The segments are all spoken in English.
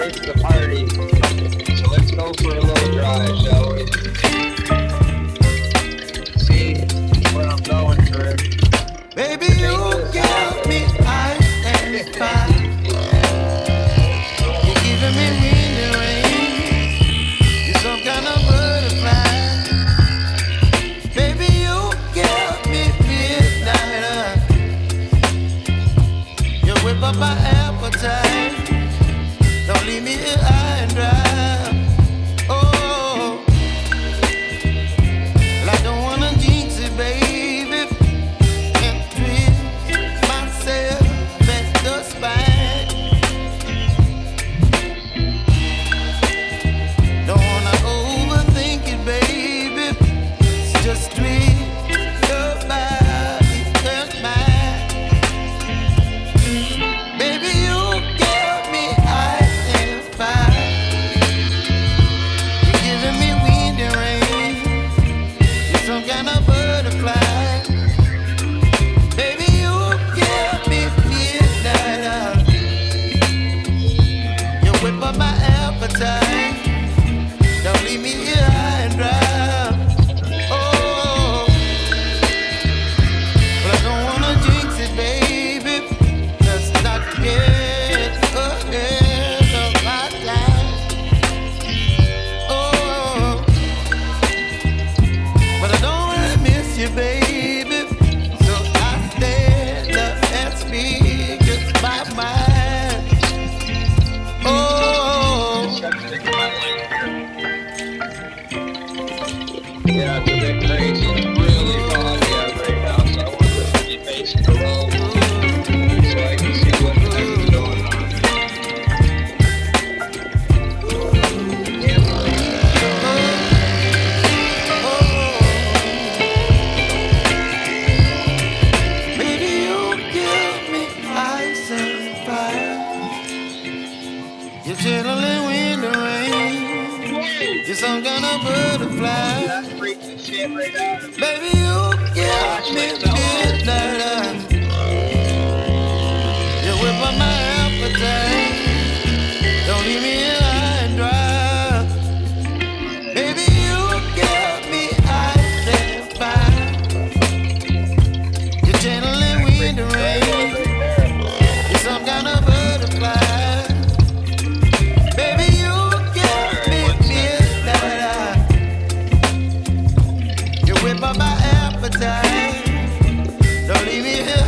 It's the party. So let's go for a little drive, shall we? See where I'm going through. Baby, you give me ice and fire. You're giving me wind and rain. You're some kind of butterfly. Baby, you give me midnight. You whip up my appetite. Don't leave me here high and dry. Oh, well, I don't wanna jinx it, baby. And twist myself at the spine. Don't wanna overthink it, baby. It's just twist your body and mine. Baby, you give me ice and fire. You're giving me wind and rain. You're some kind of butterfly. Baby, you give me midnight. You whip up my appetite. Don't leave me here high and dry. Oh, but I don't wanna jinx it, baby. Let's not get ahead of my time. Oh, but I don't wanna miss you, baby. So I stand up and speak just my mind. Oh, Yeah, it's a bit crazy. It's really foggy out right now, so I want to be facing the road so I can see what's going on. baby, you give me ice and fire. You're channeling wind and rain. You're some kind of butterfly. That's freaking shit right now. Baby, you give me midnight. You whip up my appetite. Don't leave me here high and dry. Baby, you give me ice and fire. You're channeling wind and rain. You're some kind of butterfly. Baby, you give me midnight. You whip up my appetite. Don't leave me here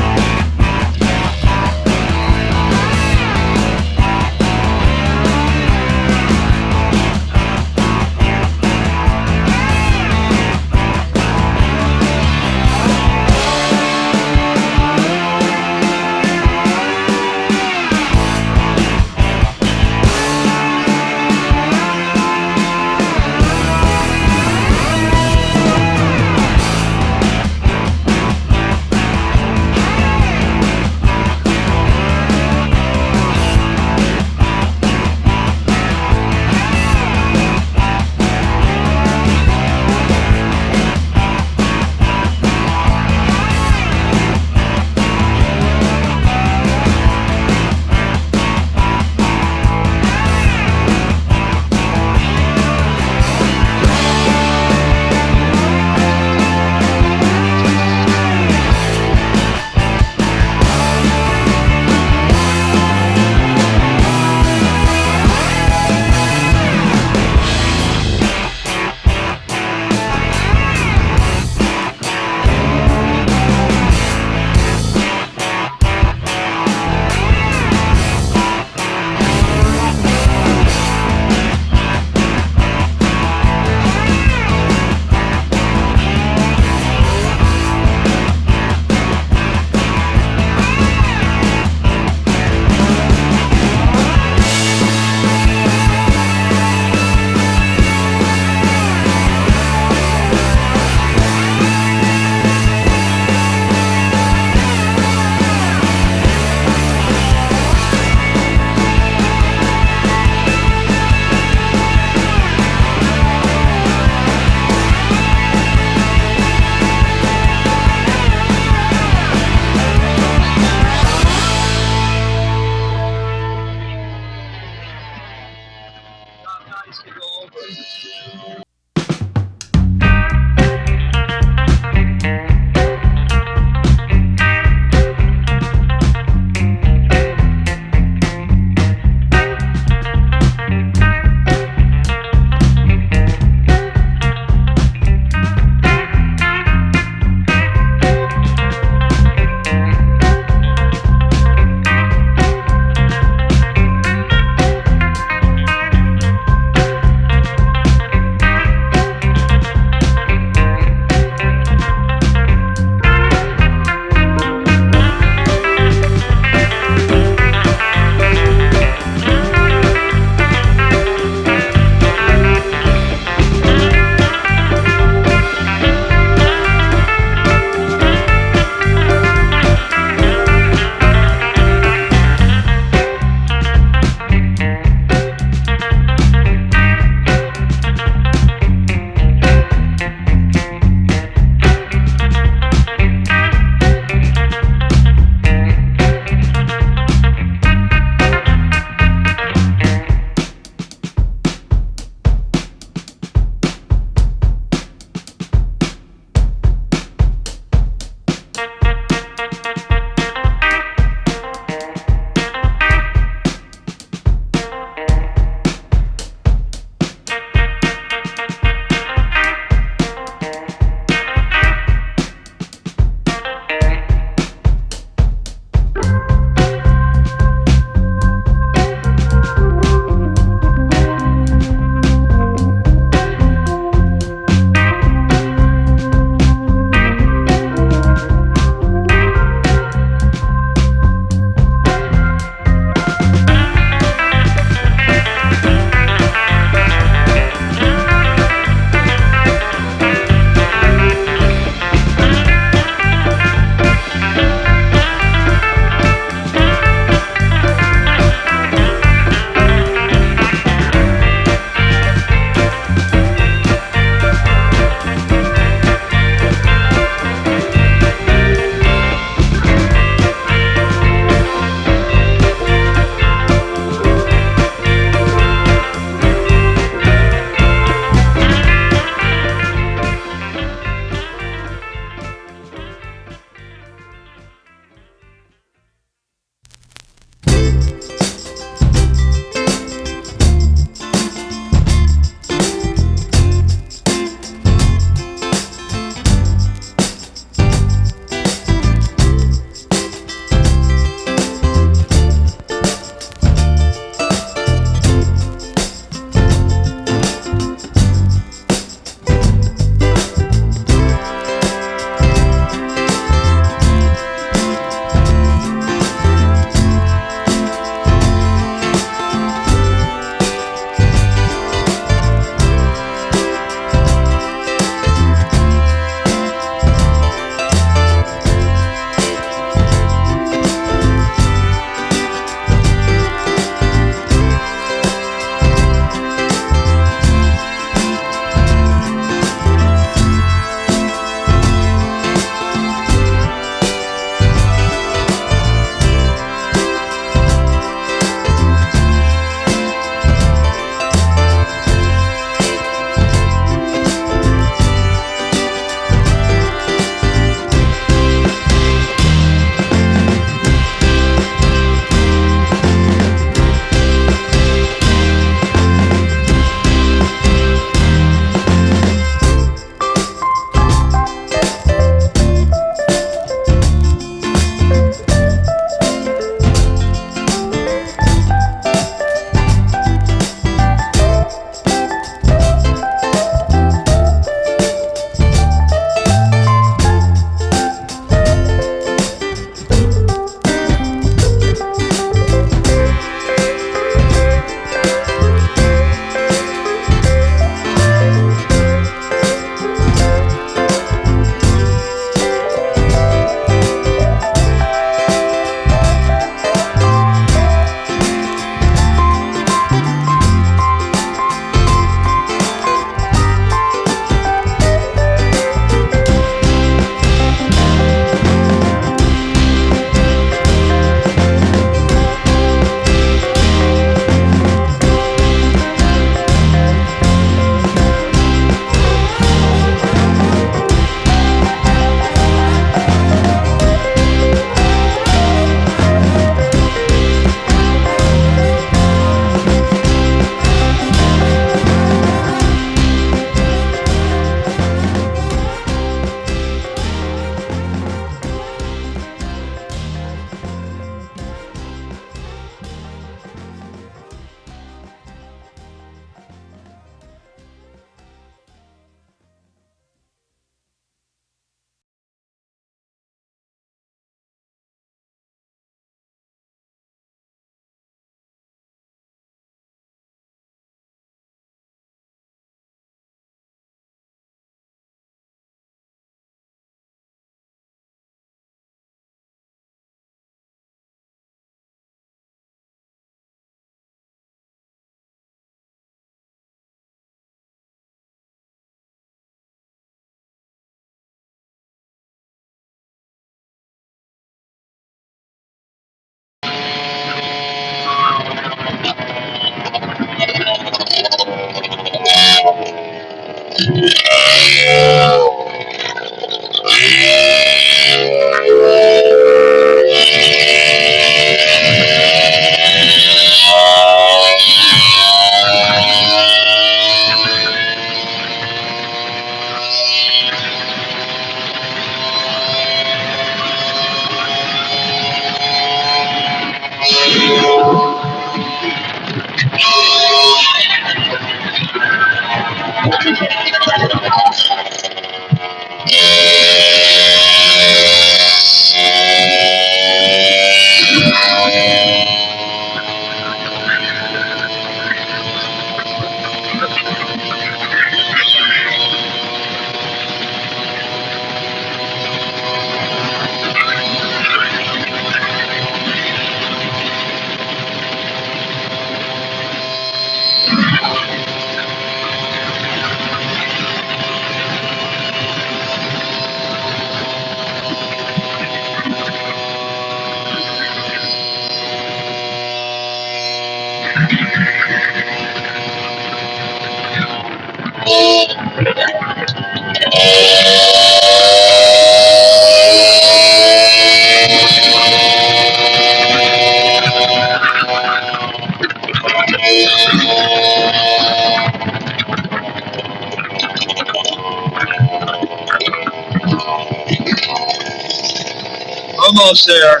Almost there.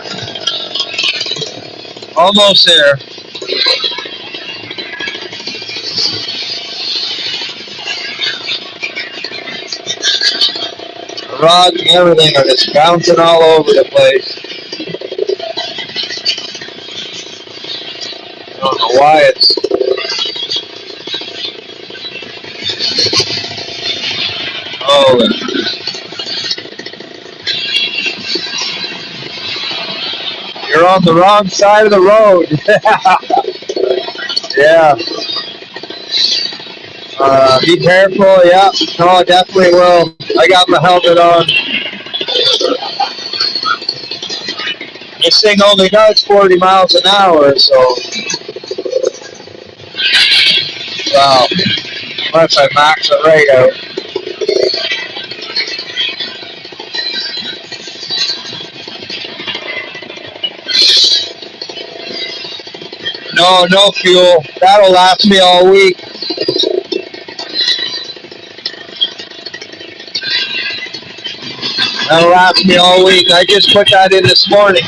Almost there. The rods and everything are just bouncing all over the place. I don't know why it's... Oh, you're on the wrong side of the road. Yeah. Be careful. Yeah. No, I definitely will. I got my helmet on. This thing only does 40 miles an hour, so... Wow. Unless I max it right out. No fuel. That'll last me all week. That'll last me all week. I just put that in this morning.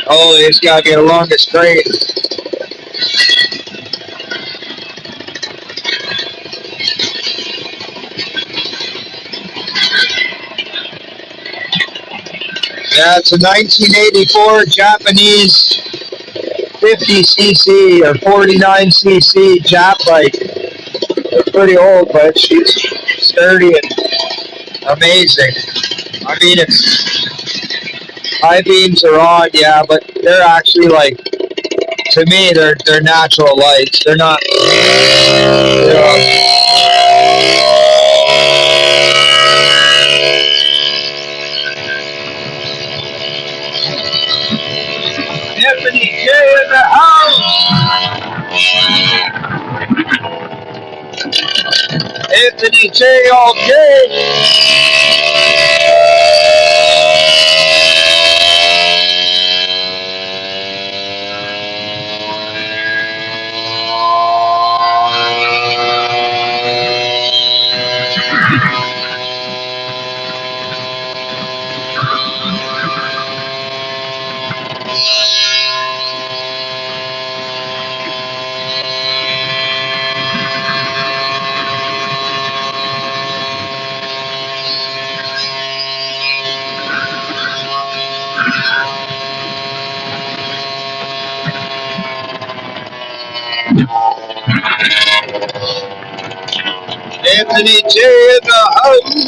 Oh, it's got to be the longest straight. Yeah, it's a 1984 Japanese 50cc or 49cc Jap bike. They're pretty old, but she's sturdy and amazing. I mean, it's high beams are on, yeah, but they're actually like, to me, they're natural lights. They're not. Anthony J in the house. Anthony J all day. Anthony J in the house.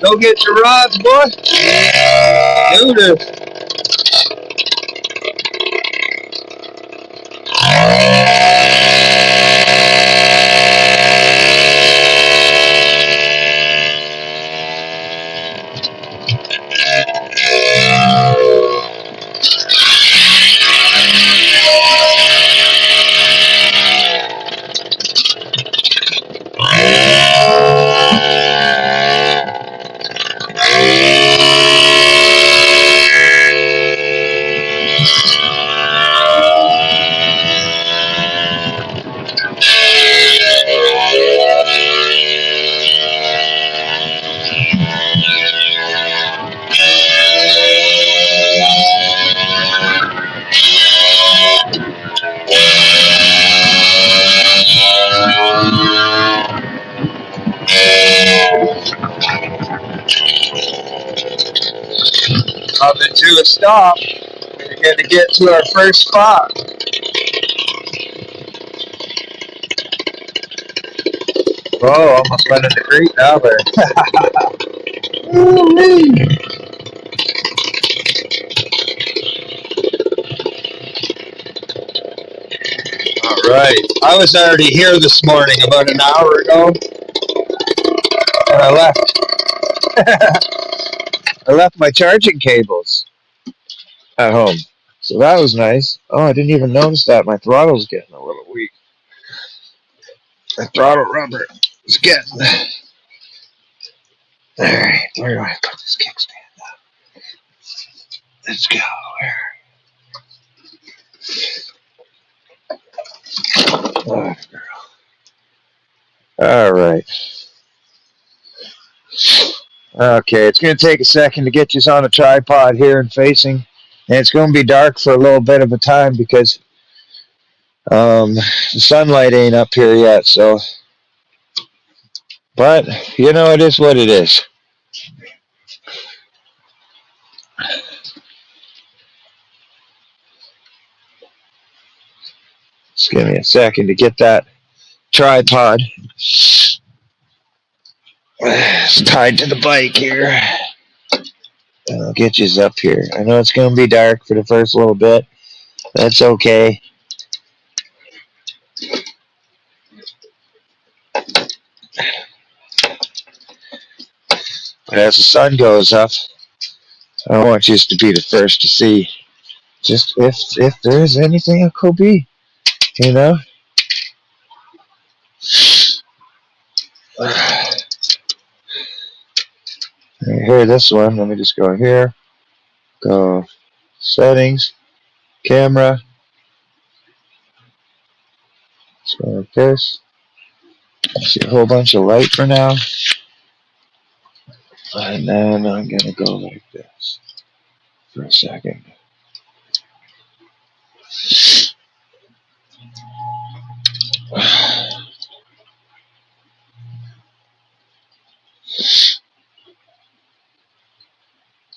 Go get your rods, boy. Do this. Coming to a stop. We're going to get to our first spot. Oh, almost went in the creek now there. Alright. I was already here this morning about an hour ago. And I left. I left my charging cables at home. So that was nice. Oh, I didn't even notice that. My throttle's getting a little weak. My throttle rubber is getting... Alright, where do I put this kickstand up? Let's go. All right. Okay, it's going to take a second to get you on a tripod here and facing. And it's going to be dark for a little bit of a time because the sunlight ain't up here yet. So, but, it is what it is. Just give me a second to get that tripod. It's tied to the bike here. And I'll get you up here. I know it's going to be dark for the first little bit. That's okay. But as the sun goes up, I want you to be the first to see. Just if there's anything it could be, I hear this one. Let me just go here. Go settings, camera. Let's go like this. See a whole bunch of light for now. And then I'm going to go like this for a second.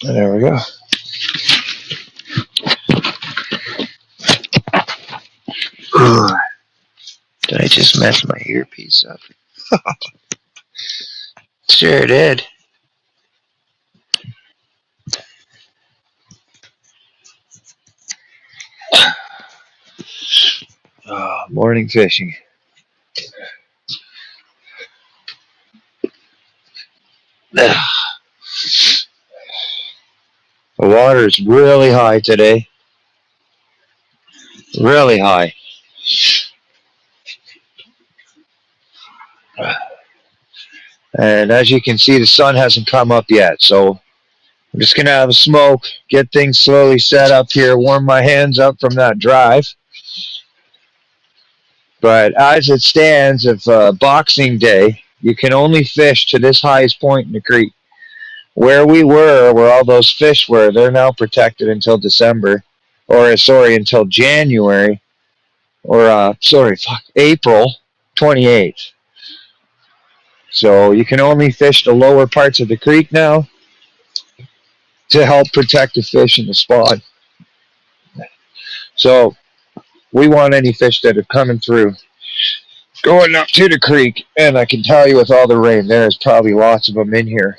And there we go. Did I just mess my earpiece up? Sure did. Oh, morning fishing. The water is really high today. Really high. And as you can see, the sun hasn't come up yet. So I'm just going to have a smoke, get things slowly set up here, warm my hands up from that drive. But as it stands, of Boxing Day, you can only fish to this highest point in the creek. Where we were, where all those fish were, they're now protected until December. Or, until January. Or, April 28th. So you can only fish the lower parts of the creek now to help protect the fish in the spawn. So we want any fish that are coming through going up to the creek, and I can tell you with all the rain, there's probably lots of them in here.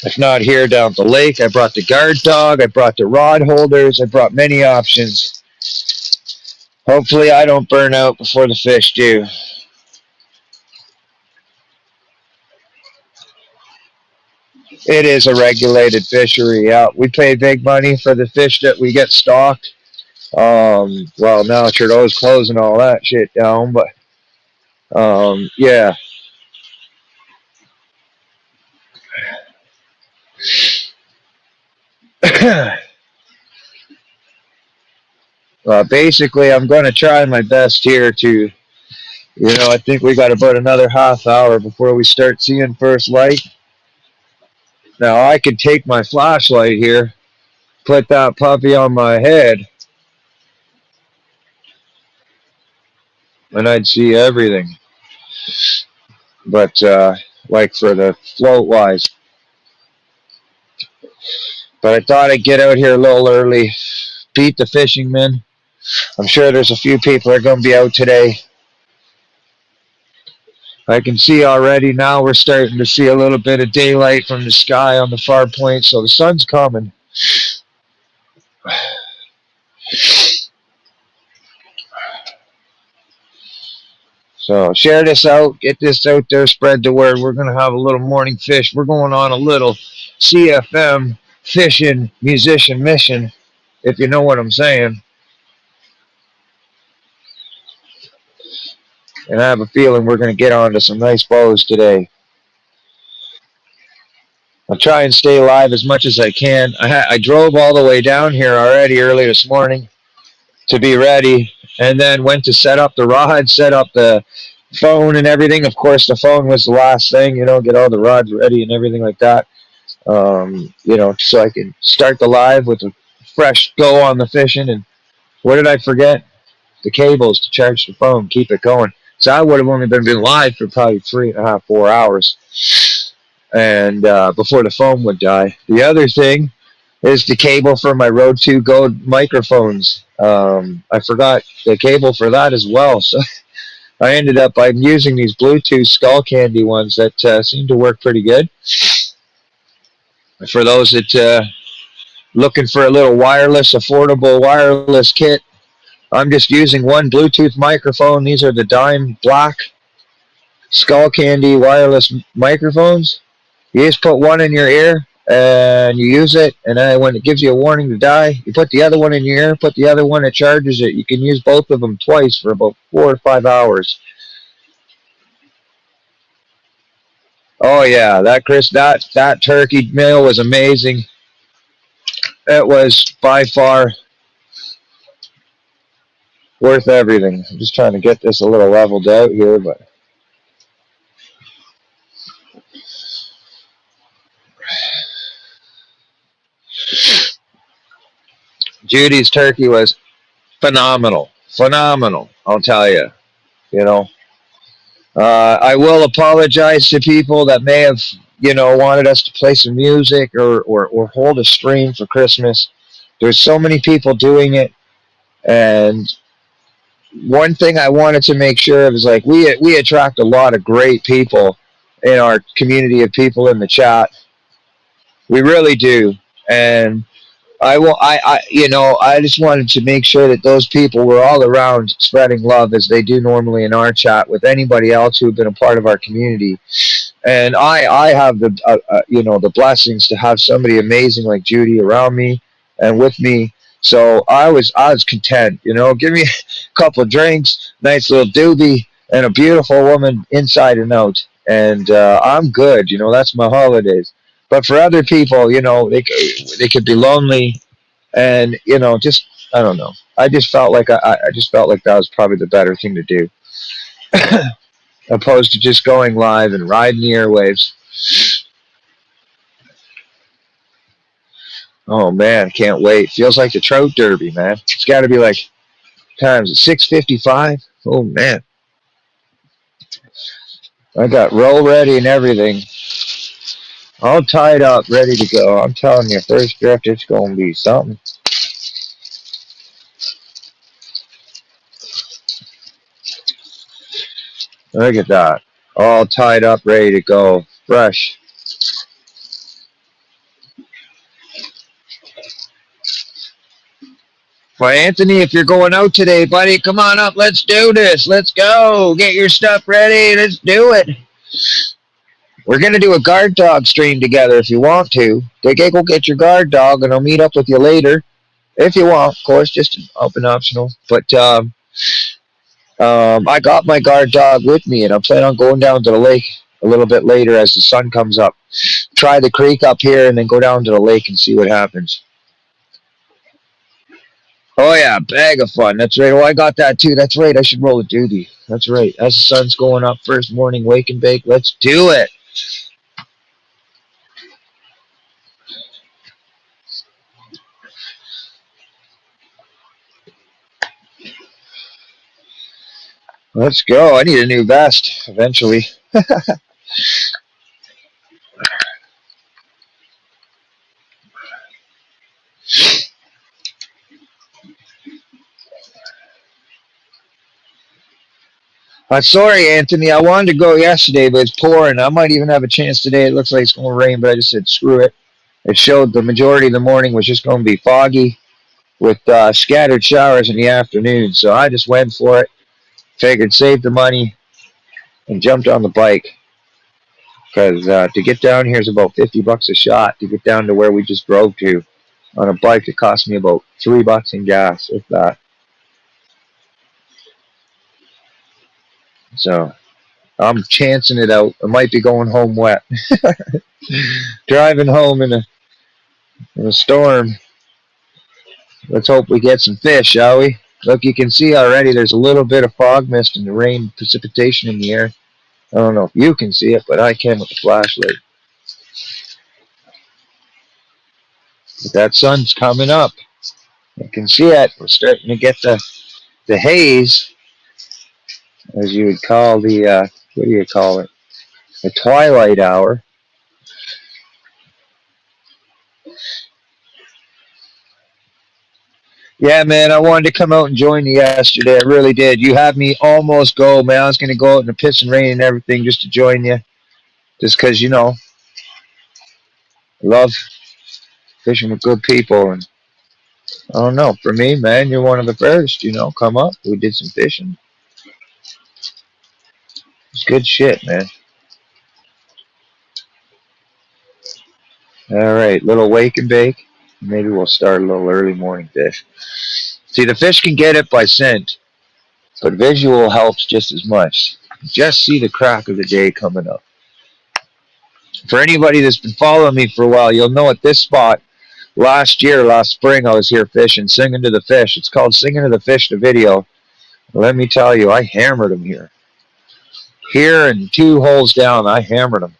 If not here, down at the lake. I brought the guard dog, I brought the rod holders, I brought many options. Hopefully I don't burn out before the fish do. It is a regulated fishery. Yeah, we pay big money for the fish that we get stocked. Well, now Trudeau's closing all that shit down, but yeah. Basically, I'm going to try my best here to, I think we got about another half hour before we start seeing first light. Now, I could take my flashlight here, put that puppy on my head, and I'd see everything. But, like for the float-wise. But I thought I'd get out here a little early, beat the fishing men. I'm sure there's a few people that are going to be out today. I can see already now we're starting to see a little bit of daylight from the sky on the far point, so the sun's coming. So share this out, get this out there, spread the word. We're going to have a little morning fish. We're going on a little CFM fishing musician mission, if you know what I'm saying. And I have a feeling we're going to get onto some nice bows today. I'll try and stay alive as much as I can. I drove all the way down here already early this morning to be ready. and then went to set up the rod, set up the phone and everything. Of course, the phone was the last thing, get all the rods ready and everything like that. So I could start the live with a fresh go on the fishing. And what did I forget? The cables to charge the phone, keep it going. So I would have only been live for probably 3.5, 4 hours, and before the phone would die. The other thing is the cable for my Rode 2 Go microphones. I forgot the cable for that as well. So I ended up by using these Bluetooth Skull Candy ones that seem to work pretty good. For those that looking for a little wireless, affordable wireless kit, I'm just using one Bluetooth microphone. These are the Dime Black Skull Candy wireless microphones. You just put one in your ear and you use it, and then when it gives you a warning to die, you put the other one in your ear, put the other one that charges it. You can use both of them twice for about 4 or 5 hours. Oh yeah, that turkey meal was amazing. It was by far worth everything. I'm just trying to get this a little leveled out here, but Judy's turkey was phenomenal. Phenomenal, I'll tell you. You know, I will apologize to people that may have, wanted us to play some music or hold a stream for Christmas. There's so many people doing it, and one thing I wanted to make sure of is like we attract a lot of great people in our community of people in the chat. We really do, and I just wanted to make sure that those people were all around spreading love as they do normally in our chat with anybody else who have been a part of our community. And I have the blessings to have somebody amazing like Judy around me and with me. So I was content, give me a couple of drinks, nice little doobie, and a beautiful woman inside and out. And I'm good, that's my holidays. But for other people, they could be lonely, and just I don't know. I just felt like I just felt like that was probably the better thing to do, opposed to just going live and riding the airwaves. Oh man, can't wait. Feels like the trout derby, man. It's got to be like times at 6:55. Oh man, I got roll ready and everything. All tied up, ready to go. I'm telling you, first drift, it's going to be something. Look at that. All tied up, ready to go. Fresh. Well, Anthony, if you're going out today, buddy, come on up. Let's do this. Let's go. Get your stuff ready. Let's do it. We're going to do a guard dog stream together if you want to. Go get your guard dog, and I'll meet up with you later. If you want, of course, just open optional. But I got my guard dog with me, and I'm planning on going down to the lake a little bit later as the sun comes up. Try the creek up here, and then go down to the lake and see what happens. Oh, yeah, bag of fun. That's right. Oh, I got that, too. That's right. I should roll a duty. That's right. As the sun's going up, first morning, wake and bake. Let's do it. Let's go. I need a new vest eventually. I'm sorry, Anthony. I wanted to go yesterday, but it's pouring. I might even have a chance today. It looks like it's going to rain, but I just said screw it. It showed the majority of the morning was just going to be foggy with scattered showers in the afternoon. So I just went for it. Figured save the money and jumped on the bike. Because to get down here is about $50 a shot to get down to where we just drove to. On a bike, it cost me about $3 in gas, if that. So I'm chancing it out. I might be going home wet. Driving home in a storm. Let's hope we get some fish, shall we? Look, you can see already there's a little bit of fog mist and the rain precipitation in the air. I don't know if you can see it, but I can with the flashlight. But that sun's coming up. You can see it. We're starting to get the haze, as you would call the, what do you call it? The twilight hour. Yeah, man, I wanted to come out and join you yesterday. I really did. You had me almost go, man. I was going to go out in the piss and rain and everything just to join you. Just because, I love fishing with good people. And I don't know. For me, man, you're one of the first, come up. We did some fishing. It's good shit, man. All right, little wake and bake. Maybe we'll start a little early morning fish. See, the fish can get it by scent, but visual helps just as much. Just see the crack of the day coming up. For anybody that's been following me for a while, you'll know at this spot, last spring, I was here fishing, singing to the fish. It's called Singing to the Fish, the video. Let me tell you, I hammered them here. Here and 2 holes down, I hammered them.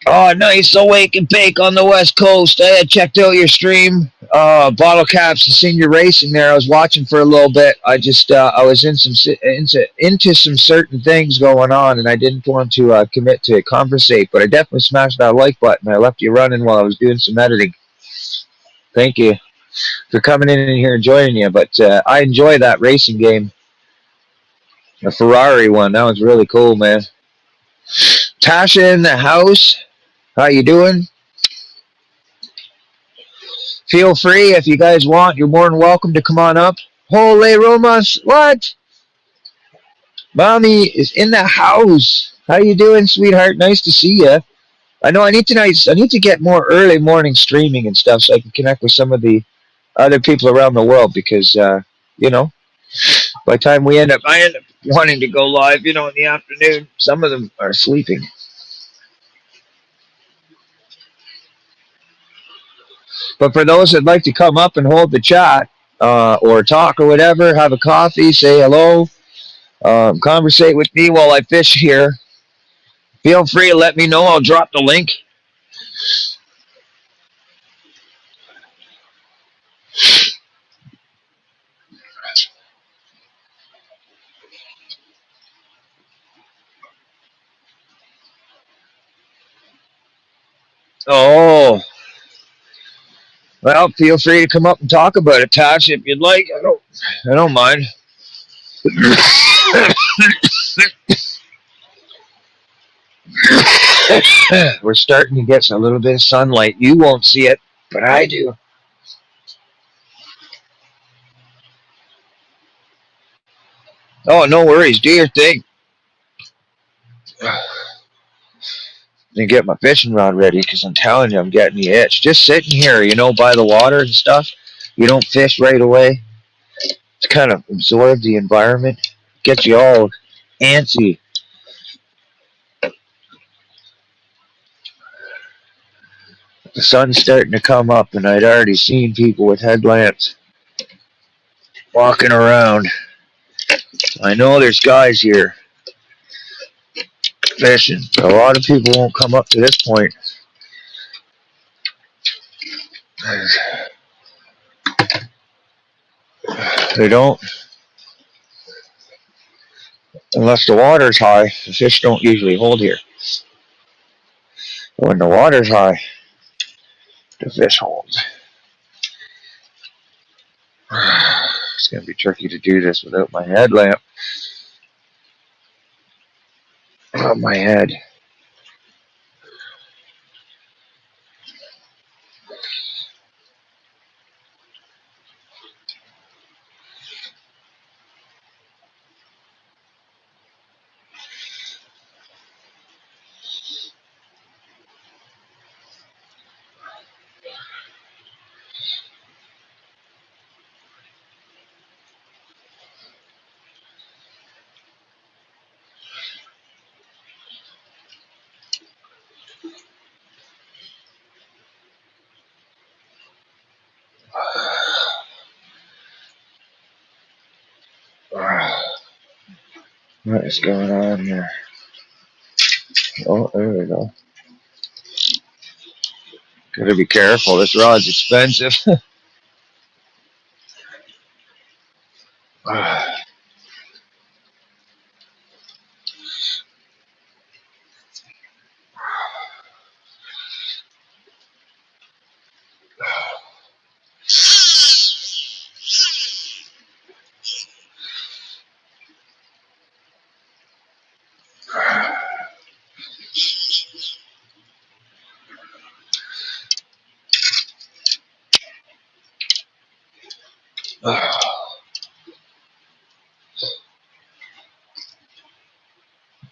Oh, nice awake and bake on the West Coast. I had checked out your stream, Bottle Caps and Senior Racing there. I was watching for a little bit. I was into some certain things going on, and I didn't want to commit to conversate, but I definitely smashed that like button. I left you running while I was doing some editing. Thank you for coming in here and joining you, but I enjoy that racing game, the Ferrari one. That was really cool, man. Tasha in the house. How you doing? Feel free if you guys want. You're more than welcome to come on up. Holy Romas, what? Mommy is in the house. How you doing, sweetheart? Nice to see you. I know I need to get more early morning streaming and stuff so I can connect with some of the other people around the world because you know, by the time I end up wanting to go live, in the afternoon. Some of them are sleeping. But for those that'd like to come up and hold the chat, or talk or whatever, have a coffee, say hello, conversate with me while I fish here. Feel free to let me know. I'll drop the link. Oh, well, feel free to come up and talk about it, Tosh, if you'd like. I don't mind. We're starting to get a little bit of sunlight. You won't see it, but I do. Oh, no worries. Do your thing. And get my fishing rod ready because I'm telling you, I'm getting the itch. Just sitting here, by the water and stuff. You don't fish right away. To kind of absorb the environment. Gets you all antsy. The sun's starting to come up, and I'd already seen people with headlamps walking around. I know there's guys here fishing. A lot of people won't come up to this point. They don't. Unless the water's high, the fish don't usually hold here. When the water's high, the fish holds. It's going to be tricky to do this without my headlamp on my head. What is going on here? Oh, there we go. Gotta be careful. This rod's expensive.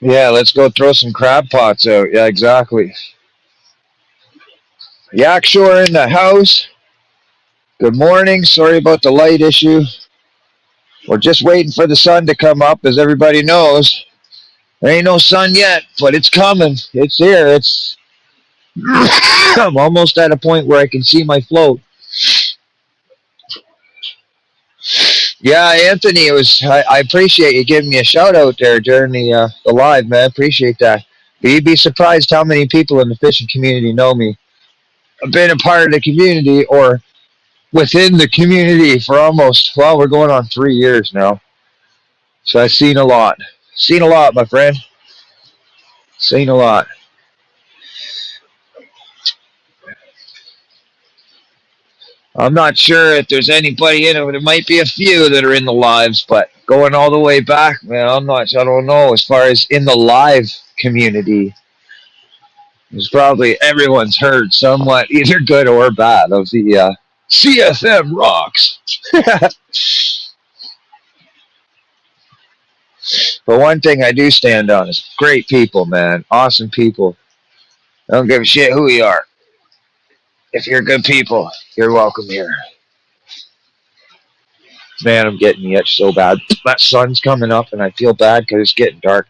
Yeah, let's go throw some crab pots out. Yeah, exactly. Yak Shore in the house. Good morning. Sorry about the light issue. We're just waiting for the sun to come up, as everybody knows. There ain't no sun yet, but it's coming. It's here. It's. I'm almost at a point where I can see my float. Yeah, Anthony, it was. I appreciate you giving me a shout out there during the live, man. Appreciate that. But you'd be surprised how many people in the fishing community know me. I've been a part of the community or within the community for almost, well, we're going on 3 years now. So I've seen a lot. Seen a lot, my friend. Seen a lot. I'm not sure if there's anybody in it. There might be a few that are in the lives, but going all the way back, man, I don't know. As far as in the live community, it's probably everyone's heard somewhat, either good or bad, of the CFM rocks. But one thing I do stand on is great people, man. Awesome people. I don't give a shit who you are. If you're good people, you're welcome here. Man, I'm getting the itch so bad. That sun's coming up, and I feel bad because it's getting dark.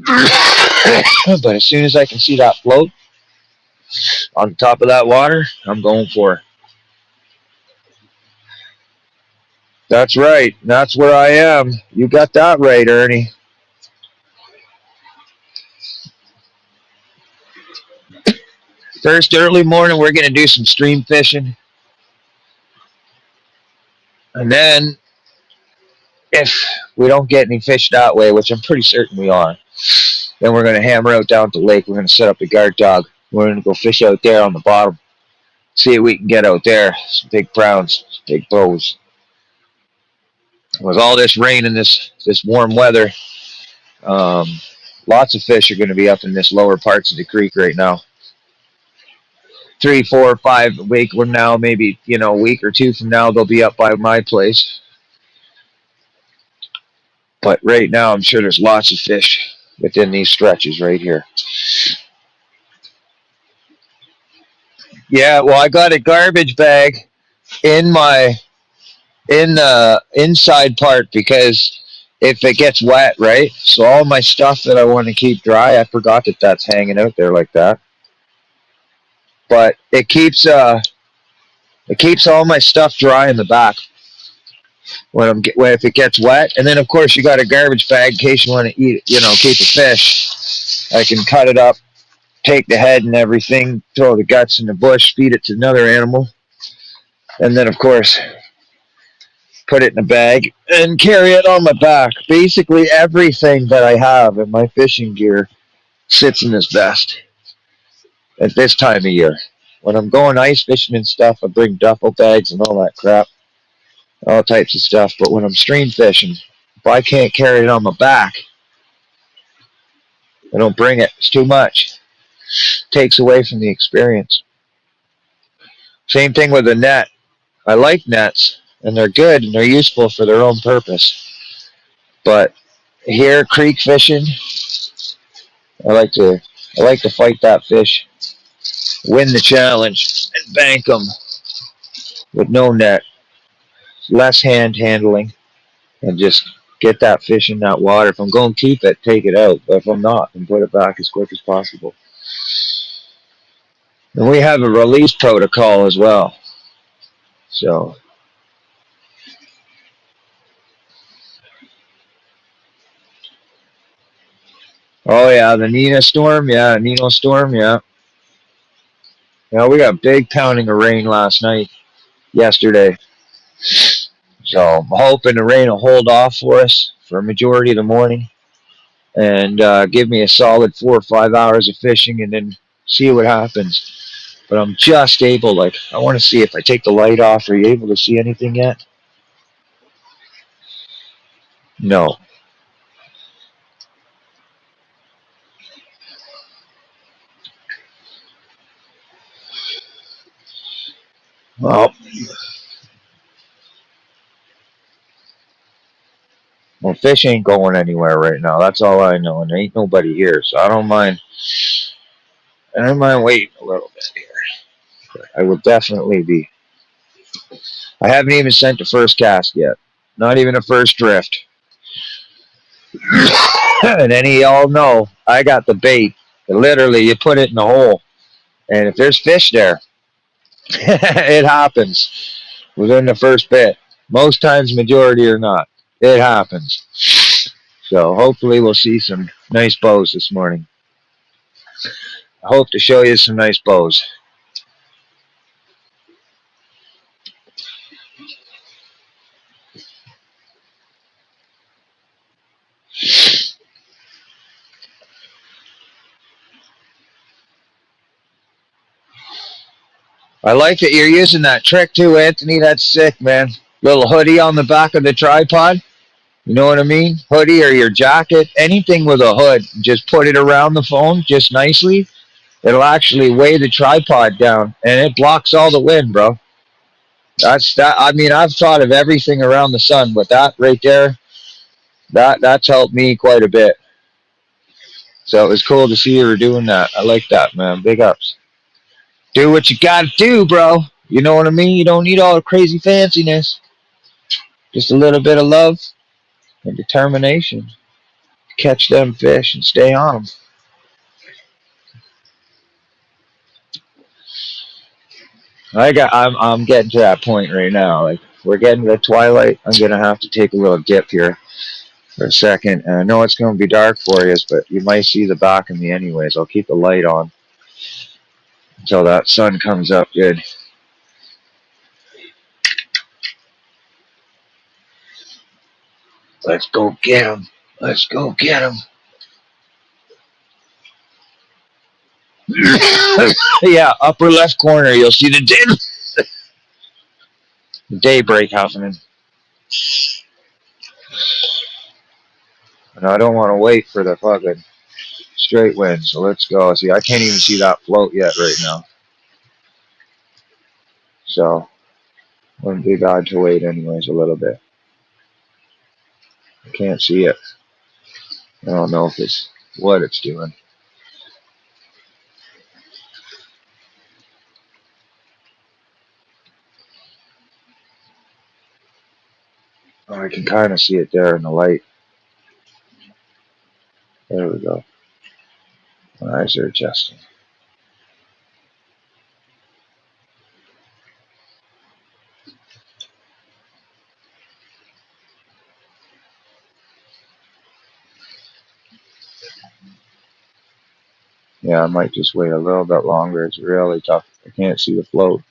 But as soon as I can see that float on top of that water, I'm going for it. That's right. That's where I am. You got that right, Ernie. First early morning, we're going to do some stream fishing. And then, if we don't get any fish that way, which I'm pretty certain we are, then we're going to hammer out down to the lake. We're going to set up a guard dog. We're going to go fish out there on the bottom. See what we can get out there. Some big browns, some big bows. With all this rain and this warm weather, lots of fish are going to be up in this lower parts of the creek right now. 3, 4, 5 a week from now, maybe a week or two from now, they'll be up by my place. But right now, I'm sure there's lots of fish within these stretches right here. Yeah, well, I got a garbage bag in the inside part because if it gets wet, right? So all my stuff that I want to keep dry, I forgot that that's hanging out there like that. But it keeps all my stuff dry in the back when if it gets wet. And then of course you got a garbage bag in case you want to eat, keep a fish. I can cut it up, take the head and everything, throw the guts in the bush, feed it to another animal, and then of course put it in a bag and carry it on my back. Basically everything that I have in my fishing gear sits in this vest at this time of year. When I'm going ice fishing and stuff, I bring duffel bags and all that crap, all types of stuff. But when I'm stream fishing, if I can't carry it on my back, I don't bring it. It's too much. It takes away from the experience. Same thing with a net. I like nets, and they're good, and they're useful for their own purpose. But here, creek fishing, I like to fight that fish, win the challenge, and bank them with no net, less hand handling, and just get that fish in that water. If I'm going to keep it, take it out. But if I'm not, then put it back as quick as possible. And we have a release protocol as well. So Oh yeah, the Nina storm. Yeah, Nino storm. Yeah. Yeah, we got big pounding of rain last night, yesterday. So I'm hoping the rain will hold off for us for a majority of the morning and give me a solid 4 or 5 hours of fishing and then see what happens. But I'm just able, like, I want to see if I take the light off. Are you able to see anything yet? No. Well, well, fish ain't going anywhere right now. That's all I know, and there ain't nobody here, so I don't mind. I don't mind waiting a little bit here. I will definitely be. I haven't even sent the first cast yet. Not even a first drift. And any of y'all know, I got the bait. Literally, you put it in the hole, and if there's fish there, it happens within the first bit. Most times, majority or not, it happens. So hopefully, we'll see some nice bows this morning. I hope to show you some nice bows. I like that you're using that trick too, Anthony. That's sick, man. Little hoodie on the back of the tripod. You know what I mean? Hoodie or your jacket, anything with a hood. Just put it around the phone just nicely. It'll actually weigh the tripod down, and it blocks all the wind, bro. That's that. I mean, I've thought of everything around the sun, but that right there, that's helped me quite a bit. So it was cool to see you were doing that. I like that, man. Big ups. Do what you gotta do, bro. You know what I mean? You don't need all the crazy fanciness. Just a little bit of love and determination to catch them fish and stay on them. I'm getting to that point right now. Like we're getting to the twilight. I'm gonna have to take a little dip here for a second. And I know it's gonna be dark for you, but you might see the back of me anyways. I'll keep the light on until that sun comes up good. Let's go get him. Let's go get him. Yeah, upper left corner. You'll see the daybreak happening. And I don't want to wait for the fucking straight wind. So let's go. See, I can't even see that float yet right now. So wouldn't be bad to wait anyways a little bit. I can't see it. I don't know if it's what it's doing. Oh, I can kind of see it there in the light. There we go. My eyes are adjusting. Yeah, I might just wait a little bit longer. It's really tough. I can't see the float.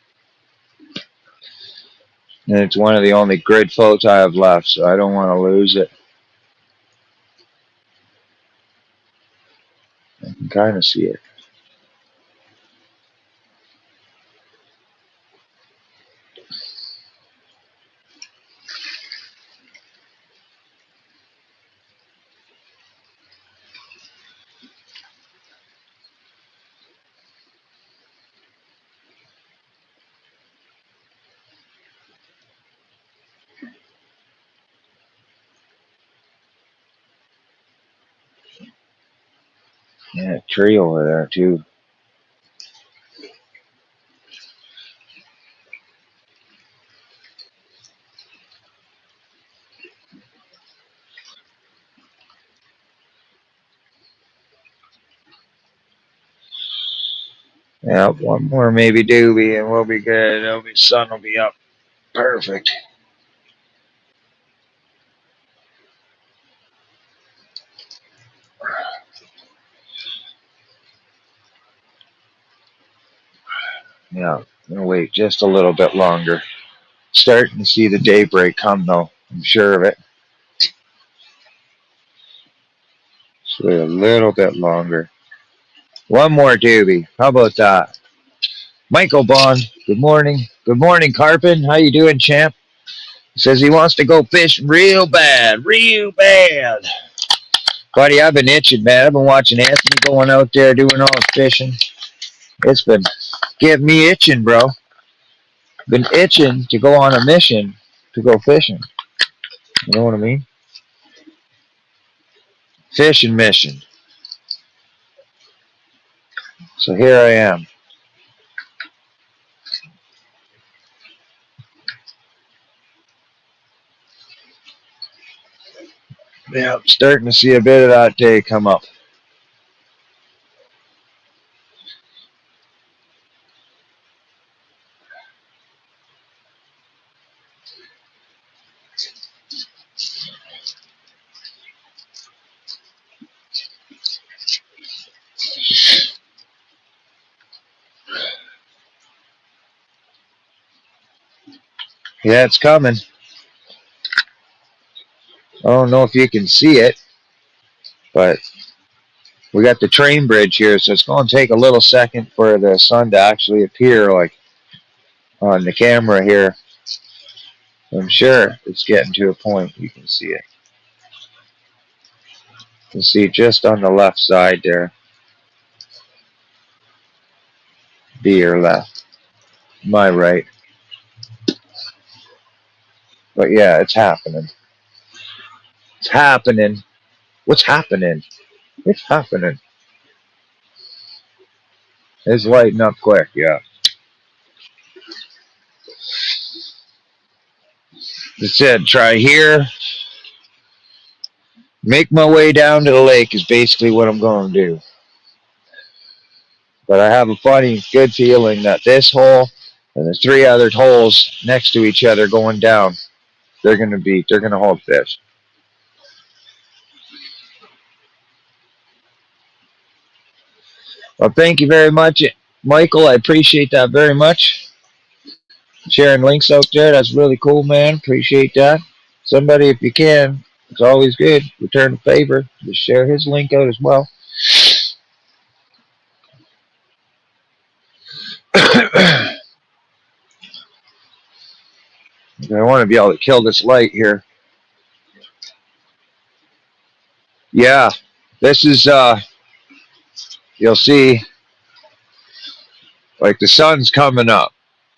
And it's one of the only grid floats I have left, so I don't want to lose it. I can kind of see it. Yeah, a tree over there too. Yeah, one more maybe doobie and we'll be good. It'll be sun will be up. Perfect. Yeah, I'm gonna wait just a little bit longer. Starting to see the daybreak come though. I'm sure of it. Just wait a little bit longer. One more doobie. How about that? Michael Bond, good morning. Good morning, Carpin. How you doing, champ? Says he wants to go fish real bad, real bad. Buddy, I've been itching, man. I've been watching Anthony going out there doing all his fishing. It's been getting me itching, bro. Been itching to go on a mission to go fishing. You know what I mean? Fishing mission. So here I am. Yeah, I'm starting to see a bit of that day come up. Yeah, it's coming. I don't know if you can see it, but we got the train bridge here, so it's going to take a little second for the sun to actually appear, like on the camera here. I'm sure it's getting to a point you can see it. You can see just on the left side there. Be your left, my right. But yeah, it's happening. It's happening. What's happening? It's happening. It's lighting up quick, yeah. That's it. Try here. Make my way down to the lake is basically what I'm going to do. But I have a funny, good feeling that this hole and the three other holes next to each other going down, they're going to hold fish. Well, thank you very much, Michael. I appreciate that very much. Sharing links out there, that's really cool, man. Appreciate that. Somebody, if you can, it's always good. Return a favor. Just share his link out as well. I want to be able to kill this light here. Yeah, this is you'll see, like the sun's coming up.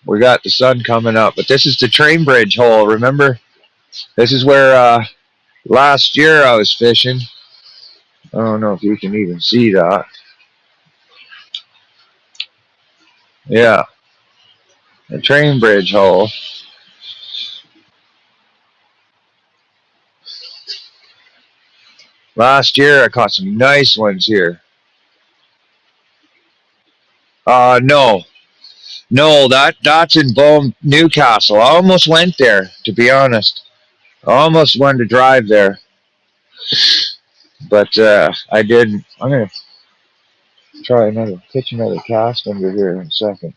We got the sun coming up, but this is the train bridge hole. Remember, this is where last year I was fishing. I don't know if you can even see that. Yeah, the train bridge hole. Last year I caught some nice ones here. No, no, that's in Bohm, Newcastle. I almost went there, to be honest. I almost wanted to drive there, but I didn't. I'm gonna try pitch another cast under here in a second.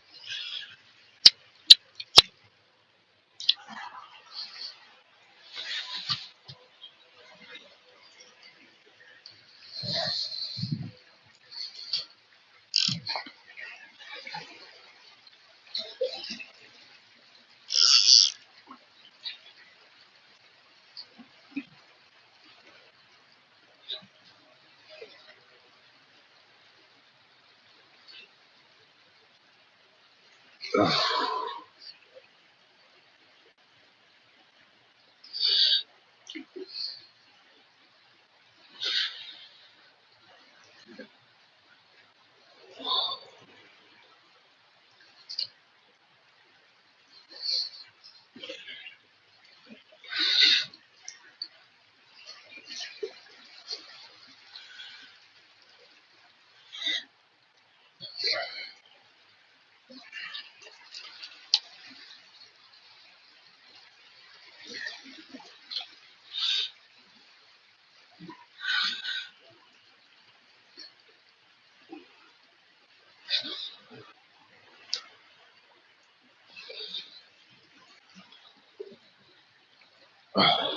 Oh.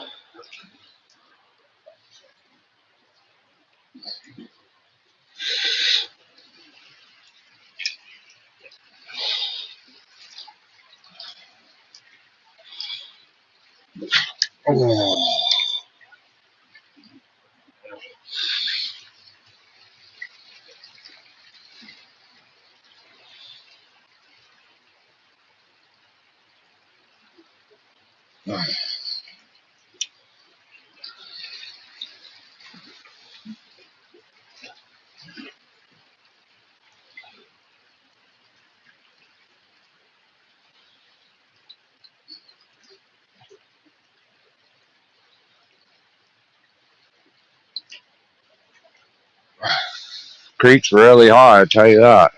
Creek's really high, I tell you that.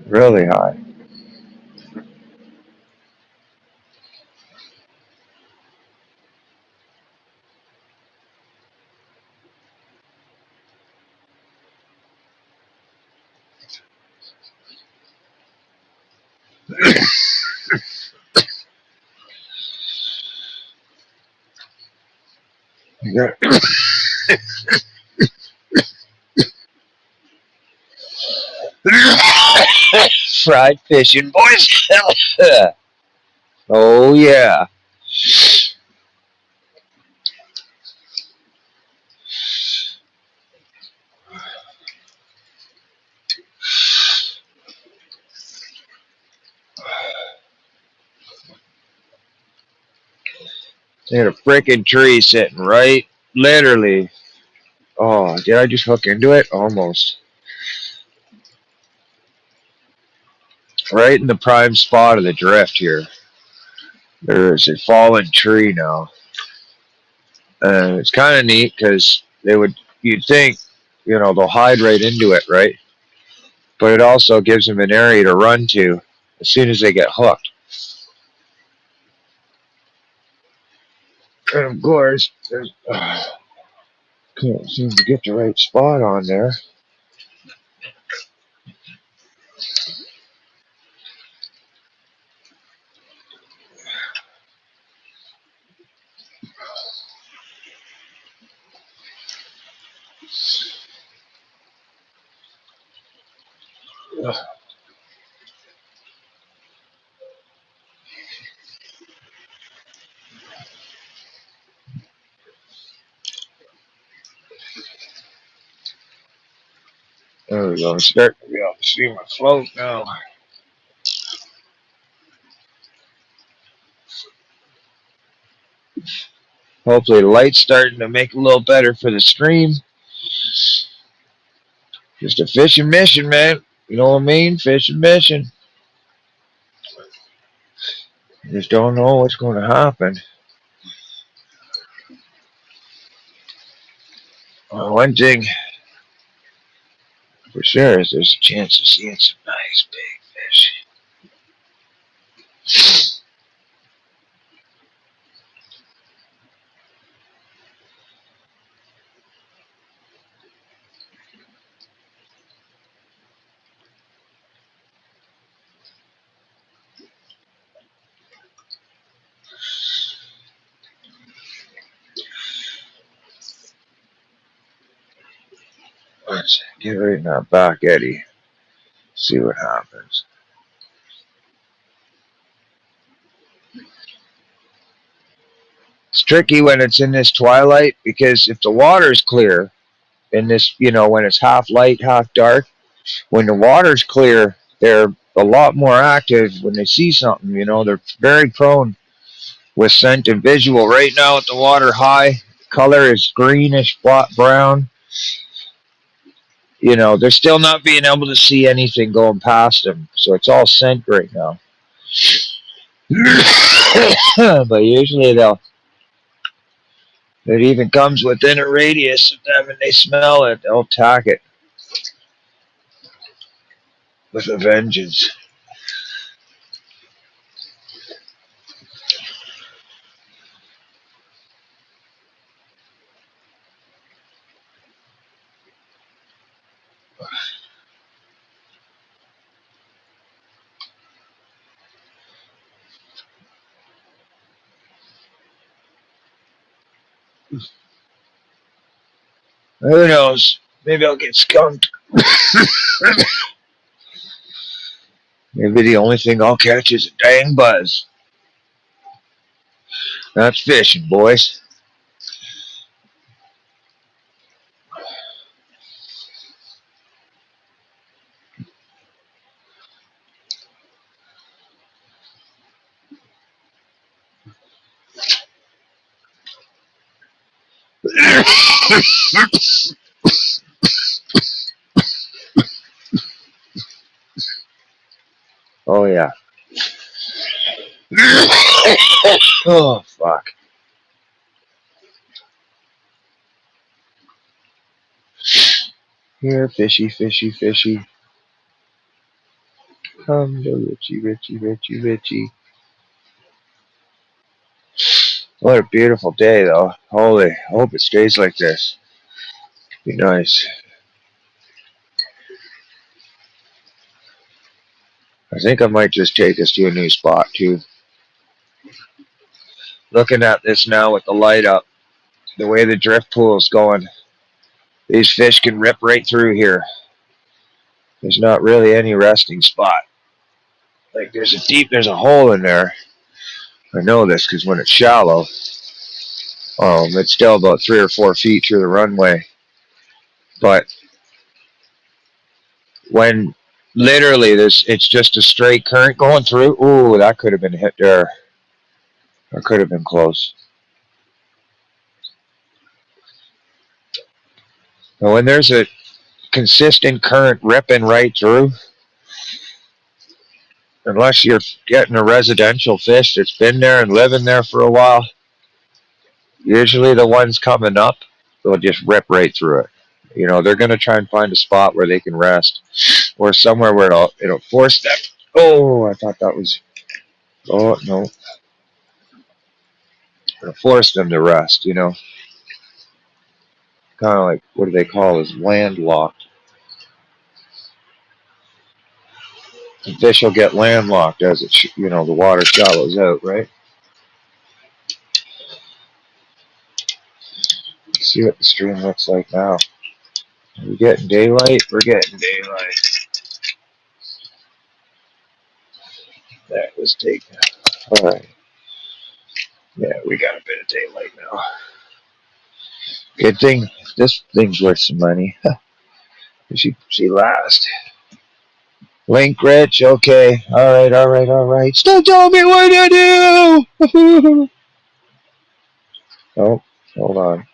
Really high. You got fried fishing, boys. Oh yeah. They had a freaking tree sitting right, literally. Oh, did I just hook into it? Almost. Right in the prime spot of the drift here. There is a fallen tree now. It's kind of neat because you'd think, they'll hide right into it, right? But it also gives them an area to run to as soon as they get hooked. And of course, can't seem to get the right spot on there. There we go. I'm starting to be able to see my float now. Hopefully the light's starting to make it a little better for the stream. Just a fishing mission, man. You know what I mean? Fishing mission. Just don't know what's going to happen. One thing for sure is there's a chance of seeing some nice big fish. Let's get right in that back eddy. See what happens. It's tricky when it's in this twilight because if the water's clear in this, when it's half light, half dark, when the water's clear, they're a lot more active when they see something. They're very prone with scent and visual. Right now, at the water high, color is greenish, brown. They're still not being able to see anything going past them, so it's all scent right now. But usually it even comes within a radius of them, and they smell it, they'll attack it with a vengeance. Who knows? Maybe I'll get skunked. Maybe the only thing I'll catch is a dang buzz. That's fishing, boys. Oh, yeah. Oh, fuck. Here, fishy, fishy, fishy. Come to Richie, Richie, Richie, Richie. What a beautiful day, though. Holy, I hope it stays like this. Be nice. I think I might just take us to a new spot, too. Looking at this now with the light up, the way the drift pool's going, these fish can rip right through here. There's not really any resting spot. Like, there's a hole in there. I know this because when it's shallow, it's still about 3 or 4 feet through the runway. But when literally it's just a straight current going through, ooh, that could have been hit there. That could have been close. And when there's a consistent current ripping right through, unless you're getting a residential fish that's been there and living there for a while, usually the ones coming up will just rip right through it. You know, they're going to try and find a spot where they can rest or somewhere where it'll force them. Oh, I thought that was, oh, no. It'll force them to rest, you know. Kind of like, what do they call it? Landlocked. The fish will get landlocked as it, the water shallows out, right? Let's see what the stream looks like now. Are we getting daylight? We're getting daylight. That was taken. All right. Yeah, we got a bit of daylight now. Good thing this thing's worth some money. She last. Link Rich, okay. Alright. Still tell me what to do! Oh, hold on.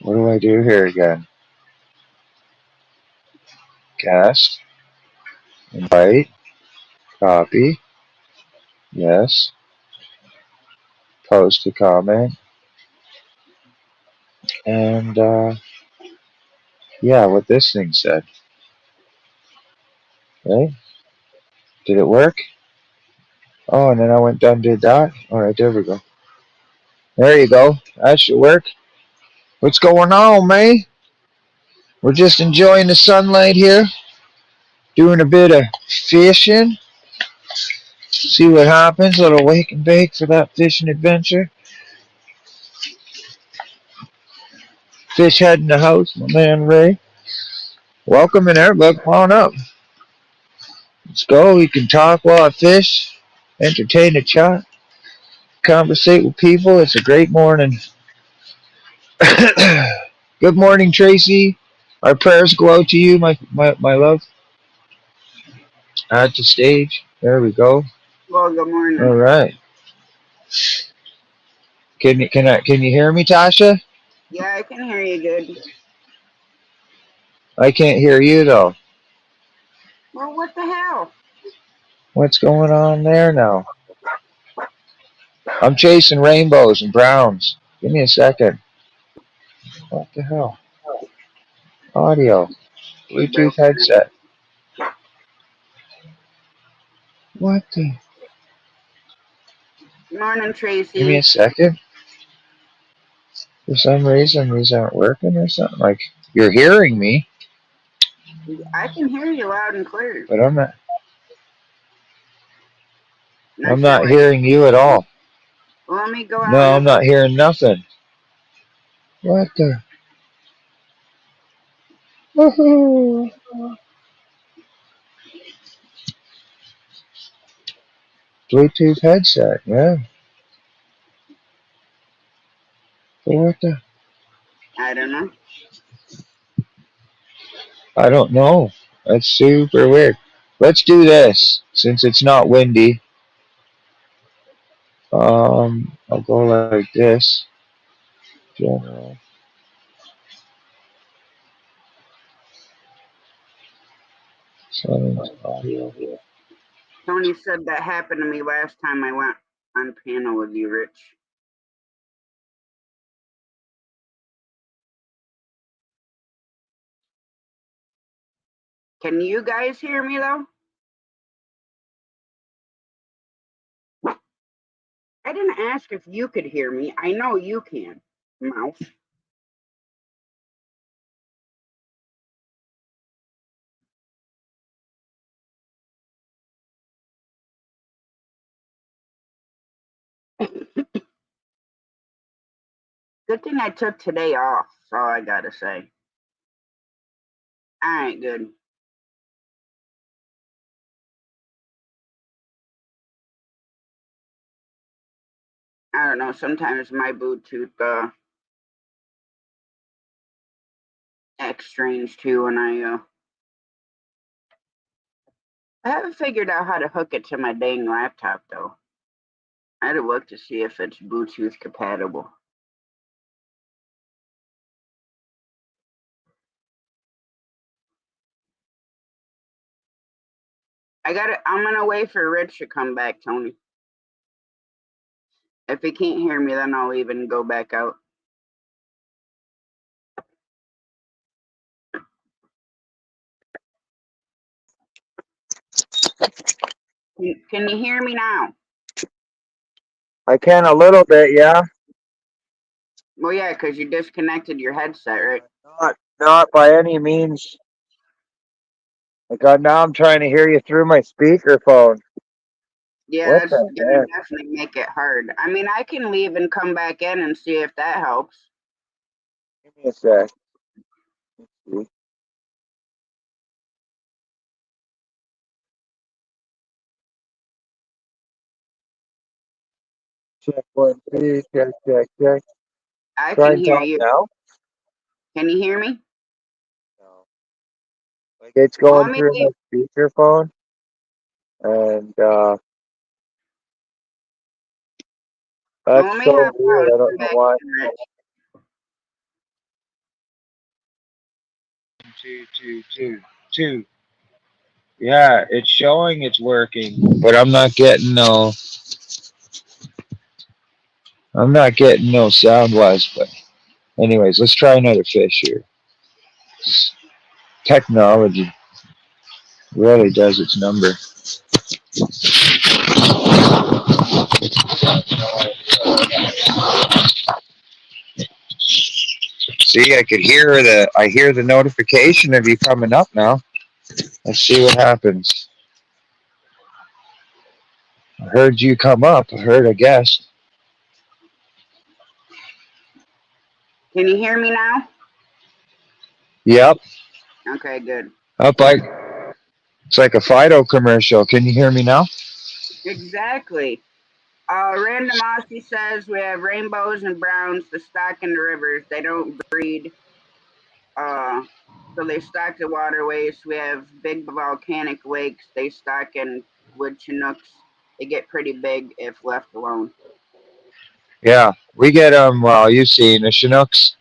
What do I do here again? Cast. Invite. Copy. Yes. Post a comment. And, yeah, what this thing said. Right? Did it work? Oh, and then I went down and did that. Alright, there we go. There you go. That should work. What's going on, man? We're just enjoying the sunlight here. Doing a bit of fishing. See what happens. A little wake and bake for that fishing adventure. Fish head in the house, my man Ray. Welcome in there, bud. Come on up. Let's go. We can talk while I fish. Entertain the chat. Conversate with people. It's a great morning. Good morning, Tracy. Our prayers go out to you, my love. At the stage. There we go. Well, good morning. All right. Can you hear me, Tasha? Yeah, I can hear you good. I can't hear you though. Well, what the hell? What's going on there now? I'm chasing rainbows and browns. Give me a second. What the hell? Audio. Bluetooth headset. What the? Morning, Tracy. Give me a second. For some reason, these aren't working or something. Like, you're hearing me. I can hear you loud and clear. But I'm not. I'm sure not what. hearing you at all. Well, let me go out No, and I'm not hearing nothing. What the? Woohoo! Bluetooth headset, yeah. What the? I don't know. I don't know. That's super weird. Let's do this since it's not windy. I'll go like this. General settings audio. Tony said that happened to me last time I went on panel with you, Rich. Can you guys hear me though? I didn't ask if you could hear me. I know you can, mouse. Good thing I took today off. That's all I gotta say. All right, good. I don't know. Sometimes my Bluetooth acts strange too, and I haven't figured out how to hook it to my dang laptop though. I had to look to see if it's Bluetooth compatible. I'm gonna wait for Rich to come back, Tony. If he can't hear me, then I'll even go back out. Can you hear me now? I can a little bit, yeah. Well, yeah, because you disconnected your headset, right? Not by any means. Now I'm trying to hear you through my speakerphone. Yeah, What that's the gonna heck? definitely make it hard. I mean, I can leave and come back in and see if that helps. Give me a sec. Let's see. Check 1, 2, check, check, check. I Try can and hear talk you. now. Can you hear me? No. Like it's Well, going let me through leave. my speakerphone, and Well, that's let me so hop out weird. and I don't come know back why. in, Rich. 2, 2, 2, 2. Yeah, it's showing it's working, but I'm not getting no. I'm not getting no sound wise. But anyways, let's try another fish here. Technology really does its number. See, I hear the notification of you coming up now. Let's see what happens. I heard you come up. I guess. Can you hear me now? Yep. Okay, good. Up like it's like a Fido commercial. Can you hear me now? Exactly. Random Aussie says we have rainbows and browns to stock in the rivers. They don't breed, so they stock the waterways. We have big volcanic lakes. They stock in wood Chinooks. They get pretty big if left alone. Yeah, we get well, you've seen the Chinooks.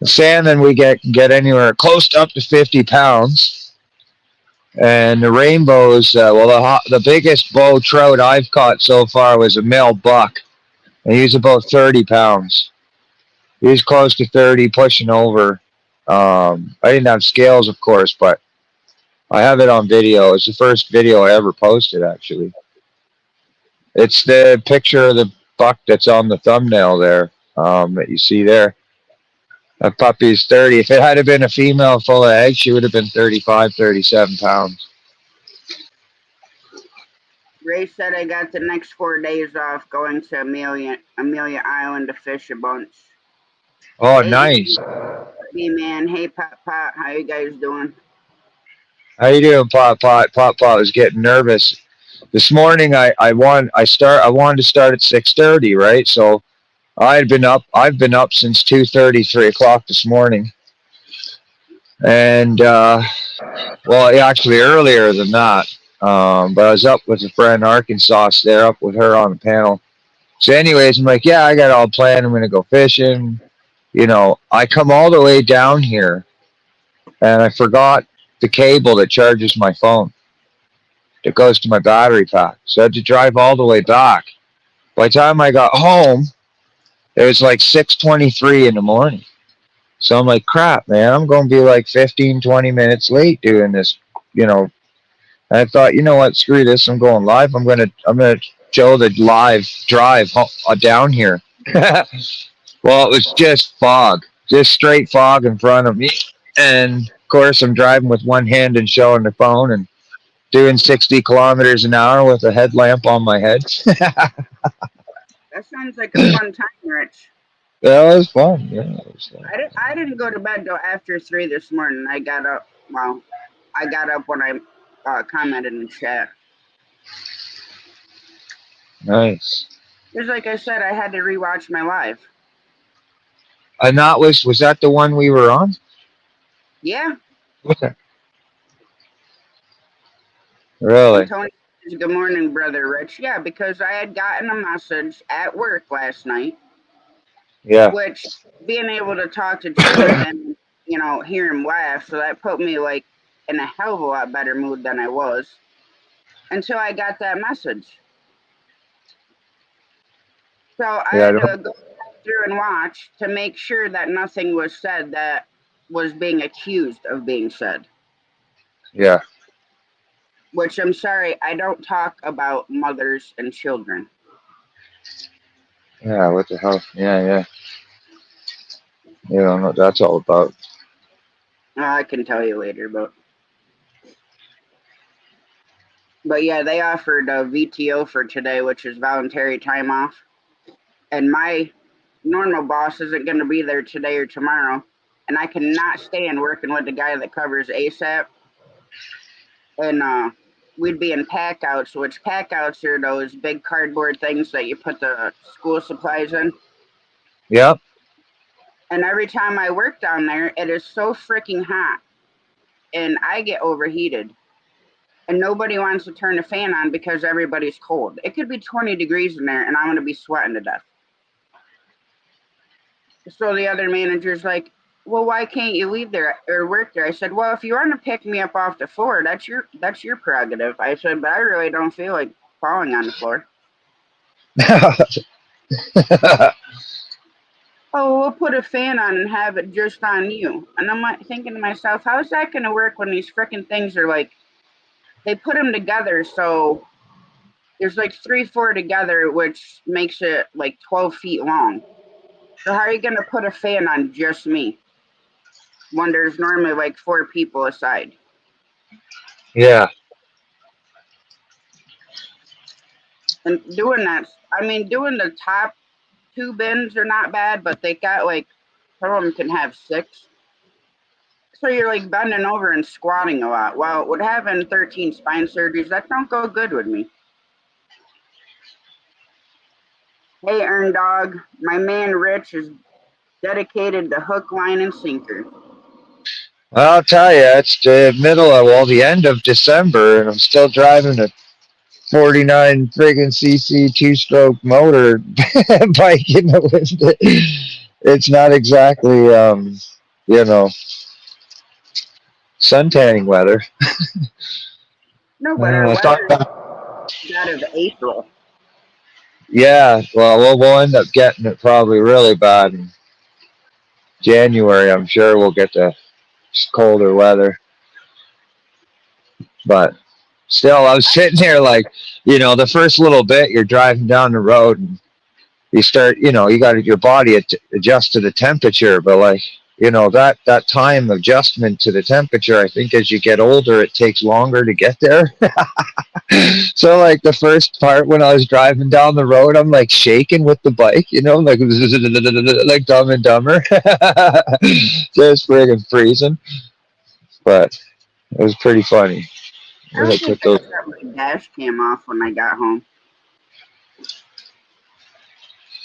The salmon we get anywhere close to up to 50 pounds, and the rainbows. Well, the biggest bow trout I've caught so far was a male buck, and he's about 30 pounds. He's close to 30, pushing over. I didn't have scales, of course, but I have it on video. It's the first video I ever posted, actually. It's the picture of the buck that's on the thumbnail there, that you see there. That puppy's 30. If it had been a female full of eggs, she would have been 35, 37 pounds. Ray said I got the next 4 days off going to Amelia Island to fish a bunch. Oh, Hey, nice. hey man, hey Pop Pop, how you guys doing? How you doing, Pop Pot? Pop Pot was getting nervous this morning. I wanted to start at 6:30, right? So I've been up since 2:30, 3 o'clock this morning, and well, yeah, actually earlier than that. But I was up with a friend, Arkansas, there up with her on the panel. So, anyways, I'm like, yeah, I got all planned. I'm gonna go fishing. I come all the way down here, and I forgot the cable that charges my phone that goes to my battery pack. So I had to drive all the way back. By the time I got home, it was like 6:23 in the morning. So I'm like, crap, man, I'm going to be like 15, 20 minutes late doing this, you know. And I thought, you know what, screw this, I'm going live. I'm gonna show the live drive down here. Well, it was just fog, just straight fog in front of me. And of course, I'm driving with one hand and showing the phone and doing 60 kilometers an hour with a headlamp on my head. That sounds like a fun time, Rich. That was fun. Yeah, it was fun. I didn't go to bed till after 3 this morning. I got up. Well, I got up when I commented in the chat. Nice. Just like I said, I had to rewatch my live. And that was that the one we were on? Yeah. Okay. Really? Tony says, good morning, brother Rich. Yeah, because I had gotten a message at work last night. Yeah. Which being able to talk to Jonathan, hear him laugh, so that put me like in a hell of a lot better mood than I was until I got that message. So I had to go through and watch to make sure that nothing was said that was being accused of being said. Yeah. Which I'm sorry, I don't talk about mothers and children. Yeah, what the hell? Yeah. You don't know what that's all about. I can tell you later, but yeah, they offered a VTO for today, which is voluntary time off. And my normal boss isn't going to be there today or tomorrow. And I cannot stand working with the guy that covers ASAP. And we'd be in packouts, which packouts are those big cardboard things that you put the school supplies in. Yep. And every time I work down there, it is so freaking hot. And I get overheated. And nobody wants to turn the fan on because everybody's cold. It could be 20 degrees in there, and I'm going to be sweating to death. So the other manager's like, well, why can't you leave there or work there? I said, well, if you want to pick me up off the floor, that's your prerogative. I said, but I really don't feel like falling on the floor. Oh, we'll put a fan on and have it just on you. And I'm like thinking to myself, how's that going to work when these freaking things are like, they put them together, so there's like 3-4 together, which makes it like 12 feet long. So how are you going to put a fan on just me when there's normally like 4 people aside? Yeah. And doing that, doing the top 2 bins are not bad, but they got like, some of them can have 6. So you're like bending over and squatting a lot. Well, with having 13 spine surgeries, that don't go good with me. Hey, Earn Dog, my man Rich is dedicated to hook, line, and sinker. Well, I'll tell you, it's the the end of December, and I'm still driving a 49 friggin' cc 2-stroke motor bike in the winter. It's not exactly, sun tanning weather. No, but our weather is out of April. Yeah, well, we'll end up getting it probably really bad in January. I'm sure we'll get the colder weather. But still, I was sitting there like, the first little bit, you're driving down the road and you start, you got your body adjust to the temperature. But like you know, that time adjustment to the temperature, I think as you get older, it takes longer to get there. So like the first part when I was driving down the road, I'm like shaking with the bike, you know, like like Dumb and Dumber, just friggin' freezing. But it was pretty funny. I I don't think put I those. shut my dash cam off when I got home.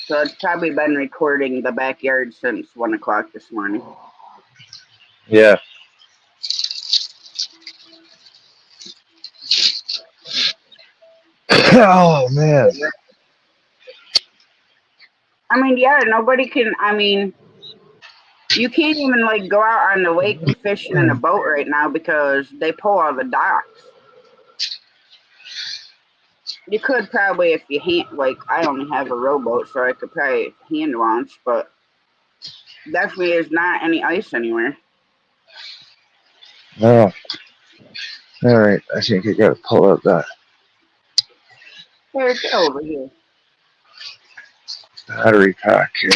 So it's probably been recording the backyard since 1 o'clock this morning. Yeah. Oh man. I mean, yeah, nobody can. I mean, you can't even like go out on the lake fishing in a boat right now because they pull all the docks. You could probably if you I only have a rowboat, so I could probably hand launch, but definitely there's not any ice anywhere. Oh. All right. I think I gotta pull up that Here, get over here. battery pack here.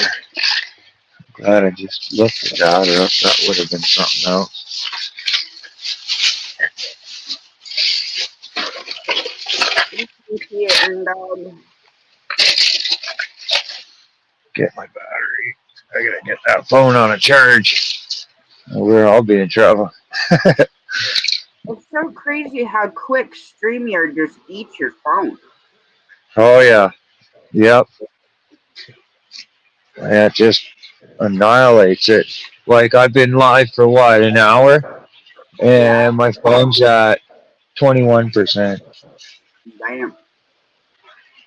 Glad I just looked at that, or else that would have been something else. And Get my battery. I gotta get that phone on a charge. Or we'll all be in trouble. it's so crazy how quick StreamYard just eats your phone. Oh yeah. Yep. Yeah, it just annihilates it. Like I've been live for what, an hour? Yeah, And my phone's at 21%. damn.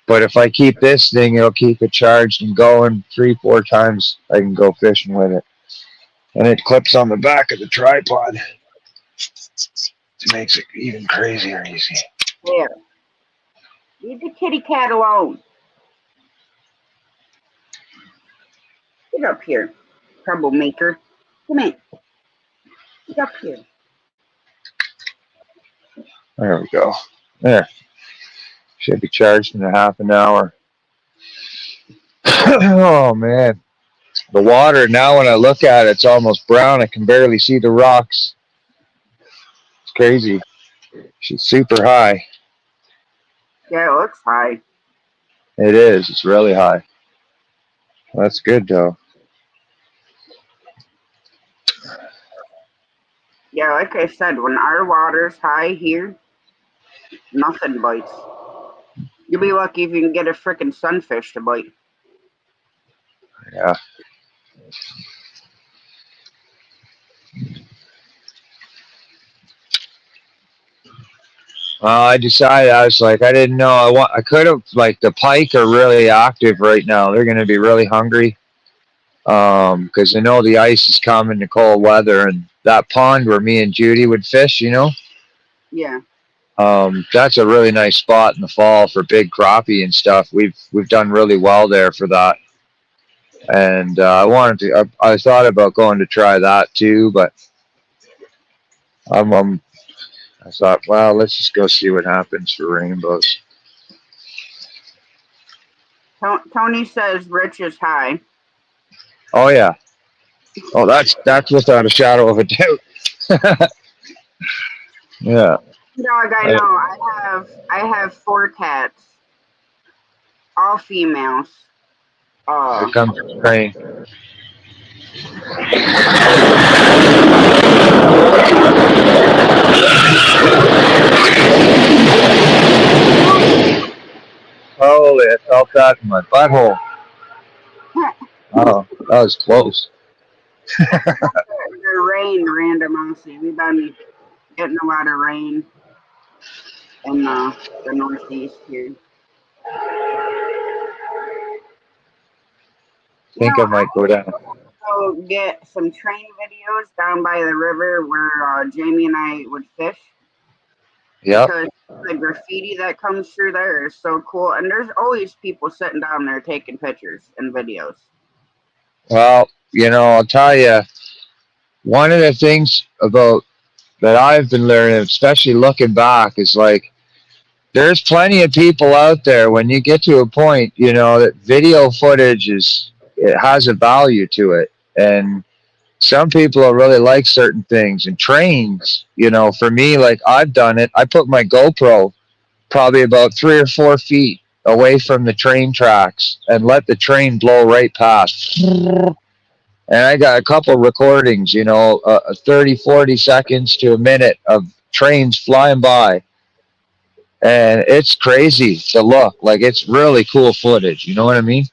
But if I keep this thing, it'll keep it charged and going 3-4 times. I can go fishing with it. And it clips on the back of the tripod. It makes it even crazier easy. There. Leave the kitty cat alone. Get up here, troublemaker. Come in. Get up here. There we go. There. Should be charged in a half an hour. Oh man. The water now when I look at it, it's almost brown. I can barely see the rocks. It's crazy. She's super high. Yeah, it looks high. It is. It's really high. That's good though. Yeah, like I said, when our water's high here, nothing bites. You'll be lucky if you can get a frickin' sunfish to bite. Yeah. I decided I was like I didn't know I could have like the pike are really active right now. They're going to be really hungry because I know the ice is coming to cold weather and that pond where me and Judy would fish, you know. Yeah. That's a really nice spot in the fall for big crappie and stuff. We've done really well there for that. And I wanted to. I thought about going to try that too, but I thought, well, let's just go see what happens for rainbows. Tony says Rich is high. Oh yeah. Oh, that's without a shadow of a doubt. Yeah. Dog, I know. I have 4 cats, all females. Here comes the train. Holy, I felt that in my butthole. Oh, that was close. The rain, random, honestly. We've been getting a lot of rain in the northeast here. I think I might go down. So get some train videos down by the river where Jamie and I would fish. Yep. Because the graffiti that comes through there is so cool, and there's always people sitting down there taking pictures and videos. Well, you know, I'll tell you, one of the things about that I've been learning, especially looking back, is like there's plenty of people out there when you get to a point, you know, that video footage it has a value to it. And some people will really like certain things. And trains, you know, for me, like I've done it. I put my GoPro probably about 3 or 4 feet away from the train tracks and let the train blow right past. And I got a couple recordings, you know, 30, 40 seconds to a minute of trains flying by. And it's crazy to look. Like, it's really cool footage. You know what I mean?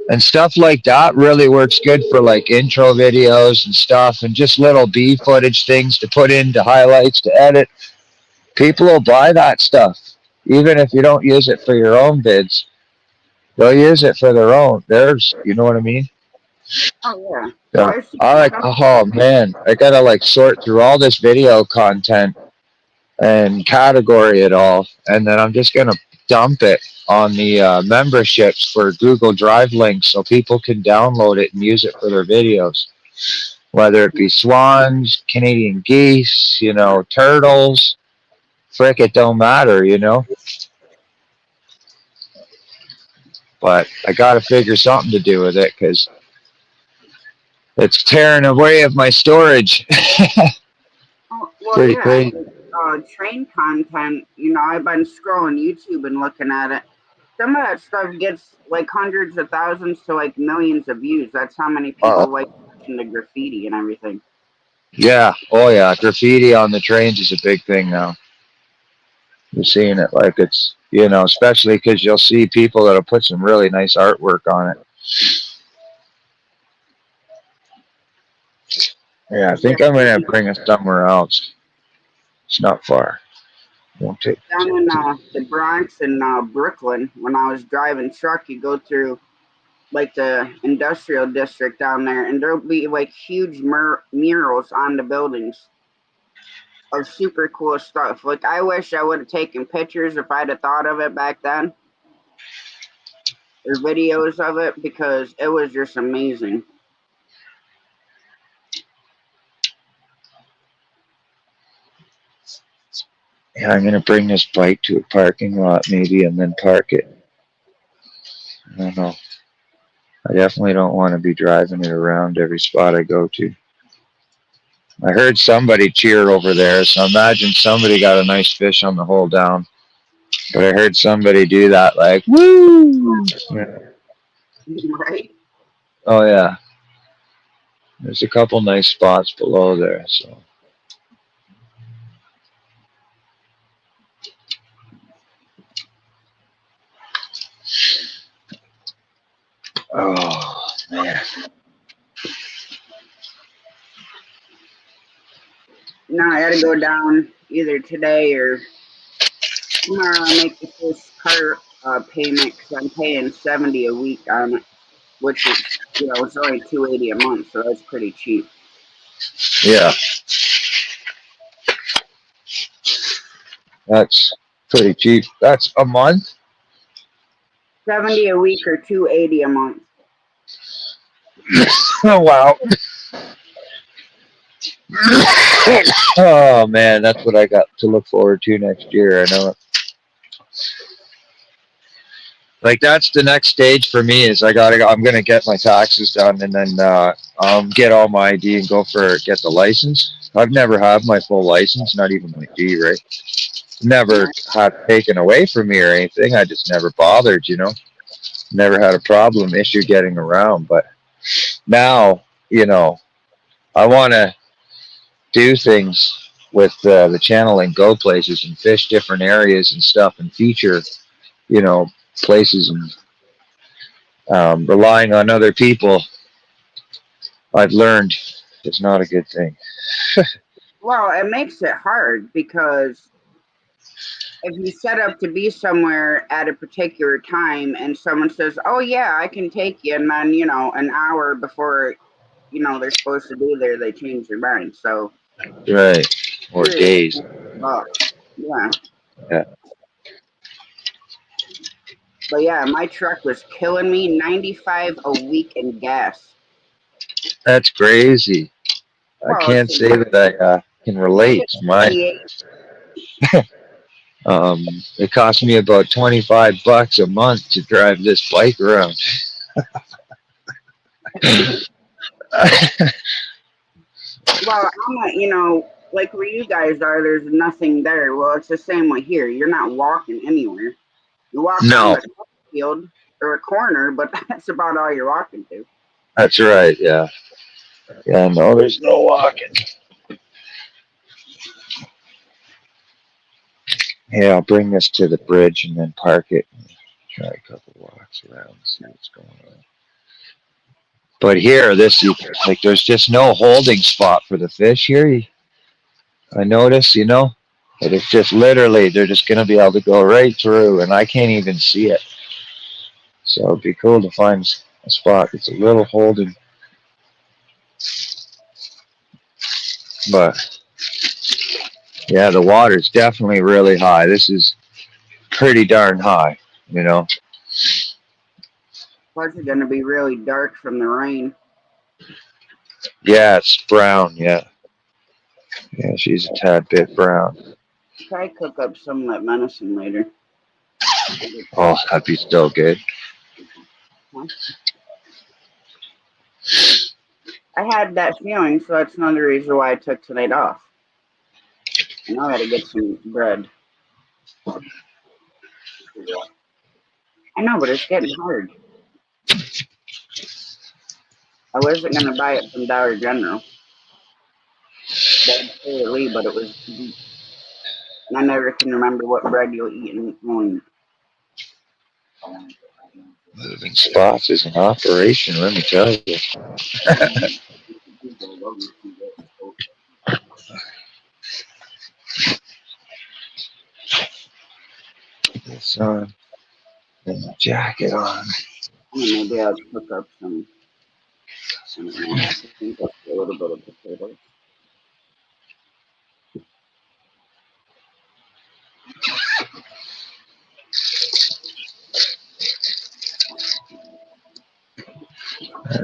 And stuff like that really works good for like intro videos and stuff, and just little B footage things to put into highlights to edit. People will buy that stuff. Even if you don't use it for your own vids, they'll use it for their own. Theirs, you know what I mean? Oh yeah. Well, Yeah. I've seen I like, some. oh man, I gotta like sort through all this video content and category it all, and then I'm just gonna dump it on the memberships for Google Drive links so people can download it and use it for their videos. Whether it be swans, Canadian geese, you know, turtles, frick, it don't matter, you know. But I got to figure something to do with it because it's tearing away of my storage. Oh, well, Pretty yeah. crazy. Train content. You know, I've been scrolling YouTube and looking at it. Some of that stuff gets like hundreds of thousands to like millions of views. That's how many people like watching the graffiti and everything. Yeah. Oh, yeah. Graffiti on the trains is a big thing now. You're seeing it like it's, you know, especially because you'll see people that'll put some really nice artwork on it. Yeah, I think I'm going to bring us somewhere else. It's not far. Won't take. Down in the Bronx and Brooklyn, when I was driving truck, you go through like the industrial district down there, and there'll be like huge murals on the buildings of super cool stuff. Like, I wish I would have taken pictures if I'd have thought of it back then, or videos of it, because it was just amazing. Yeah, I'm going to bring this bike to a parking lot maybe and then park it. I don't know. I definitely don't want to be driving it around every spot I go to. I heard somebody cheer over there, so imagine somebody got a nice fish on the hole down. But I heard somebody do that, like, woo! Yeah. Right? Oh, yeah. There's a couple nice spots below there, so. Oh, man. Now I gotta go down either today or tomorrow and make the first car payment, because I'm paying $70 a week on it, which is, you know, it's only $280 a month, so that's pretty cheap. Yeah. That's pretty cheap. That's a month? $70 a week or $280 a month. Oh, wow. Oh, man, that's what I got to look forward to next year. I know it. Like, that's the next stage for me is I'm going to get my taxes done and then get all my ID and get the license. I've never had my full license, not even my G, right? Never had it taken away from me or anything. I just never bothered, you know. Never had a problem issue getting around. But now, you know, I want to do things with the channel and go places and fish different areas and stuff and feature, you know, places, and relying on other people, I've learned, is not a good thing. Well, it makes it hard because if you set up to be somewhere at a particular time and someone says, oh yeah, I can take you, and then, you know, an hour before, you know, they're supposed to be there, they change their mind. So Right. Or days. Yeah. Yeah. But yeah, my truck was killing me. $95 a week in gas. That's crazy. I can't say that I can relate. It cost me about $25 a month to drive this bike around. Well, like where you guys are, there's nothing there. Well, it's the same way here. You're not walking anywhere. You walk around No, a field or a corner, but that's about all you're walking to. that's right. Yeah. Yeah. No, there's no walking. Yeah, I'll bring this to the bridge and then park it and try a couple walks around and see what's going on. But here, like, there's just no holding spot for the fish here. I notice, that it's just literally they're just gonna be able to go right through, and I can't even see it. So it'd be cool to find a spot that's a little holding, but yeah, the water's definitely really high. This is pretty darn high, you know. Plus, it's going to be really dark from the rain. Yeah, it's brown. Yeah, yeah, she's a tad bit brown. Try cook up some of that venison later. Oh, that'd be still good. Huh? I had that feeling, so that's another reason why I took tonight off. And I got to get some bread. I know, but it's getting hard. I wasn't going to buy it from Dollar General. That'd pay Lee, but it was deep. And I never can remember what bread you'll eat in the morning. Moving spots is an operation, let me tell you. This on, and the jacket on. Maybe I'll cook up some. I don't know. I think I'll put a little bit of potatoes.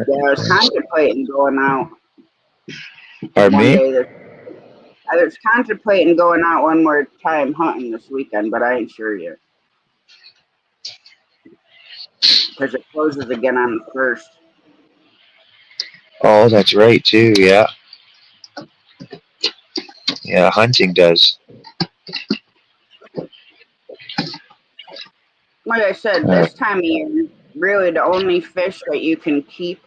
Yeah, I was contemplating going out Pardon one me? day. I was contemplating going out one more time hunting this weekend, but I ain't sure yet. Because it closes again on the 1st. Oh, that's right too. Yeah, yeah. Hunting does. Like I said, Uh, this time of year, really the only fish that you can keep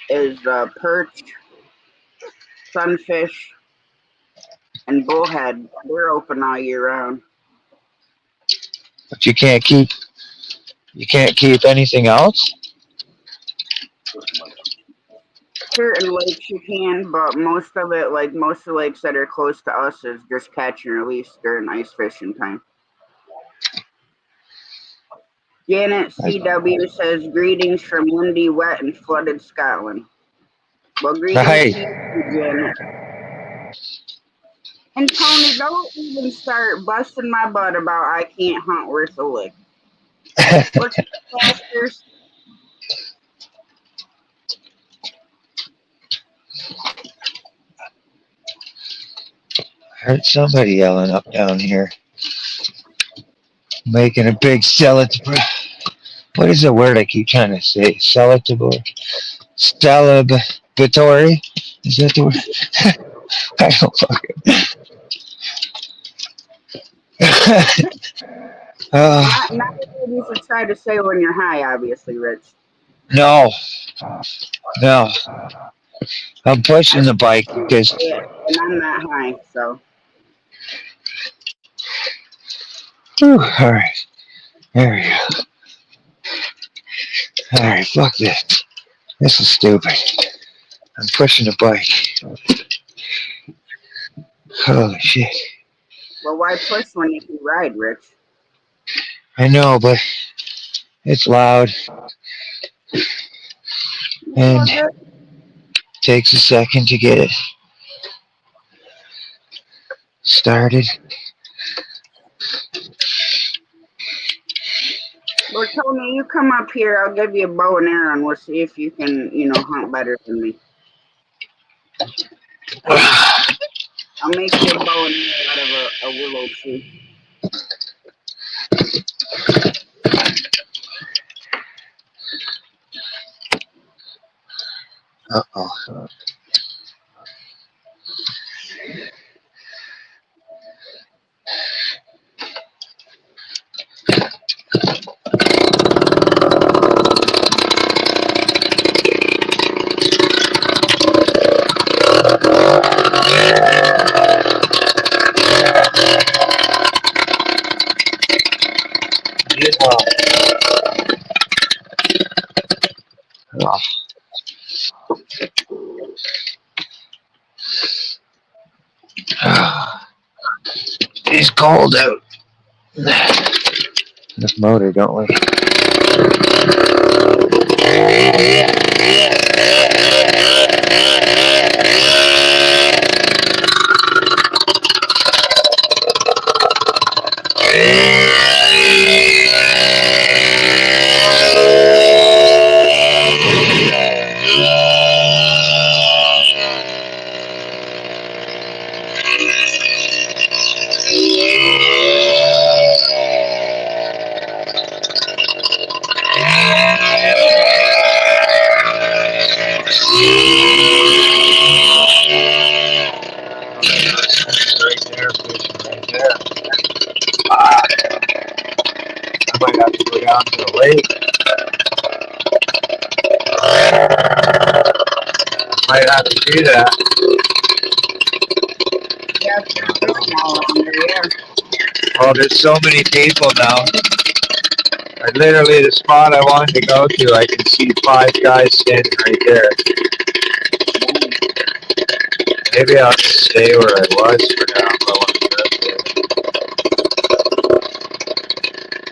is perch, sunfish, and bullhead. They're open all year round. but you can't keep anything else. Certain lakes you can, but most of it, like most of the lakes that are close to us, is just catch and release during ice fishing time. Janet CW says greetings from windy, wet, and flooded Scotland. Well, greetings to Right. you, Janet. And Tony, don't even start busting my butt about I can't hunt worth a lick. What's pastors? Heard somebody yelling up down here, making a big celebratory. What is the word I keep trying to say? Celebratory. Celebratory. Is that the word? I don't fucking. Not what you should try to say when you're high, obviously, Rich. No, no. I'm I pushing the bike because. say it, and I'm not high, so. All right. There we go. All right. Fuck this. This is stupid. I'm pushing the bike. Holy shit. Well, why push when you can ride, Rich? I know, but it's loud and takes a second to get it started. Well, Tony, you come up here. I'll give you a bow and arrow, and we'll see if you can, hunt better than me. I'll make you a bow and arrow out of a willow tree. Uh-oh. Everybody's cold out. This motor, don't we? Right there, Fishin, right there. I might have to go down to the lake. Might have to do that. Yeah, it's fishing all around there, yeah. Oh, there's so many people now. Literally, the spot I wanted to go to, I can see 5 guys standing right there. Maybe I'll stay where I was for now. If I want to go there.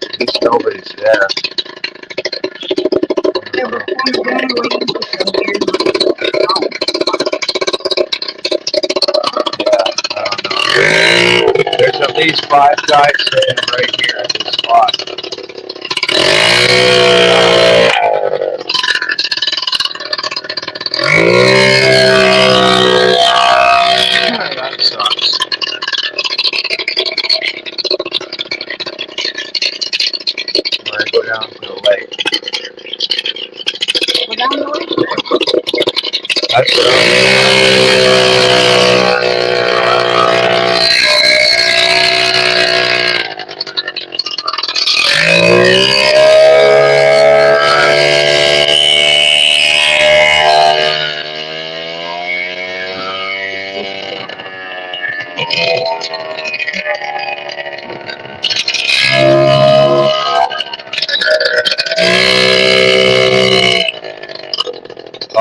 At least nobody's there. Yeah, we're kind of going waiting for some weird lake. Oh, Yeah, I don't know. There's at least 5 guys standing right here at this spot. That sucks. I'm gonna go down to the lake. well, down the lake. That's what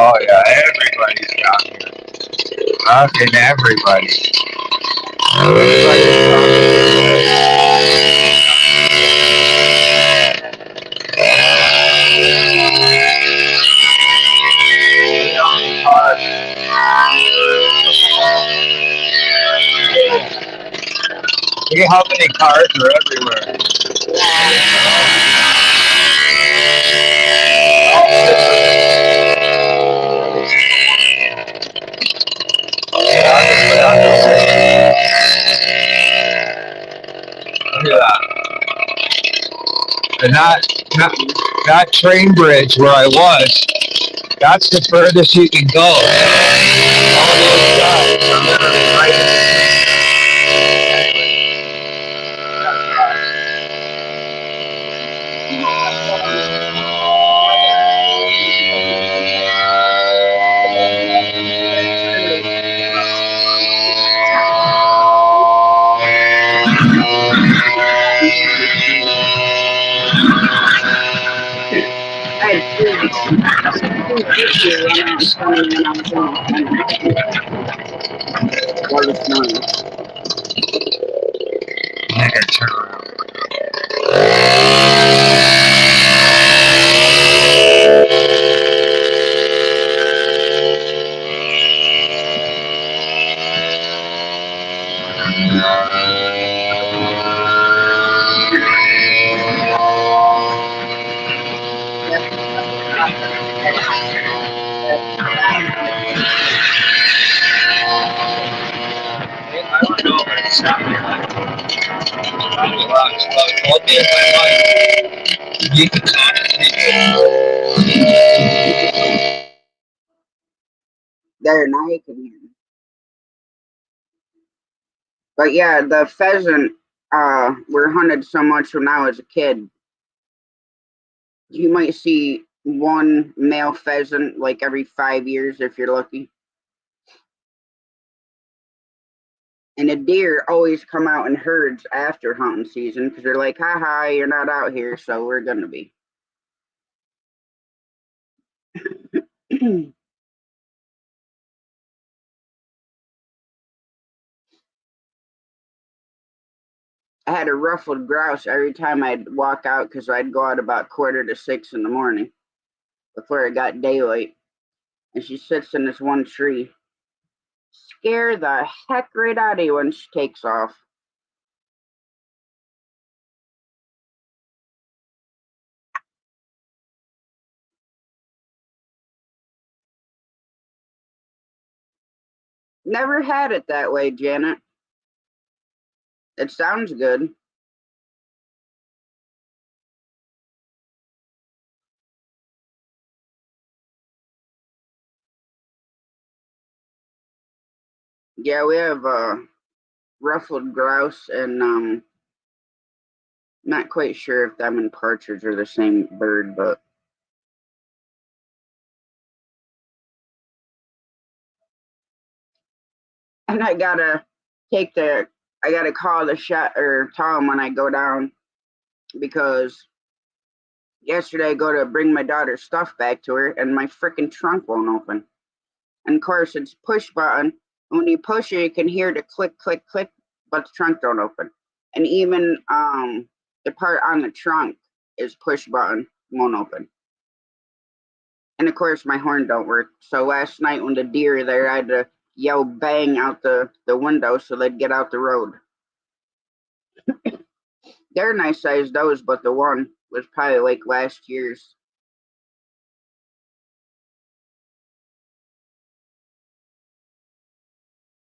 Oh yeah, everybody's down here. Fucking everybody. Everybody's down Look at how many cars are everywhere. Look at that. And that train bridge where I was, that's the furthest you can go. All those guys are literally right in I had 250 run out in front of me when I was almost done. While it's snowing. I gotta turn around. I don't know, but it sounded like I'll be in my mind. You can talk to There, now you can hear me. But yeah, the pheasant were hunted so much when I was a kid. You might see one male pheasant like every 5 years if you're lucky. And the deer always come out in herds after hunting season because they're like, haha, you're not out here, so we're gonna be. I had a ruffled grouse every time I'd walk out because I'd go out about 5:45 in the morning before it got daylight. And she sits in this one tree. Scare the heck right out of you when she takes off. Never had it that way, Janet. It sounds good. Yeah, we have ruffled grouse and not quite sure if them and partridge are the same bird, but and I gotta call the shot or tell them when I go down because yesterday I go to bring my daughter's stuff back to her and my freaking trunk won't open. And of course it's push button. When you push it, you can hear the click, click, click, but the trunk don't open. And even the part on the trunk is push button, won't open. And of course my horn don't work. So last night when the deer are there, I had to yell bang out the window so they'd get out the road. They're nice sized those, but the one was probably like last year's.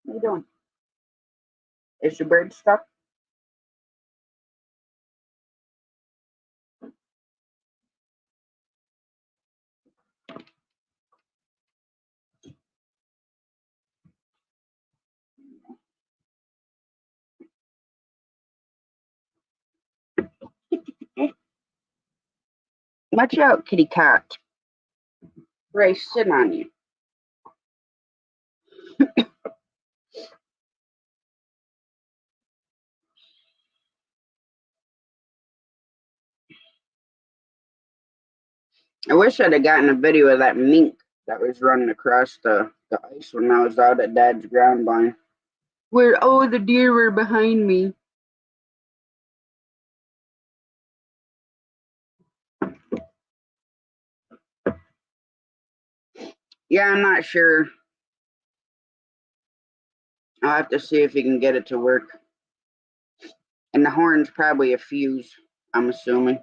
What are you doing? Is the bird stuck? Watch out, kitty cat. Ray, sit on you. I wish I'd have gotten a video of that mink that was running across the ice when I was out at Dad's ground blind. Where all the deer were behind me. Yeah, I'm not sure. I'll have to see if he can get it to work. And the horn's probably a fuse, I'm assuming.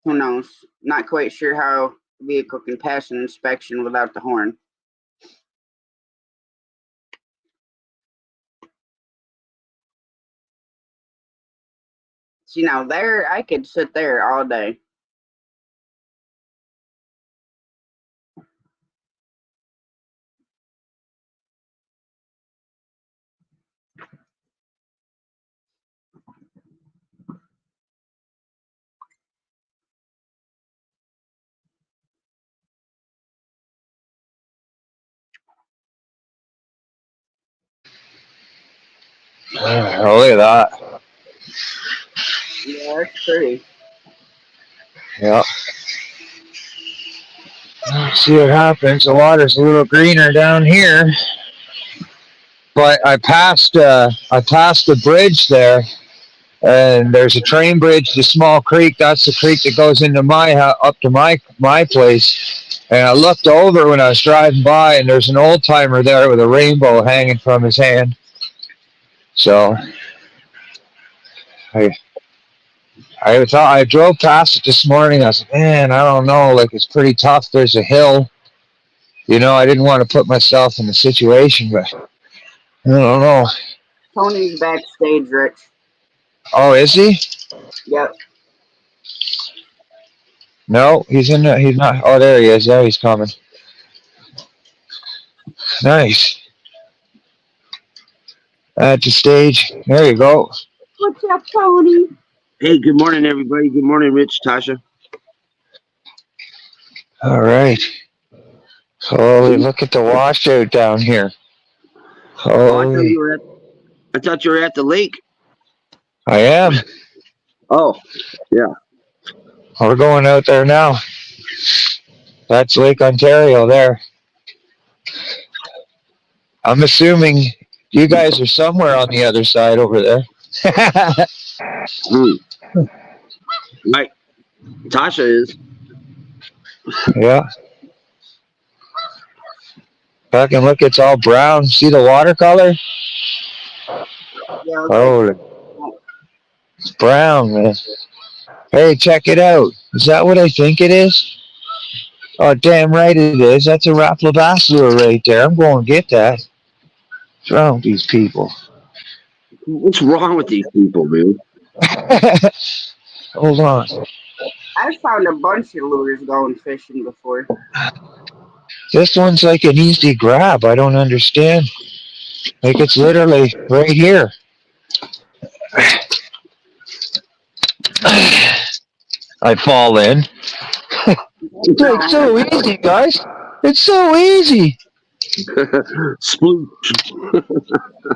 Who knows? Not quite sure how a vehicle can pass an inspection without the horn. See, now there, I could sit there all day. Oh, look at that. Yeah, it's pretty. Yeah. Let's see what happens. The water's a little greener down here. But I passed the bridge there, and there's a train bridge, the small creek. That's the creek that goes into up to my place. And I looked over when I was driving by, and there's an old timer there with a rainbow hanging from his hand. So I drove past it this morning. I said, man, I don't know. Like, it's pretty tough. There's a hill. You know, I didn't want to put myself in the situation, but I don't know. Tony's backstage, Rich. Oh, is he? Yep. No, he's not. Oh, there he is. Yeah, he's coming. Nice. At the stage. There you go. What's up, Tony? Hey, good morning, everybody. Good morning, Rich, Tasha. All right. Holy, look at the washout down here. Holy. I thought you were at the lake. I am. Oh, yeah. We're going out there now. That's Lake Ontario there. I'm assuming you guys are somewhere on the other side over there. Hmm. Right. Tasha is. Yeah. Fucking look, it's all brown. See the watercolor? Yeah, it's like Oh, it's brown, man. Hey, check it out. Is that what I think it is? Oh, damn right it is. That's a Rafflebassler right there. I'm going to get that. What's wrong with these people? What's wrong with these people, man? Hold on. I found a bunch of lures going fishing before. This one's like an easy grab. I don't understand. Like it's literally right here. I fall in. It's like so easy, guys. It's so easy. Sploosh.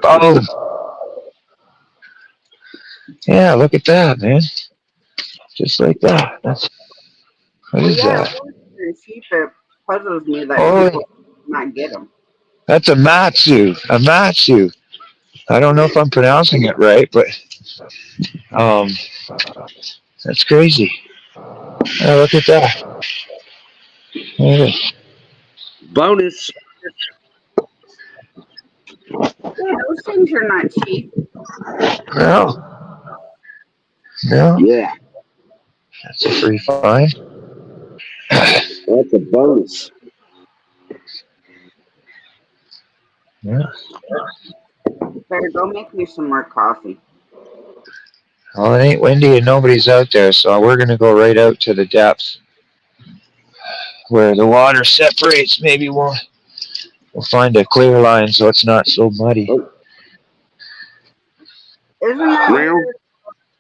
Oh, yeah, look at that, man. Just like that. That's what Well, is yeah, that? lures and sheep, it puzzles me that Oh, people not get them. that's a matsu. A matsu. I don't know if I'm pronouncing it right, but um, that's crazy. Oh, look at that. Look at it. Bonus. Yeah, those things are not cheap. No, no, Yeah, that's a free find. that's a bonus. Yeah. Better go make me some more coffee. Well, it ain't windy and nobody's out there, so we're gonna go right out to the depths where the water separates. Maybe we'll find a clear line so it's not so muddy. Oh, Isn't that meow,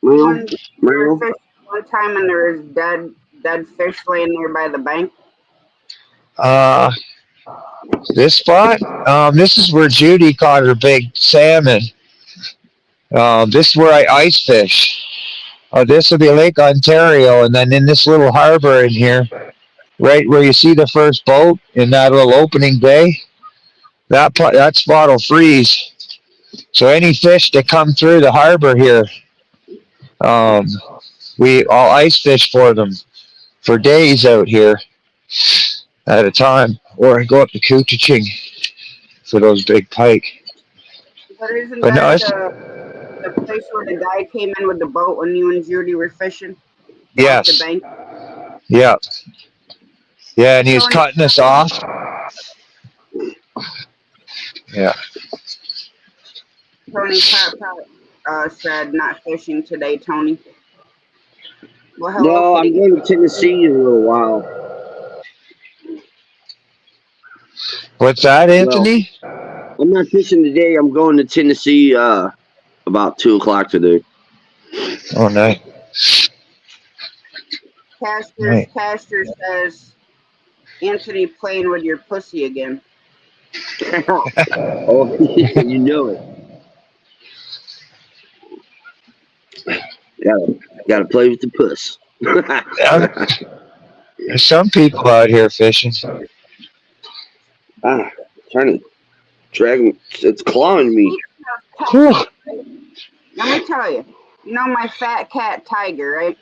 where meow, when we were meow. fishing one time and there was dead fish laying there by the bank? Uh, this spot, this is where Judy caught her big salmon. This is where I ice fish. This will be Lake Ontario, and then in this little harbor in here, right where you see the first boat in that little opening bay, that spot will freeze. So any fish that come through the harbor here, um, I'll ice fish for them for days out here at a time, or I go up to Coochaching for those big pike. But isn't But no, that it's, the place where the guy came in with the boat when you and Judy were fishing off the yes, bank? yeah, yeah, and he was Tony cutting us off. Yeah, Pat said not fishing today, Tony. Well, hello, No, I'm kitty. going to Tennessee in a little while. what's that, Well, Anthony? I'm not fishing today. I'm going to Tennessee about 2 o'clock today. Oh, nice. Caster says Anthony playing with your pussy again. Oh, you know it. Gotta play with the puss. There's some people out here fishing. Trying to drag me. It's clawing me. Whew. Let me tell you. You know my fat cat Tiger, right?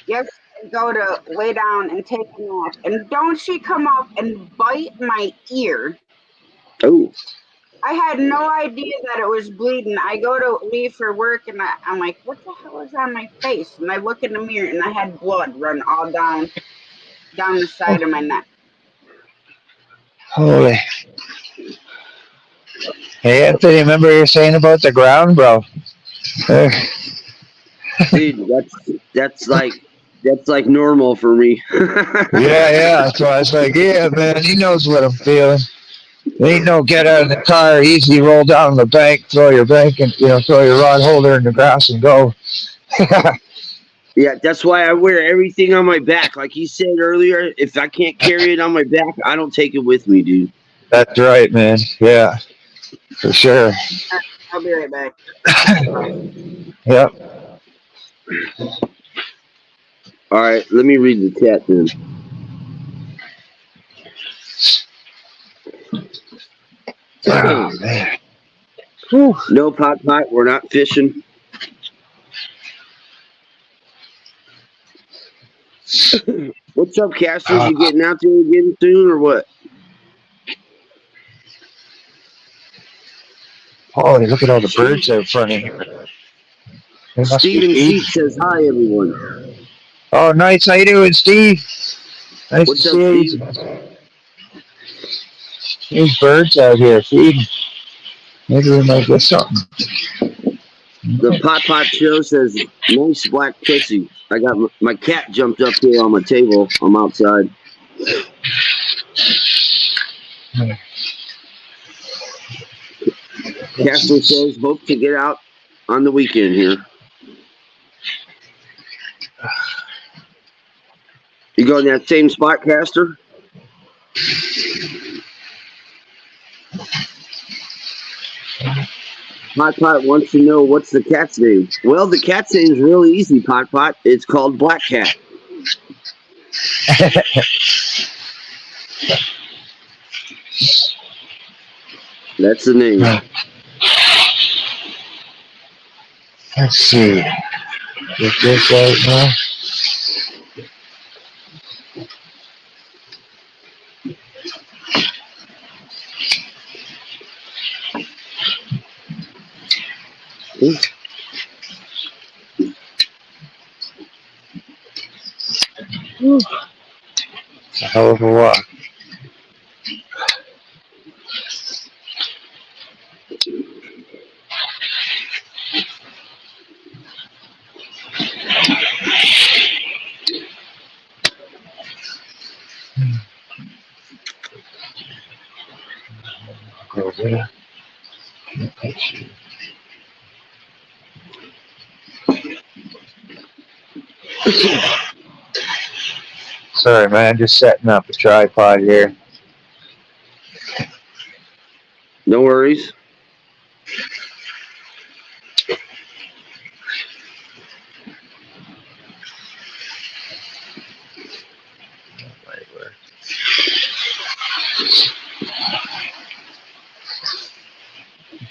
Yes, I go to lay down and take a nap, and don't she come up and bite my ear? Oh, I had no idea that it was bleeding. I go to leave for work, and I'm like, what the hell is on my face? And I look in the mirror, and I had blood run all down the side of my neck. Holy. Hey, Anthony, remember you were saying about the ground, bro? dude, that's like normal for me. Yeah. That's why I was like, yeah, man, he knows what I'm feeling. Ain't no get out of the car, easy roll down the bank, throw your bank and throw your rod holder in the grass and go. Yeah, that's why I wear everything on my back. Like he said earlier, if I can't carry it on my back, I don't take it with me, dude. That's right, man. Yeah, for sure. I'll be right back. Yep. All right, let me read the chat then. Oh, man. Whew. No pot. We're not fishing. What's up, Casters? You getting out there again soon or what? Holy, look at all the birds out front of here. They must be Steven feeding. Sheep says hi, everyone. Oh, nice. How you doing, Steve? Nice What's to up, see Steve? you. These birds out here feeding. Maybe we might get something. The Pot Show says, nice black pussy. I got my cat jumped up here on my table. I'm outside. Castor says, hope to get out on the weekend here. You go in that same spot, Castor? Pot wants to know what's the cat's name. Well, the cat's name is really easy, Pot. It's called Black Cat. That's the name. Let's see. Get this out now. It's a hell of a walk. Go there. Sorry, man. Just setting up a tripod here. No worries.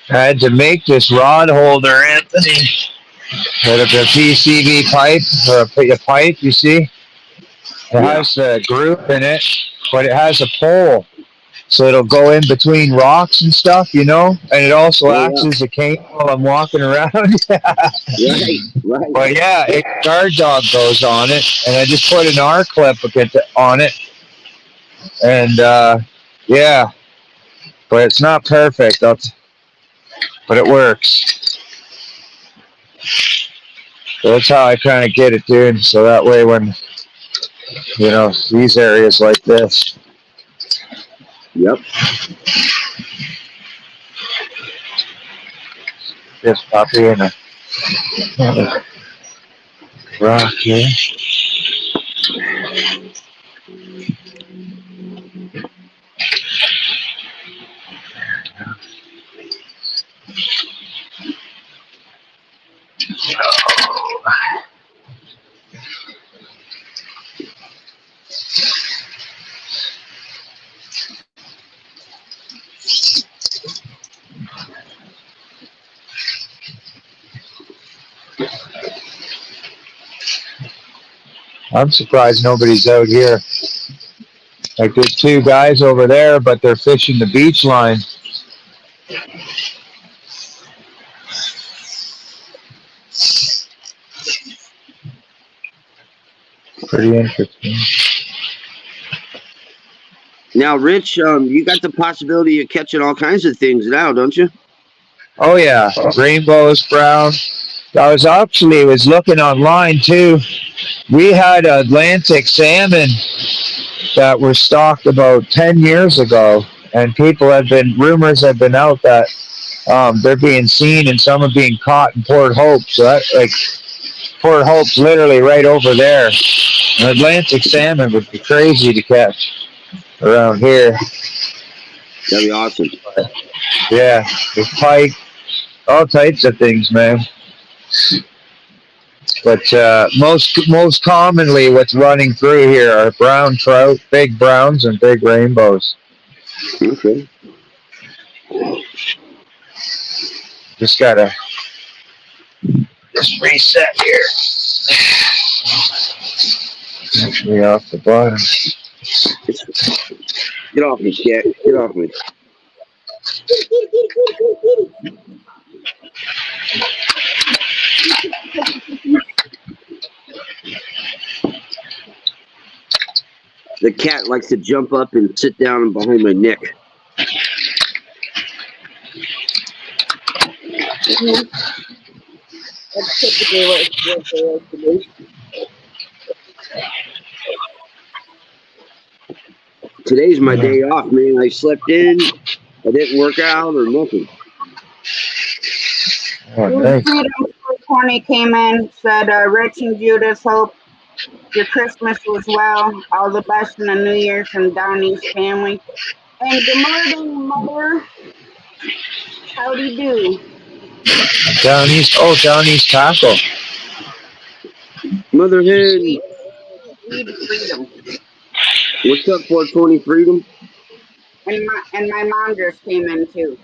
I had to make this rod holder, Anthony, out of a PCV pipe, or a pipe, you see? It has a groove in it, but it has a pole. So it'll go in between rocks and stuff, you know? And it also acts as a cane while I'm walking around. Right. But yeah, a guard dog goes on it, and I just put an R-clip on it. And, yeah. But it's not perfect, but it works. So that's how I kind of get it, dude. So that way when, you know, these areas like this. Yep. This puppy in a rock here. I'm surprised nobody's out here. Like there's two guys over there, but they're fishing the beach line. Pretty interesting. Now, Rich, you got the possibility of catching all kinds of things now, don't you? Oh yeah, rainbows, brown. I was looking online too. We had Atlantic salmon that were stocked about 10 years ago, and rumors have been out that they're being seen and some are being caught in Port Hope. So Port Hope's literally right over there. An Atlantic salmon would be crazy to catch around here. That'd be awesome. Yeah, there's pike, all types of things, man. But most commonly, what's running through here are brown trout, big browns, and big rainbows. Okay. Just gotta just reset here. Actually, off the bottom. Get off me, cat. Get off me. The cat likes to jump up and sit down behind my neck. That's typically what they like to do. Today's my day off, man. I slept in. I didn't work out or nothing. Oh, nice. 20 came in, said, Rich and Judith, hope your Christmas was well. All the best in the New Year from Downey's family. And good morning, Mother. Howdy do. Downey's taco. Mother hen. Weed freedom. What's up, 420 Freedom? And my mom just came in too.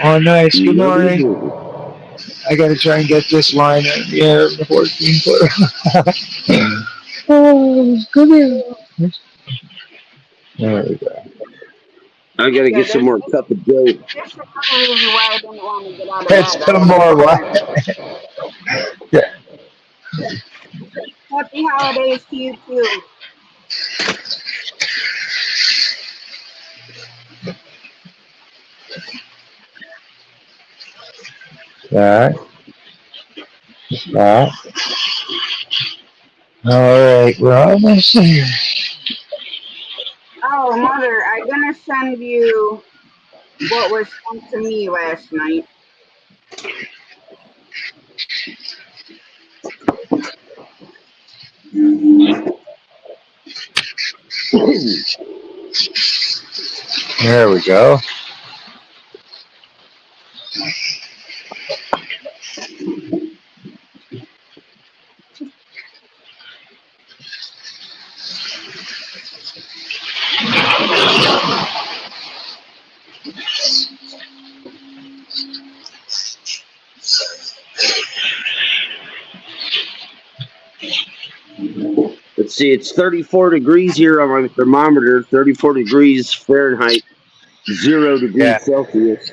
Oh, nice. Good morning. I gotta try and get this line in the air, the 14-footer. Oh, come here. There we go. I gotta get some more cup of joe. That's the reason why I didn't want to get out of That's bed. some more what? Yeah. Happy holidays to you too. That. All right, we're almost there. Oh, Mother, I'm gonna send you what was sent to me last night. There we go. Let's see, it's 34 degrees here on my thermometer, 34 degrees Fahrenheit, 0 degrees Celsius.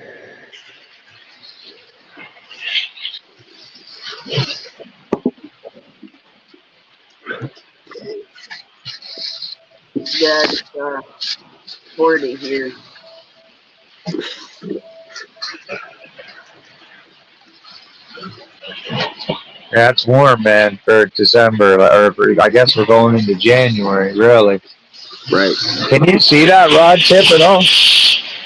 Yeah, it's 40 here. That's warm, man, for December, or for, I guess we're going into January, really. Right. Can you see that rod tip at all?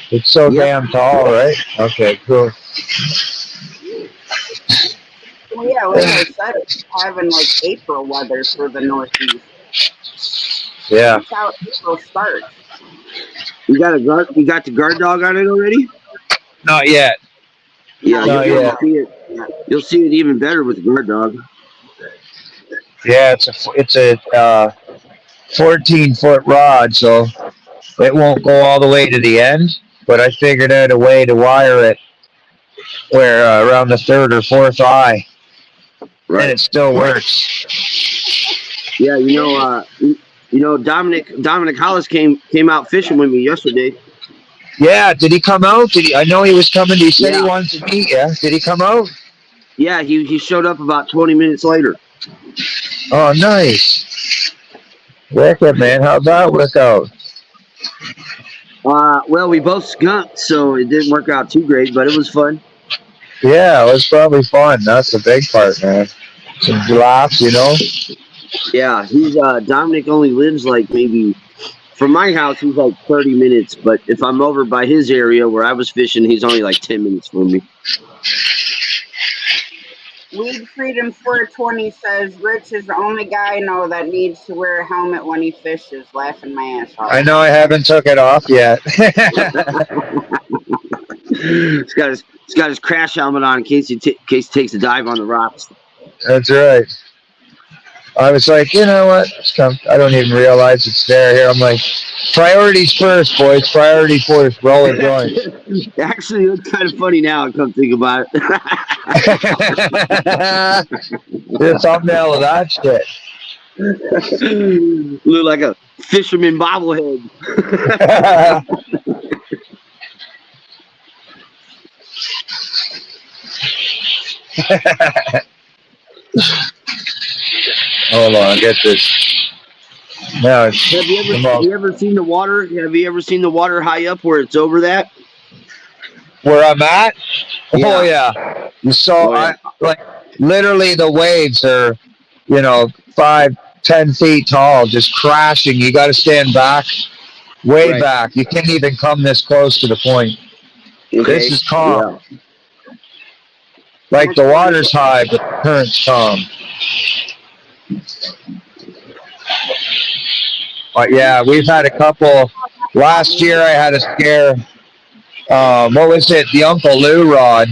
It's so damn tall, right? Okay, cool. Well, yeah, like I said, it's having like April weather for the Northeast. Yeah. That's how April starts. You got the guard dog on it already? Not yet. Yeah, Not you'll see it even better with the guard dog. Yeah, it's a 14-foot rod, so it won't go all the way to the end. But I figured out a way to wire it where around the third or fourth eye, right. And it still works. Yeah, you know, Dominic Hollis came out fishing with me yesterday. Yeah, did he come out? I know he was coming. He said he wanted to meet you. Did he come out? Yeah, he showed up about 20 minutes later. Oh, nice. Wicked, man. How'd that work out? Well, we both skunked, so it didn't work out too great, but it was fun. Yeah, it was probably fun. That's the big part, man. Some laughs, you know? Yeah, he's Dominic only lives like maybe, from my house, he's like 30 minutes, but if I'm over by his area where I was fishing, he's only like 10 minutes from me. Weed Freedom 420 says, Rich is the only guy I know that needs to wear a helmet when he fishes, laughing my ass off. I know I haven't took it off yet. He's got his crash helmet on in case he takes a dive on the rocks. That's right. I was like, you know what? I don't even realize it's there here. I'm like, priorities first, boys. Priority first. Roll a joint. Actually, it's kind of funny now. I come think about it. The thumbnail of that shit. Look like a fisherman bobblehead. Hold on, get this. Now it's Have you ever seen the water? Have you ever seen the water high up where it's over that? where I'm at. Yeah. Oh yeah. You saw, Oh, yeah. like literally the waves are, 5-10 feet tall, just crashing. You got to stand back, way Right. back. You can't even come this close to the point. Okay. This is calm. Yeah. Like the water's high, but the current's calm. But yeah, we've had a couple. Last year I had a scare. What was it? The Uncle Lou rod.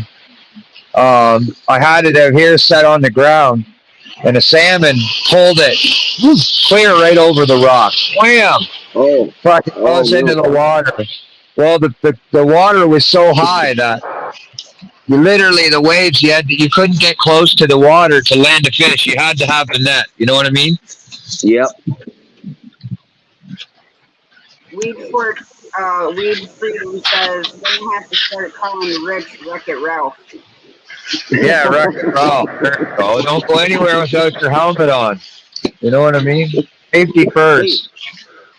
I had it out here set on the ground, and a salmon pulled it clear right over the rock. Wham! Oh. Fucking goes into the water. Well, the water was so high that literally the waves, you couldn't get close to the water to land a fish. You had to have the net. You know what I mean? Yep. Weed Freedom says, then you have to start calling Rich Wreck-It Ralph. Yeah, Wreck-It Ralph. Oh, don't go anywhere without your helmet on. You know what I mean? Safety first.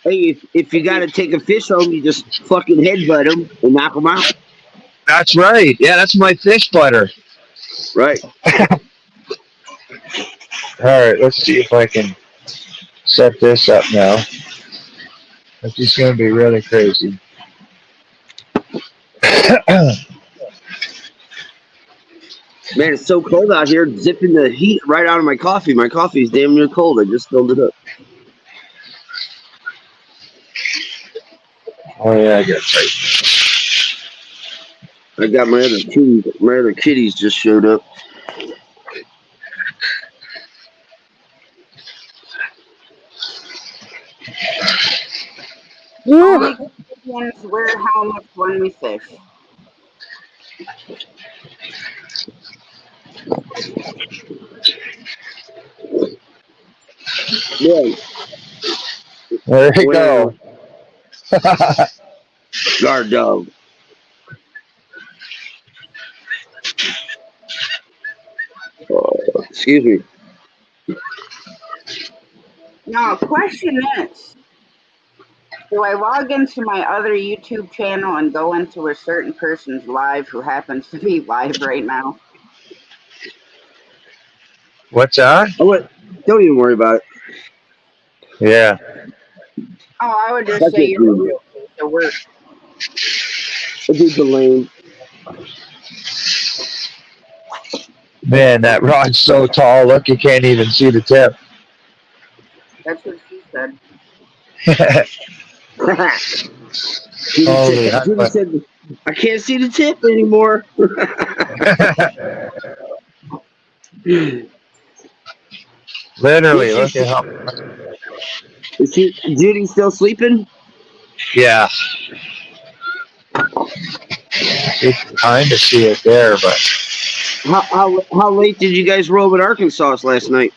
Hey, if you got to take a fish home, you just fucking headbutt them and knock them out. That's right. Yeah, that's my fish butter. Right. All right, let's see if I can set this up now. It's just going to be really crazy. Man, it's so cold out here, zipping the heat right out of my coffee. My coffee's damn near cold. I just filled it up. Oh, yeah, I got it. I got my other kitties. My other kitties just showed up. Only Canadians wear helmets when we fish. Yeah. There you go. Guard dog. Excuse me. Now, question is, do I log into my other YouTube channel and go into a certain person's live who happens to be live right now? What's that? Don't even worry about it. Yeah. Oh, I would just say you're a real piece of work. It'd be delayed. Man, that rod's so tall. Look, you can't even see the tip. That's what she said. Judy said, I can't see the tip anymore. Literally, look at how. Is Judy still sleeping? Yeah. You can kind of see it there, but. How late did you guys roll in Arkansas last night?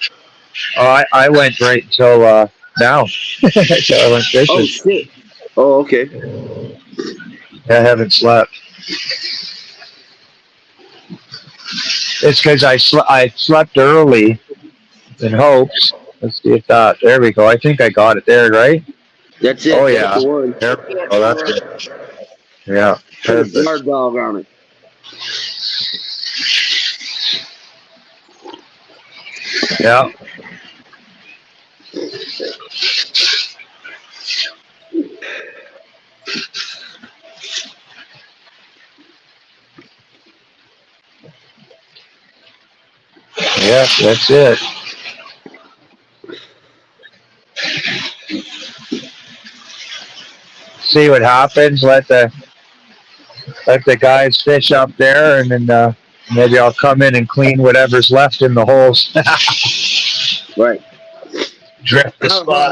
Oh, I went right until now. Until I went fishing. Oh shit. Oh, okay. I haven't slept. It's because I slept early in hopes. Let's see if that. There we go. I think I got it there, right? That's it. Oh That's yeah. the one. There. Oh, that's good. Yeah. Put a guard dog on it. Yeah. Yeah, that's it. See what happens. Let the guys fish up there, and then maybe I'll come in and clean whatever's left in the holes. Right. drift the spot.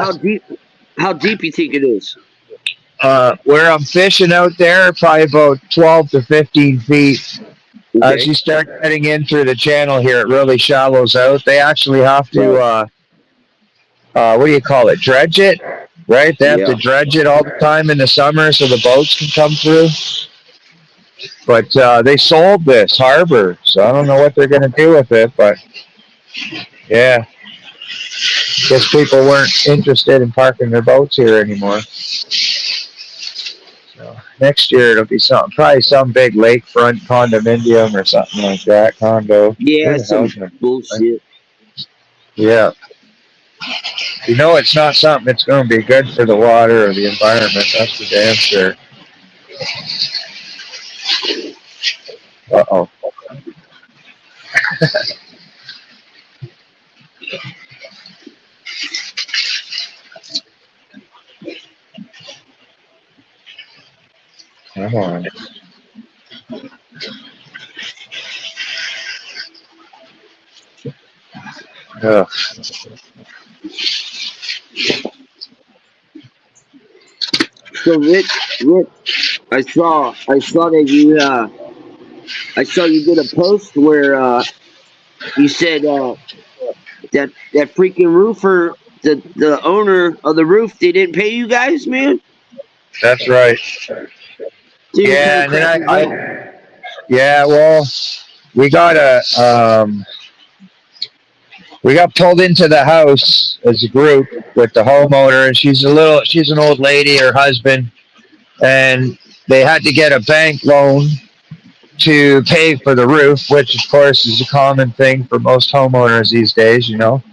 How deep you think it is? Where I'm fishing out there, probably about 12 to 15 feet. Okay. As you start getting in through the channel here, it really shallows out. They actually have to, what do you call it, dredge it, right? They have to dredge it all the time in the summer so the boats can come through. But they sold this harbor, so I don't know what they're going to do with it, but yeah. Guess people weren't interested in parking their boats here anymore. So next year it'll be something, probably some big lakefront condominium or something like that, condo. Yeah, some bullshit. Yeah. You know it's not something that's going to be good for the water or the environment. That's for damn sure. Uh-oh. Come on. Ugh. So Rick, I saw that you I saw you did a post where you said that freaking roofer, the owner of the roof, they didn't pay you guys, man. That's right. Dude, Yeah, and then yeah, well, we got we got pulled into the house as a group with the homeowner, and she's an old lady, her husband, and they had to get a bank loan to pay for the roof, which of course is a common thing for most homeowners these days, you know.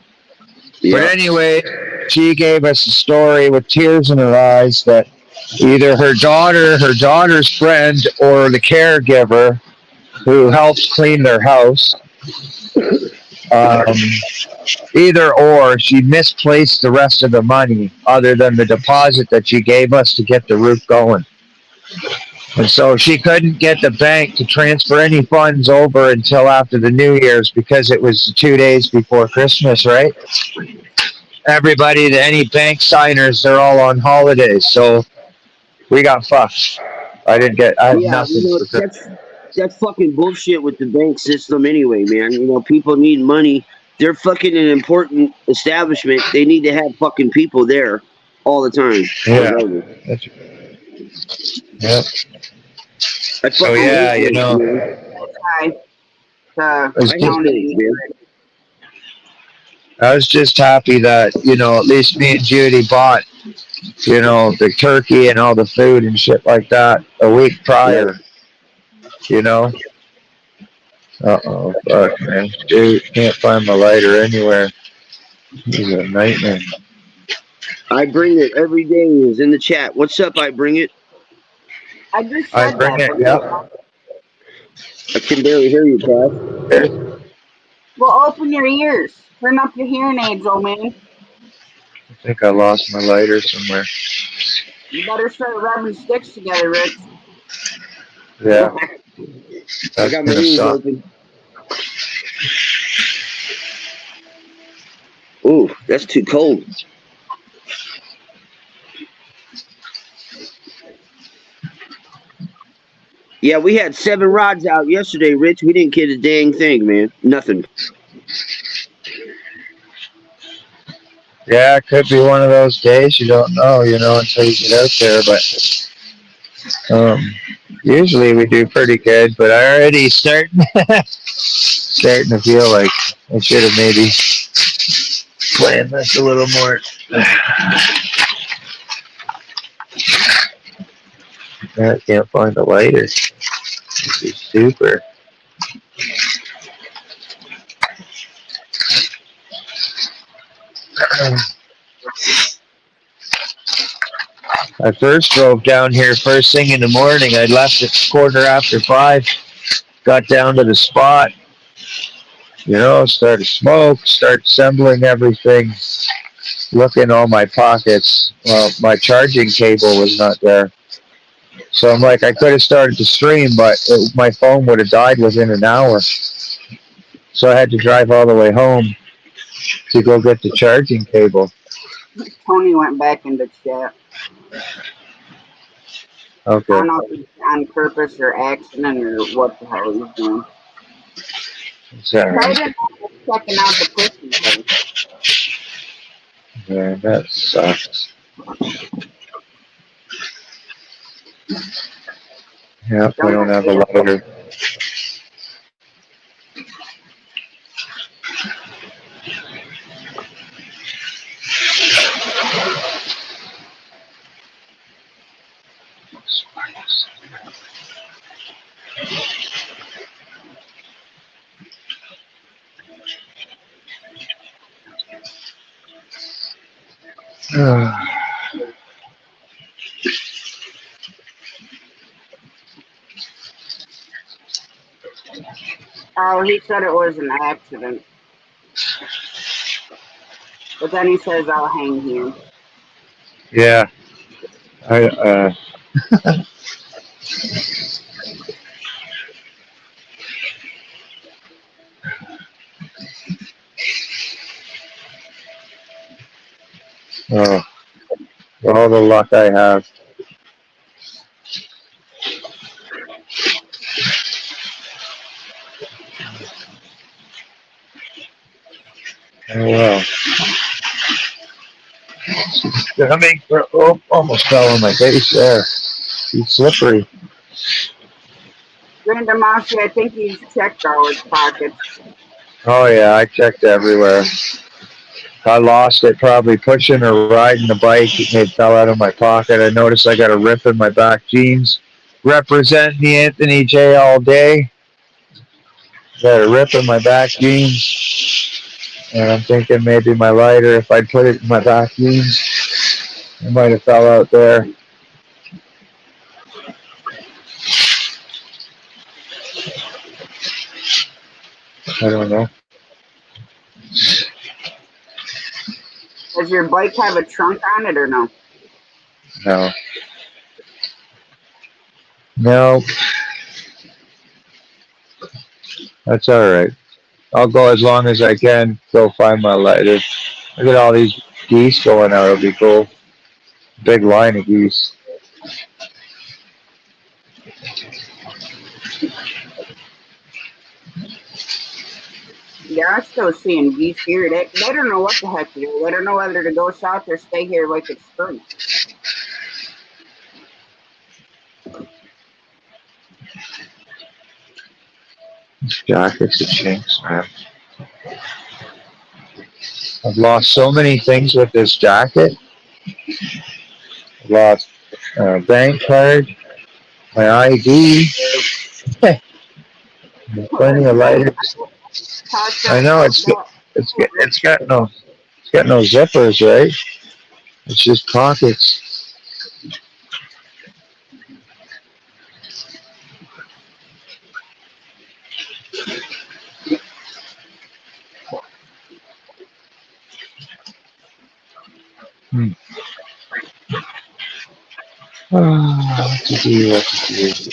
Yeah. But anyway, she gave us a story with tears in her eyes that either her daughter's friend, or the caregiver who helps clean their house, either or, she misplaced the rest of the money other than the deposit that she gave us to get the roof going. And so she couldn't get the bank to transfer any funds over until after the New Year's, because it was 2 days before Christmas, right? Everybody, any bank signers, they're all on holidays, so we got fucked. I had nothing. You know, that's fucking bullshit with the bank system anyway, man. You know, people need money. They're fucking an important establishment. They need to have fucking people there all the time. Yeah. Yep. So yeah, you know. I was just happy that, you know, at least me and Judy bought, you know, the turkey and all the food and shit like that a week prior. You know? Uh-oh, fuck, man. Dude, can't find my lighter anywhere. This is a nightmare. I bring it every day. Is in the chat. What's up, I bring it? I bring it, yeah. I can barely hear you, Pat. Well, open your ears. Turn up your hearing aids, old man. I think I lost my lighter somewhere. You better start rubbing sticks together, Rick. Yeah. I got my ears open. Ooh, that's too cold. Yeah, we had 7 rods out yesterday, Rich. We didn't get a dang thing, man. Nothing. Yeah, it could be one of those days you don't know, you know, until you get out there. But usually we do pretty good. But I already starting to feel like I should have maybe planned this a little more. I can't find the lighter. This is super. I first drove down here first thing in the morning. I left at 5:15. Got down to the spot. You know, started smoke, start assembling everything. Look in all my pockets. Well, my charging cable was not there. So I'm like, I could have started to stream, but my phone would have died within an hour. So I had to drive all the way home to go get the charging cable. Tony went back into chat. I Okay. don't know if he's on purpose or accident or what the hell he's doing. Sorry. I didn't know checking out the pussy though. Yeah, that sucks. Yeah, I don't have a lighter. Oh, he said it was an accident. But then he says I'll hang here. Yeah, I oh, all the luck I have. Oh well. Gonna make almost fell on my face there. It's slippery. Random Mousy, I think he's checked all his pockets. Oh yeah, I checked everywhere. I lost it probably pushing or riding the bike. It fell out of my pocket. I noticed I got a rip in my back jeans. Representing the Anthony J all day. Got a rip in my back jeans. And I'm thinking maybe my lighter, if I'd put it in my back jeans, it might have fell out there. I don't know. Does your bike have a trunk on it or no? No. No. That's alright. I'll go as long as I can. Go find my lighter. Look at all these geese going out. It'll be cool. Big line of geese. Yeah, I'm still seeing geese here. They don't know what the heck to do. They don't know whether to go south or stay here like it's spring. This jacket's a chinks, man. I've lost so many things with this jacket. I've lost a bank card, my ID, plenty of lighters. I know it's got no zippers, right? It's just pockets. What to do? What to do?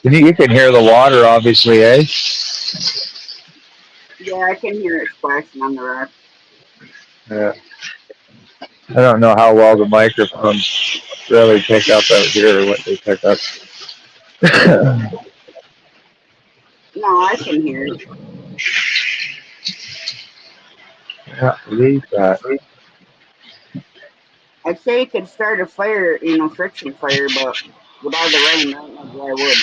You can hear the water, obviously, eh? Yeah, I can hear it splashing on the rock. Yeah. I don't know how well the microphones really pick up out here or what they pick up. No, I can hear it. Yeah, believe that. I'd say you could start a fire, friction fire, but with all the rain, I don't know why I would.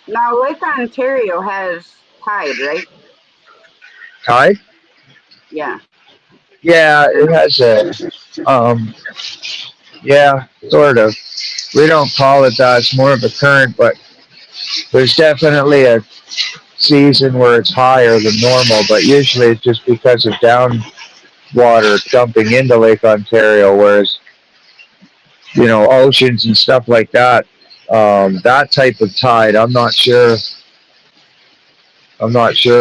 Now, Lake Ontario has tide, right? Tide? Yeah. Yeah, it has yeah, sort of. We don't call it that. It's more of a current, but there's definitely a season where it's higher than normal, but usually it's just because of down water dumping into Lake Ontario, whereas, you know, oceans and stuff like that, that type of tide, I'm not sure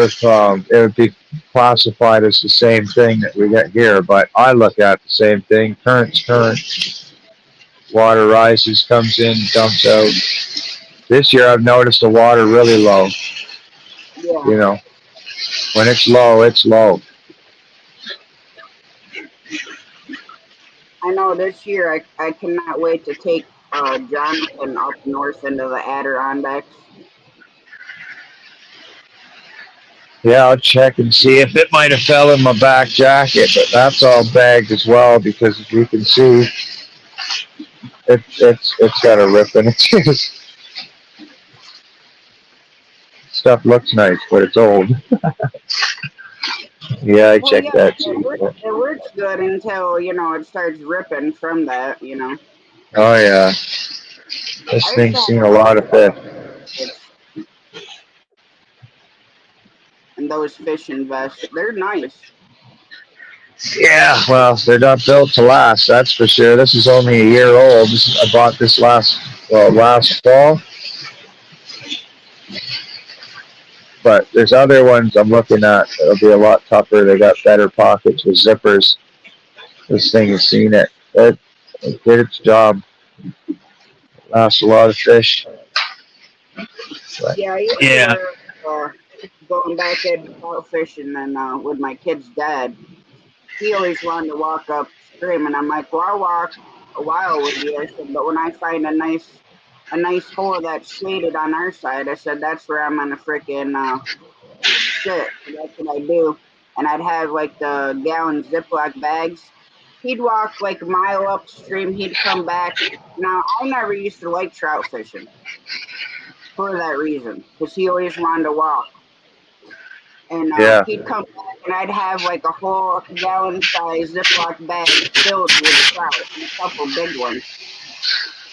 if it would be classified as the same thing that we get here, but I look at the same thing. Current's current. Water rises, comes in, dumps out. This year I've noticed the water really low. Yeah, You know, when it's low, it's low. I know this year I cannot wait to take Jonathan up north into the Adirondacks. Yeah, I'll check and see if it might have fell in my back jacket, but that's all bagged as well because as you can see, it's got a rip in it. Stuff looks nice, but it's old. Yeah, I Well, checked yeah, that too. it works good until, you know, it starts ripping from that, you know. Oh yeah, this I used to thing's have seen a a lot lot of of fish. jackets and those fishing vests. They're nice. Yeah, well, they're not built to last, that's for sure. This is only a year old. I bought this last fall. But there's other ones I'm looking at that'll be a lot tougher. They got better pockets with zippers. This thing has seen it. It did its job. Lost a lot of fish. But Yeah, I used to yeah, wear going back in trout fishing and with my kid's dad. He always wanted to walk upstream, and I'm like, well, I'll walk a while with you. I said, but when I find a nice hole that's shaded on our side, I said that's where I'm gonna freaking sit. So that's what I do. And I'd have like the gallon Ziploc bags. He'd walk like a mile upstream. He'd come back. Now I never used to like trout fishing for that reason, because he always wanted to walk. And yeah, he'd come back, and I'd have like a whole gallon size Ziploc bag filled with trout and a couple big ones.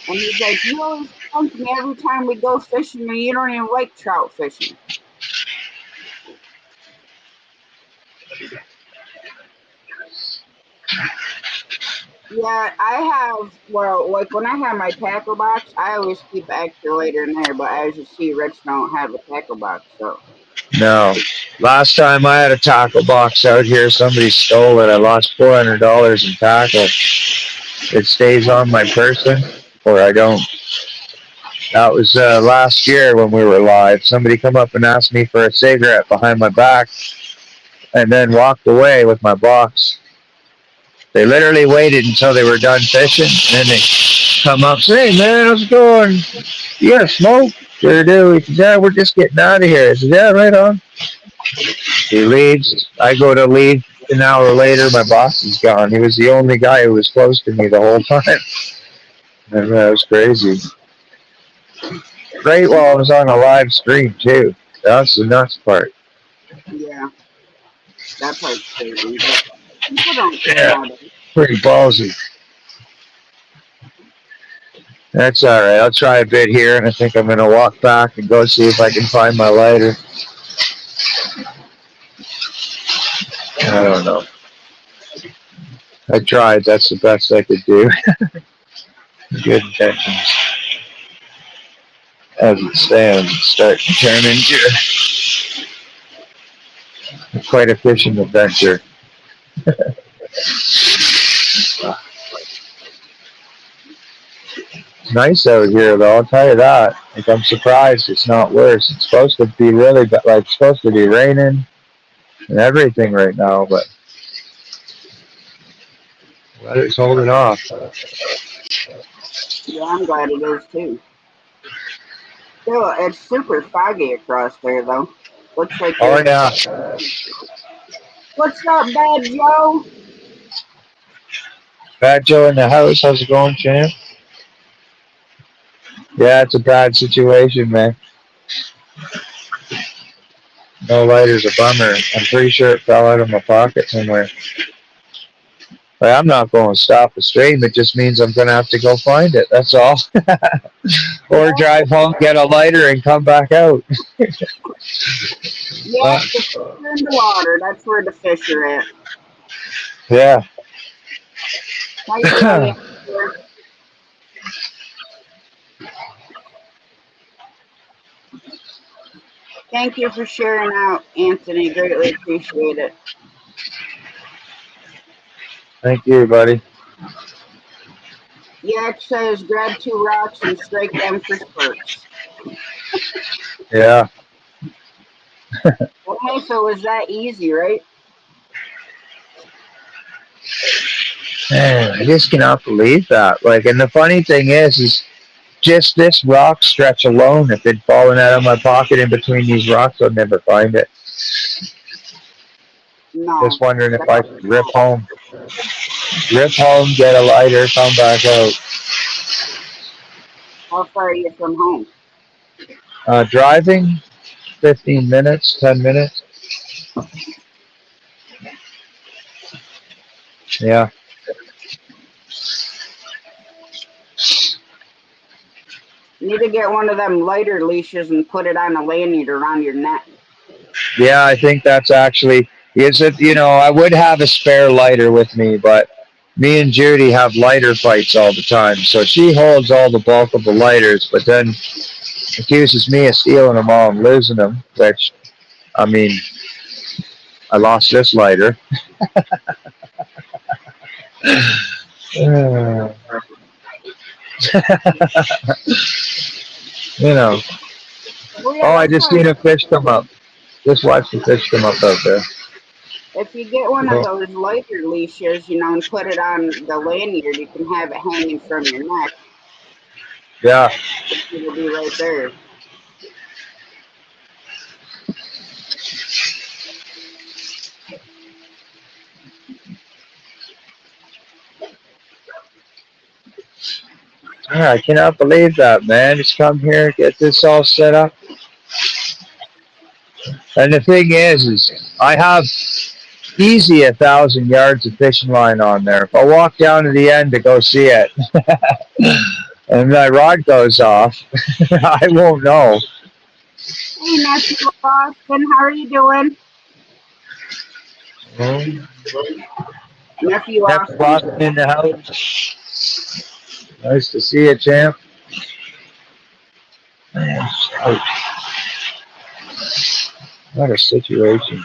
And he's like, "You always come to me every time we go fishing, and you don't even like trout fishing." Yeah, I have. Well, like when I have my tackle box, I always keep an extra later in there. But as you see, Rich don't have a tackle box, so. no. Last time I had a tackle box out here, somebody stole it. I lost $400 in tackle. It stays on my person, or I don't. That was last year when we were live. Somebody come up and asked me for a cigarette behind my back, and then walked away with my box. They literally waited until they were done fishing, and then they come up, say, "Hey man, how's it going? You got a smoke?" Sure do. He says, "Yeah, we're just getting out of here." I said, "Yeah, right on." He leaves. I go to leave. An hour later, my boss is gone. He was the only guy who was close to me the whole time. And that was crazy. Great while I was on a live stream, too. That's the nuts part. Yeah, that part's crazy. But people don't care Yeah, nowadays. pretty ballsy. That's all right. I'll try a bit here, and I think I'm going to walk back and go see if I can find my lighter. I don't know. I tried. That's the best I could do. Good intentions. As it stands, it's starting to turn into quite a fishing adventure. It's nice out here, though. I'll tell you that. Like, I'm surprised it's not worse. It's supposed to be really, like, it's supposed to be raining and everything right now, but weather's holding off. Yeah, I'm glad it is too. Still, it's super foggy across there, though. Looks like Oh there's. yeah, What's up, Bad Joe? Fat Joe in the house. How's it going, champ? Yeah, it's a bad situation, man. No lighter's a bummer. I'm pretty sure it fell out of my pocket somewhere. Like, I'm not going to stop the stream. It just means I'm going to have to go find it. That's all. Or Yeah, drive home, get a lighter, and come back out. yeah, the fish are in the water. That's where the fish are at. Yeah. How you doing, Amber? Thank you for sharing out, Anthony. Greatly appreciate it. Thank you, buddy. Yak says grab 2 rocks and strike them for sparks. Yeah. Well, hey, if it was that easy, right? Man, I just cannot believe that. Like, and the funny thing is just this rock stretch alone, if it'd fallen out of my pocket in between these rocks, I'd never find it. No. Just wondering if I could rip home, get a lighter, come back out. How far are you from home? Driving, 15 minutes, 10 minutes. Yeah. You need to get one of them lighter leashes and put it on a lanyard around your neck. Yeah, I think that's actually, is it, I would have a spare lighter with me, but me and Judy have lighter fights all the time. So she holds all the bulk of the lighters, but then accuses me of stealing them all and losing them, which, I mean, I lost this lighter. Uh, Well, yeah, Oh, I that's just how. seen a fish come up. Just watch the fish come up out there. If you get one of Oh, those lighter leashes, and put it on the lanyard, you can have it hanging from your neck. yeah. It'll be right there. Yeah, I cannot believe that, man. Just come here, get this all set up. And the thing is I have easy 1,000 yards of fishing line on there. If I walk down to the end to go see it, and my rod goes off, I won't know. Hey, Nephew Austin, how are you doing? Nephew Next Austin. Boston in the house. Nice to see you, champ. Man, what a situation.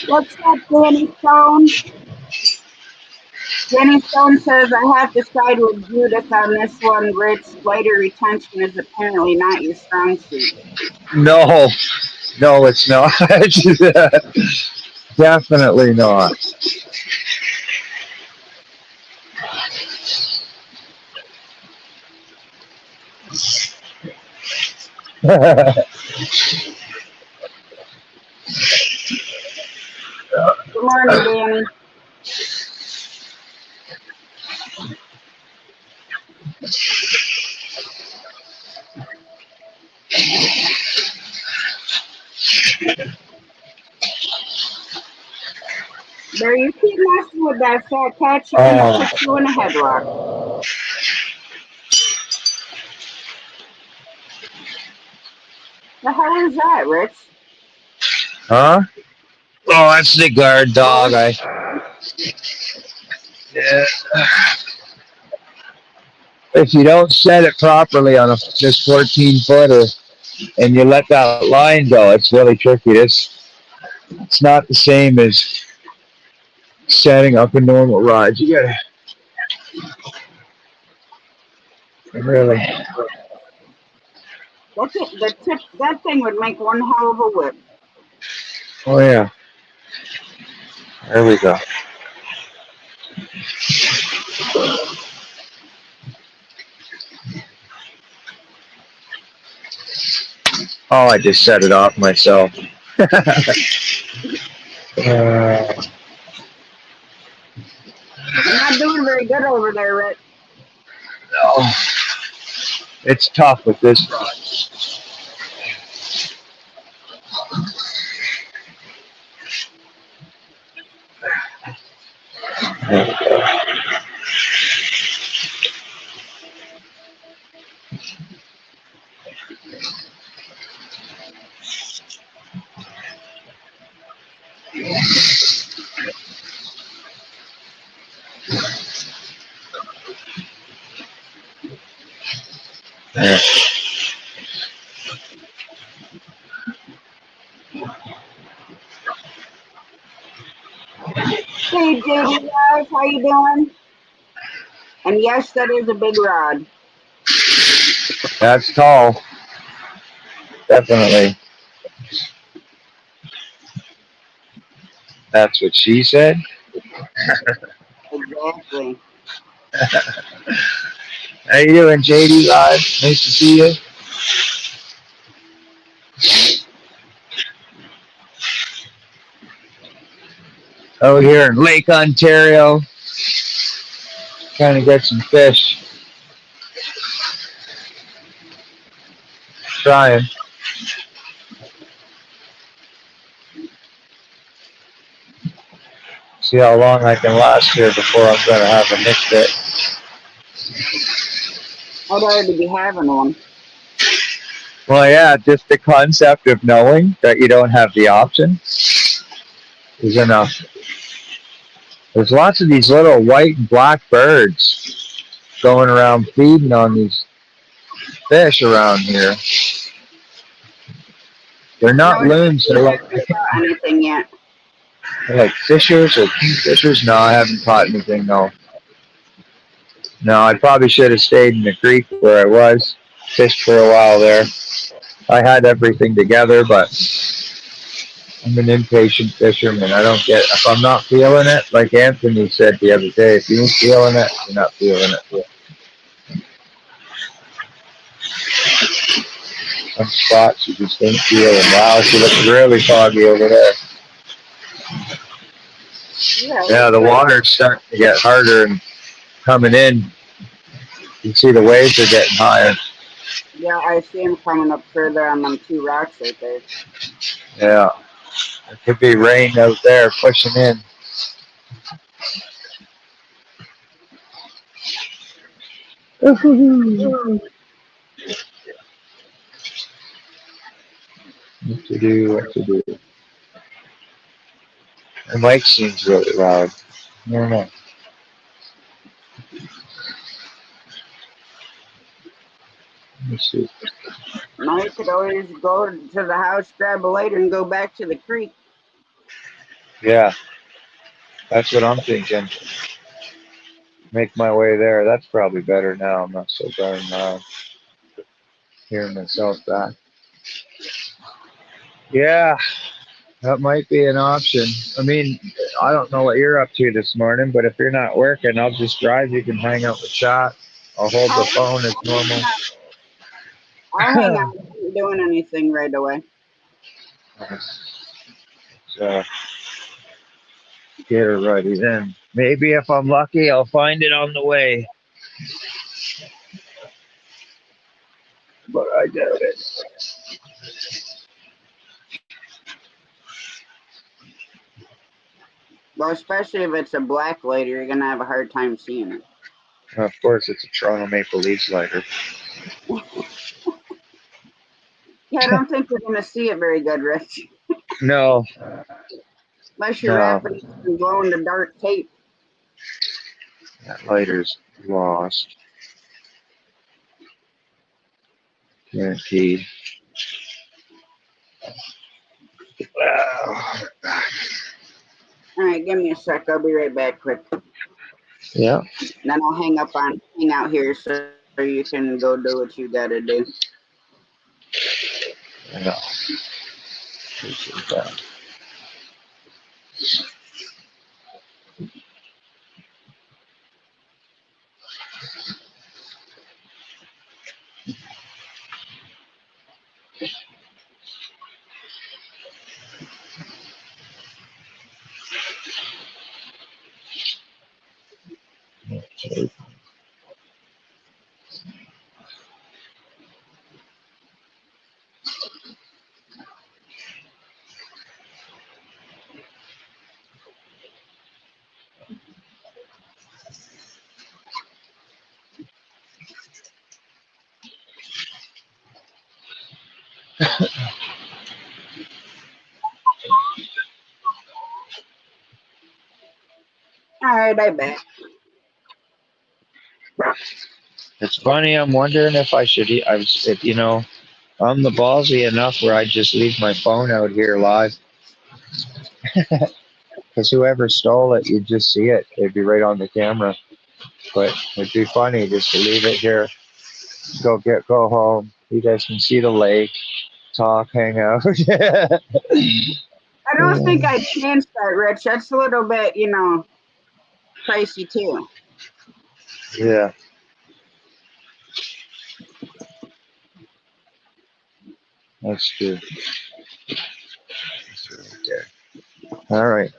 What's up, Danny Stone? Danny Stone says, I have to side with Judith on this one. Rich, lighter retention is apparently not your strong suit. No, no, it's not. Definitely not. Good morning, Danny. There, you keep messing with that fat cat, she's gonna put you in a headlock. The hell is that, Rich? Huh? Oh, that's the guard dog. Yeah. If you don't set it properly on this 14-footer and you let that line go, it's really tricky. It's not the same as setting up a normal ride. You gotta really. That thing would make one hell of a whip. Oh yeah. There we go. Oh, I just set it off myself. uh, You're not doing very good over there, Rick. no, it's tough with this. Yeah. Hey, JD guys, how you doing? And yes, that is a big rod. That's tall. Definitely. That's what she said. Exactly. How you doing, JD Live? Nice to see you. Over here in Lake Ontario, trying to get some fish. Trying. See how long I can last here before I'm going to have a nick fit. I'd already be having one. Well, yeah, just the concept of knowing that you don't have the option is enough. There's lots of these little white and black birds going around feeding on these fish around here. They're not No, loons. I haven't caught anything yet. They're like fishers or kingfishers. No, I haven't caught anything. No. No, I probably should have stayed in the creek where I was. Fished for a while there. I had everything together, but I'm an impatient fisherman. I don't get, if I'm not feeling it, like Anthony said the other day, if you ain't feeling it, you're not feeling it. Some spots you just don't feel, and wow, she looks really foggy over there. Yeah, the water's starting to get harder and coming in. You can see the waves are getting higher. Yeah, I see him coming up further on them two rocks right there. Yeah. It could be rain out there pushing in. What to do, what to do. The mic seems really loud. I don't know. Let me see. Now you could always go to the house, grab a lighter, and go back to the creek. Yeah, that's what I'm thinking. Make my way there. That's probably better now. I'm not so darn loud. Hearing myself back. Yeah, that might be an option. I mean, I don't know what you're up to this morning, but if you're not working, I'll just drive. You can hang out with chat. I'll hold the phone as normal. I'll hang out. I ain't doing anything right away. So, get her ready then. Maybe if I'm lucky, I'll find it on the way. But I doubt it. Well, especially if it's a black lighter, you're gonna have a hard time seeing it. Of course, it's a Toronto Maple Leafs lighter. Yeah, I don't think you're gonna see it very good, Rich. No, Unless you're no, wrapping it in glow in the dark tape. that lighter's lost. Guaranteed. Alright, give me a sec, I'll be right back quick. Yeah. Then I'll hang out here so you can go do what you gotta do. I know. Appreciate that. Alright, I bet. It's funny. I'm wondering if I should. I'm the ballsy enough where I just leave my phone out here live. Because whoever stole it, you'd just see it. It'd be right on the camera. But it'd be funny just to leave it here. Go home. You guys can see the lake, talk, hang out. I don't think I'd chance that, Rich. That's a little bit, pricey too. Yeah. That's true. That's right there. All right.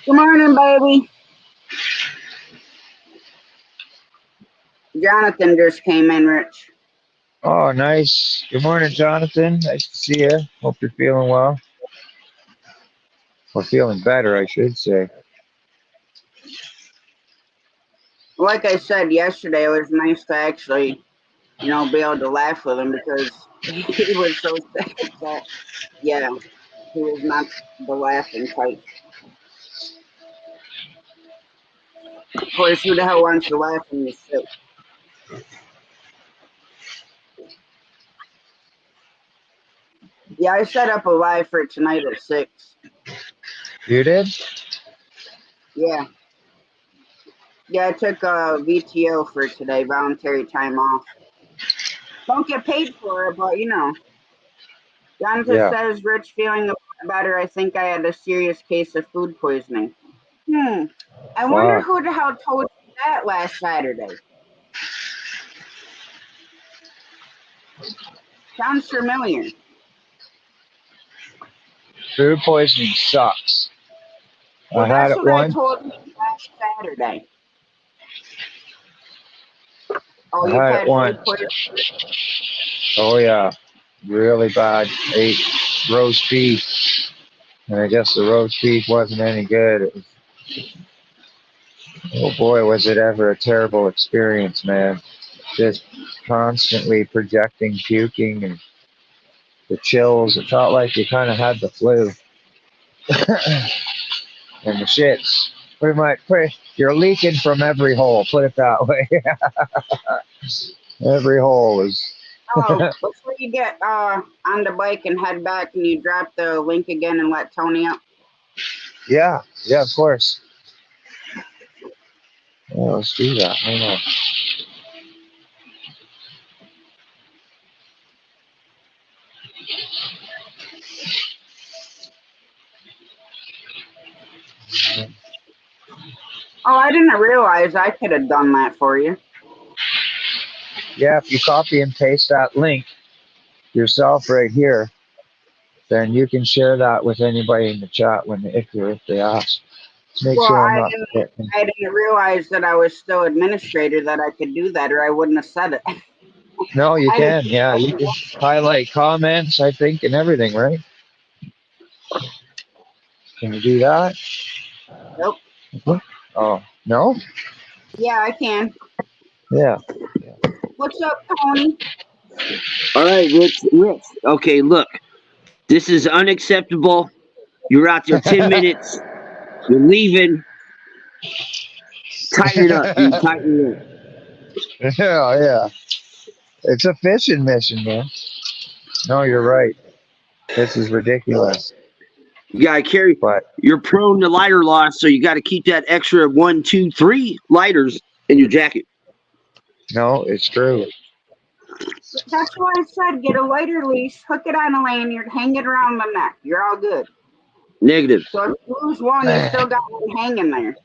Good morning, baby. Jonathan just came in, Rich. Oh, nice. Good morning, Jonathan. Nice to see you. Hope you're feeling well. Or feeling better, I should say. Like I said yesterday, it was nice to actually, be able to laugh with him because he was so sad that, yeah, he was not the laughing type. Of course, who the hell wants to laugh when you're sick? Yeah, I set up a live for tonight at 6. You did? Yeah. Yeah, I took a VTO for today, voluntary time off. Don't get paid for it, but Jonathan Yeah. says, Rich feeling better. I think I had a serious case of food poisoning. I wonder Wow. who the hell told you that last Saturday. Sounds familiar. Food poisoning sucks. Well, I had that's it what I once. told you last Saturday. Oh, I you've had it had food once. poisoning? Oh yeah, really bad. Ate roast beef, and I guess the roast beef wasn't any good. Oh boy, was it ever a terrible experience, man. Just constantly projecting puking and the chills. It felt like you kind of had the flu and the shits. You're leaking from every hole. Put it that way. Every hole is. Oh, before you get on the bike and head back, and you drop the link again and let Tony up? Yeah, of course. Yeah, let's do that. Hang on. Oh, I didn't realize I could have done that for you. Yeah, if you copy and paste that link yourself right here, then you can share that with anybody in the chat if they ask. Make Well, sure I'm not forgetting. I didn't realize that I was still administrator that I could do that, or I wouldn't have said it. No, you I can. didn't. Yeah, you can highlight comments, I think, and everything, right? Can you do that? Nope. Oh, no? Yeah, I can. Yeah. What's up, Tony? All right, Rich. Okay, look. This is unacceptable. You're out there 10 minutes. You're leaving. Tighten it up, dude. Tighten it up. Yeah. It's a fishing mission, man. No, you're right. This is ridiculous. You gotta carry. But You're prone to lighter loss, so you got to keep that extra 1, 2, 3 lighters in your jacket. no, it's true. That's why I said get a lighter leash, hook it on a lanyard, hang it around the neck. You're all good. Negative. So if you lose one, you still got one hanging there.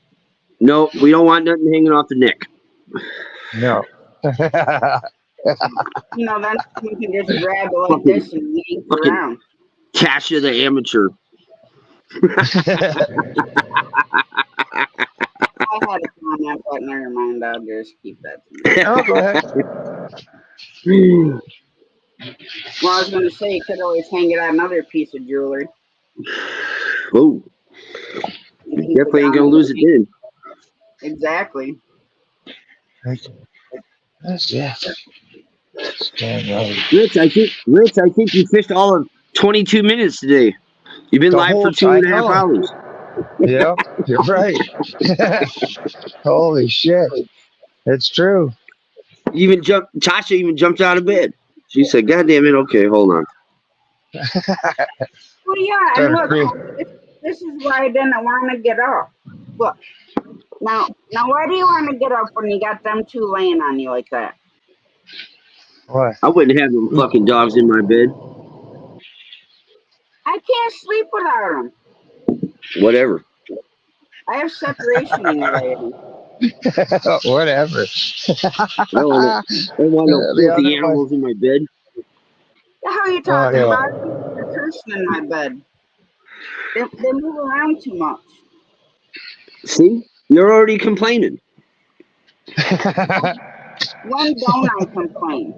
No, we don't want nothing hanging off the neck. No. You know, then you can just grab it like Fucking- this and yank fucking- around. Tasha the amateur. I had a comment, but never mind. I'll just keep that to me. Oh, go ahead. Well, I was going to say, you could always hang it on another piece of jewelry. Oh, You keep definitely it ain't on gonna the lose it ring. then. Exactly. Yeah. Stand right. Rich, I think you fished all of 22 minutes today. You've been The live whole for 2.5 time. hours. Yep, you're right. Holy shit. It's true. Tasha even jumped out of bed. She said, God damn it, okay, hold on. Well, yeah, and look, this is why I didn't want to get up. Look, now, why do you want to get up when you got them two laying on you like that? What? I wouldn't have them fucking dogs in my bed. I can't sleep without them. Whatever. I have separation anxiety. Whatever. I don't want no The filthy other one. animals in my bed. The hell are you talking yeah. about? They're cursing in my bed. They move around too much. See? You're already complaining. When don't I complain?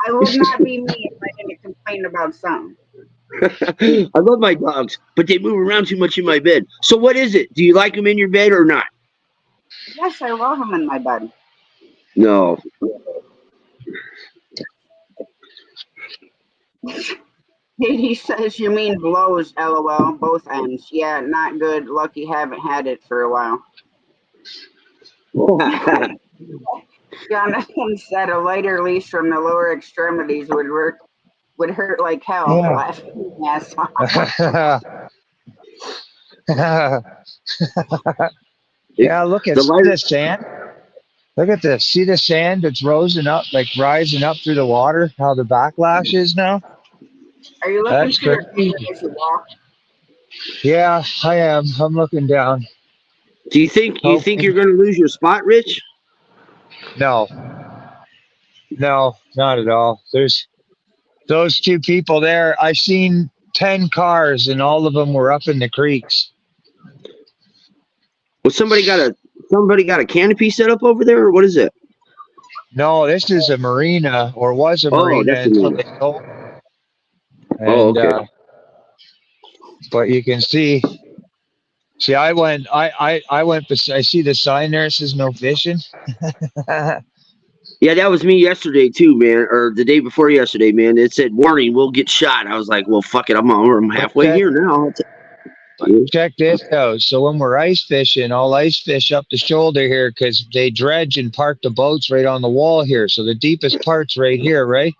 I would not be me if I didn't complain about something. I love my dogs, but they move around too much in my bed. So what is it? Do you like them in your bed or not? Yes, I love them in my bed. No. He says, you mean blows, LOL, both ends. Yeah, not good. Lucky haven't had it for a while. Jonathan said a lighter leash from the lower extremities would hurt like hell. Yeah. Laughing ass off. Yeah, look at The lighter- this sand. Look at this. See the sand that's rising up through the water? How the backlash is now? Are you looking That's through your crazy. feet as you walk? Yeah, I am. I'm looking down. Do you think you're going to lose your spot, Rich? No, not at all. There's those two people there. I seen 10 cars, and all of them were up in the creeks. Well, somebody got a canopy set up over there, or what is it? No, this is a marina, or was a marina that's a until marina. they sold. And, okay. But you can see. See, I went. I see the sign there. It says no fishing. Yeah, that was me yesterday too, man, or the day before yesterday, man. It said, warning, we'll get shot. I was like, well, fuck it. I'm halfway here now. Check this out. So when we're ice fishing, I'll ice fish up the shoulder here because they dredge and park the boats right on the wall here. So the deepest part's right here, right?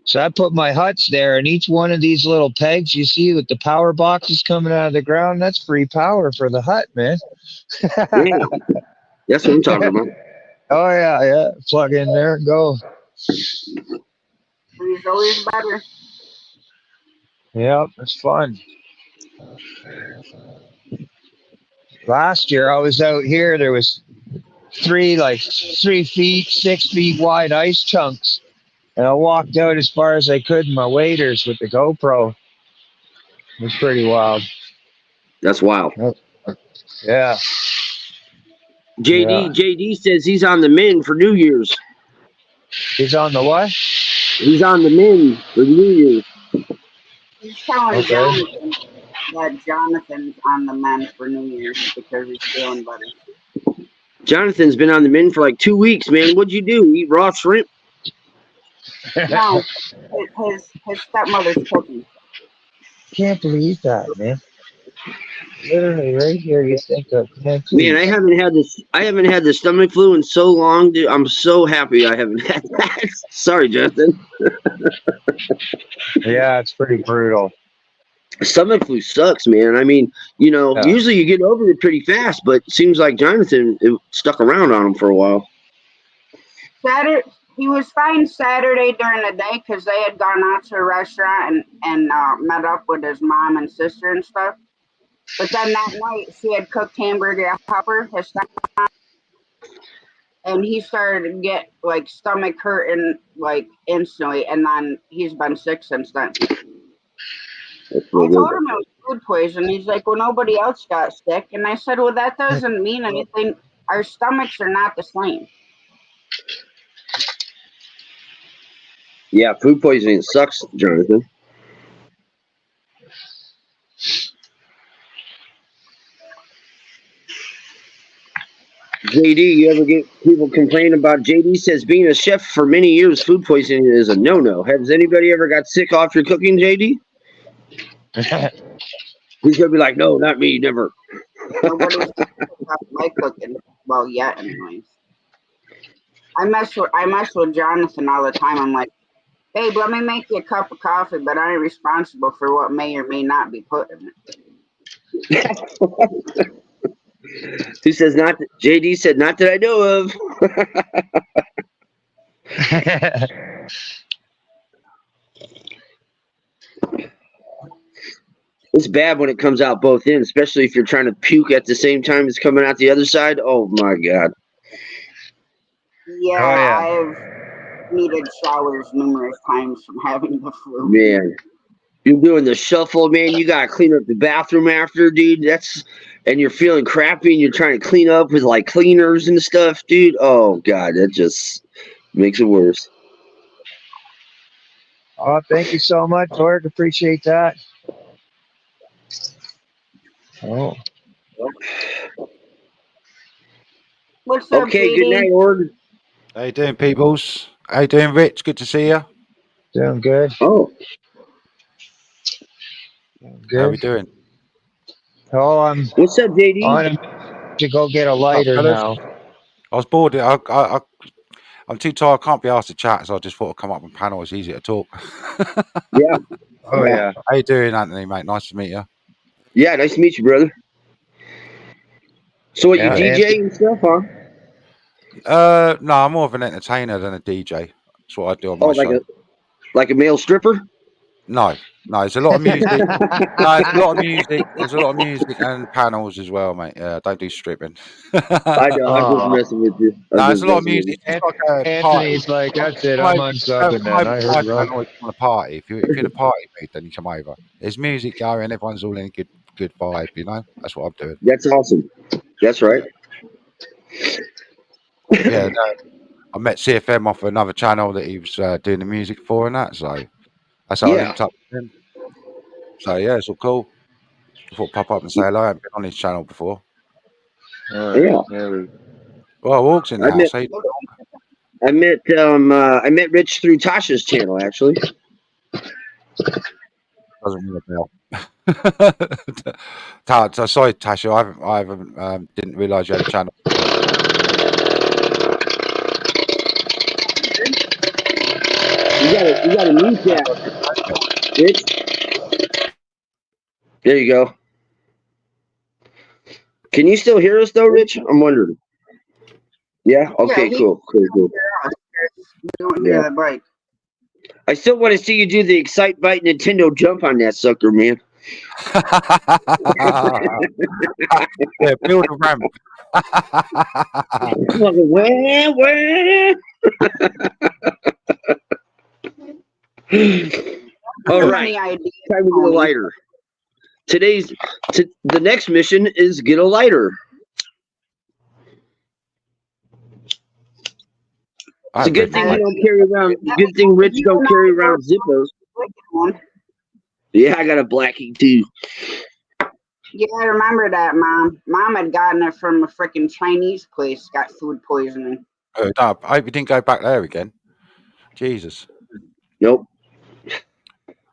So I put my huts there, and each one of these little pegs you see with the power boxes coming out of the ground, that's free power for the hut, man. Yeah, that's what I'm talking about. Oh, yeah. Plug in there and go. He's always better. Yep, it's fun. Last year I was out here, there was 3 feet, 6 feet wide ice chunks. And I walked out as far as I could in my waders with the GoPro. It was pretty wild. That's wild. Yeah. JD says he's on the men for New Year's. He's on the what? He's on the men for New Year's. He's telling Jonathan that Jonathan's on the men for New Year's because he's feeling better. Jonathan's been on the men for like 2 weeks, man. What'd you do? Eat raw shrimp? No, his stepmother's cooking. Can't believe that, man. Literally right here you think of Man, I haven't had the stomach flu in so long, dude. I'm so happy I haven't had that. Sorry, Justin. Yeah, it's pretty brutal. Stomach flu sucks, man. I mean, usually you get over it pretty fast, but it seems like Jonathan stuck around on him for a while. He was fine Saturday during the day because they had gone out to a restaurant and met up with his mom and sister and stuff. But then that night, she had cooked hamburger and pepper, his stepmom, and he started to get like stomach hurting like instantly, and then he's been sick since then. That's I real told good. him it was food poisoning. He's like, well, nobody else got sick, and I said, well, that doesn't mean anything. Our stomachs are not the same. Yeah, food poisoning sucks, Jonathan. JD, you ever get people complaining about JD says being a chef for many years, food poisoning is a no-no. Has anybody ever got sick off your cooking, JD? He's gonna be like, no, not me, never. Nobody's my cooking. Well, yet, anyways. I mess with Jonathan all the time. I'm like, babe, let me make you a cup of coffee, but I ain't responsible for what may or may not be put in it. He says not. JD said not that I know of. It's bad when it comes out both ends, especially if you're trying to puke at the same time it's coming out the other side. Oh my god. Yeah, I've needed showers numerous times from having the flu. Man, you're doing the shuffle, man. You gotta clean up the bathroom after, dude. And you're feeling crappy, and you're trying to clean up with like cleaners and stuff, dude. Oh god, that just makes it worse. Oh, thank you so much, Org. Appreciate that. Oh. What's up, Okay, good night, JD? Org. How you doing, peoples? How you doing, Rich? Good to see you. Doing good. Oh, Good. How we doing? Oh, I'm what's up, JD? on to go get a lighter fellas? now. I was bored. I'm too tired. I can't be asked to chat, so I just thought I'd come up and panel. It's easier to talk. Yeah. Oh yeah. How you doing, Anthony, mate? Nice to meet you. Yeah, nice to meet you, brother. So, what, Yeah, you DJ and stuff, huh? No, I'm more of an entertainer than a DJ. That's what I do on my Oh, show. like a male stripper? No, it's a lot of music. No, it's a lot of music. There's a lot of music and panels as well, mate. Yeah, don't do stripping. I know. I'm just messing with you. No, it's a lot of music. It's just like a party. Anthony's like, that's it. Come I'm over, unsubbing come then. over I to my heard wrong. panel if you want to party. If you're in a party mood, then you come over. There's music going. Everyone's all in a good vibe. You know, that's what I'm doing. That's awesome. That's right. Yeah, no, I met CFM off another channel that he was doing the music for, and that. So that's how I Yeah. linked up with him. So yeah, it's all cool. I thought pop up and say hello. I haven't been on his channel before. Yeah. Well, Walk's in the I house. met I met Rich through Tasha's channel, actually. Doesn't ring a bell. Sorry, Tasha. I haven't didn't realise you had a channel. You gotta mute that, Rich. There you go. Can you still hear us though, Rich? I'm wondering. Yeah. Okay. Yeah, Cool. don't Yeah. hear the bike. I still want to see you do the Excite Bite Nintendo jump on that sucker, man. Yeah, build a ramp. All right. Time to get a lighter. The next mission is get a lighter. It's a good thing we don't carry around. Good thing Rich don't carry around Zippos. Yeah, I got a blackie too. Yeah, I remember that, Mom. Mom had gotten it from a freaking Chinese place. Got food poisoning. No, I hope you didn't go back there again. Jesus. Nope.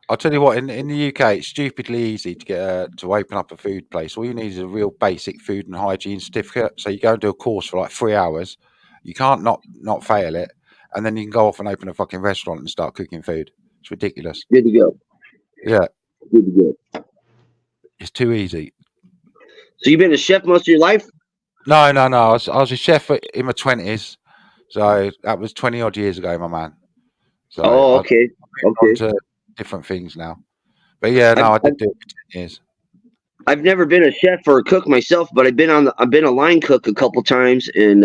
I'll tell you what. In the UK, it's stupidly easy to get to open up a food place. All you need is a real basic food and hygiene certificate. So you go and do a course for like 3 hours. You can't not fail it, and then you can go off and open a fucking restaurant and start cooking food. It's ridiculous. Good to go. Yeah. Good to go. It's too easy. So you've been a chef most of your life? No. I was a chef in my 20s. So that was 20 odd years ago, my man. So okay. I've moved on to different things now. But yeah, no, I did do it for 10 years. I've never been a chef or a cook myself, but I've been a line cook a couple times, and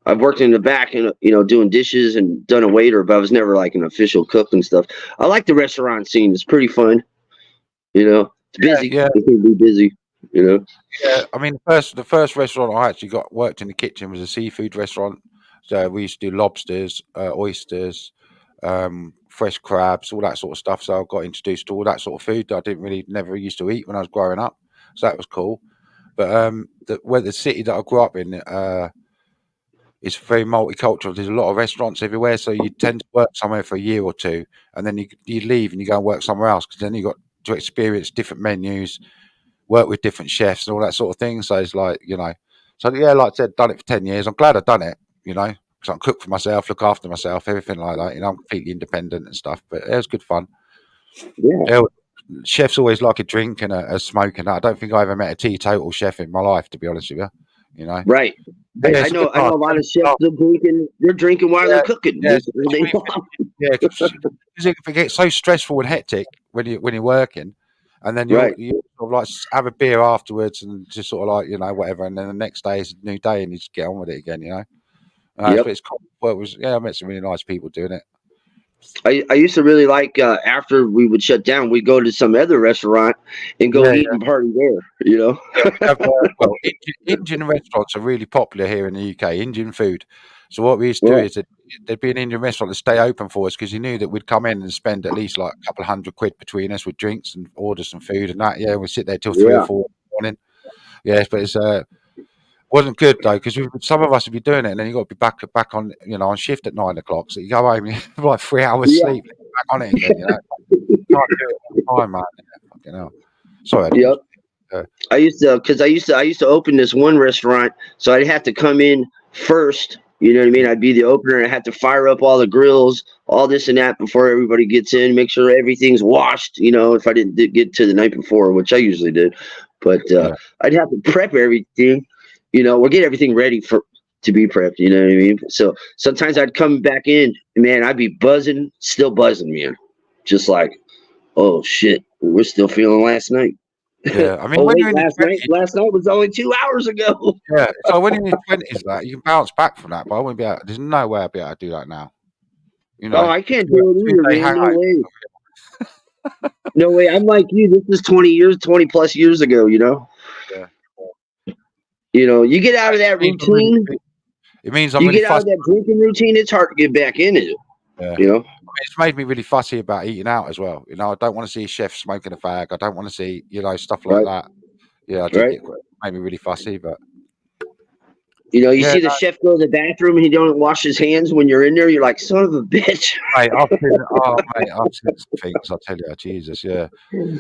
I've worked in the back and doing dishes and done a waiter, but I was never like an official cook and stuff. I like the restaurant scene; it's pretty fun. It's busy. Yeah, It can be busy. You know. yeah. I mean, the first restaurant I actually got worked in the kitchen was a seafood restaurant. So we used to do lobsters, oysters, fresh crabs, all that sort of stuff. So I got introduced to all that sort of food that I didn't really never used to eat when I was growing up. So that was cool. But the city that I grew up in, it's very multicultural. There's a lot of restaurants everywhere, so you tend to work somewhere for a year or two, and then you leave and you go and work somewhere else because then you got to experience different menus, work with different chefs and all that sort of thing. So it's like so yeah, like I said, done it for 10 years. I'm glad I've done it, because I can cook for myself, look after myself, everything like that. I'm completely independent and stuff. But it was good fun. Yeah. Yeah, chefs always like a drink and a smoke and that. I don't think I ever met a teetotal chef in my life, to be honest with you. Right. Yeah, I it's a know. good I know laugh. a lot of chefs are drinking. They're drinking while Yeah, they're cooking. yeah, yeah, because it gets so stressful and hectic when you're working, and then Right. you sort of like have a beer afterwards and just sort of like whatever, and then the next day is a new day and you just get on with it again. But Yep. it's cool. Well, I met some really nice people doing it. I used to really like after we would shut down, we'd go to some other restaurant and go Yeah, eat and party there. yeah, we have, well, Indian restaurants are really popular here in the UK. Indian food. So what we used to do Right. is that there'd be an Indian restaurant to stay open for us because he knew that we'd come in and spend at least like a couple of £100 between us with drinks and order some food and that. Yeah, we'd sit there till 3 or 4 in the morning. Yes, but it's wasn't good though because some of us would be doing it and then you got to be back on on shift at 9 o'clock. So you go home, you have like 3 hours Yeah. sleep, back on it again. Can't do it all the time, man. Yeah, fucking hell. Sorry, I didn't mean Yep. to. I used to open this one restaurant, so I'd have to come in first. You know what I mean? I'd be the opener, and I had to fire up all the grills, all this and that before everybody gets in. Make sure everything's washed. If I didn't get to the night before, which I usually did, but Yeah. I'd have to prep everything. Or get everything ready to be prepped. You know what I mean? So sometimes I'd come back in, and man, I'd be buzzing, still buzzing, man. Just like, oh shit, we're still feeling last night. Yeah, I mean, Oh when wait, you're in your twenties, last night was only 2 hours ago. yeah. So when you're in your twenties, that you can bounce back from that. But I wouldn't be able. There's no way I'd be able to do that now. Oh, I A can't do it either, two-day man. No hangover. way. No way. I'm like you. This is 20 plus years ago. Yeah, You get out of that routine. it means I'm You really get out of fussy. that drinking routine. It's hard to get back into it. Yeah, I You know. mean, it's made me really fussy about eating out as well. I don't want to see a chef smoking a fag. I don't want to see stuff like Right. that. Yeah, I do Right. get made me really fussy, but You yeah, see the chef go to the bathroom and he don't wash his hands when you're in there. You're like, son of a bitch. mate, I've seen some things. I tell you, Jesus, yeah.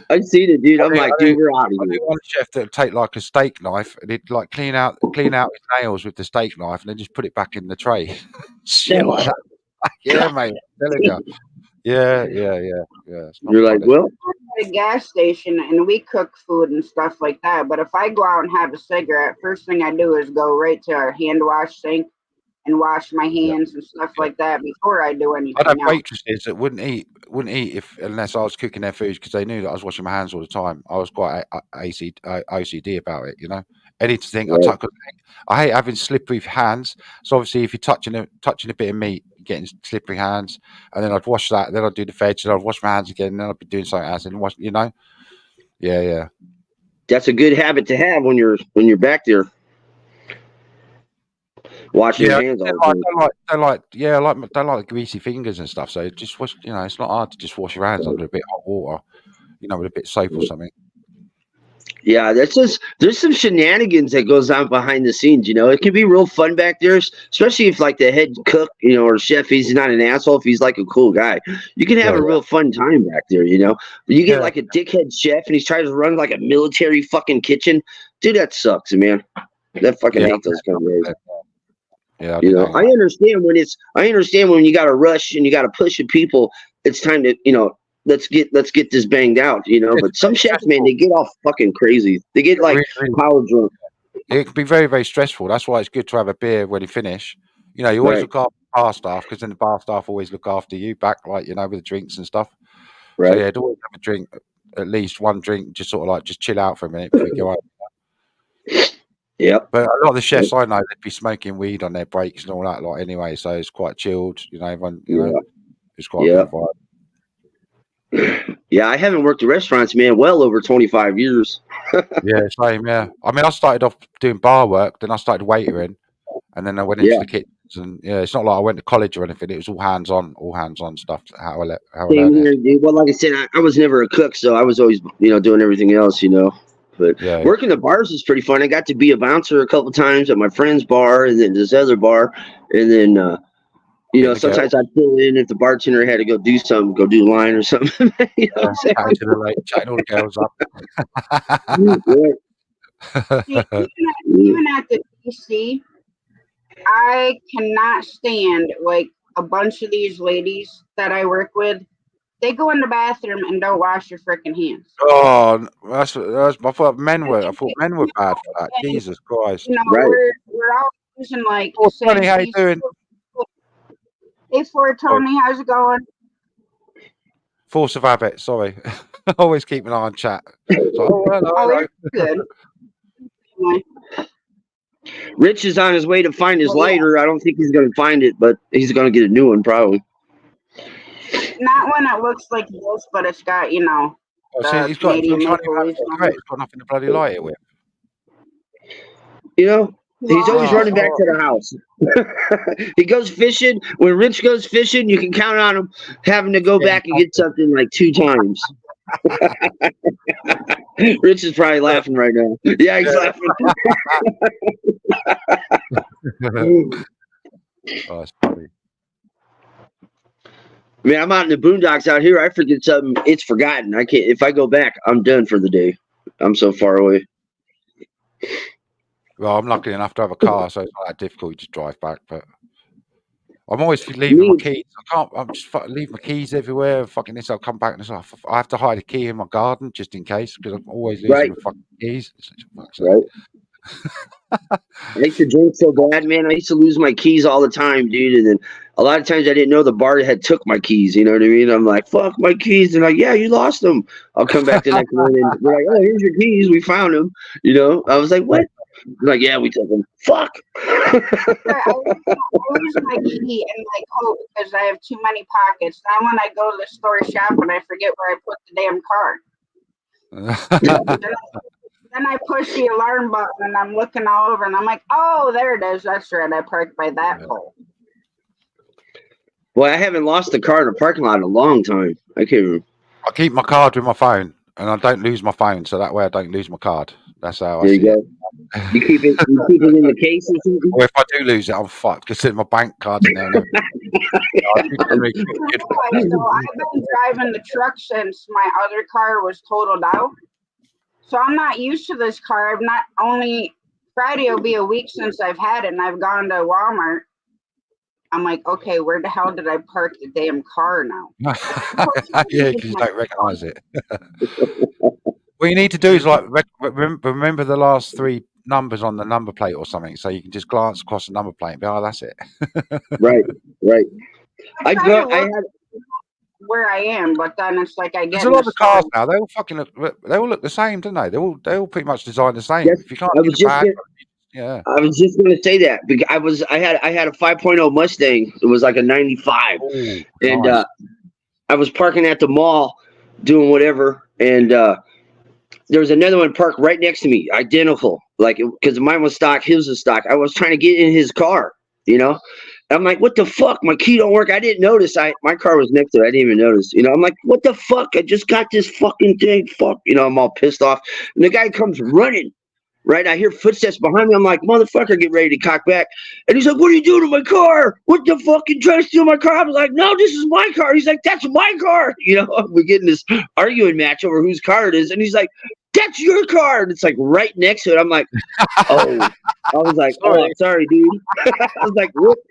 I've seen it, dude. I'm I like, knew, dude, we're out of I here. knew one chef that would take like a steak knife and he'd like clean out his nails with the steak knife and then just put it back in the tray. Shit like that. Yeah, mate. I'm telling you. Yeah. It's not You're like, fun. well, At a gas station and we cook food and stuff like that. But if I go out and have a cigarette, first thing I do is go right to our hand wash sink and wash my Yeah, hands and stuff yeah. like that before I do I'd have anything else. waitresses that wouldn't eat if unless I was cooking their food because they knew that I was washing my hands all the time. I was quite OCD about it, Anything I right. touch, I hate having slippery hands. So obviously, if you're touching a bit of meat, you're getting slippery hands, and then I'd wash that, then I'd do the veg, and I'd wash my hands again, and then I'd be doing something else, and wash, yeah. That's a good habit to have when you're back there washing your Yeah, hands all the I time. don't like greasy fingers and stuff. So just wash, it's not hard to just wash your hands under a bit of hot water, with a bit of soap or something. Yeah, there's some shenanigans that goes on behind the scenes. It can be real fun back there, especially if like the head cook, or chef, he's not an asshole. If he's like a cool guy, you can have Yeah, a real fun time back there. But you get yeah, like a dickhead chef and he's trying to run like a military fucking kitchen, dude. That sucks, man. That fucking yeah, hate those kind of guys. yeah. I didn't hang I out. understand when you got to rush and you got to push at people. It's time to let's get this banged out. It's But some very chefs, man, stressful. they get all fucking crazy. They get like Really, really, power drunk. it can be very, very stressful. That's why it's good to have a beer when you finish. You always Right, look after the bar staff because then the bar staff always look after you back, like with the drinks and stuff. So right. yeah, I'd always have a drink at least one drink, just sort of like just chill out for a minute before you go out. Yep. But a lot of the chefs I know, they'd be smoking weed on their breaks and all that lot anyway, so it's quite chilled. You know, everyone, you know, it's quite a good vibe. Yeah, I haven't worked at restaurants, man, well over 25 years. Yeah, same. Yeah, I mean, I started off doing bar work, then I started waitering, and then I went into the kitchens. And yeah, it's not like I went to college or anything. It was all hands on stuff. How I Same learned here, it. dude. Well, like I said, I was never a cook, so I was always, doing everything else, But working the bars is pretty fun. I got to be a bouncer a couple times at my friend's bar, and then this other bar, and then sometimes I'd fill in if the bartender had to go do something, go do line or something. Chatting all the girls up. Even at the DC, I cannot stand like a bunch of these ladies that I work with. They go in the bathroom and don't wash your freaking hands. Oh, that's I thought men were bad for that. Jesus Christ! We're all using like. Oh, Tony, how you doing? Hey, Tony, how's it going? Force of habit. Sorry, always keep an eye on chat. So, hello. Good. Rich is on his way to find his lighter. I don't think he's going to find it, but he's going to get a new one probably. Not one that looks like this, but it's got, he's got nothing to bloody light it with. He's always running back to the house. He goes fishing. When Rich goes fishing, you can count on him having to go back and get something like 2 times. Rich is probably laughing right now. Yeah, he's laughing. Oh, that's funny. Man, I'm out in the boondocks out here. I forget something, it's forgotten. I can't. If I go back, I'm done for the day. I'm so far away. Well, I'm lucky enough to have a car, so it's not that difficult to drive back. But I'm always leaving my keys. I'm just leave my keys everywhere. Fucking this, I'll come back and I have to hide a key in my garden just in case because I'm always losing my fucking keys. Right. I used to drink so bad, man. I used to lose my keys all the time, dude. And then a lot of times I didn't know the bar had took my keys. You know what I mean? I'm like, fuck my keys. And like, yeah, you lost them. I'll come back the next morning. They're like, oh, here's your keys. We found them. I was like, what? They're like, yeah, we took them. Fuck. I lose my key and like hope because I have too many pockets. Now when I go to the store shopping, I forget where I put the damn car. Then I push the alarm button and I'm looking all over and I'm like, oh, there it is. That's right. I parked by that pole. Well, I haven't lost the car in a parking lot in a long time. I can't remember. I keep my card with my phone and I don't lose my phone. So that way I don't lose my card. That's how I see it. You keep it in the case or something? Or if I do lose it, I'm fucked because my bank card's in there. So I've been driving the truck since my other car was totaled out. So I'm not used to this car. I've not only Friday will be a week since I've had it and I've gone to Walmart. I'm like, okay, where the hell did I park the damn car now? Yeah, because you don't recognize it. What you need to do is like remember the last 3 numbers on the number plate or something, so you can just glance across the number plate and be, oh, that's it. Right. I had where I am, but then it's like I get. There's a lot of cars now. They all look the same, don't they? They all pretty much designed the same. Yes, if you can't, I was just going to say that because I had a 5.0 Mustang. It was like a 95, and nice. I was parking at the mall doing whatever, and there was another one parked right next to me, identical, like because mine was stock, his was stock. I was trying to get in his car, I'm like, what the fuck? My key don't work. I didn't notice. My car was next to it. I didn't even notice. I'm like, what the fuck? I just got this fucking thing. Fuck. I'm all pissed off. And the guy comes running. Right? I hear footsteps behind me. I'm like, motherfucker, get ready to cock back. And he's like, what are you doing to my car? What the fuck? You trying to steal my car? I was like, no, this is my car. He's like, that's my car. We're getting this arguing match over whose car it is. And he's like, that's your car. And it's like right next to it. I'm like, oh. I was like, oh, sorry, dude. I was like, whoops.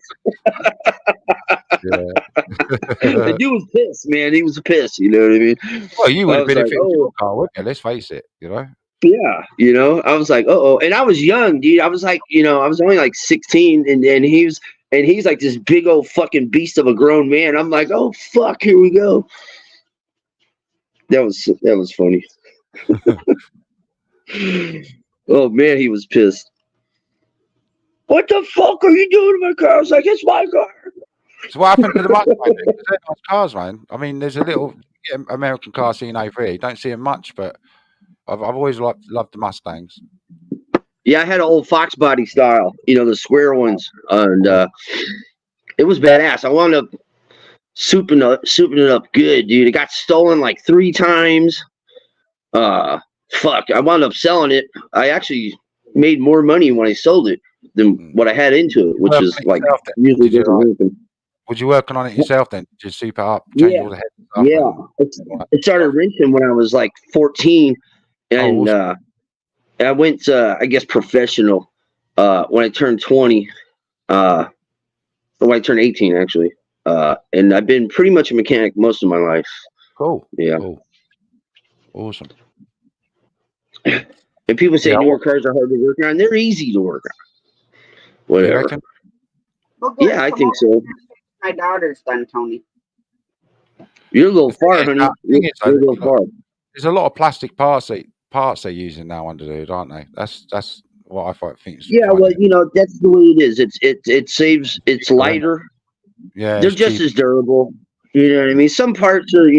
The dude was pissed, man. He was pissed. You know what I mean? Well, you would have been if it was your car, wouldn't you? Let's face it, Yeah, I was like, and I was young, dude. I was like, I was only like 16, and he's like this big old fucking beast of a grown man. I'm like, oh fuck, here we go. That was funny. Oh man, he was pissed. What the fuck are you doing to my car? I was like, it's my car. So what happened to the Mustangs? They're nice cars, man. I mean, there's a little American car scene over here. You don't see them much, but I've always loved the Mustangs. Yeah, I had an old Fox body style, the square ones, and it was badass. I wound up souping it up good, dude. It got stolen like 3 times. Fuck, I wound up selling it. I actually made more money when I sold it than what I had into it, which is like usually doesn't happen. Was you working on it yourself then? Did you soup it up, change all the heads and stuff? It started wrenching when I was like 14, and I went I guess professional when I turned 20. When I turned 18 actually. And I've been pretty much a mechanic most of my life. Cool. Yeah. Cool. Awesome. And people say newer cars are hard to work on. They're easy to work on. Whatever. Well, yeah, I think so. My daughter's done, Tony. You're a little far, honey. You're a little far. There's a lot of plastic parts they're using now under the hood, aren't they? That's what I think. Yeah, well, that's the way it is. It saves. It's lighter. Yeah, they're just as durable. You know what I mean? Some parts are,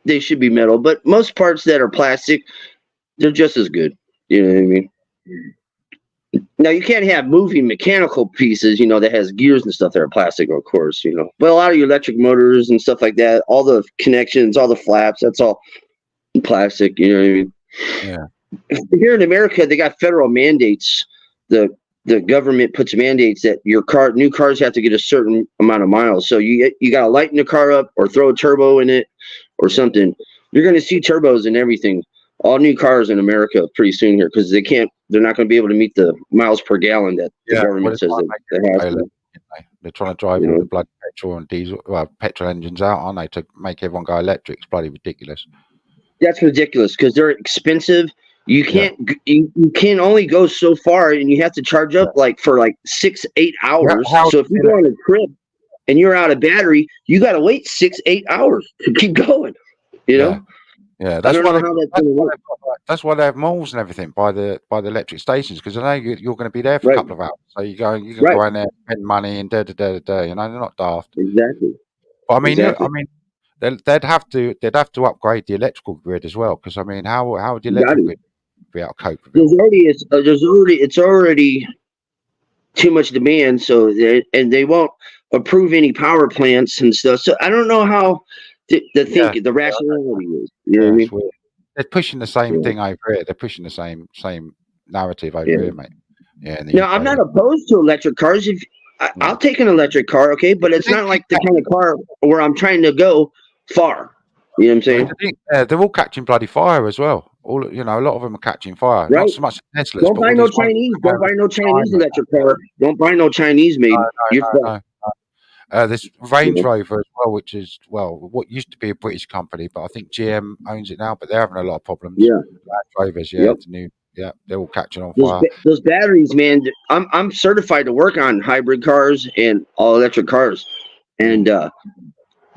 they should be metal, but most parts that are plastic, they're just as good. You know what I mean? Now you can't have moving mechanical pieces, that has gears and stuff that are plastic, of course, But a lot of your electric motors and stuff like that, all the connections, all the flaps, that's all plastic. You know what I mean? Yeah. Here in America, they got federal mandates. The government puts mandates that new cars have to get a certain amount of miles. So you got to lighten the car up or throw a turbo in it or something. You're going to see turbos and everything. All new cars in America pretty soon here because they're not going to be able to meet the miles per gallon that the government says they have to. They're trying to drive all the bloody petrol and diesel, petrol engines out, aren't they, to make everyone go electric? It's bloody ridiculous. That's ridiculous because they're expensive. You can't. You can only go so far, and you have to charge up for 6-8 hours. So if you go on a trip and you're out of battery, you got to wait 6-8 hours to keep going. Yeah, that's why they have malls and everything by the electric stations because I know you're going to be there for a couple of hours. So you can go in there, spend money, and they're not daft. Exactly. But I mean, they'd have to upgrade the electrical grid as well because how would the electrical grid be able to cope with it? It's already too much demand, so they won't approve any power plants and stuff. So I don't know how the rationality is. You know what I mean? They're pushing the same thing over here. They're pushing the same narrative over here, mate. Yeah. Now I'm not opposed to electric cars. I'll take an electric car, okay, but it's not like the kind of car where I'm trying to go far. You know what I'm saying? They're all catching bloody fire as well. A lot of them are catching fire. Right. Not so much Teslas. Don't buy no Chinese. Don't buy no Chinese electric car. Don't buy no Chinese made. No. This Range Rover as well, which is what used to be a British company, but I think GM owns it now. But they're having a lot of problems. Yeah, Land Rovers. It's new. Yeah, they're all catching on fire. Those batteries, man. I'm certified to work on hybrid cars and all electric cars, and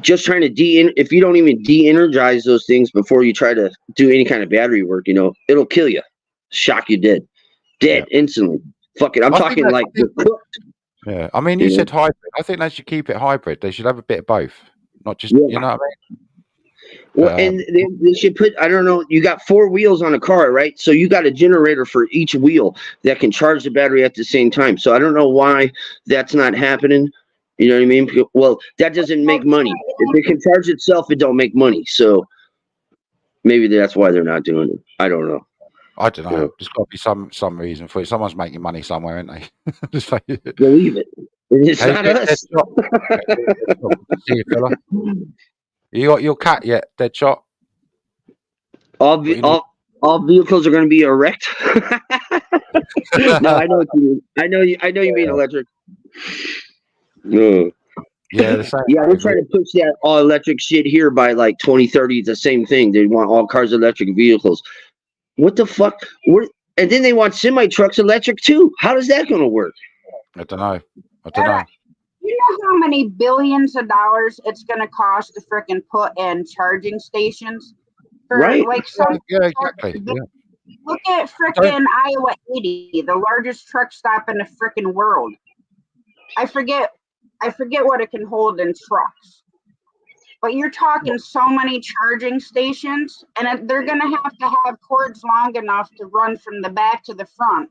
just trying to if you don't even de-energize those things before you try to do any kind of battery work, it'll kill you, shock you dead instantly. Fuck it, I'm talking like cooked. Yeah, I mean, you said hybrid. I think they should keep it hybrid. They should have a bit of both, not just you know what I mean. Well, and they should put, I don't know, you got 4 wheels on a car, right? So you got a generator for each wheel that can charge the battery at the same time. So I don't know why that's not happening. You know what I mean? Well, that doesn't make money. If it can charge itself, it don't make money. So maybe that's why they're not doing it. I don't know. I don't know. There's got to be some reason for it. Someone's making money somewhere, aren't they? Just believe it. It's not us. See you, fella. You got your cat yet? Dead shot. All vehicles are going to be erect. No, I know what you mean. I know you mean electric. No. Yeah, the same. Yeah, we're trying to push that all electric shit here by 2030. It's the same thing. They want all cars electric vehicles. What the fuck? And then they want semi trucks electric too. How is that going to work? I don't know. You know how many billions of dollars it's going to cost to frickin' put in charging stations? For Right? like some Yeah, exactly. Yeah. look at Don't, frickin' Iowa 80, the largest truck stop in the frickin' world. I forget what it can hold in trucks. But you're talking so many charging stations, and they're gonna have to have cords long enough to run from the back to the front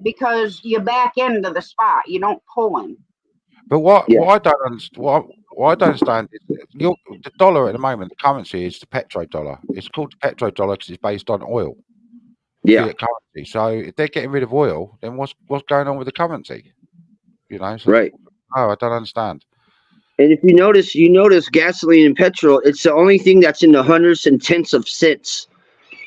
because you back into the spot. You don't pull in. but what Yeah. what I don't understand, what I don't understand is the dollar at the moment, the currency is the petrodollar. It's called the petrodollar because it's based on oil, Yeah. fiat currency. So if they're getting rid of oil, then what's going on with the currency? You know, so Right. no, I don't understand. And if you notice gasoline and petrol, it's the only thing that's in the hundreds and tenths of cents.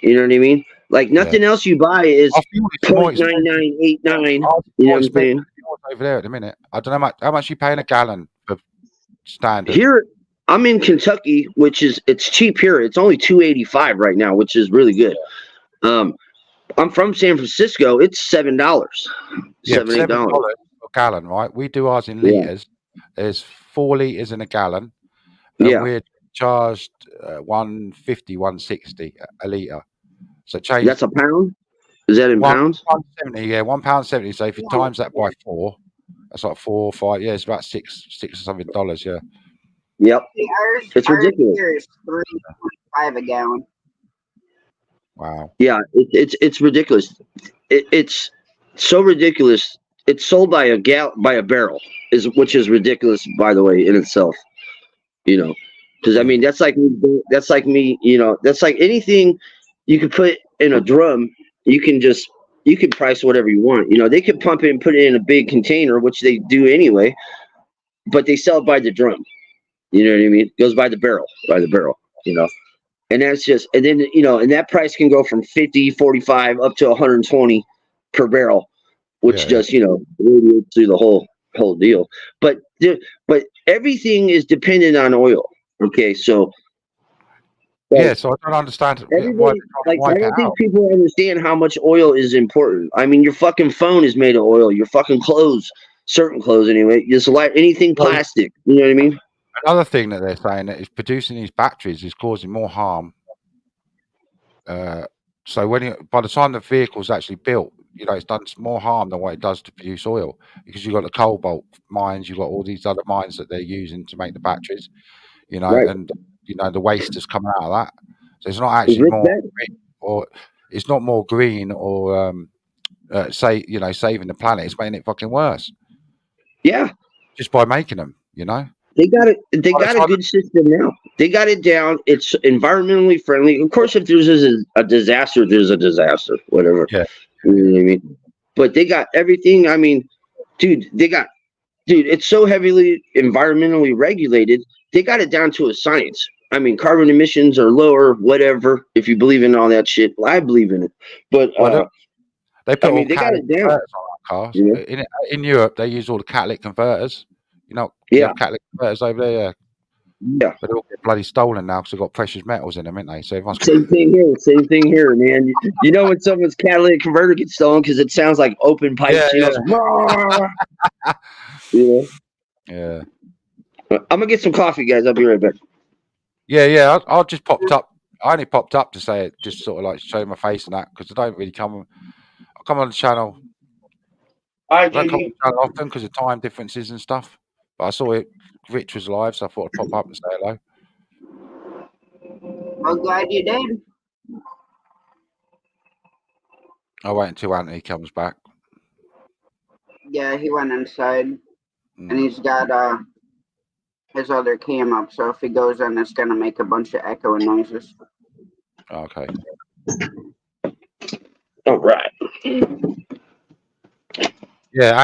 You know what I mean? Like Yeah, nothing else you buy is I feel it's more point nine expensive. nine eight nine. Ours is You know more what I'm expensive saying? than yours over there at the minute. I don't know how much you paying a gallon for standard. Here, I'm in Kentucky, which is it's cheap here. It's only $2.85 right now, which is really good. Um, I'm from San Francisco. It's $7, Yeah, $8. $7 a gallon, right? We do ours in Yeah. liters. There's 4 liters in a gallon, and Yeah. we're charged 150, 160 a liter. So change That's a pound. Is that in one pounds? £1.70, yeah, £1.70. So if you Yeah, times that by 4, that's like 4 or 5. Yeah, it's about six or something dollars. Yeah, Yep. It's ours ridiculous. here is $3.25 a gallon. wow. Yeah, it's ridiculous. It's so ridiculous. It's sold by a barrel, which is ridiculous, by the way, in itself. You know, because I Yeah, mean that's like me. You know, that's like anything you can put in a drum. You can price whatever you want. You know, they could pump it and put it in a big container, which they do anyway, but they sell it by the drum. You know what I mean? It goes by the barrel, You know. And that's just, and then, and that price can go from 50, 45 up to 120 per barrel, which yeah, yeah. just, radiates through the whole deal. But but everything is dependent on oil. Okay, so like Yeah, so I don't understand why everybody, they're trying to like I wipe it don't think out. people understand how much oil is important. I mean, your fucking phone is made of oil. Your fucking clothes, certain clothes anyway, just like anything Well, plastic. You know what I mean? another thing that they're saying that is producing these batteries is causing more harm. So by the time the vehicle's actually built, it's done more harm than what it does to produce oil because you've got the cobalt mines, you've got all these other mines that they're using to make the batteries, Right. and the waste is coming out of that. So it's not Is actually Rick more back? green, or it's not more green or saving the planet. It's making it fucking worse Yeah. just by making them. They got it. They By the got a time, good system now. They got it down. It's environmentally friendly. Of course, if there's a disaster, there's a disaster. Whatever. yeah, You know what I mean? But they got everything. I mean, dude, it's so heavily environmentally regulated. They got it down to a science. I mean, carbon emissions are lower. Whatever. If you believe in all that shit, well, I believe in it. But well, they I put all mean, they got catalytic it down. converters on our cars. You know? In Europe, they use all the catalytic converters. You Yeah. have catalytic converters over there, yeah. Yeah. But they all get bloody stolen now because they've got precious metals in them, ain't they? So everyone's Same thing here. Same thing here, man. You know when someone's catalytic converter gets stolen because it sounds like open yeah, pipes. yeah, It's, "Rah!" you yeah, I'm gonna get some coffee, guys. I'll be right back. yeah. I just popped up. I only popped up to say it, just sort of like show my face and that because I don't really come. I come on the channel. Hi, I don't come on JD. the channel often because of time differences and stuff. But I saw it. Rich was live, so I thought I'd pop up and say hello. Well, glad you did. I'll wait until Anthony comes back. Yeah, he went inside, and Mm, he's got his other cam up. So if he goes in, it's gonna make a bunch of echoing noises. okay. All right. Yeah,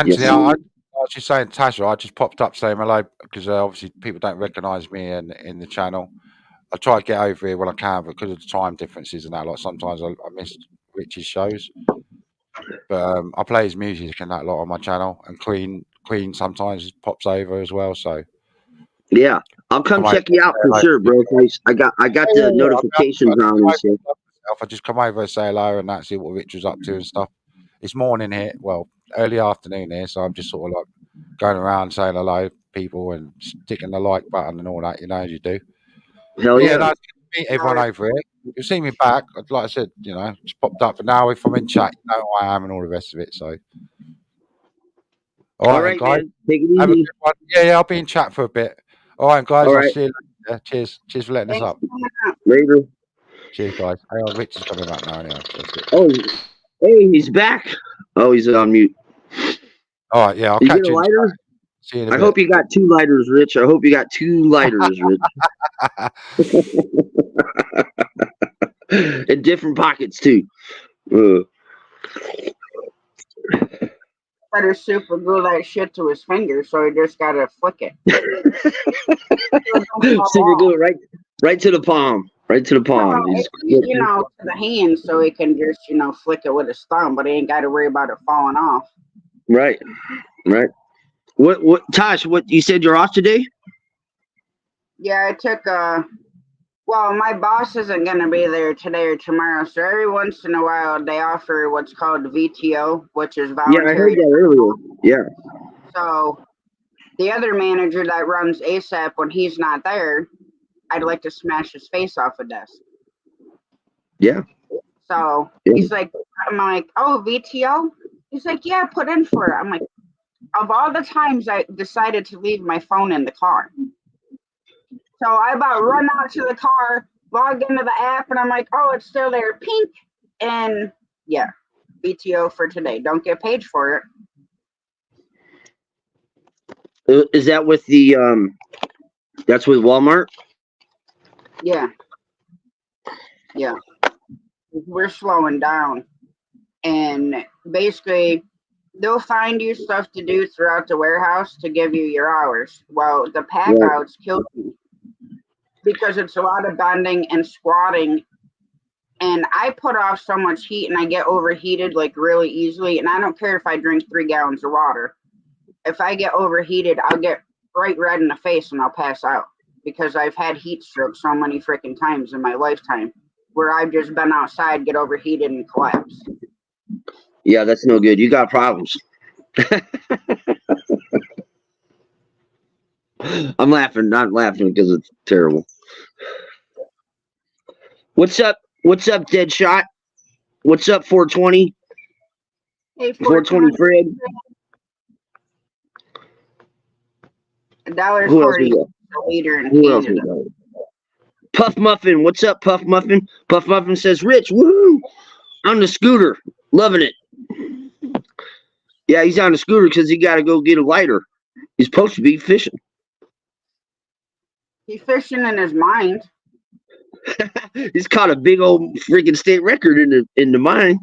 Yes. Anthony, I was just saying, Tasha, I just popped up saying hello because obviously people don't recognise me in the channel. I try to get over here when I can because of the time differences and that. Like sometimes I miss Rich's shows, but I play his music and that lot on my channel. And Queen sometimes pops over as well. So Yeah, I'll come come over check you out and say for hello. sure, bro. I got Yeah, the yeah. notifications on and stuff. I just come over and say hello and that, see what Rich was up to and stuff. It's morning here, well, early afternoon here, so I'm just sort of like going around saying hello to people and sticking the like button and all that, as you do. Hell But yeah, yeah. no, meet everyone over here. You'll see me back. Like I said, just popped up. But now if I'm in chat, you know who I am and all the rest of it. So, all All right, then, right, guys. man. Take it Have a easy. good one. Yeah, I'll be in chat for a bit. All right, guys. All I'll right. see you later. Cheers. Cheers for letting us Thanks up. for coming up. Later. Cheers, guys. Hang on, Rich is coming back now. Anyway, so that's good. Oh, hey, he's back. Oh, he's on mute. All right, yeah, I'll You catch get a you in chat. lighter? See you in a I bit. hope you got 2 lighters, Rich. I hope you got 2 lighters, Rich. In different pockets too. Better super glue that shit to his finger, so he just gotta flick it. Super glue right to the palm. Right to the palm. No, He's to the hand, so he can just, flick it with his thumb, but he ain't got to worry about it falling off. right. What Tosh, what you said you're off today? Yeah, I took well, my boss isn't gonna be there today or tomorrow, so every once in a while they offer what's called VTO, which is Yeah, I heard voluntary. that earlier. Yeah. So the other manager that runs ASAP, when he's not there, I'd like to smash his face off a desk. Yeah. So Yeah. I'm like, oh, VTO? He's like, yeah, put in for it. I'm like, of all the times I decided to leave my phone in the car. So I about run out to the car, log into the app, and I'm like, oh, it's still there, pink. And yeah, VTO for today. Don't get paid for it. Is that with the that's with Walmart? Yeah. We're slowing down. And basically they'll find you stuff to do throughout the warehouse to give you your hours. Well, the pack outs kill me because it's a lot of bending and squatting, and I put off so much heat and I get overheated really easily. And I don't care if I drink 3 gallons of water. If I get overheated, I'll get bright red in the face and I'll pass out because I've had heat stroke so many freaking times in my lifetime where I've just been outside, get overheated and collapse. Yeah, that's no good. You got problems. I'm laughing, not laughing because it's terrible. What's up? What's up, Deadshot? What's up, 420? Hey, 420 Fred. $1.40 a liter in Canada. Puff Muffin, what's up, Puff Muffin? Puff Muffin says, Rich, woohoo! On the scooter, loving it. Yeah, he's on the scooter because he got to go get a lighter. He's supposed to be fishing. He's fishing in his mind. He's caught a big old freaking state record in the mine.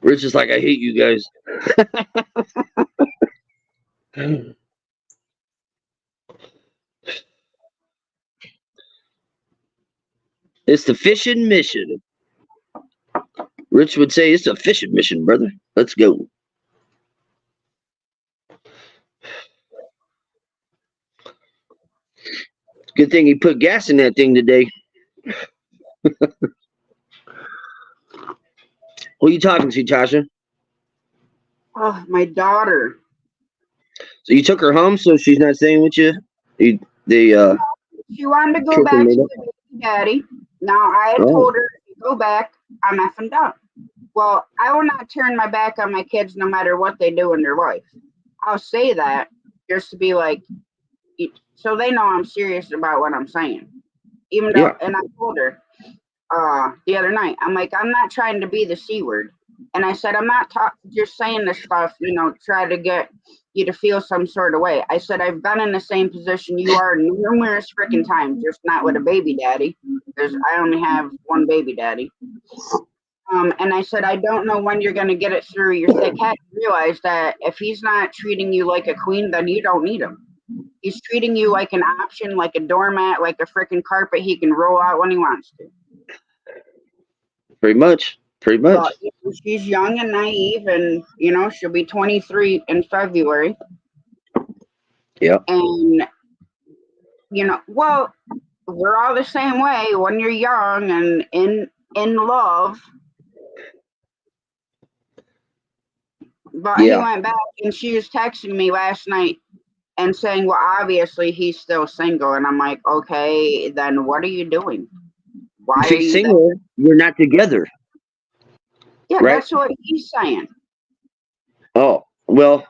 Rich is like, I hate you guys. It's the fishing mission. Rich would say it's a fishing mission, brother. Let's go. Good thing he put gas in that thing today. Who are you talking to, Tasha? Oh, my daughter. So you took her home, so she's not staying with you? She wanted to go back to the baby daddy. Now, I had told her, go back, I'm effing done. Well, I will not turn my back on my kids no matter what they do in their life. I'll say that just to be like, so they know I'm serious about what I'm saying. Even though, and I told her the other night, I'm like, I'm not trying to be the C word. And I said, I'm not just saying this stuff, try to get you to feel some sort of way. I said, I've been in the same position you are numerous freaking times, just not with a baby daddy, because I only have one baby daddy. And I said, I don't know when you're going to get it through your thick head. Realize that if he's not treating you like a queen, then you don't need him. He's treating you like an option, like a doormat, like a freaking carpet he can roll out when he wants to. Pretty much. But, she's young and naive, and she'll be 23 in February. Yeah. And well, we're all the same way when you're young and in love. But he went back, and she was texting me last night, and saying, well, obviously he's still single. And I'm like, okay, then what are you doing? Why If are he's you there? single, you're not together, Yeah, right? that's what he's saying. Oh, well,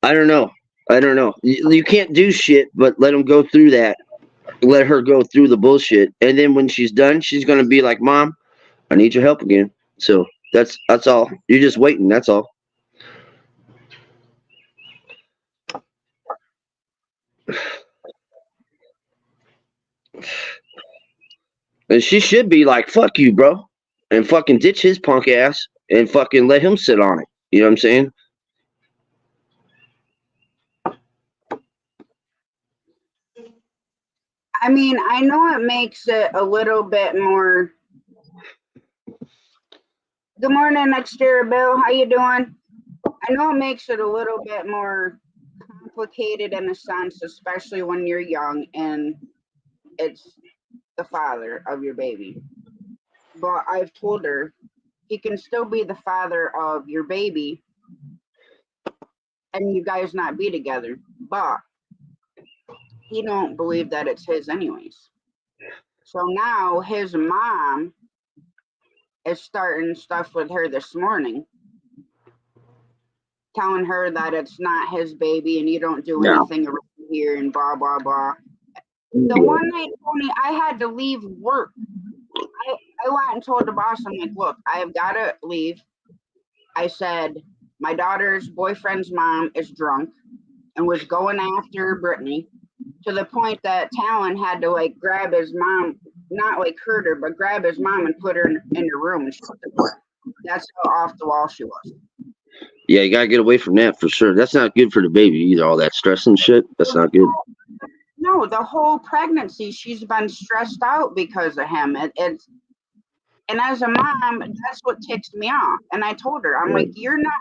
I don't know. I don't know. You can't do shit, but let him go through that. Let her go through the bullshit, and then when she's done, she's gonna be like, "Mom, I need your help again." So that's all. You're just waiting. That's all. And she should be like, "Fuck you, bro," and fucking ditch his punk ass and fucking let him sit on it. You know what I'm saying? I mean, I know it makes it a little bit more. Good morning, next door, Bill. How you doing? I know it makes it a little bit more complicated in a sense, especially when you're young and it's the father of your baby. But I've told her he can still be the father of your baby and you guys not be together. But he don't believe that it's his anyways. So now his mom is starting stuff with her this morning, telling her that it's not his baby and you don't do No. anything around here and blah blah blah. The one night, Tony, I had to leave work. I went and told the boss, I'm like, look, I have got to leave. I said, my daughter's boyfriend's mom is drunk and was going after Brittany to the point that Talon had to like grab his mom, not like hurt her, but grab his mom and put her in the room and shut the door. That's how off the wall she was. Yeah, you gotta get away from that for sure. That's not good for the baby either. All that stress and shit. That's not good. No, the whole pregnancy, she's been stressed out because of him. It's and as a mom, that's what ticks me off. And I told her, I'm like, you're not.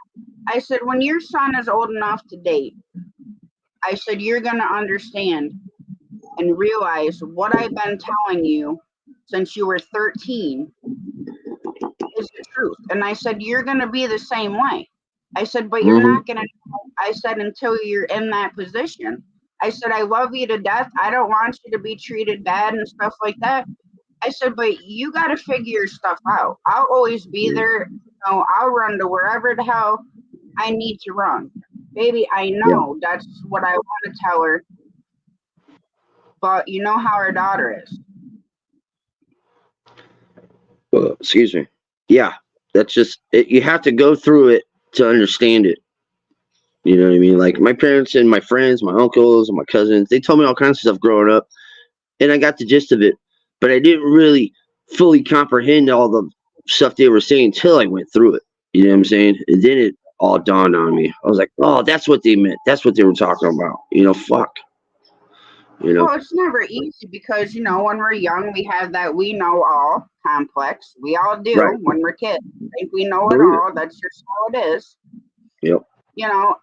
I said, when your son is old enough to date, I said, you're gonna understand and realize what I've been telling you since you were 13 is the truth. And I said, you're gonna be the same way. I said, but you're not gonna. I said, until you're in that position. I said, I love you to death. I don't want you to be treated bad and stuff like that. I said, but you got to figure your stuff out. I'll always be there. I'll run to wherever the hell I need to run. Baby, I know that's what I want to tell her. But you know how her daughter is. Excuse me. Yeah, that's just it, you have to go through it to understand it. You know what I mean? Like my parents and my friends, my uncles and my cousins, they told me all kinds of stuff growing up, and I got the gist of it, but I didn't really fully comprehend all the stuff they were saying until I went through it. You know what I'm saying? And then it all dawned on me. I was like, oh, that's what they meant. That's what they were talking about. You know, fuck. You know. Well, it's never easy because, when we're young, we have that we know all complex. We all do when we're kids. I think we know it all. That's just how it is. Yep. I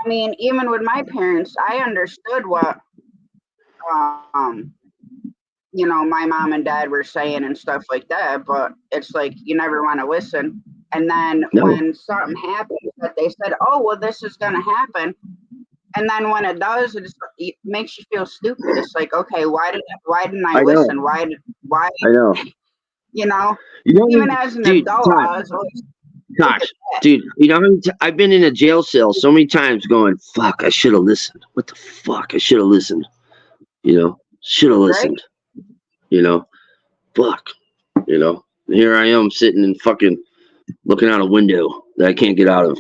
mean, even with my parents, I understood what, my mom and dad were saying and stuff like that, but it's like you never want to listen. And then when something happens that they said, oh, well, this is going to happen. And then when it does, it makes you feel stupid. It's like, okay, why didn't I listen? Know. Why? I know. Even as an adult, I was always. Gosh, dude, I've been in a jail cell so many times going, fuck, I should have listened. What the fuck? I should have listened. Should have listened. Right? Fuck. Here I am sitting and fucking looking out a window that I can't get out of.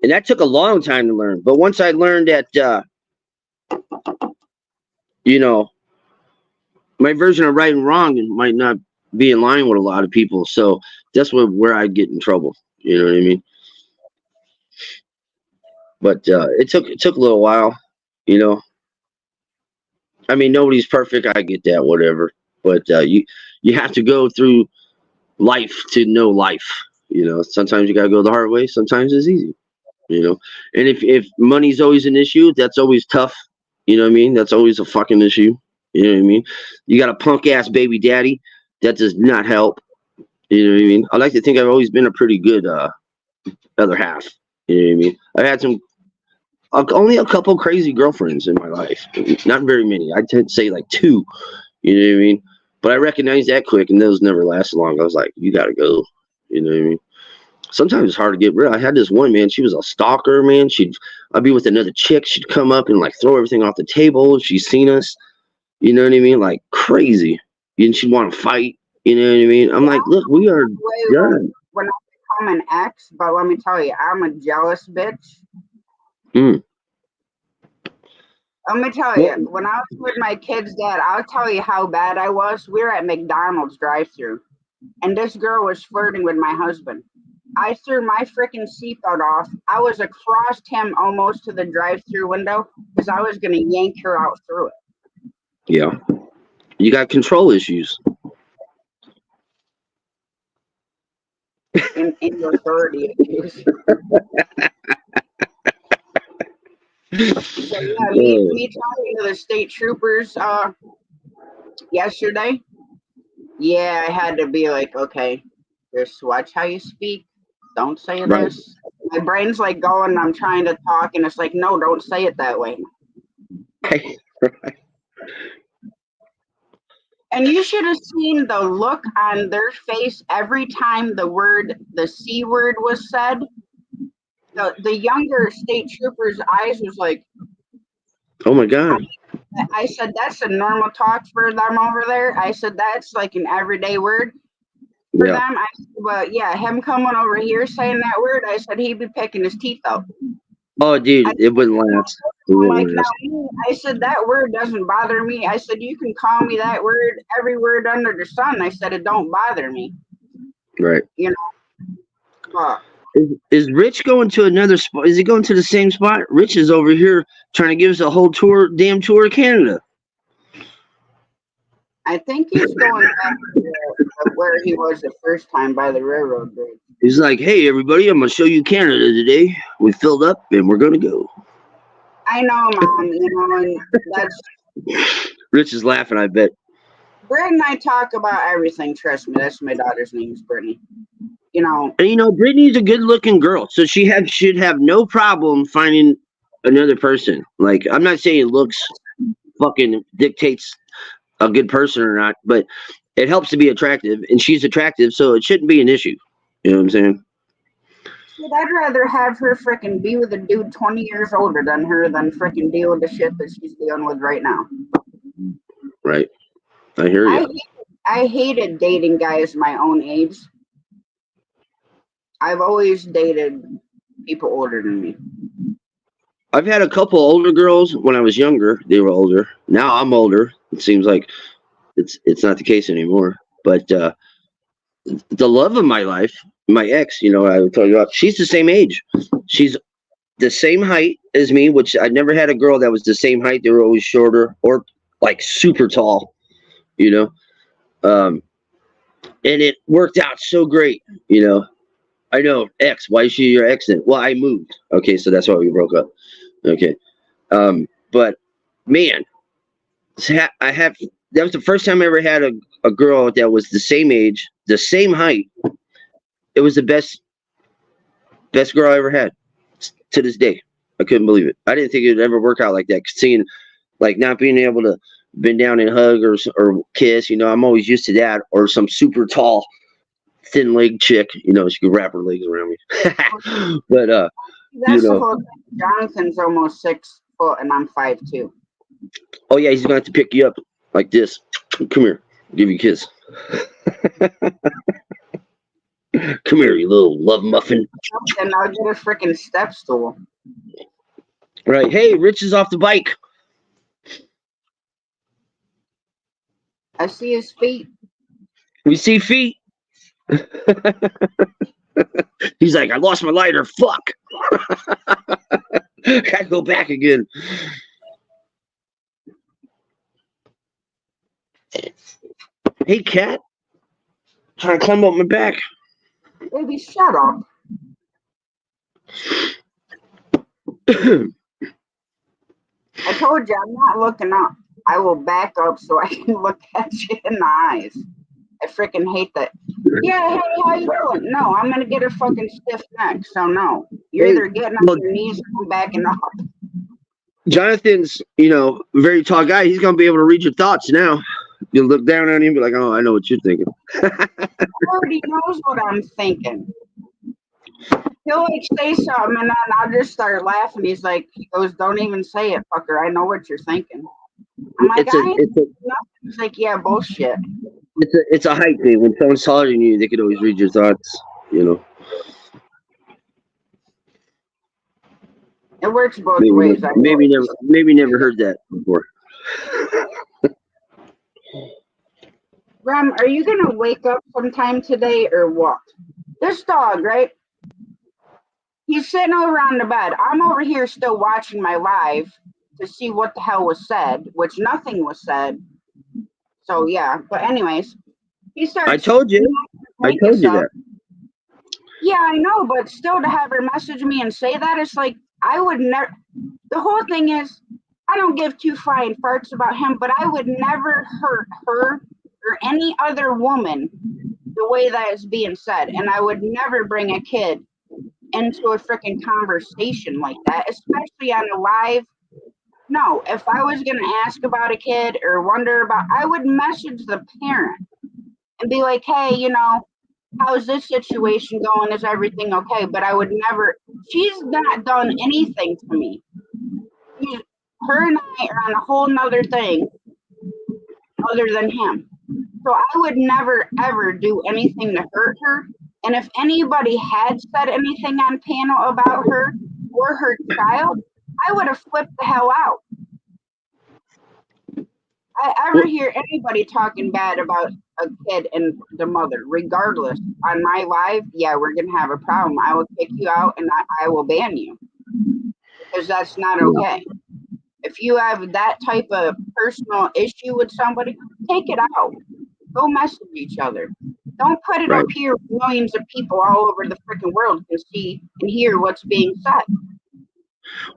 And that took a long time to learn. But once I learned that, my version of right and wrong might not be in line with a lot of people. So that's where I get in trouble. You know what I mean? But it took a little while, I mean, nobody's perfect. I get that, whatever. But you have to go through life to know life. Sometimes you gotta go the hard way. Sometimes it's easy. And if money's always an issue, that's always tough. You know what I mean? That's always a fucking issue. You know what I mean? You got a punk ass baby daddy. That does not help. You know what I mean? I like to think I've always been a pretty good other half. You know what I mean? I've had only a couple crazy girlfriends in my life. Not very many. I'd say like 2. You know what I mean? But I recognized that quick, and those never lasted long. I was like, you gotta go. You know what I mean? Sometimes it's hard to get rid of. I had this one, man. She was a stalker, man. I'd be with another chick. She'd come up and like throw everything off the table. She's seen us. You know what I mean? Like crazy. And she'd want to fight. You know what I mean? I'm like, look, we are done. When I become an ex, but let me tell you, I'm a jealous bitch. Mm. Let me tell you, when I was with my kid's dad, I'll tell you how bad I was. We were at McDonald's drive-thru, and this girl was flirting with my husband. I threw my freaking seatbelt off. I was across him almost to the drive-thru window because I was going to yank her out through it. Yeah. You got control issues. In authority issues. So yeah, me talking to the state troopers yesterday. Yeah, I had to be like, okay, just watch how you speak. Don't say Right. this. My brain's like going, I'm trying to talk, and it's like, no, don't say it that way. Right. And you should have seen the look on their face every time the C word was said. The younger state trooper's eyes was like, Oh my God. I said, that's a normal talk for them over there. I said, that's like an everyday word for them. I said, well, yeah, him coming over here saying that word, I said, he'd be picking his teeth out. Oh, dude, it wouldn't last. I'm like, no, I said, that word doesn't bother me. I said, you can call me that word, every word under the sun. I said, it don't bother me. Right. You know? Is Rich going to another spot? Is he going to the same spot? Rich is over here trying to give us a whole damn tour of Canada. I think he's going back to where he was the first time by the railroad bridge. He's like, hey, everybody, I'm going to show you Canada today. We filled up and we're going to go. I know, Mom. You know, and that's... Rich is laughing, I bet. Brittany and I talk about everything. Trust me. That's my daughter's name is Brittany. You know. And, you know, Brittany's a good-looking girl, so she should have no problem finding another person. Like, I'm not saying looks fucking dictates a good person or not, but it helps to be attractive, and she's attractive, so it shouldn't be an issue. You know what I'm saying? Shit, I'd rather have her freaking be with a dude 20 years older than her than freaking deal with the shit that she's dealing with right now. Right. I hear you. I hated dating guys my own age. I've always dated people older than me. I've had a couple older girls when I was younger. They were older. Now I'm older. It seems like it's not the case anymore. But the love of my life, my ex, you know, I told you about, she's the same age. She's the same height as me, which I never had a girl that was the same height. They were always shorter or like super tall, you know. And it worked out so great, you know. I know, ex, why is she your ex then? Well, I moved. Okay, so that's why we broke up. Okay. But man, that was the first time I ever had a girl that was the same age, the same height. It was the best girl I ever had to this day. I couldn't believe it. I didn't think it would ever work out like that. Seeing, like, not being able to bend down and hug or kiss, you know, I'm always used to that. Or some super tall, thin leg chick, you know, she could wrap her legs around me. But that's you know, the whole thing. Jonathan's almost 6 foot and I'm 5'2". Oh yeah, he's gonna have to pick you up like this. Come here, I'll give you a kiss. Come here, you little love muffin. And I'll get a freaking step stool. Right. Hey, Rich is off the bike. I see his feet. We see feet. He's like, I lost my lighter. Fuck. Gotta go back again. Hey, cat. Trying to climb up my back. Baby, shut up. I told you I'm not looking up. I will back up so I can look at you in the eyes. I freaking hate that. Yeah, hey, how you doing? No, I'm gonna get a fucking stiff neck. So no, you're Hey, either getting well, on your knees or backing up. Jonathan's, a very tall guy. He's gonna be able to read your thoughts now. You'll look down on him and be like, "Oh, I know what you're thinking." Already knows what I'm thinking. He'll like say something and then I'll just start laughing. He goes, "Don't even say it, fucker. I know what you're thinking." I'm like, It's a I ain't it's a nothing. He's like, "Yeah, bullshit." it's a height thing. When someone's taller than you, they could always read your thoughts. It works both Maybe ways. I know it. maybe never heard that before. Rem, are you gonna wake up sometime today or what? This dog, right? He's sitting over on the bed. I'm over here still watching my live to see what the hell was said, which nothing was said. So yeah, but anyways, he starts. I told you that. Yeah, I know, but still to have her message me and say that, it's like I would never. The whole thing is, I don't give two flying farts about him, but I would never hurt her or any other woman the way that is being said, and I would never bring a kid into a freaking conversation like that, especially on a live. No, if I was going to ask about a kid or wonder about, I would message the parent and be like, hey, how's this situation going? Is everything okay? But I would never, she's not done anything to me. Her and I are on a whole nother thing other than him. So I would never, ever do anything to hurt her. And if anybody had said anything on panel about her or her child, I would have flipped the hell out. I ever hear anybody talking bad about a kid and the mother, regardless, on my live, yeah, we're going to have a problem. I will kick you out and I will ban you because that's not okay. If you have that type of personal issue with somebody, take it out. Go message each other. Don't put it up here where millions of people all over the freaking world can see and hear what's being said.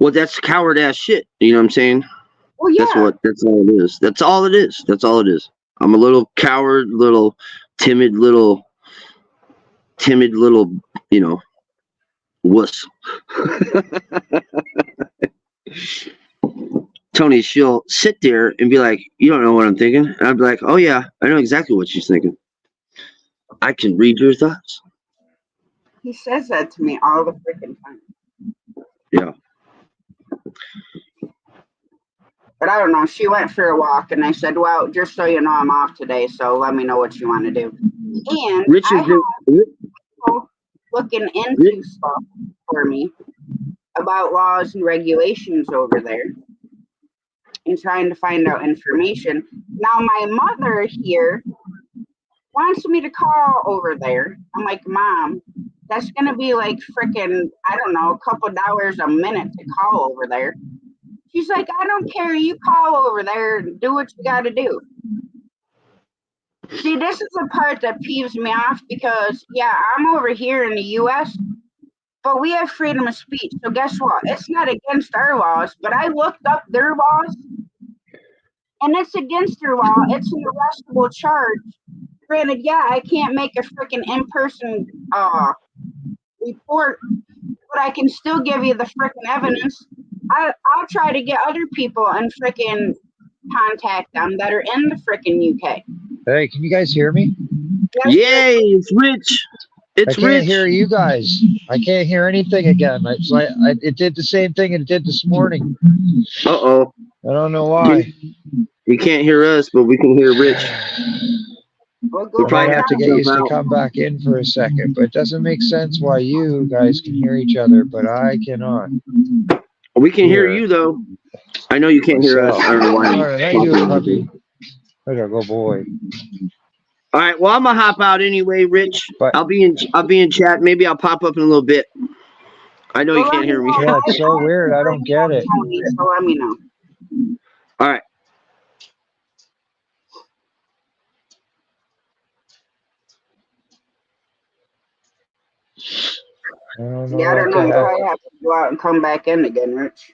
Well, that's coward ass shit. You know what I'm saying? Well, yeah. That's all it is. That's all it is. That's all it is. I'm a little coward, timid little, wuss. Tony, she'll sit there and be like, "You don't know what I'm thinking," and I'd be like, "Oh yeah, I know exactly what she's thinking. I can read your thoughts." He says that to me all the freaking time. Yeah. But I don't know. She went for a walk, and I said, "Well, just so you know, I'm off today, so let me know what you want to do." And Rich I have people looking into stuff for me about laws and regulations over there and trying to find out information. Now, my mother here wants me to call over there. I'm like, Mom, that's going to be like freaking, I don't know, a couple dollars a minute to call over there. She's like, I don't care. You call over there and do what you got to do. See, this is the part that peeves me off because, yeah, I'm over here in the U.S., but we have freedom of speech. So guess what? It's not against our laws, but I looked up their laws, and it's against their law. It's an arrestable charge. Granted, yeah, I can't make a freaking in-person report, but I can still give you the freaking evidence. I'll try to get other people and freaking contact them that are in the freaking UK. Hey, can you guys hear me? Yes, yay, it's Rich. I can't hear you guys. I can't hear anything again. It did the same thing it did this morning. Uh-oh. I don't know why. You can't hear us, but we can hear Rich. We might have to get you to come back in for a second, but it doesn't make sense why you guys can hear each other, but I cannot. We can hear you, though. I know you can't hear us. I don't know why. All right, how you doing, puppy? There you go, boy. All right, well, I'm gonna hop out anyway, Rich. But I'll be in chat. Maybe I'll pop up in a little bit. I know you can't hear me. Yeah, it's so weird. I don't get it. So let me know. All right. I don't know. Yeah, I don't know. You probably have to go out and come back in again, Rich.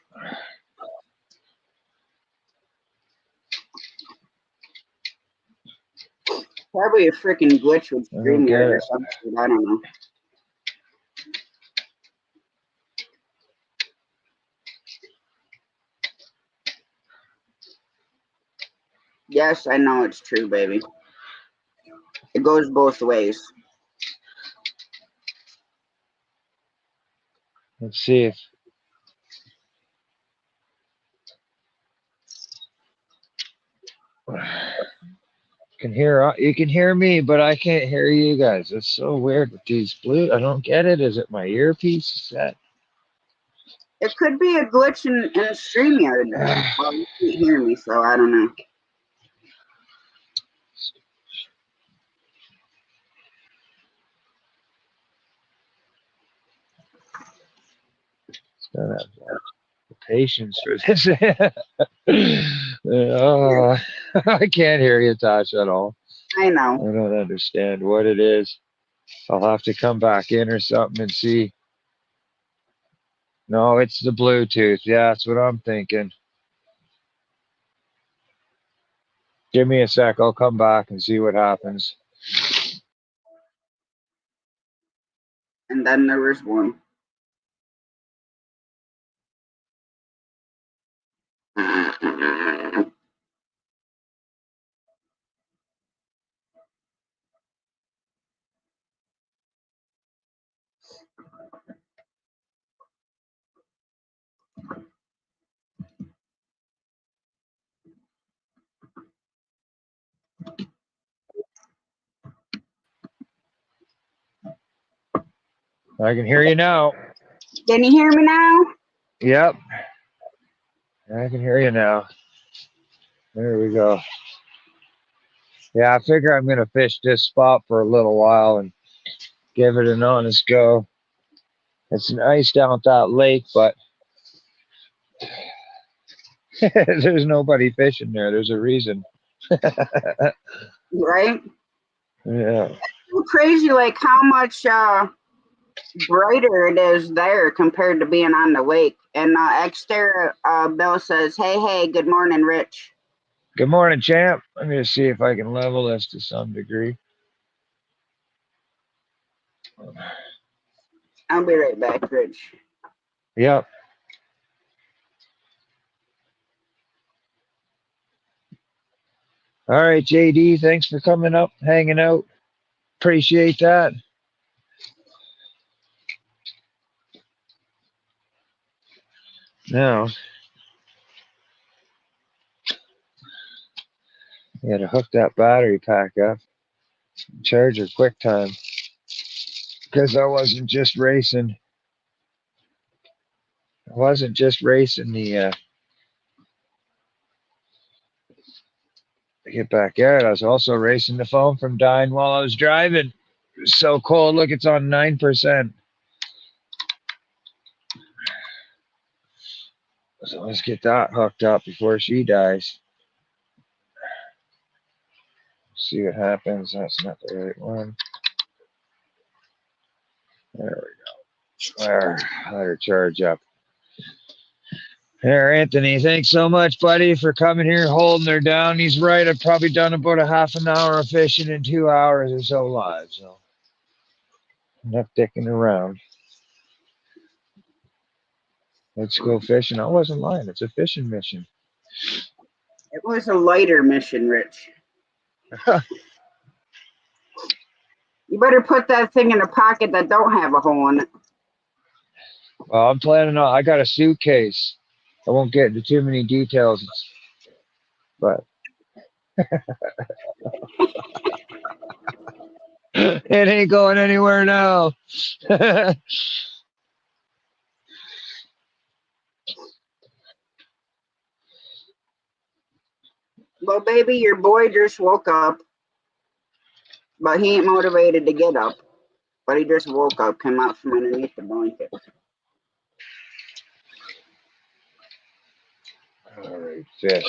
Probably a freaking glitch with I don't get StreamYard or it. something. I don't know. Yes, I know it's true, baby. It goes both ways. Let's see if you can hear me, but I can't hear you guys. It's so weird with these blue. I don't get it. Is it my earpiece? Is that? It could be a glitch in StreamYard. Well, you can't hear me, so I don't know. Don't have the patience for this. Oh, I can't hear you, Tasha, at all. I I know. don't understand what it is. I'll have to come back in or something and see. No, it's the Bluetooth. Yeah, that's what I'm thinking. Give me a sec. I'll come back and see what happens. And then there was one. I can hear you now. Can you hear me now? Yep. I can hear you now. There we go. Yeah, I figure I'm going to fish this spot for a little while and give it an honest go. It's nice down at that lake, but there's nobody fishing there. There's a reason. Right? Yeah. So crazy, like how much brighter it is there compared to being on the lake. And Xterra Bill says, hey, good morning, Rich. Good morning, champ. I'm going to see if I can level this to some degree. I'll be right back, Rich. Yep. All right, JD, thanks for coming up, hanging out. Appreciate that. Now, you got to hook that battery pack up, charge her quick time, because I wasn't just racing. I wasn't just racing the get back out. I was also racing the phone from dying while I was driving. It was so cold. Look, it's on 9%. So let's get that hooked up before she dies. See what happens. That's not the right one. There we go. There, let her charge up. There, Anthony, thanks so much, buddy, for coming here, holding her down. He's right. I've probably done about a half an hour of fishing in 2 hours or so live. So enough dicking around. Let's go fishing. I wasn't lying. It's a fishing mission. It was a lighter mission, Rich. You better put that thing in a pocket that don't have a hole in it. Well, I'm planning on. I got a suitcase. I won't get into too many details, but it ain't going anywhere now. Well, baby, your boy just woke up, but he ain't motivated to get up. But he just woke up, came out from underneath the blanket. All right, fish.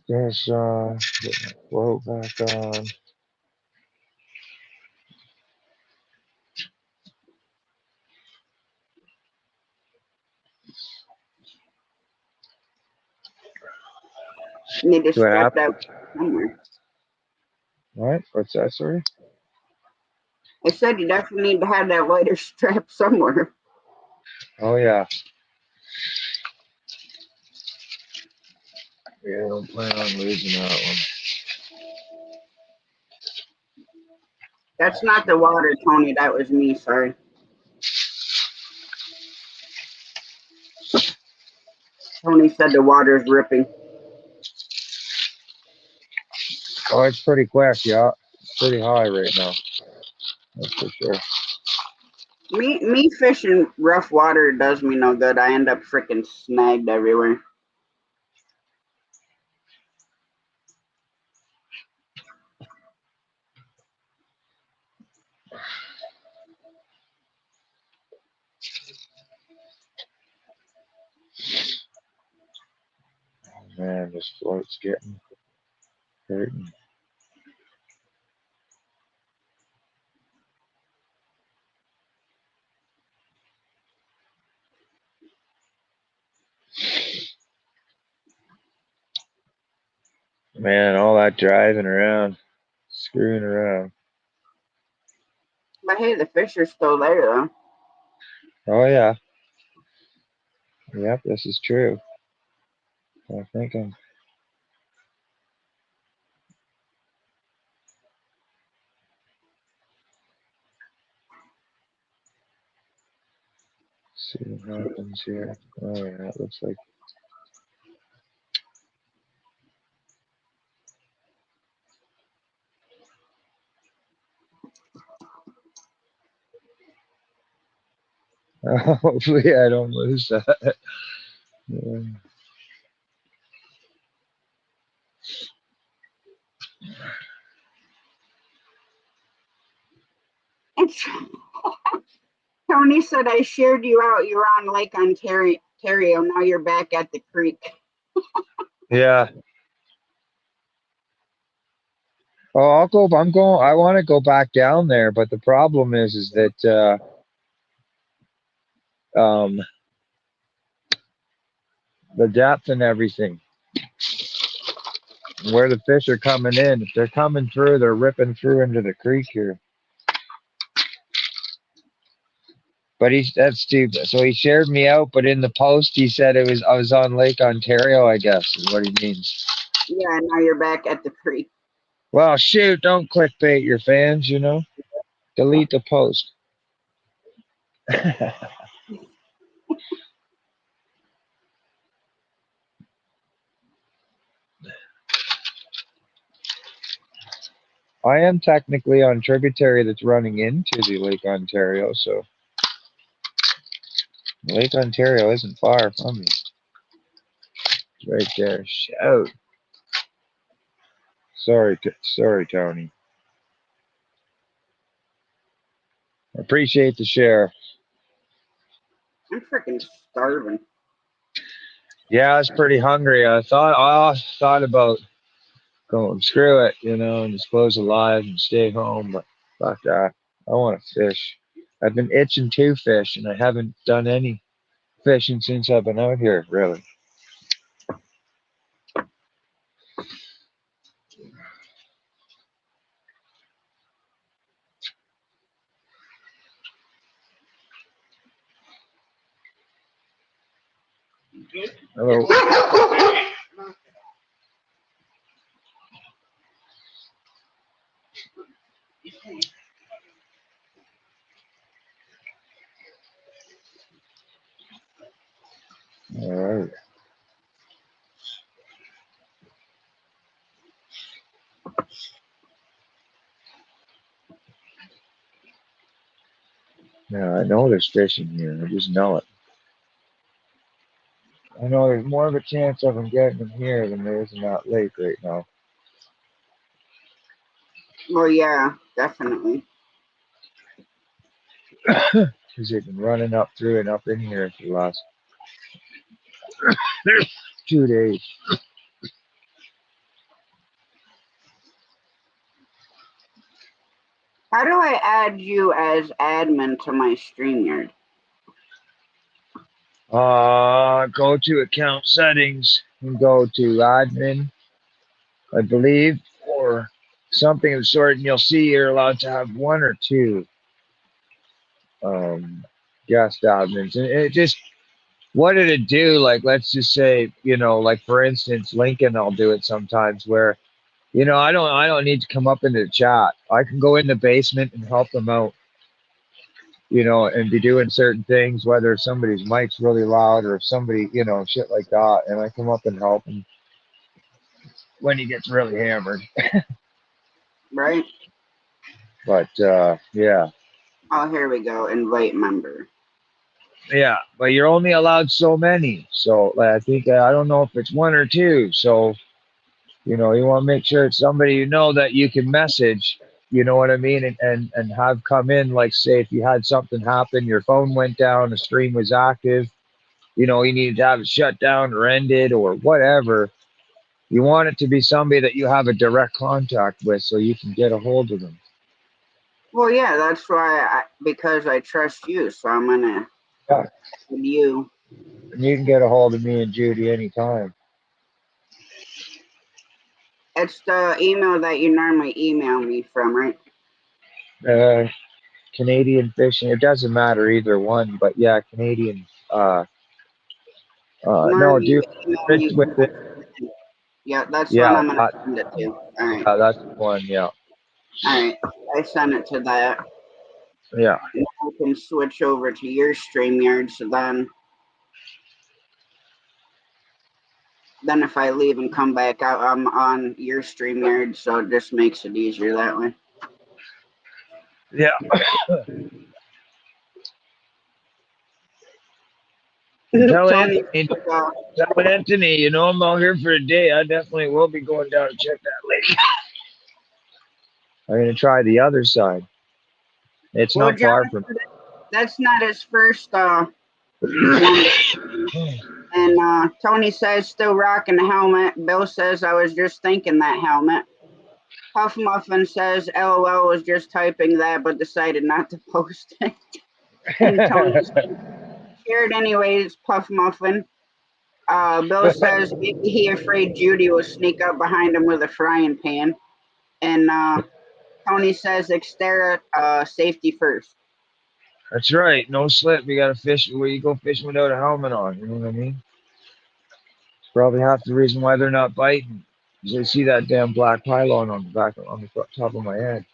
Fish on. Get my float back on. Need to What strap happened? that somewhere. What? What's that, sorry? I said you definitely need to have that lighter strap somewhere. Oh, yeah. Yeah, I don't plan on losing that one. That's not the water, Tony. That was me. Sorry. Tony said the water's ripping. Oh, it's pretty quick, yeah. It's pretty high right now. That's for sure. Me fishing rough water does me no good. I end up freaking snagged everywhere. Man, this float's getting hurting. Man, all that driving around, screwing around. But hey, the fish are still there though. Oh, yeah. Yep, this is true. I think I'm. See what happens here. Oh, yeah, it looks like. Hopefully, I don't lose that. Yeah. It's, Tony said I shared you out. You were on Lake Ontario. Now you're back at the creek. Yeah. Oh, I'll go. I'm going. I want to go back down there, but the problem is that the depth and everything, where the fish are coming in. If they're coming through, they're ripping through into the creek here. But that's stupid. So he shared me out, but in the post he said I was on Lake Ontario, I guess is what he means. Yeah, now you're back at the creek. Well, shoot, don't clickbait your fans, you know. Delete the post. I am technically on tributary that's running into the Lake Ontario, so Lake Ontario isn't far from me. It's right there. Shout. Sorry, Tony. Appreciate the share. I'm freaking starving. Yeah, I was pretty hungry. I thought about going screw it, you know, and just close the live and stay home, but fuck that. I want to fish. I've been itching to fish, and I haven't done any fishing since I've been out here, really. Hello. All right. Yeah, I know there's fish in here. I just know it. I know there's more of a chance of them getting them here than there is in that lake right now. Well, yeah, definitely. Because they've been running up through and up in here for the last 2 days. How do I add you as admin to my StreamYard? Go to account settings and go to admin, I believe, or something of the sort, and you'll see you're allowed to have one or two guest admins. And it just, what did it do? Like, let's just say, like for instance, Lincoln, I'll do it sometimes where, I don't need to come up into the chat. I can go in the basement and help them out, and be doing certain things, whether somebody's mic's really loud or if somebody, shit like that. And I come up and help him when he gets really hammered. Right? But yeah. Oh, here we go. Invite member. Yeah, but you're only allowed so many. So like, I think I don't know if it's one or two. So you want to make sure it's somebody that you can message. You know what I mean, and have come in. Like say if you had something happen, your phone went down, the stream was active. You needed to have it shut down or ended or whatever. You want it to be somebody that you have a direct contact with, so you can get a hold of them. Well, yeah, that's why because I trust you, so I'm gonna Yeah. with you. And you can get a hold of me and Judy anytime. It's the email that you normally email me from, right? Canadian Fishing. It doesn't matter either one, but yeah, Canadian. No, Normally you dude, email Rich me. with it. Yeah, that's what Yeah, I'm gonna send it to. All right, that's the one. Yeah, all right. I sent it to that. yeah, Now I can switch over to your StreamYard, so then if I leave and come back out, I'm on your StreamYard, so it just makes it easier that way. yeah. Tell Tony, Anthony, I'm out here for a day. I definitely will be going down to check that lake. I'm gonna try the other side. It's well, not John, far from. that's not his first one. And Tony says still rocking the helmet. Bill says I was just thinking that helmet. Puff Muffin says LOL was just typing that but decided not to post it. And Tony said, shared anyways, Puff Muffin. Bill says maybe he afraid Judy will sneak up behind him with a frying pan. And Tony says Xterra safety first. That's right. No slip. You gotta fish where you go fishing without a helmet on. You know what I mean? It's probably half the reason why they're not biting. Because they see that damn black pylon on the top of my head.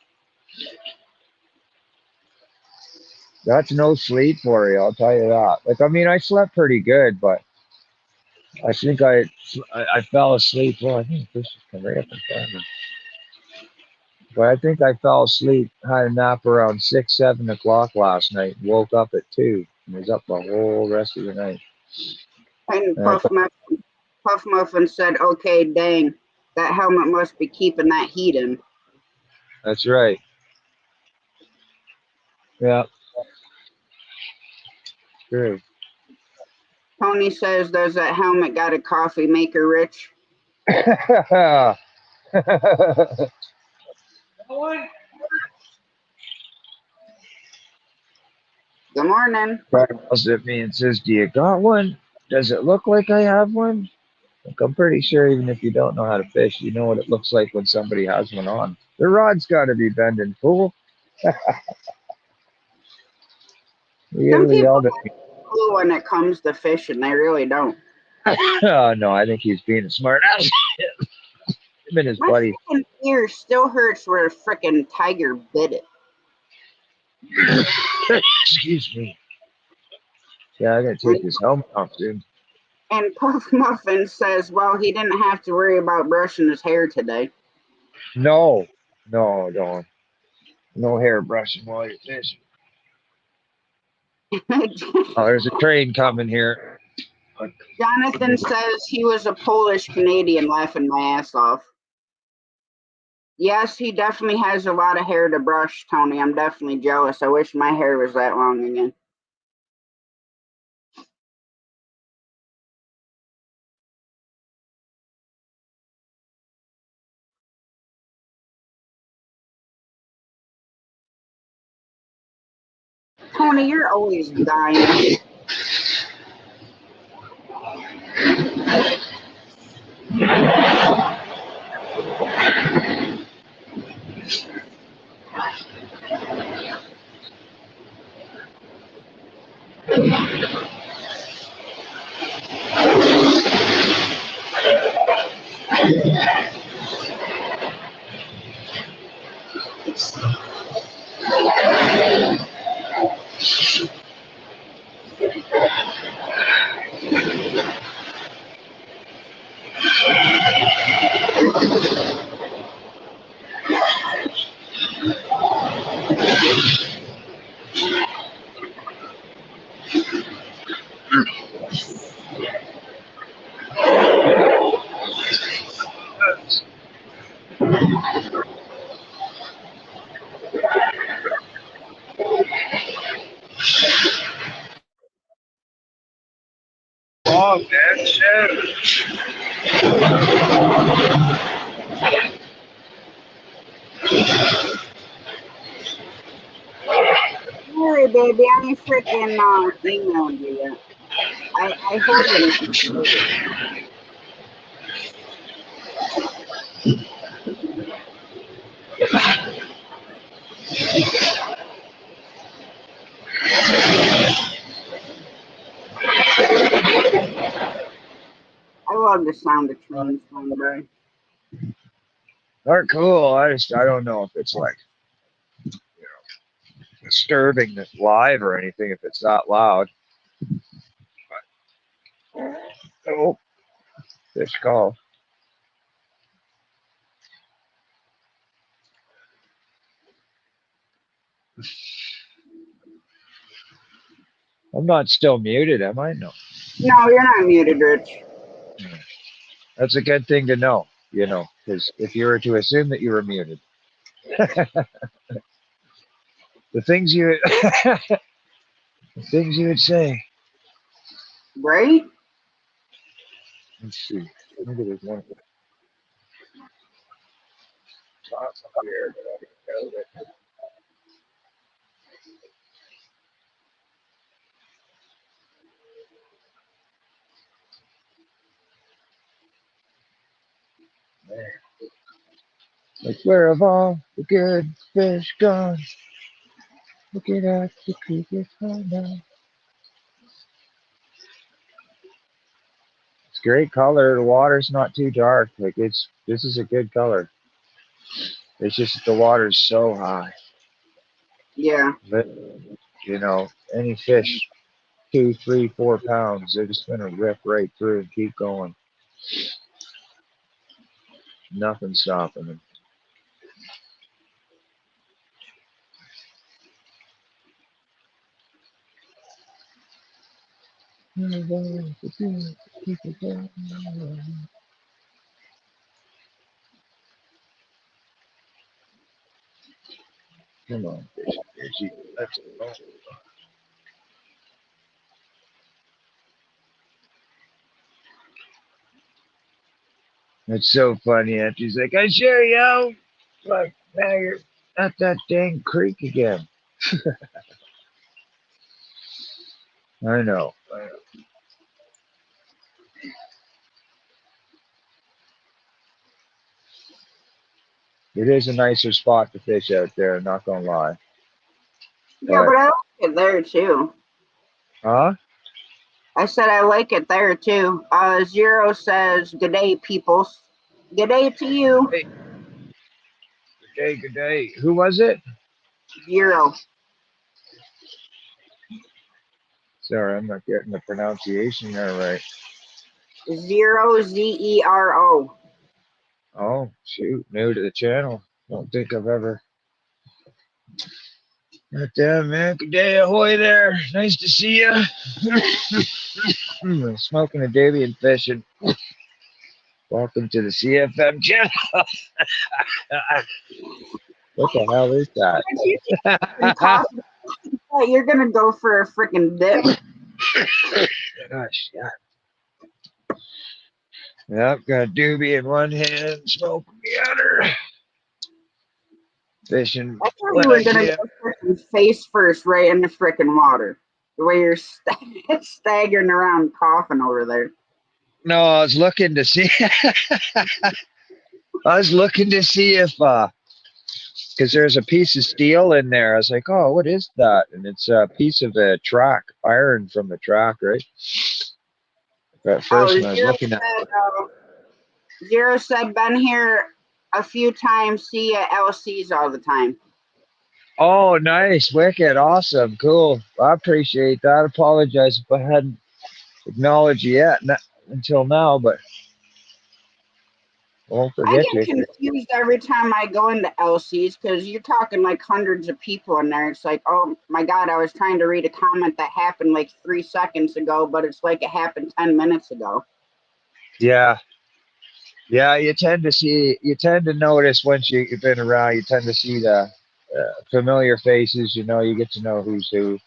That's no sleep for you, I'll tell you that. Like, I mean, I slept pretty good, but I think I fell asleep. Well, I think this is coming up in front of me. But I think I fell asleep, had a nap around 6, 7 o'clock last night, and woke up at 2, and was up the whole rest of the night. And And Puff Muffin said, okay, dang, that helmet must be keeping that heat in. that's right. Yeah, true. Tony says, does that helmet got a coffee maker, Rich? Good Good morning. looks at me and says, "Do you got one? Does it look like I have one?" Like, I'm pretty sure even if you don't know how to fish, you know what it looks like when somebody has one on. The rod's got to be bending, fool. He Some really people yelled at me. have clue when it comes to fishing. They really don't. Oh, no, I think he's being a smart ass. Him and his My buddy. freaking ear still hurts where a freaking tiger bit it. Excuse me. Yeah, I gotta take this helmet off, dude. And Puff Muffin says, well, he didn't have to worry about brushing his hair today. No, don't. No hair brushing while you're fishing. Oh, there's a train coming here. Jonathan says he was a Polish Canadian laughing my ass off. Yes, he definitely has a lot of hair to brush, Tony. I'm definitely jealous. I wish my hair was that long again. Tony, you're always dying. Oh, man, shit. Really, baby, I ain't freaking emailed you yet. I heard it. I love the sound of trains going by. They're cool. I don't know if it's like, you know, disturbing live or anything if it's that loud. But, oh, fish call. I'm not still muted, am I? No. No, you're not muted, Rich. That's a good thing to know, you know, because if you were to assume that you were muted, the things you the things you would say. Right? Let's see. Maybe there's one top up here, but I don't know it. There. Like, where have all the good fish gone? Looking at the creek is gone now. It's great color. The water's not too dark. Like this is a good color. It's just the water's so high. Yeah. But you know, any fish 2, 3, 4 pounds, they're just gonna rip right through and keep going. Nothing stopping them. Come on, fishy. Let's go. It's so funny. And she's like, I sure yo. Like, now you're at that dang creek again. I know. It is a nicer spot to fish out there, not gonna lie. Yeah, but I like it there too. Huh? I said I like it there too. Zero says, good day, peoples. Good day to you. Hey. Good day, good day. Who was it? Zero. Sorry, I'm not getting the pronunciation there right. Zero, Zero. Oh, shoot. New to the channel. Don't think I've ever. Right there, man. Good day, ahoy there. Nice to see you. Smoking a daily and fishing. Welcome to the CFM channel. What the hell is that? You're gonna go for a freaking dip. Gosh, yeah. Yep, got a doobie in one hand, smoke in the other. Fishing. I thought you were gonna go face first right in the frickin' water. The way you're staggering around coughing over there. No, I was looking to see. I was looking to see if, because there's a piece of steel in there. I was like, oh, what is that? And it's a piece of a track, iron from the track, right? At first, Oh, when I was looking at, Zero said, been here a few times, see you at LC's all the time. oh, nice, wicked, awesome, cool. I appreciate that. I apologize if I hadn't acknowledged you yet, until now, but I won't I forget get you. confused every time I go into LC's because you're talking like hundreds of people in there. It's like, oh my God, I was trying to read a comment that happened like 3 seconds ago, but it's like it happened 10 minutes ago. Yeah. Yeah, you tend to notice once you've been around, you tend to see the familiar faces, you get to know who's who.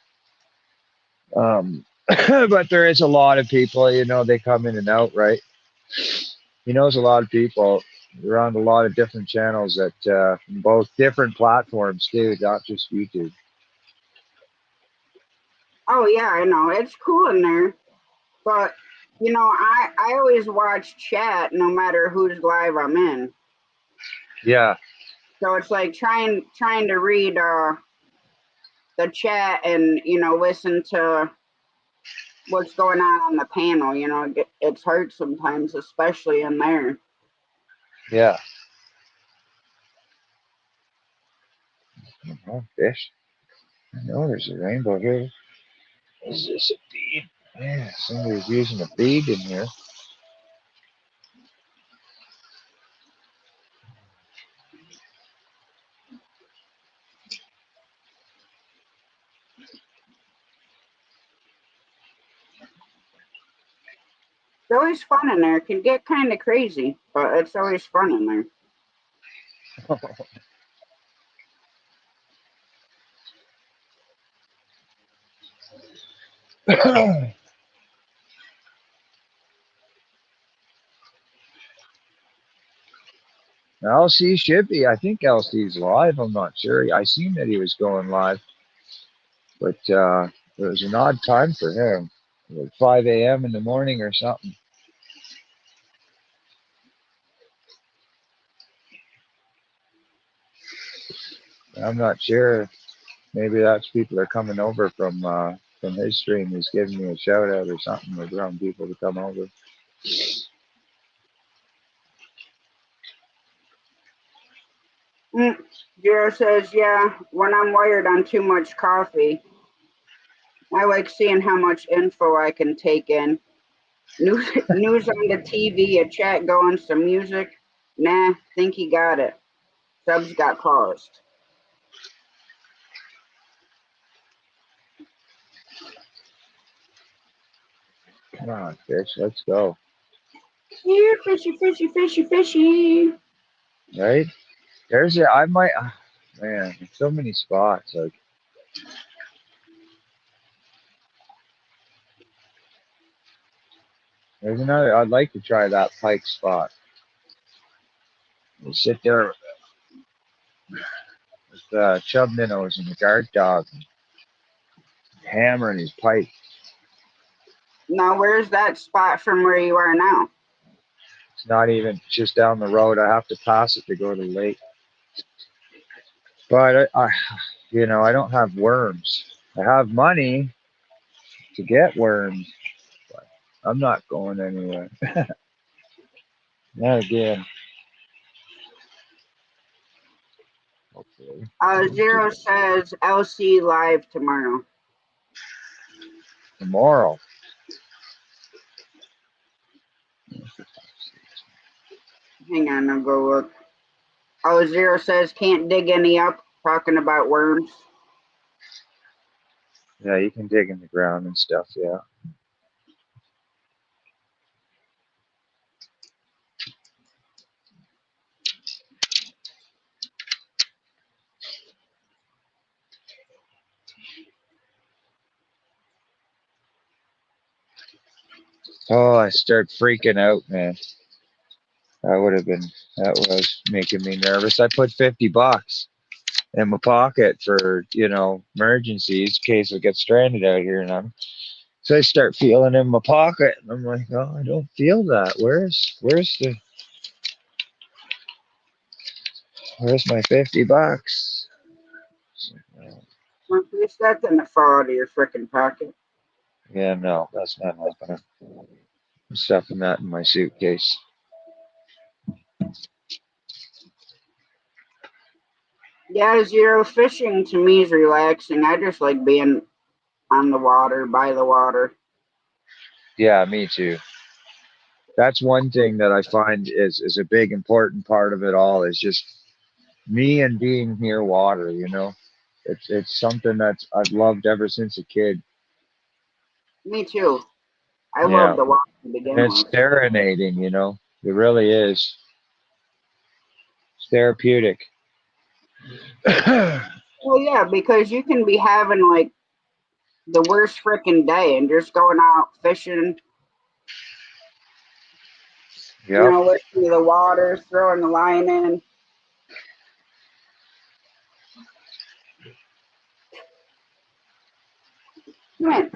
But there is a lot of people, they come in and out, right? He knows a lot of people around a lot of different channels that both different platforms too, not just YouTube. Oh yeah, I know. It's cool in there. But I always watch chat no matter whose live I'm in. Yeah. So it's like trying to read the chat and listen to what's going on the panel. It's hard sometimes, especially in there. Yeah. Oh, fish. I know there's a rainbow here. Is this a bead? Yeah, somebody's using a bead in here. It's always fun in there. It can get kind of crazy, but it's always fun in there. LC should be. I think LC's live. I'm not sure. I seen that he was going live, but it was an odd time for him, like 5 a.m. in the morning or something. I'm not sure. Maybe that's people are coming over from his stream. He's giving me a shout out or something. We're around people to come over. Jiro says, yeah, when I'm wired on too much coffee, I like seeing how much info I can take in. News on the TV, a chat going, some music. Nah, think he got it. Subs got paused. Come on, fish. Let's go. Here, fishy, fishy, fishy, fishy. Right? There's a. I might. Man, so many spots. Like there's another. I'd like to try that pike spot. You sit there with chub minnows and the guard dog hammering his pipe. Now, where's that spot from where you are now? It's not even just down the road. I have to pass it to go to the lake. But I don't have worms. I have money to get worms, but I'm not going anywhere. Not again. Hopefully. Zero says LC live tomorrow. Tomorrow. Hang on, I'll go look. Zero says can't dig any up, talking about worms. Yeah, you can dig in the ground and stuff, yeah. Oh, I start freaking out, man. That was making me nervous. I put $50. in my pocket for, emergencies in case I get stranded out here. So I start feeling in my pocket, and I'm like, oh, I don't feel that. Where's my $50? Well, at least that didn't fall out of your frickin' pocket. Yeah, no, that's not happening. I'm stuffing that in my suitcase. Yeah, zero fishing to me is relaxing. I just like being on the water, by the water. Yeah, me too. That's one thing that I find is a big important part of it all is just me and being near water. It's something that I've loved ever since a kid. Me too. I love Yeah, the water to and begin it's with. serenading. It really is. It's therapeutic. Well, yeah, because you can be having like the worst frickin' day and just going out fishing, Yep. listening to the water, throwing the line in. Man,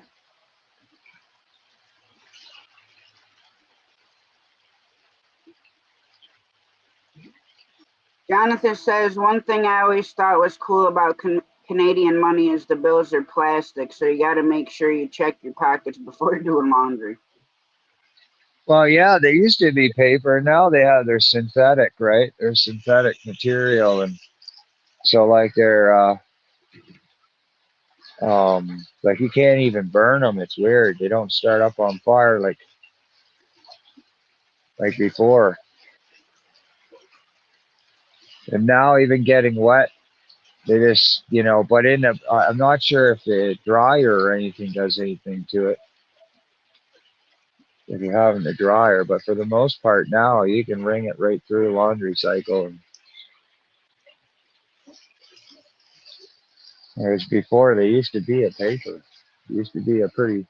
Jonathan says one thing I always thought was cool about Canadian money is the bills are plastic, so you got to make sure you check your pockets before doing laundry. Well, yeah, they used to be paper. Now they have their synthetic, right? They're synthetic material, and so like like you can't even burn them. It's weird. They don't start up on fire like before. And now even getting wet, they just But I'm not sure if the dryer or anything does anything to it if you're having the dryer. But for the most part, now you can wring it right through the laundry cycle. Whereas before, they used to be a paper. It used to be a pretty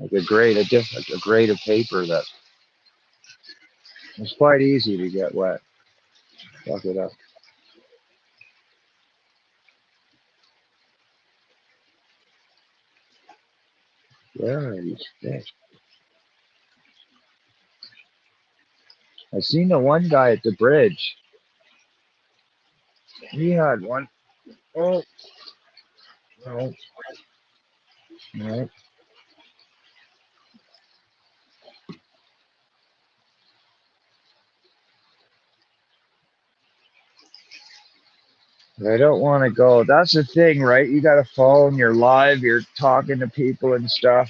like a grade of paper that was quite easy to get wet. Fuck it up. Where are these fish? I seen the one guy at the bridge. He had one. Oh no, no. I don't want to go. That's the thing, right? You got a phone. You're live. You're talking to people and stuff.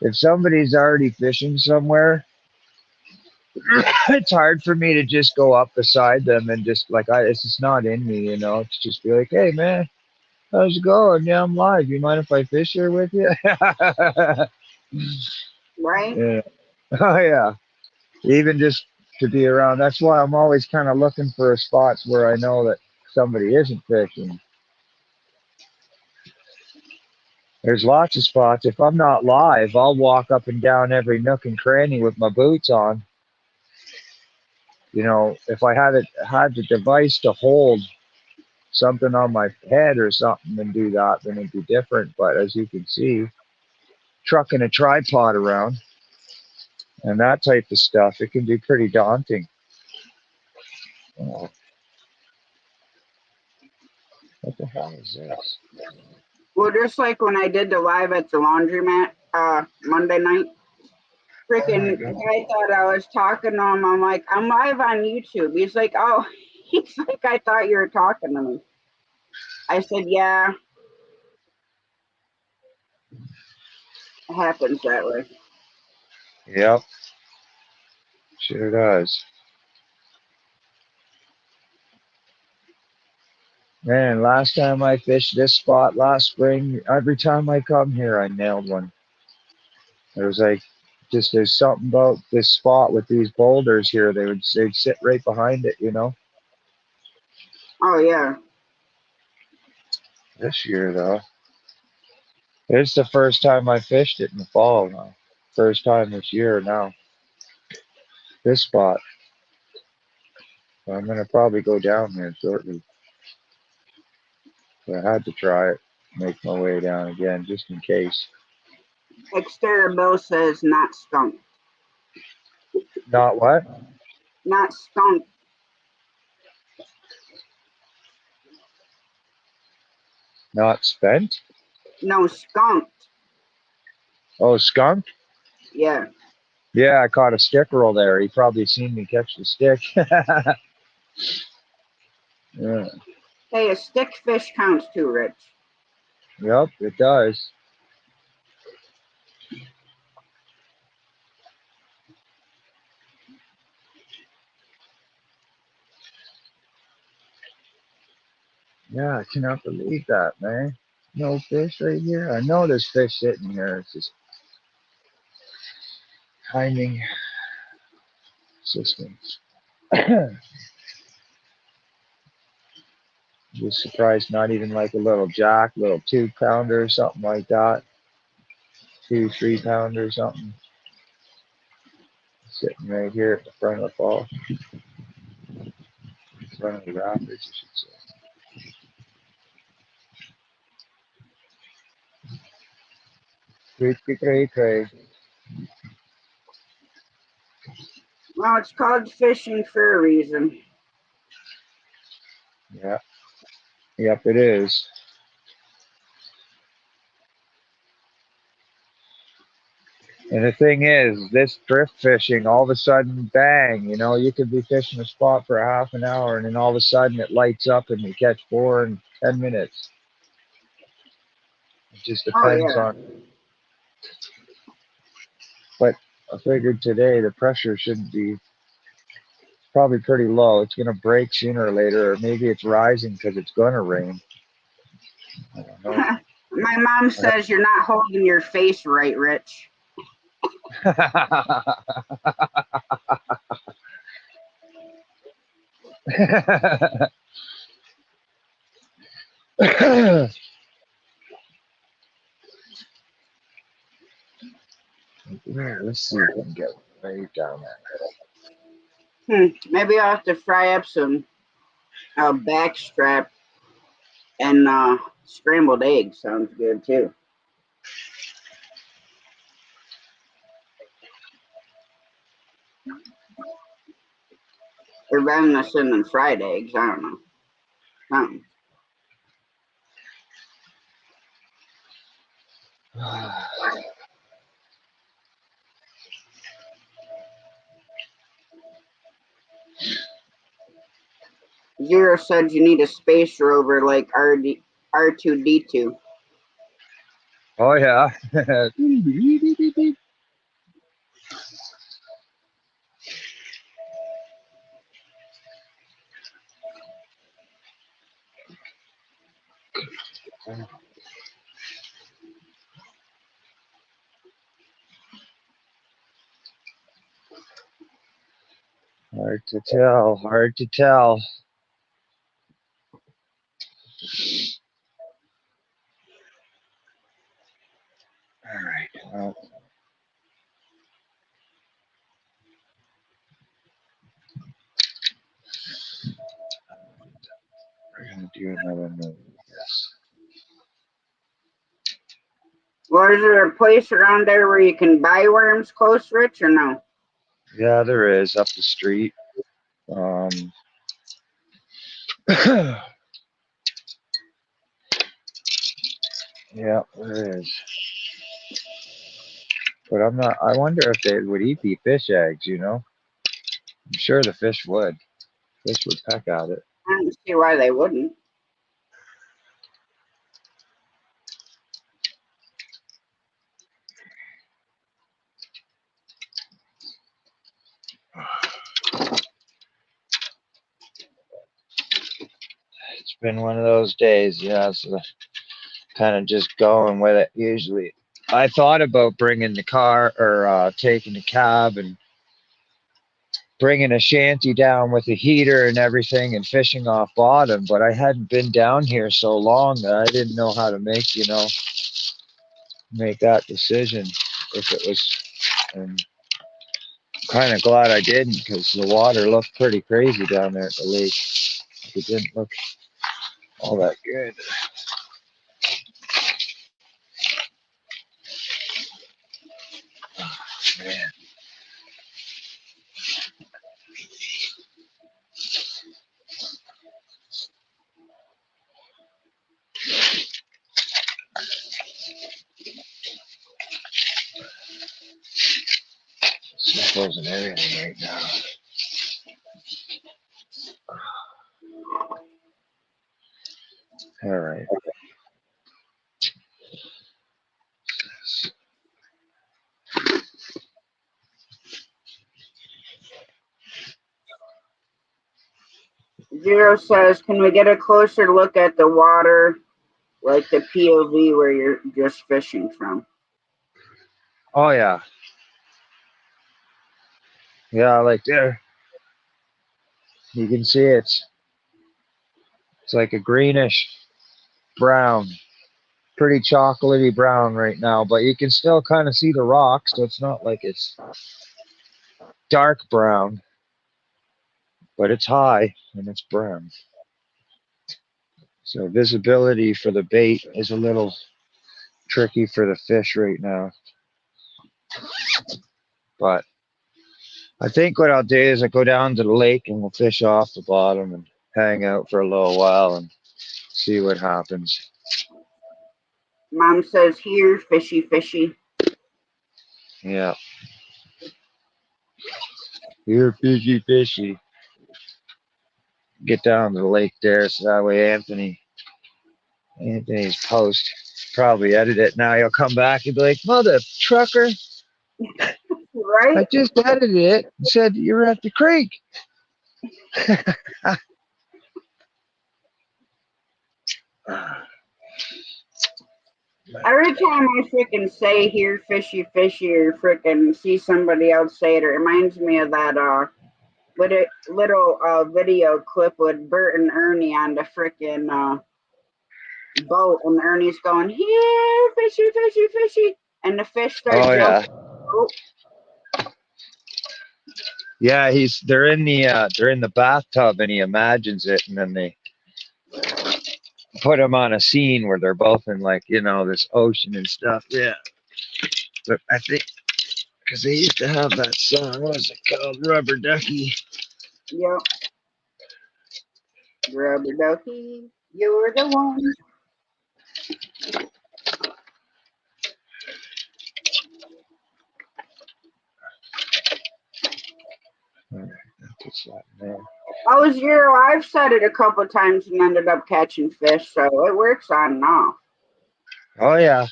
If somebody's already fishing somewhere, it's hard for me to just go up beside them and just it's just not in me. To just be like, hey man, how's it going? Yeah, I'm live. You mind if I fish here with you? Right? Yeah. Oh yeah. Even just to be around. That's why I'm always kind of looking for spots where I know that somebody isn't fishing. There's lots of spots. If I'm not live, I'll walk up and down every nook and cranny with my boots on. If I had the device to hold something on my head or something and do that, then it'd be different. But as you can see, trucking a tripod around and that type of stuff, it can be pretty daunting. Oh, what the hell is this? Well, just like when I did the live at the laundromat Monday night, Oh my freaking god. guy thought I was talking to him. I'm like, I'm live on YouTube. He's like, oh, he's like, I thought you were talking to me. I said, yeah, it happens that way. Yep, sure does. Man, last time I fished this spot last spring, every time I come here, I nailed one. It was like, just there's something about this spot with these boulders here. They'd sit right behind it. Oh, yeah. This year though, it's the first time I fished it in the fall now. First time this year now. This spot. So I'm gonna probably go down there shortly. So I had to try it. Make my way down again just in case. Exterior bill says not skunked. Not what? Not skunked. Not spent? No, skunked. Oh, skunk? Yeah. Yeah, I caught a stick roll there. He probably seen me catch the stick. Yeah. Hey, a stick fish counts too, Rich. Yep, it does. Yeah, I cannot believe that, man. No fish right here. I know there's fish sitting here. It's just timing systems. Just surprised not even like a little jack, little 2 pounder or something like that. 2, 3 pounder or something. Sitting right here at the front of the fall. Front of the rapids, I should say. Cray. Well, it's called fishing for a reason. Yeah. Yep, it is. And the thing is, this drift fishing, all of a sudden, bang, you could be fishing a spot for a half an hour and then all of a sudden it lights up and you catch 4 in 10 minutes. It just Oh, depends yeah. on, but I figured today the pressure should be probably pretty low. It's going to break sooner or later, or maybe it's rising because it's going to rain. I don't know. My mom says you're not holding your face right, Rich. Let's see if we can get right down Maybe I'll have to fry up some backstrap and scrambled eggs. Sounds good too. Or rather than sending fried eggs, I don't know. Something. there. Zero said you need a space rover like R2D2. Oh yeah. Hard to tell. Hard to tell. All right. Well, we're gonna do another move. Yes. Well, is there a place around there where you can buy worms close, Rich, or no? Yeah, there is up the street. Yeah, there is. But I'm not. I wonder if they would eat the fish eggs. I'm sure the fish would. Fish would peck at it. I don't see why they wouldn't. It's been one of those days. Yeah, so kind of just going with it. Usually, I thought about bringing the car or taking the cab and bringing a shanty down with a heater and everything and fishing off bottom, but I hadn't been down here so long that I didn't know how to make that decision if it was. And Kind of glad I didn't because the water looked pretty crazy down there at the lake. It didn't look all that good. Man. Sniffles and everything right now. All right. Zero says, can we get a closer look at the water, like the POV where you're just fishing from? Oh yeah. Yeah, like there. You can see it's like a greenish brown. Pretty chocolatey brown right now, but you can still kind of see the rocks, so it's not like it's dark brown, but it's high and it's brown. So visibility for the bait is a little tricky for the fish right now. But I think what I'll do is I'll go down to the lake and we'll fish off the bottom and hang out for a little while and see what happens. Mom says, here, fishy, fishy. Yeah. You're fishy, fishy. Get down to the lake there so that way Anthony's post probably edit it now. He'll come back and be like, "Mother trucker, Right? I just edited it and said you're at the creek." Every time I freaking say here, fishy, fishy, or freaking see somebody else say it, it reminds me of that little video clip with Bert and Ernie on the freaking boat, and Ernie's going, here, fishy, fishy, fishy, and the fish start Oh jumping. yeah, yeah. They're in the bathtub and he imagines it, and then they put him on a scene where they're both in like this ocean and stuff. Yeah, but I think because they used to have that song. What was it called? Rubber Ducky. Yep. Rubber ducky, you're the one. All right, puts that in there. Oh, Zero, I've said it a couple of times and ended up catching fish, so it works on and off. Oh yeah,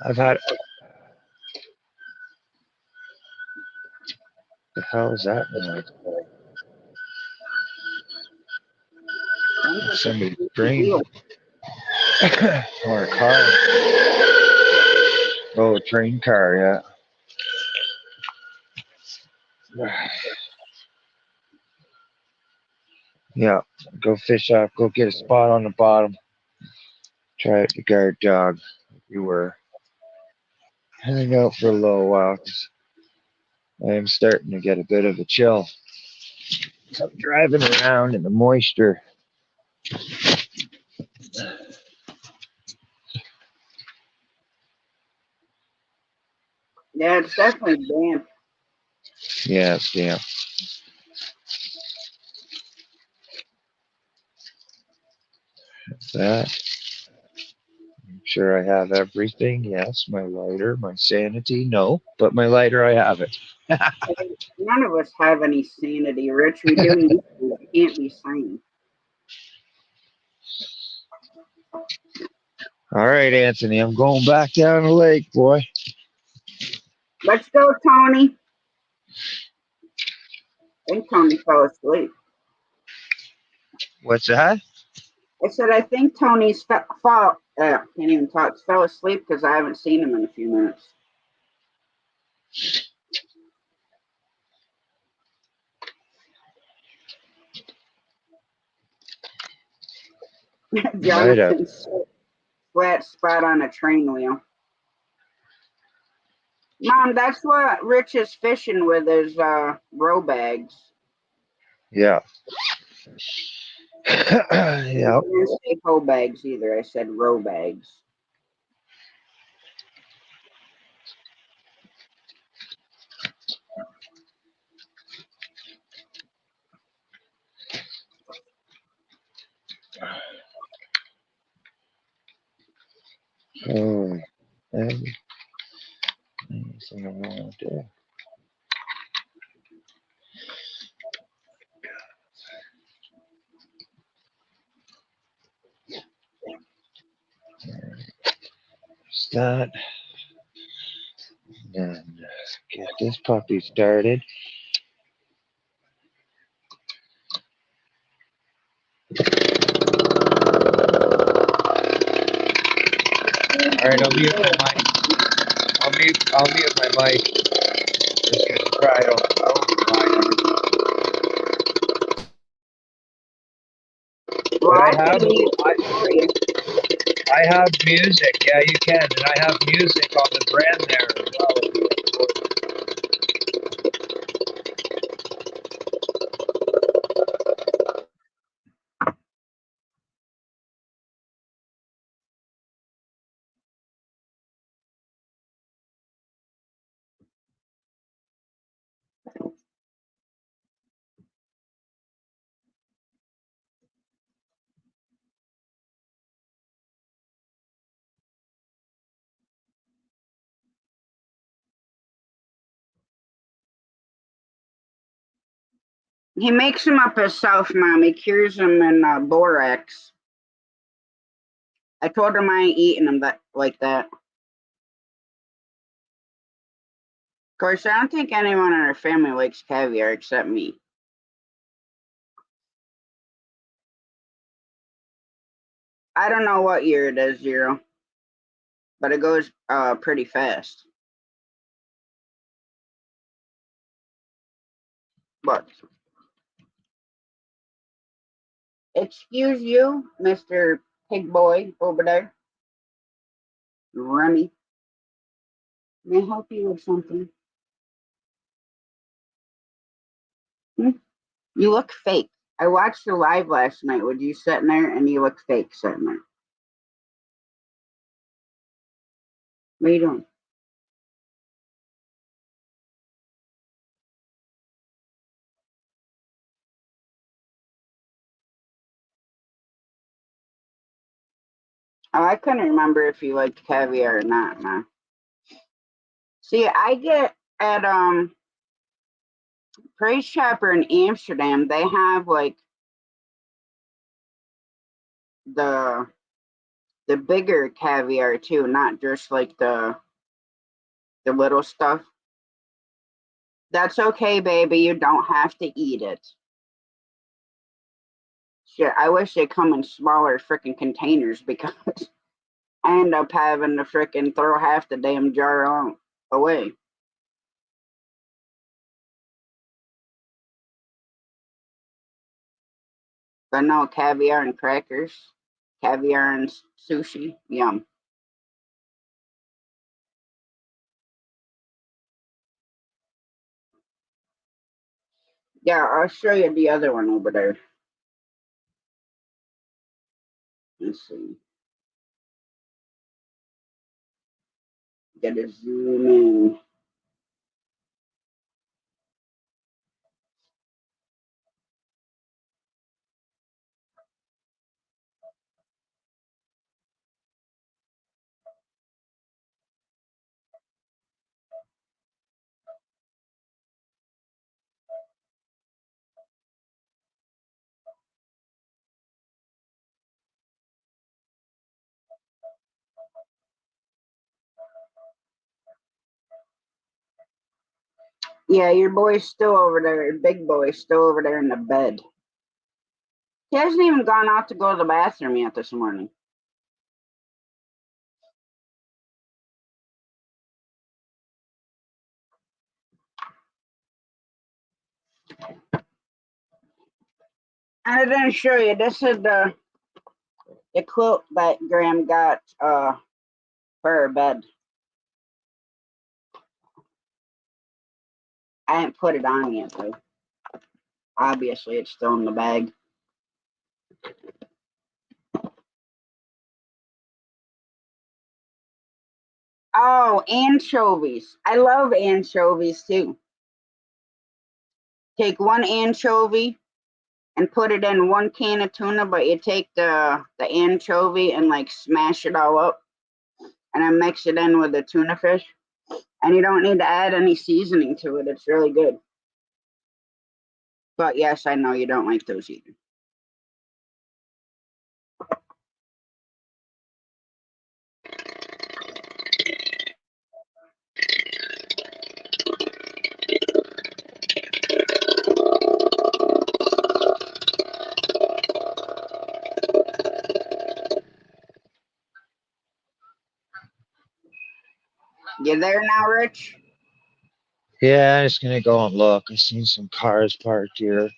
I've had. The hell is that noise? Somebody's train or a car. Oh, a train car, yeah. Yeah, go fish up, go get a spot on the bottom. Try it to guard dog. You were hang out for a little while because I am starting to get a bit of a chill. So I'm driving around in the moisture. Yeah, it's definitely damp. Yeah, it's damp. That. I'm sure I have everything. Yes, my lighter, my sanity. No, but my lighter, I have it. None of us have any sanity, Rich. We do need to. We can't be sane. All right, Anthony, I'm going back down the lake, boy. Let's go, Tony. I think Tony fell asleep. What's that? I said, I think Tony's can't even talk, fell asleep because I haven't seen him in a few minutes. Jonathan's flat spot on a train wheel. Mom, that's what Rich is fishing with his row bags. Yeah. I Yep. didn't say hoe bags either. I said row bags. Oh, anything I want to do. Start and get this puppy started. All right, I'll mute my mic. I'll mute my mic. Just gonna try it Well, But I can mute I, for you. I have music. Yeah, you can, and I have music on the brand there as well. He makes them up himself, Mom. He cures them in borax. I told him I ain't eating them like that. Of course, I don't think anyone in our family likes caviar except me. I don't know what year it is, Zero, but it goes pretty fast. But excuse you, Mr. Pig Boy over there, Remy. May I help you with something? Hmm? You look fake. I watched your live last night with you sitting there, and you look fake sitting there. What are you doing? Oh, I couldn't remember if you liked caviar or not, man. See, I get at Praise Chopper in Amsterdam, they have like the bigger caviar too, not just like the little stuff. That's okay, baby. You don't have to eat it. Shit, I wish they come in smaller freaking containers because I end up having to freaking throw half the damn jar away. But no, caviar and crackers, caviar and sushi, yum. Yeah, I'll show you the other one over there. Let's see. Get a zoom in. Yeah, your boy's still over there. Your big boy's still over there in the bed. He hasn't even gone out to go to the bathroom yet this morning. I didn't show you. This is the quilt that Graham got for her bed. I haven't put it on yet, though. Obviously, it's still in the bag. Oh, anchovies. I love anchovies, too. Take one anchovy and put it in one can of tuna, but you take the anchovy and, like, smash it all up. And then mix it in with the tuna fish. And you don't need to add any seasoning to it. It's really good. But yes, I know you don't like those either. You there now, Rich? Yeah, I'm just gonna go and look. I seen some cars parked here.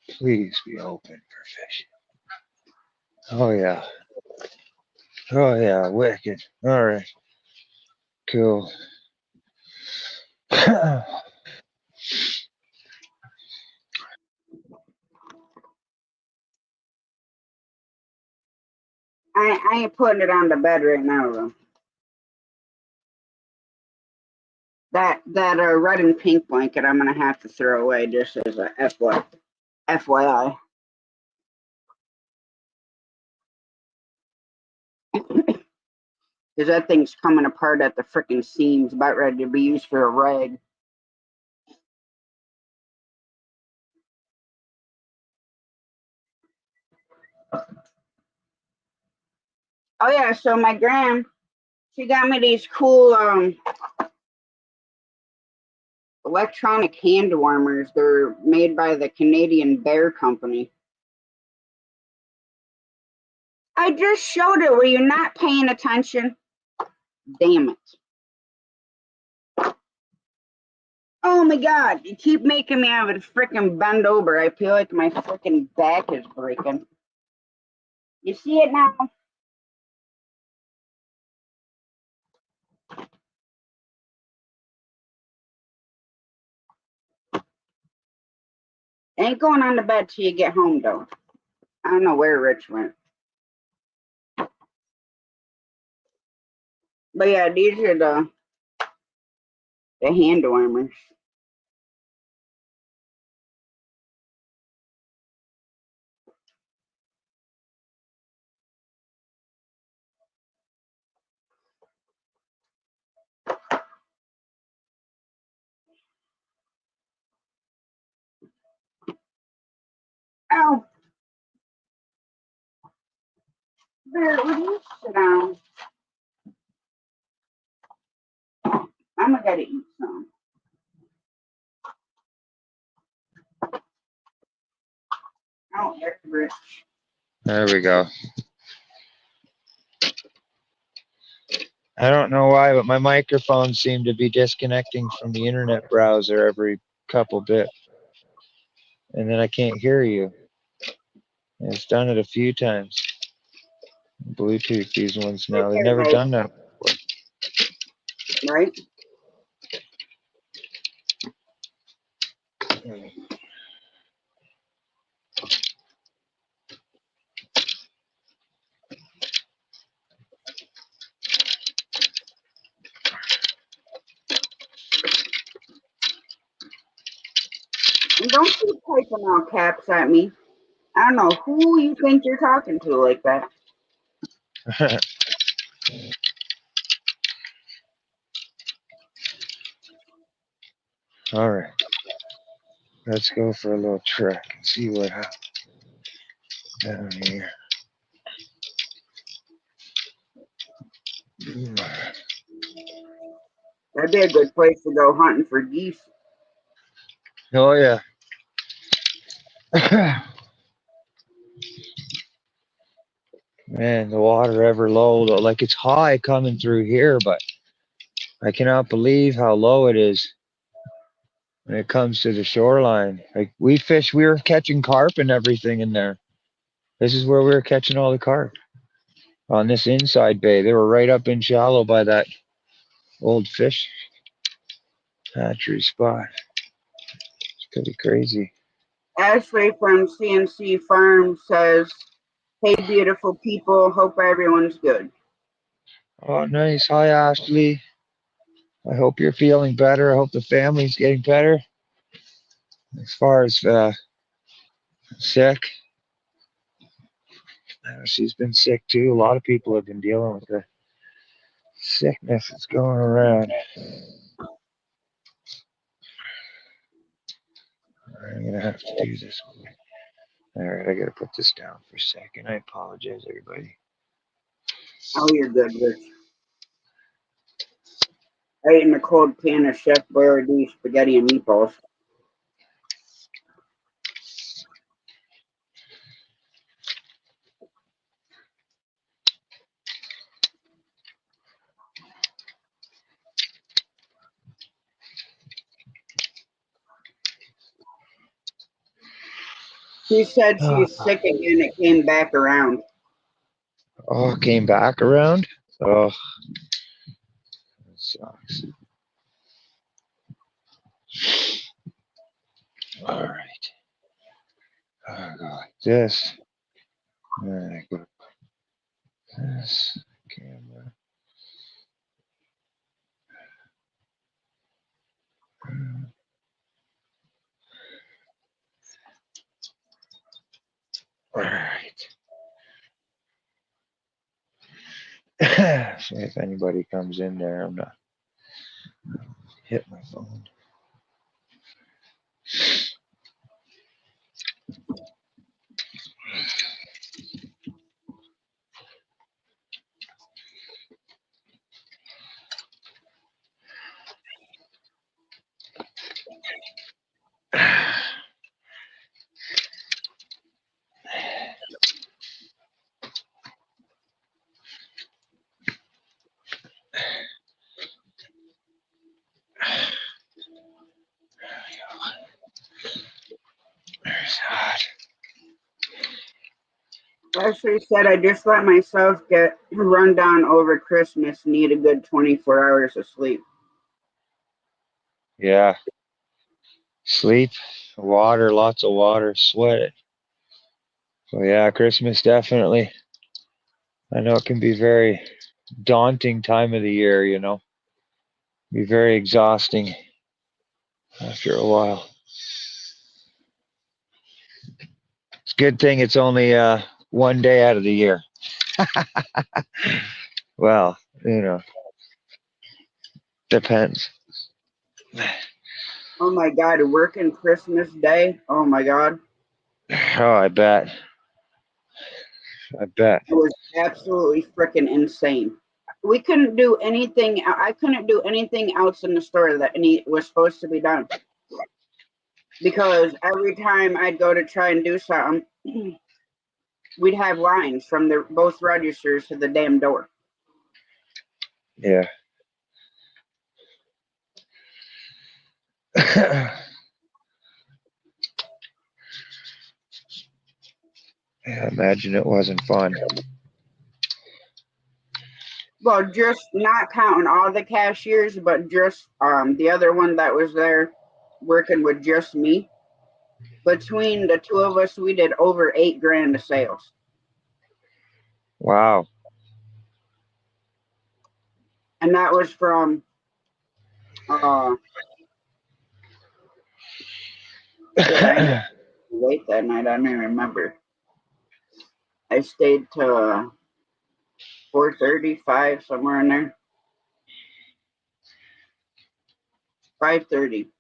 Please be open for fishing. Oh yeah. Oh yeah, wicked. All right. Cool. I ain't putting it on the bed right now, though. That red and pink blanket I'm gonna have to throw away just as a FYI. Because that thing's coming apart at the freaking seams, about ready to be used for a rag. Oh yeah, so my gram, she got me these cool electronic hand warmers. They're made by the Canadian Bear Company. I just showed it. Were you not paying attention? Damn it. Oh my god, you keep making me have a freaking bend over. I feel like my freaking back is breaking. You see it now? Ain't going on the bed till you get home, though. I don't know where Rich went. But yeah, these are the hand warmers. Oh, Bear, would you sit down? I'm gonna gotta eat some. Oh, there's Rich. There we go. I don't know why, but my microphone seemed to be disconnecting from the internet browser every couple bit. And then I can't hear you. And it's done it a few times. Bluetooth, these ones now. They've never done that before. Right? And don't keep typing all caps at me. I don't know who you think you're talking to like that. All right. Let's go for a little trek and see what happens down here. That'd be a good place to go hunting for geese. Oh, yeah. Man, the water ever low, though. Like, it's high coming through here, but I cannot believe how low it is when it comes to the shoreline. Like, we were catching carp and everything in there. This is where we were catching all the carp. On this inside bay. They were right up in shallow by that old fish hatchery spot. It's pretty crazy. Ashley from CNC Farm says, "Hey, beautiful people. Hope everyone's good." Oh, nice. Hi, Ashley. I hope you're feeling better. I hope the family's getting better. As far as sick, she's been sick too. A lot of people have been dealing with the sickness that's going around. I'm gonna have to do this. All right, I gotta put this down for a second. I apologize, everybody. Oh, you're good, Rich. I ate a cold can of Chef Boyardee spaghetti and meatballs. She said she's sick again. It came back around. Oh, came back around. Oh, that sucks. All right. I got this. And I got this camera. All right. See if anybody comes in there. I'm not hit my phone. There's that. Ashley said, "I just let myself get run down over Christmas. Need a good 24 hours of sleep." Yeah. Sleep, water, lots of water, sweat. So yeah, Christmas definitely. I know it can be very daunting time of the year, you know. Be very exhausting after a while. It's a good thing it's only one day out of the year. Well, you know, depends. Oh my God, working Christmas Day. Oh my God. Oh, I bet. I bet. It was absolutely freaking insane. We couldn't do anything. I couldn't do anything else in the store that was supposed to be done because every time I'd go to try and do something, we'd have lines from the both registers to the damn door. Yeah. I imagine it wasn't fun. Well, just not counting all the cashiers, but just the other one that was there working with just me. Between the two of us, we did over $8,000 of sales. Wow. And that was from shit, I ended up late that night. I don't even remember. I stayed till 4:35, somewhere in there. 5:30.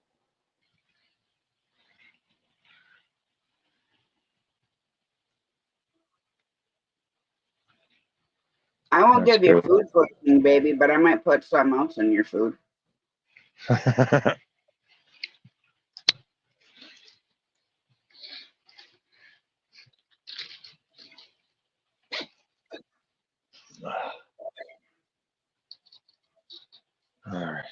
I won't That's give you good. food poisoning, baby, but I might put something else in your food. All right.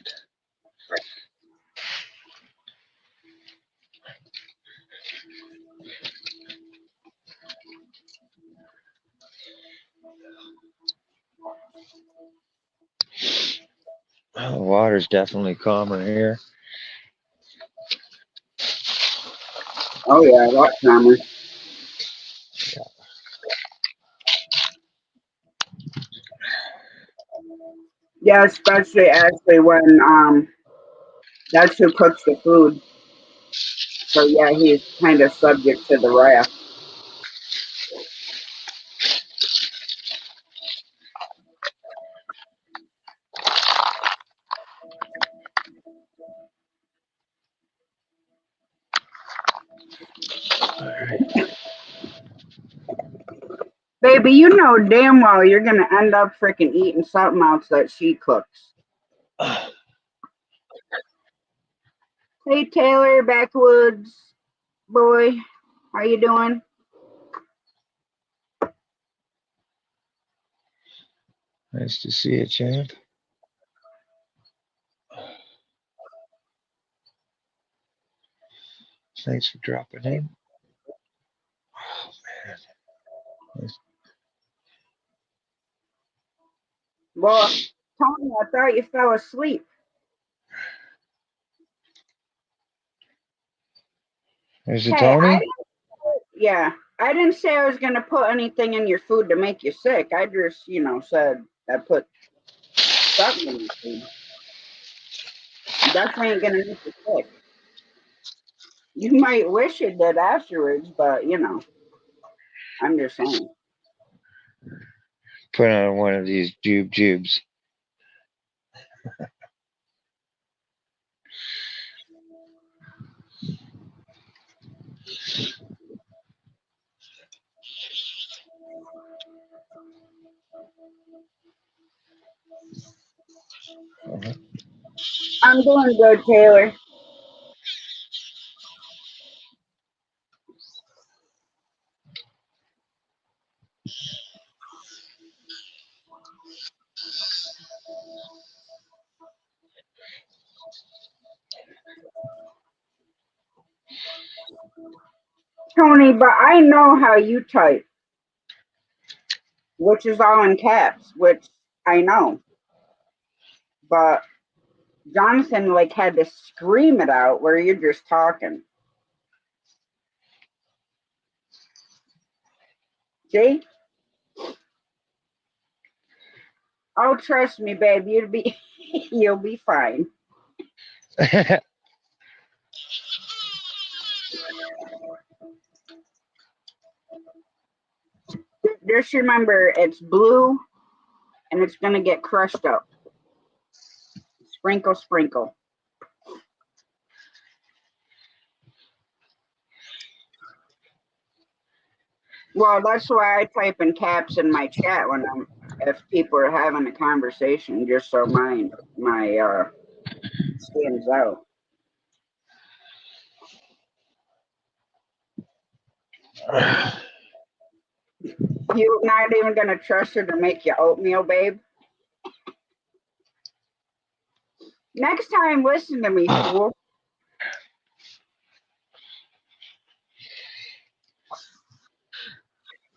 The water's definitely calmer here. Oh yeah, a lot calmer. Yeah, especially actually when that's who cooks the food. So yeah, he's kind of subject to the wrath. Baby, you know damn well you're gonna end up freaking eating something else that she cooks. Hey Taylor, backwoods boy, how you doing? Nice to see you, champ. Thanks for dropping in. Oh, man. Well, Tony, I thought you fell asleep. There's a Hey, Tony? yeah, I didn't say I was gonna put anything in your food to make you sick. I just, said I put something in your food. Definitely ain't gonna make you sick. You might wish it did afterwards, but I'm just saying. Put on one of these jubes. I'm doing good, Taylor. Tony, but I know how you type, which is all in caps, which I know. But Jonathan like had to scream it out where you're just talking. See? Oh, trust me, babe, you'll be fine. Just remember, it's blue and it's gonna get crushed up. Sprinkle, sprinkle. Well, that's why I type in caps in my chat if people are having a conversation, just so my stands out. You're not even gonna trust her to make you oatmeal, babe. Next time, listen to me, fool.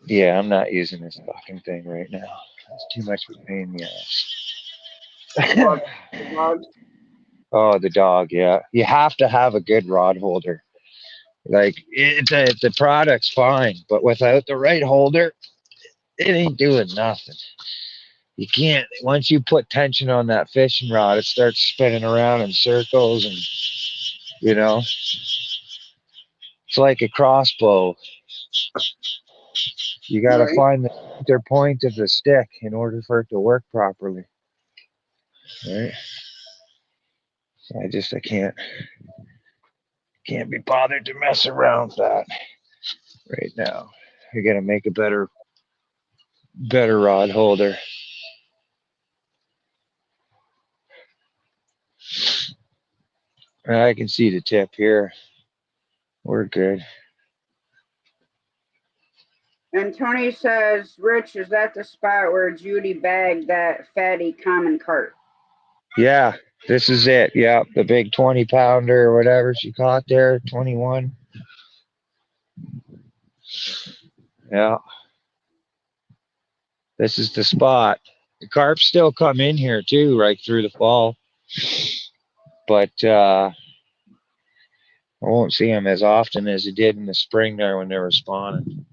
Yeah, I'm not using this fucking thing right now. It's too much of a pain in the Well, ass. the dogs. Oh, the dog, yeah. You have to have a good rod holder. Like, the product's fine, but without the right holder, it ain't doing nothing. You can't, once you put tension on that fishing rod, it starts spinning around in circles and, it's like a crossbow. You got to Right. find the center point of the stick in order for it to work properly. Right? I can't be bothered to mess around with that right now. I got to make a better rod holder. I can see the tip here. We're good. And Tony says, Rich, is that the spot where Judy bagged that fatty common carp? Yeah, this is it. Yeah, the big 20 pounder or whatever she caught there, 21. Yeah, this is the spot. The carp still come in here too, right through the fall. But I won't see them as often as I did in the spring there when they were spawning.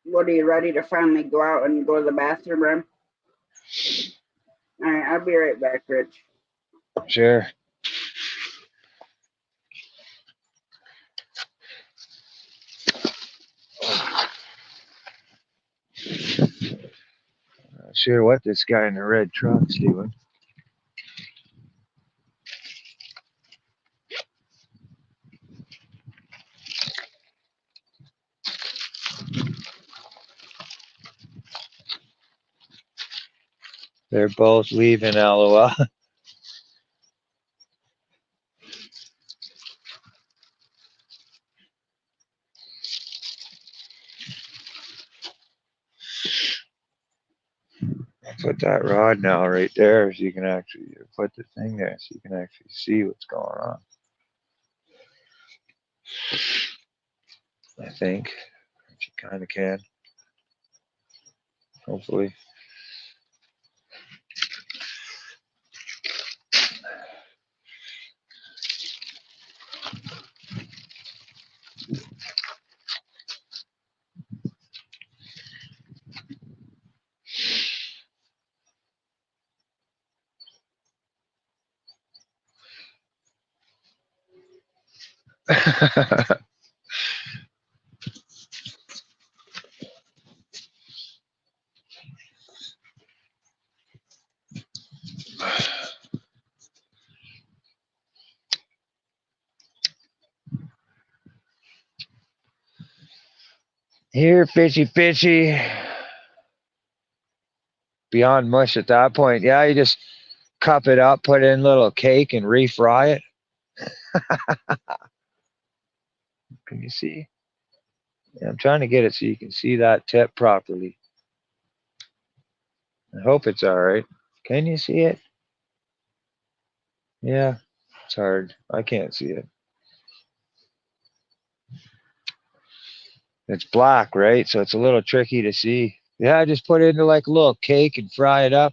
What, are you ready to finally go out and go to the bathroom, Bram? Alright, I'll be right back, Rich. Sure. Not sure what this guy in the red truck's doing. They're both leaving, LOL. Put that rod now right there so you can actually put the thing there so you can actually see what's going on. I think you kind of can. Hopefully. Here, fishy, fishy. Beyond mush at that point. Yeah, you just cup it up, put it in a little cake, and refry it. Can you see? Yeah, I'm trying to get it so you can see that tip properly. I hope it's all right. Can you see it? Yeah, it's hard. I can't see it. It's black, right? So it's a little tricky to see. Yeah, just put it into like a little cake and fry it up.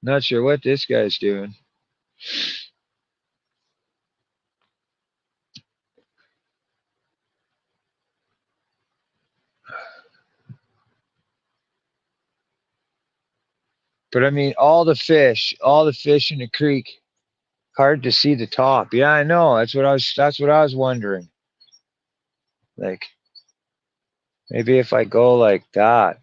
Not sure what this guy's doing. But I mean, all the fish in the creek, hard to see the top. Yeah, I know. That's what I was wondering. Like, maybe if I go like that,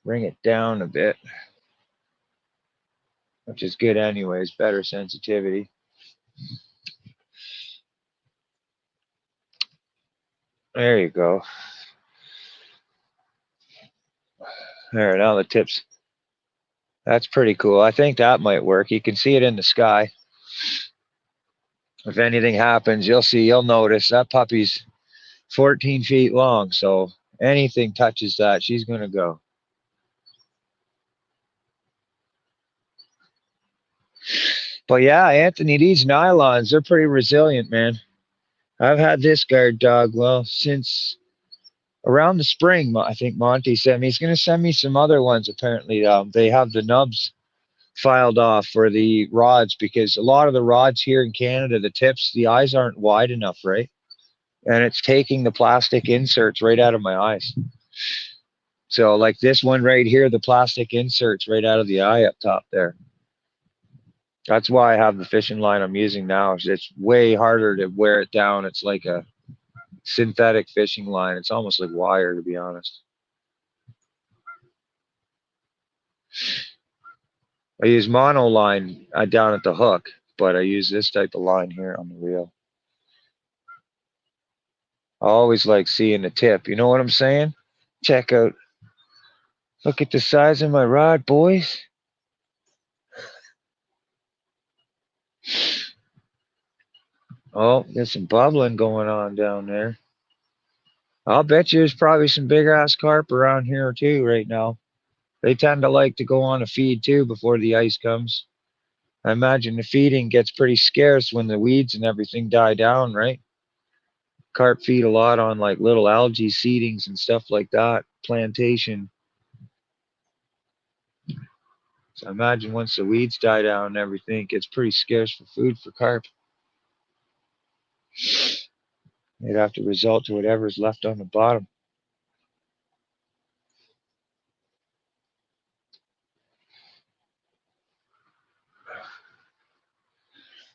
bring it down a bit, which is good anyways, better sensitivity. There you go. There, now the tips. That's pretty cool. I think that might work. You can see it in the sky. If anything happens, you'll notice that puppy's 14 feet long. So anything touches that, she's going to go. But yeah, Anthony, these nylons, they're pretty resilient, man. I've had this guard dog, well, since around the spring. I think Monty sent me. He's going to send me some other ones, apparently. They have the nubs filed off for the rods because a lot of the rods here in Canada, the tips, the eyes aren't wide enough, right? And it's taking the plastic inserts right out of my eyes. So like this one right here, the plastic inserts right out of the eye up top there. That's why I have the fishing line I'm using now. It's way harder to wear it down. It's like a synthetic fishing line. It's almost like wire, to be honest. I use mono line down at the hook, but I use this type of line here on the reel. I always like seeing the tip. You know what I'm saying? Check out. Look at the size of my rod, boys. Oh, there's some bubbling going on down there. I'll bet you there's probably some big ass carp around here too right now. They tend to like to go on a feed too before the ice comes. I imagine the feeding gets pretty scarce when the weeds and everything die down, right? Carp feed a lot on like little algae seedings and stuff like that, plantation. So I imagine once the weeds die down and everything, it gets pretty scarce for food for carp. They'd have to resort to whatever's left on the bottom.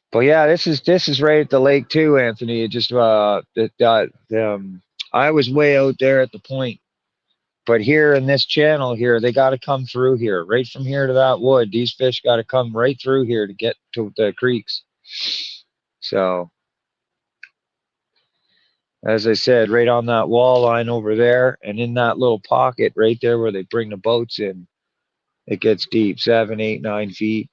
But yeah, this is right at the lake too, Anthony. It just I was way out there at the point, but here in this channel here, they got to come through here, right from here to that wood. These fish got to come right through here to get to the creeks. So, as I said, right on that wall line over there, and in that little pocket right there where they bring the boats in, it gets deep, 7, 8, 9 feet.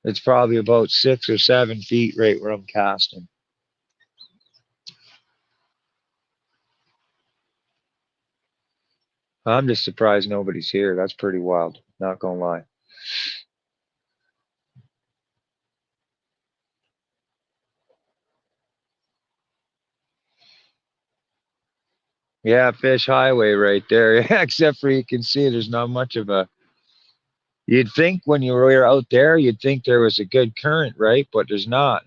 It's probably about 6 or 7 feet right where I'm casting. I'm just surprised nobody's here. That's pretty wild. Not gonna lie. Yeah, Fish Highway right there. Yeah, except for you can see there's not much of a. You'd think when you were out there, you'd think there was a good current, right? But there's not.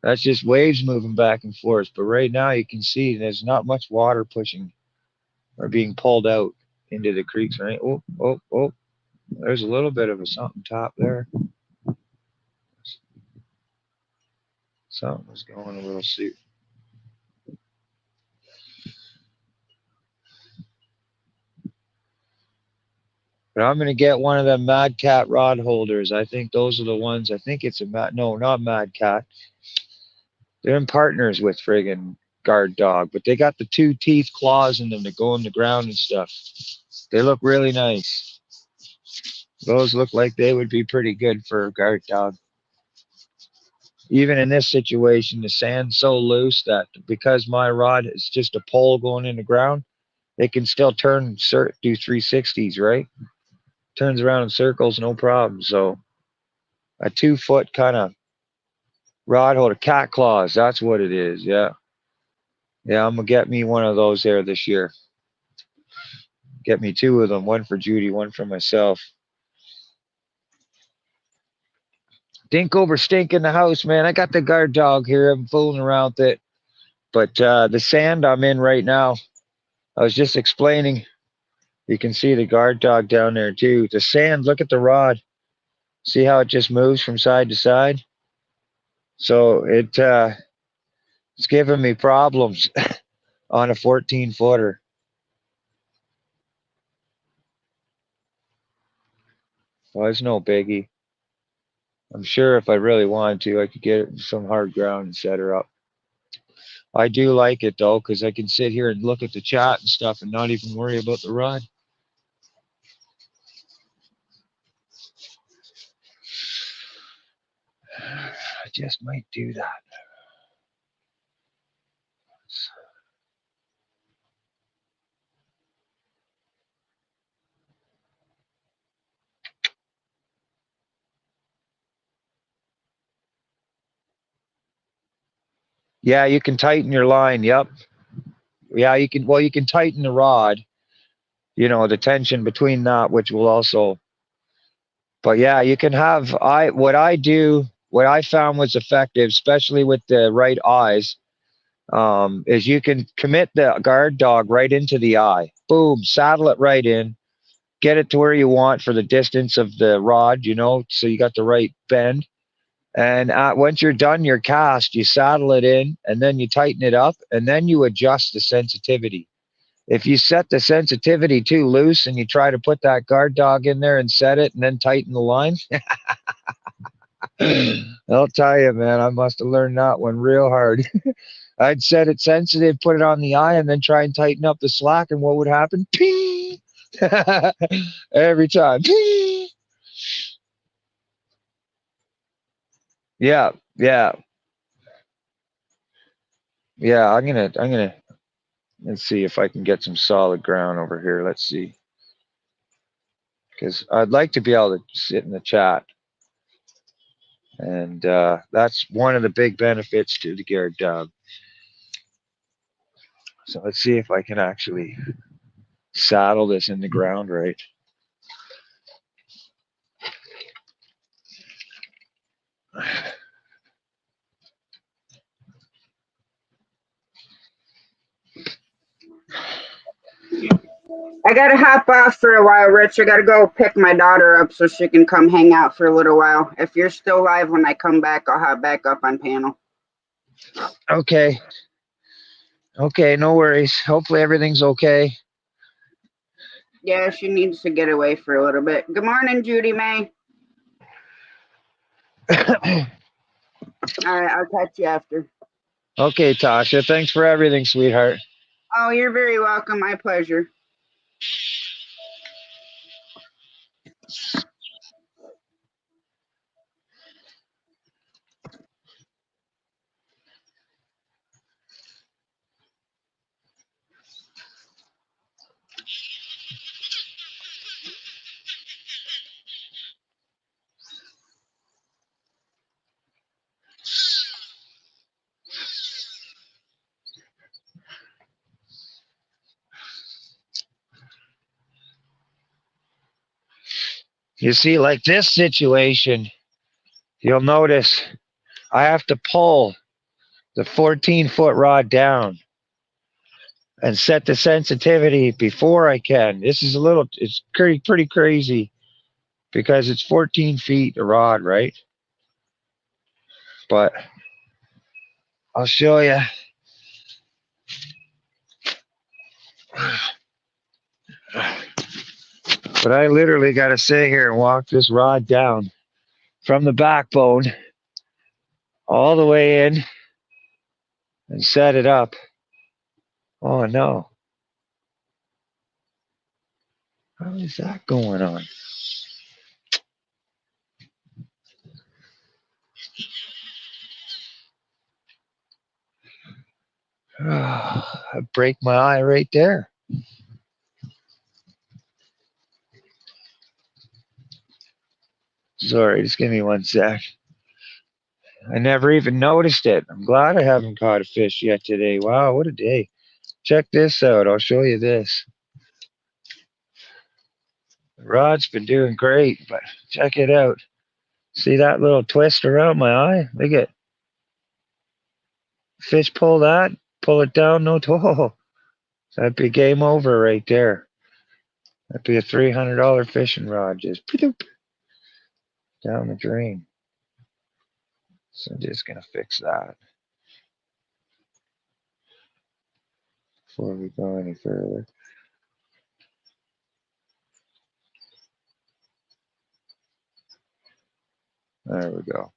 That's just waves moving back and forth. But right now you can see there's not much water pushing or being pulled out into the creeks, right? Oh, oh, oh. There's a little bit of a something top there. Something was going a little suit. But I'm gonna get one of them Mad Cat rod holders. I think those are the ones. I think it's a no, not Mad Cat. They're in partners with friggin' Guard Dog, but they got the 2 teeth claws in them that go in the ground and stuff. They look really nice. Those look like they would be pretty good for a Guard Dog. Even in this situation, the sand's so loose that because my rod is just a pole going in the ground, it can still turn, do 360s, right? Turns around in circles, no problem. So a 2-foot kind of rod holder, cat claws, that's what it is. Yeah. Yeah, I'm going to get me one of those there this year. Get me 2 of them, one for Judy, one for myself. Dink over stink in the house, man. I got the Guard Dog here. I'm fooling around with it. But the sand I'm in right now, I was just explaining. You can see the Guard Dog down there too. The sand, look at the rod. See how it just moves from side to side? So it's giving me problems on a 14-footer. Well, it's no biggie. I'm sure if I really wanted to, I could get some hard ground and set her up. I do like it though, because I can sit here and look at the chat and stuff and not even worry about the rod. I just might do that. Yeah, you can tighten your line. Yep. Yeah, you can. Well, you can tighten the rod. You know, the tension between that, which will also. But yeah, you can have. What I do, what I found was effective, especially with the right eyes, is you can commit the Guard Dog right into the eye. Boom, saddle it right in. Get it to where you want for the distance of the rod. You know, so you got the right bend. And once you're done your cast, you saddle it in and then you tighten it up and then you adjust the sensitivity. If you set the sensitivity too loose and you try to put that Guard Dog in there and set it and then tighten the line, I'll tell you, man, I must have learned that one real hard. I'd set it sensitive, put it on the eye, and then try and tighten up the slack, and what would happen? Ping! Every time. Ping! Yeah, yeah. Yeah, I'm gonna Let's see if I can get some solid ground over here. Let's see. Because I'd like to be able to sit in the chat. And that's one of the big benefits to the geared dub. So let's see if I can actually saddle this in the ground right. I gotta hop off for a while, Rich. I gotta go pick my daughter up so she can come hang out for a little while. If you're still live when I come back, I'll hop back up on panel. Okay. Okay, no worries. Hopefully everything's okay. Yeah, she needs to get away for a little bit. Good morning, Judy May. All right, I'll catch you after. Okay, Tasha. Thanks for everything, sweetheart. Oh, you're very welcome. My pleasure. You see, like this situation, you'll notice I have to pull the 14-foot rod down and set the sensitivity before I can. This is it's pretty crazy because it's 14 feet a rod, right? But I'll show you. But I literally got to sit here and walk this rod down from the backbone all the way in and set it up. Oh no. How is that going on? I break my eye right there. Sorry, just give me 1 sec. I never even noticed it. I'm glad I haven't caught a fish yet today. Wow, what a day. Check this out. I'll show you this. The rod's been doing great, but check it out. See that little twist around my eye? Look at fish pull that, pull it down, no toe. That'd be game over right there. That'd be a $300 fishing rod just down the drain. So I'm just gonna fix that before we go any further. There we go.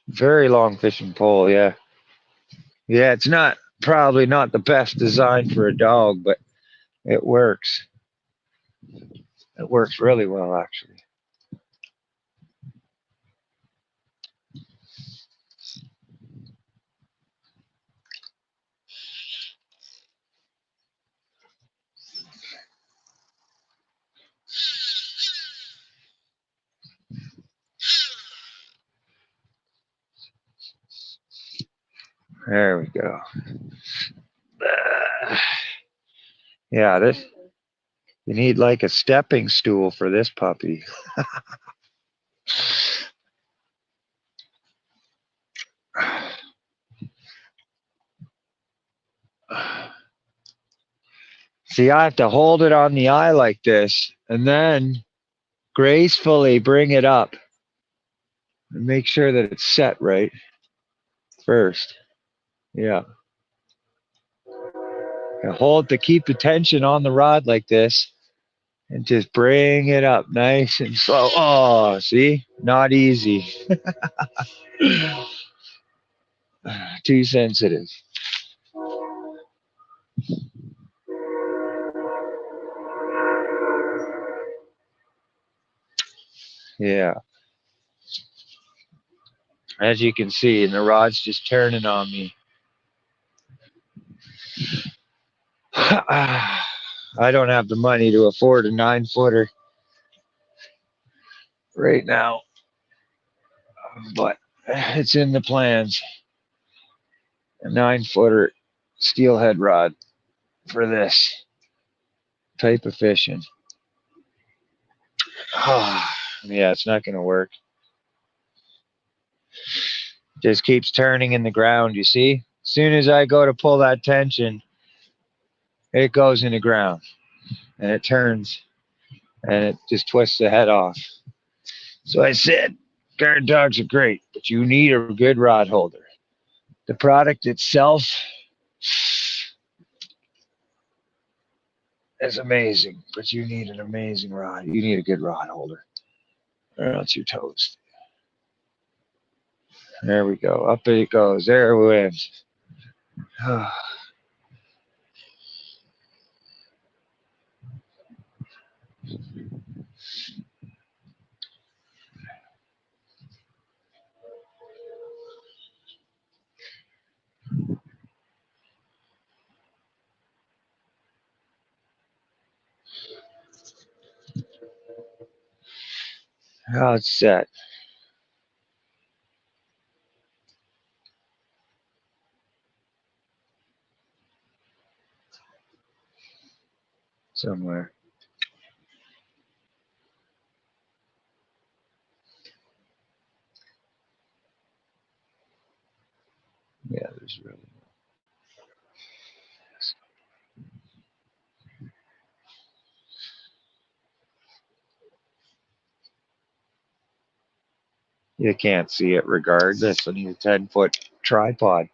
Very long fishing pole, yeah. Yeah, it's probably not the best design for a dog, but it works. It works really well, actually. There we go. Yeah, you need like a stepping stool for this puppy. See, I have to hold it on the eye like this and then gracefully bring it up and make sure that it's set right first. Yeah. And hold to keep the tension on the rod like this and just bring it up nice and slow. Oh, see? Not easy. Too sensitive. Yeah. As you can see, and the rod's just turning on me. I don't have the money to afford a 9-footer right now, but it's in the plans. A 9-footer steelhead rod for this type of fishing. Yeah, it's not going to work. Just keeps turning in the ground, you see? As soon as I go to pull that tension, it goes in the ground and it turns and it just twists the head off. So I said, guard dogs are great, but you need a good rod holder. The product itself is amazing, but you need an amazing rod. You need a good rod holder, or else you're toast. There we go. Up it goes. There it went. Now it's set. Somewhere. Yeah, there's really. You can't see it regardless. I need a 10-foot tripod.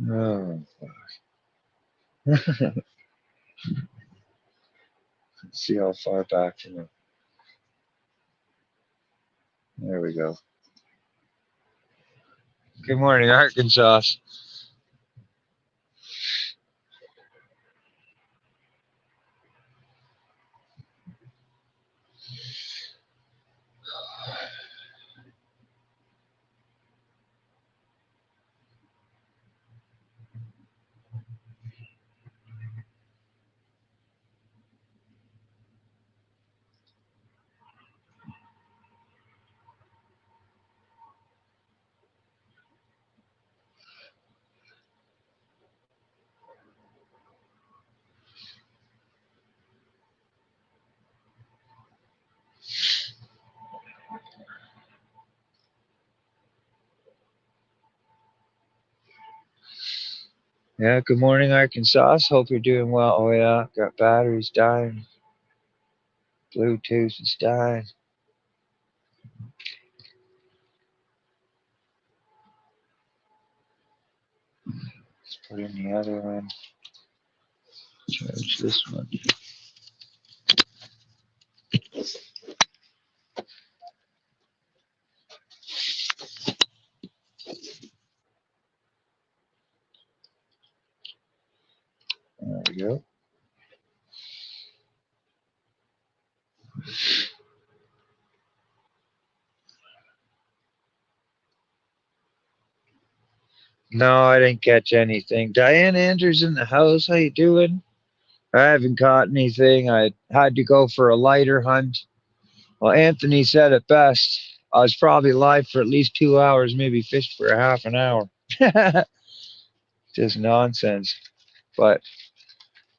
Oh, let's see how far back from it. There we go. Good morning, Arkansas. Yeah, good morning, Arkansas. Hope you're doing well. Oh, yeah, got batteries dying. Bluetooth is dying. Let's put in the other one. Charge this one. There we go. No, I didn't catch anything. Diane Andrews in the house. How you doing? I haven't caught anything. I had to go for a lighter hunt. Well, Anthony said it best. I was probably live for at least 2 hours, maybe fished for a half an hour. Just nonsense. But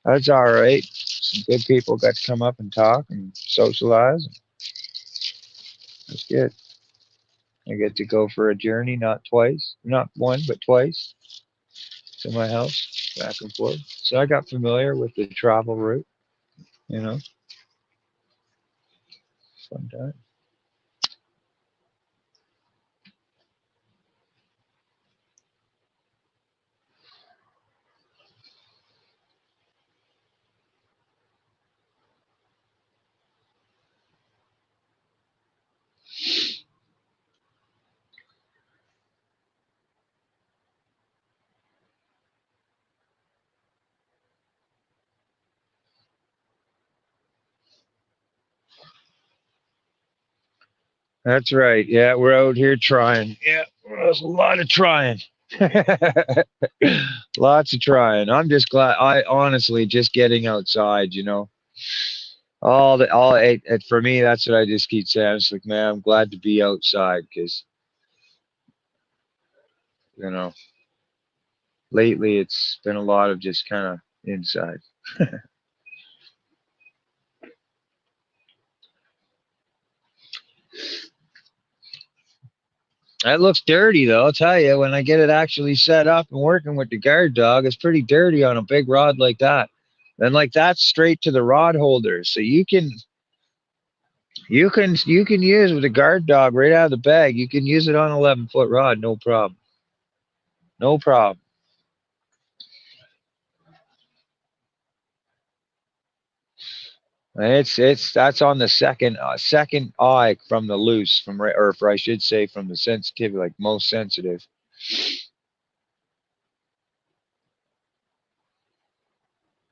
that's all right. Some good people got to come up and talk and socialize. That's good. I get to go for a journey, not twice, not one, but twice to my house, back and forth. So I got familiar with the travel route, you know, fun time. That's right. Yeah, we're out here trying. Yeah, there's a lot of trying. Lots of trying. I'm just glad. I honestly just getting outside. All it for me. That's what I just keep saying. It's like, man, I'm glad to be outside because you know lately it's been a lot of just kind of inside. That looks dirty though. I'll tell you, when I get it actually set up and working with the guard dog, it's pretty dirty on a big rod like that. And like that's straight to the rod holder, so you can use with a guard dog right out of the bag. You can use it on 11-foot rod, no problem, no problem. And it's that's on the second eye from the loose from or I should say from the sensitivity, like most sensitive.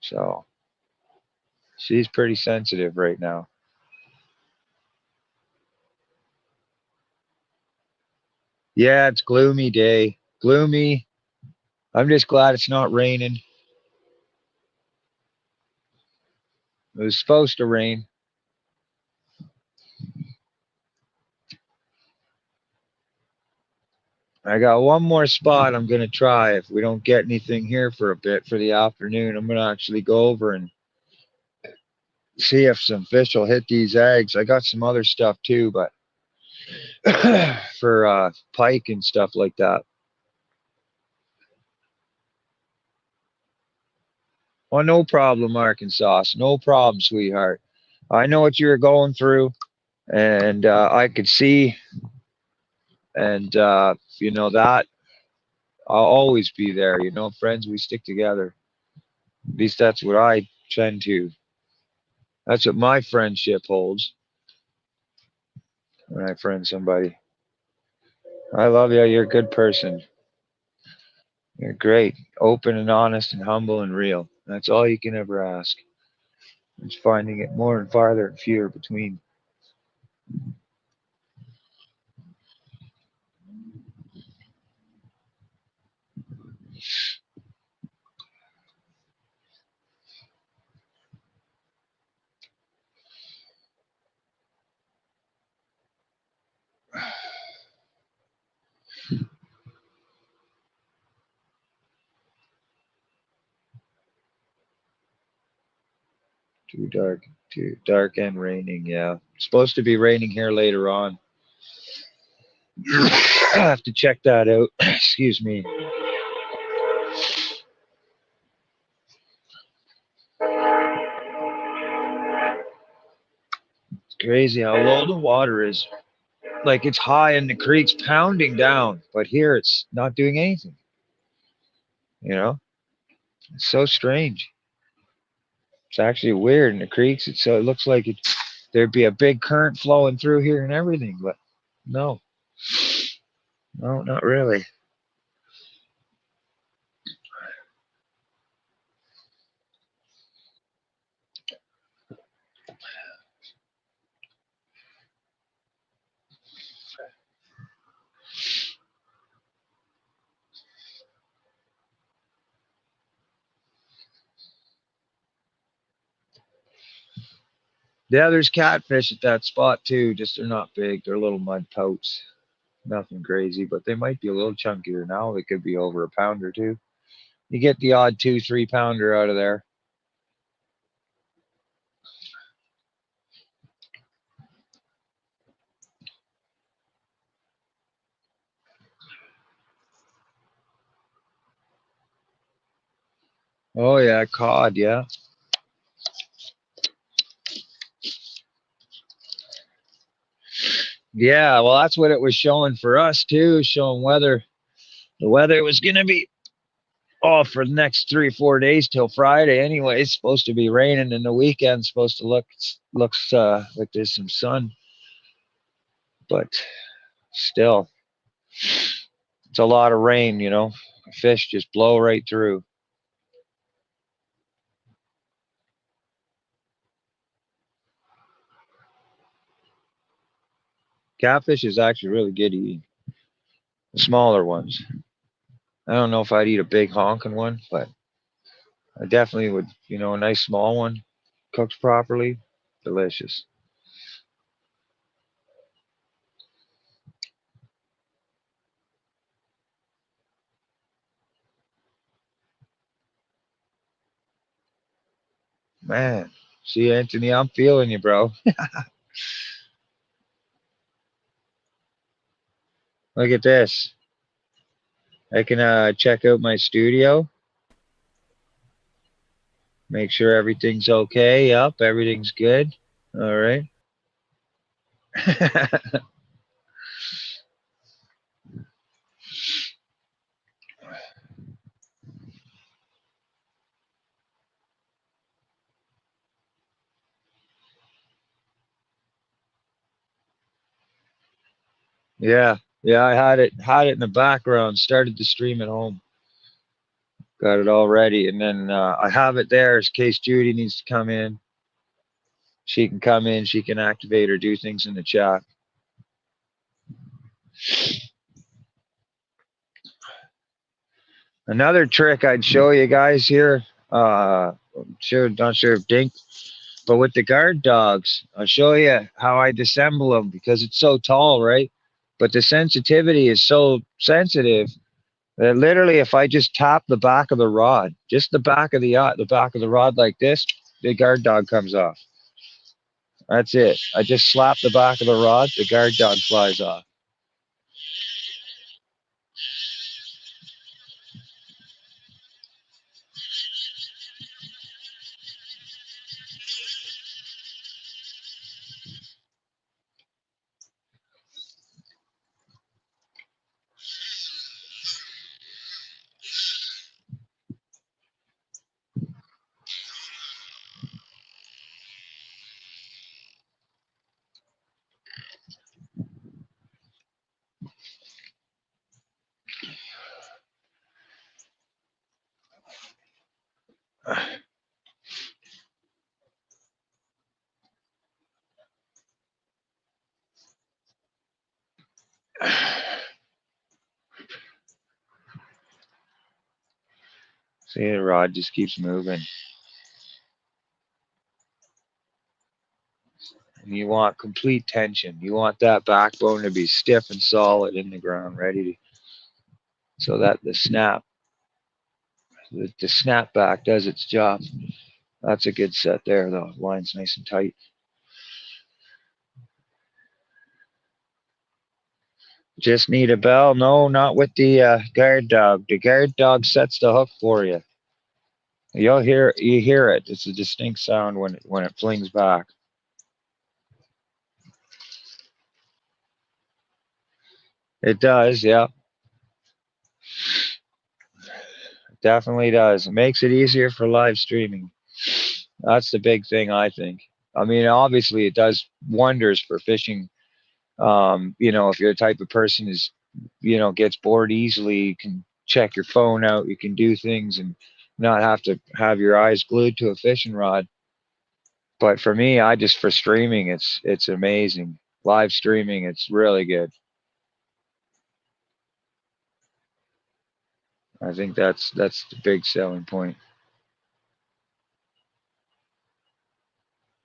So she's pretty sensitive right now. Yeah, it's gloomy day, gloomy. I'm just glad it's not raining. It was supposed to rain. I got one more spot I'm gonna try. If we don't get anything here for a bit for the afternoon, I'm gonna actually go over and see if some fish will hit these eggs. I got some other stuff too, but for pike and stuff like that. Well, no problem, Arkansas. No problem, sweetheart. I know what you're going through, and I could see, and that I'll always be there. Friends, we stick together. At least that's what I tend to. That's what my friendship holds when I friend somebody. I love you. You're a good person. You're great, open and honest and humble and real. That's all you can ever ask. It's finding it more and farther and fewer between. Too dark and raining. Yeah, it's supposed to be raining here later on. I have to check that out. Excuse me. It's crazy how low the water is. Like it's high and the creek's pounding down, but here it's not doing anything. You know, it's so strange. It's actually weird in the creeks. It looks like there'd be a big current flowing through here and everything, but no, no, not really. Yeah, there's catfish at that spot too. Just they're not big. They're little mud pouts. Nothing crazy, but they might be a little chunkier now. They could be over a pound or two. You get the odd 2-3 pounder out of there. Oh yeah, cod. Yeah, yeah. Well, that's what it was showing for us too. Showing weather. The weather was gonna be off for the next 3 or 4 days till Friday. Anyway, it's supposed to be raining, and the weekend's supposed to looks like there's some sun, but still, it's a lot of rain. Fish just blow right through. Catfish is actually really good eating. The smaller ones. I don't know if I'd eat a big honking one, but I definitely would. You know, a nice small one, cooked properly, delicious. Man, see, Anthony, I'm feeling you, bro. Look at this. I can check out my studio, make sure everything's okay. Yep, everything's good. All right. Yeah, yeah, I had it in the background. Started the stream at home. Got it all ready, and then I have it there in case Judy needs to come in. She can come in. She can activate or do things in the chat. Another trick I'd show you guys here. Not sure if Dink, but with the guard dogs, I'll show you how I disassemble them because it's so tall, right? But the sensitivity is so sensitive that literally, if I just tap the back of the rod, just the back of the rod like this, the guard dog comes off. That's it. I just slap the back of the rod, the guard dog flies off. See, the rod just keeps moving. And you want complete tension. You want that backbone to be stiff and solid in the ground, ready to, so that the snap back does its job. That's a good set there, though. Line's nice and tight. Just need a bell? No, not with the guard dog. The guard dog sets the hook for you. You hear it. It's a distinct sound when it flings back. It does, yeah. It definitely does. It makes it easier for live streaming. That's the big thing, I think. I mean, obviously, it does wonders for fishing. If you're the type of person who's, gets bored easily, you can check your phone out. You can do things and not have to have your eyes glued to a fishing rod. But for me, for streaming, it's amazing. Live streaming, it's really good. I think that's the big selling point.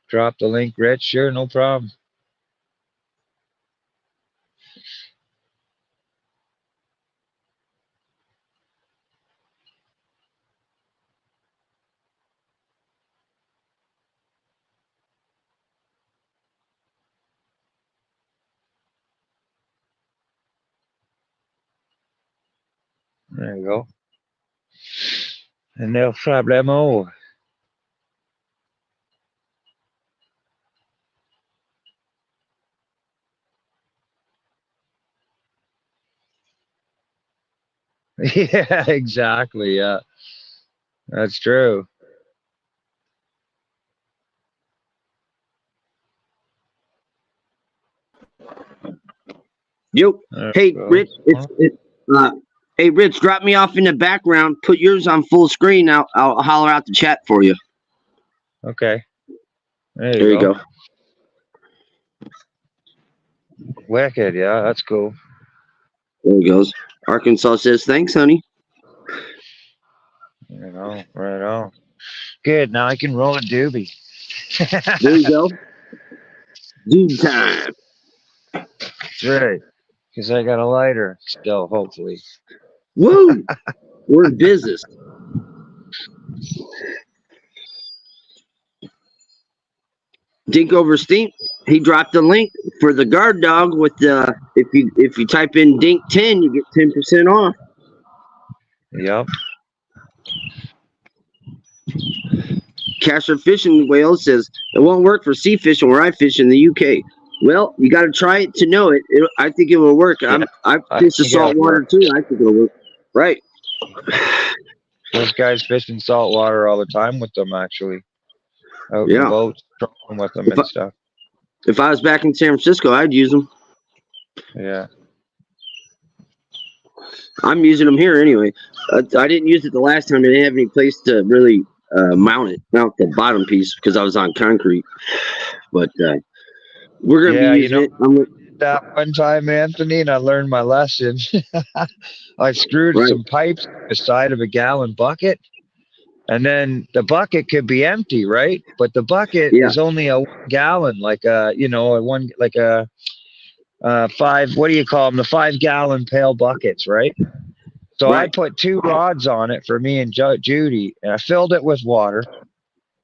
Drop the link, Rich. Sure, no problem. There you go. And no problemo. Yeah, exactly. Yeah, that's true. Yep. There Hey, we Rich, go. hey, Rich, drop me off in the background. Put yours on full screen. I'll holler out the chat for you. Okay. There There you you go. go. Wicked. Yeah, that's cool. There he goes. Arkansas says, thanks, honey. Right on. Good. Now I can roll a doobie. There you go. Dude time. That's right. Because I got a lighter still, hopefully. Woo! We're in business. Dink over Stink. He dropped the link for the guard dog with the if you type in Dink 10, you get 10% off. Yep. Casher Fishing Whale says it won't work for sea fishing where I fish in the UK. Well, you got to try it to know it. I think it will work. Yeah. I fish the You salt gotta water work. too. I think it'll work. Right. Those guys fish in salt water all the time with them, actually. Out in the Yeah. boats, trolling with them and stuff. If I was back in San Francisco, I'd use them. Yeah. I'm using them here anyway. I didn't use it the last time. I didn't have any place to really mount the bottom piece because I was on concrete. But we're gonna Yeah, be using it. that one time, Anthony, and I learned my lesson. I screwed Right. some pipes to the side of a gallon bucket, and then the bucket could be empty, right? But the bucket is only a 1 gallon, like a five. What do you call them? The 5 gallon pail buckets, right? So I put 2 rods on it for me and Judy, and I filled it with water.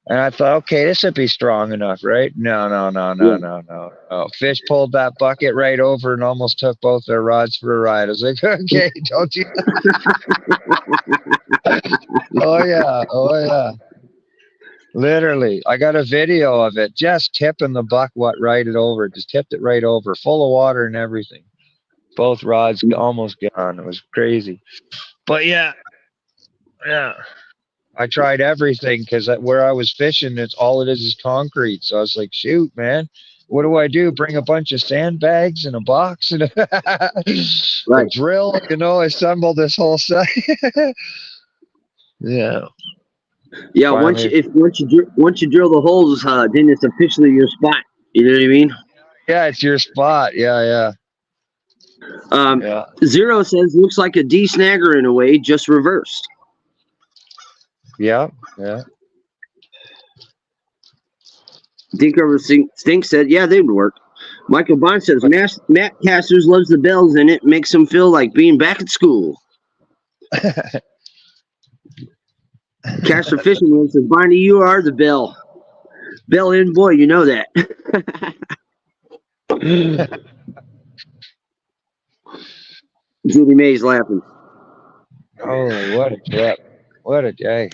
And I thought, okay, this would be strong enough, right? No. Fish pulled that bucket right over and almost took both their rods for a ride. I was like, okay, don't you? Oh yeah. Literally, I got a video of it just tipping the bucket right over. Just tipped it right over, full of water and everything. Both rods almost gone. It was crazy. But yeah. I tried everything because where I was fishing, all it is concrete. So I was like, shoot, man, what do I do? Bring a bunch of sandbags and a box and a drill, assemble this whole set. Yeah. Yeah. Finally. Once you drill the holes, then it's officially your spot. You know what I mean? Yeah, it's your spot. Yeah. Zero says looks like a de-snagger in a way, just reversed. Yeah. Dink over Stink said, yeah, they would work. Michael Bond says, Matt Casters loves the bells in it, makes him feel like being back at school. Caster Fishing says, Barney, you are the bell. Bell in boy, you know that. Judy May's laughing. Oh, what a trip. What a day.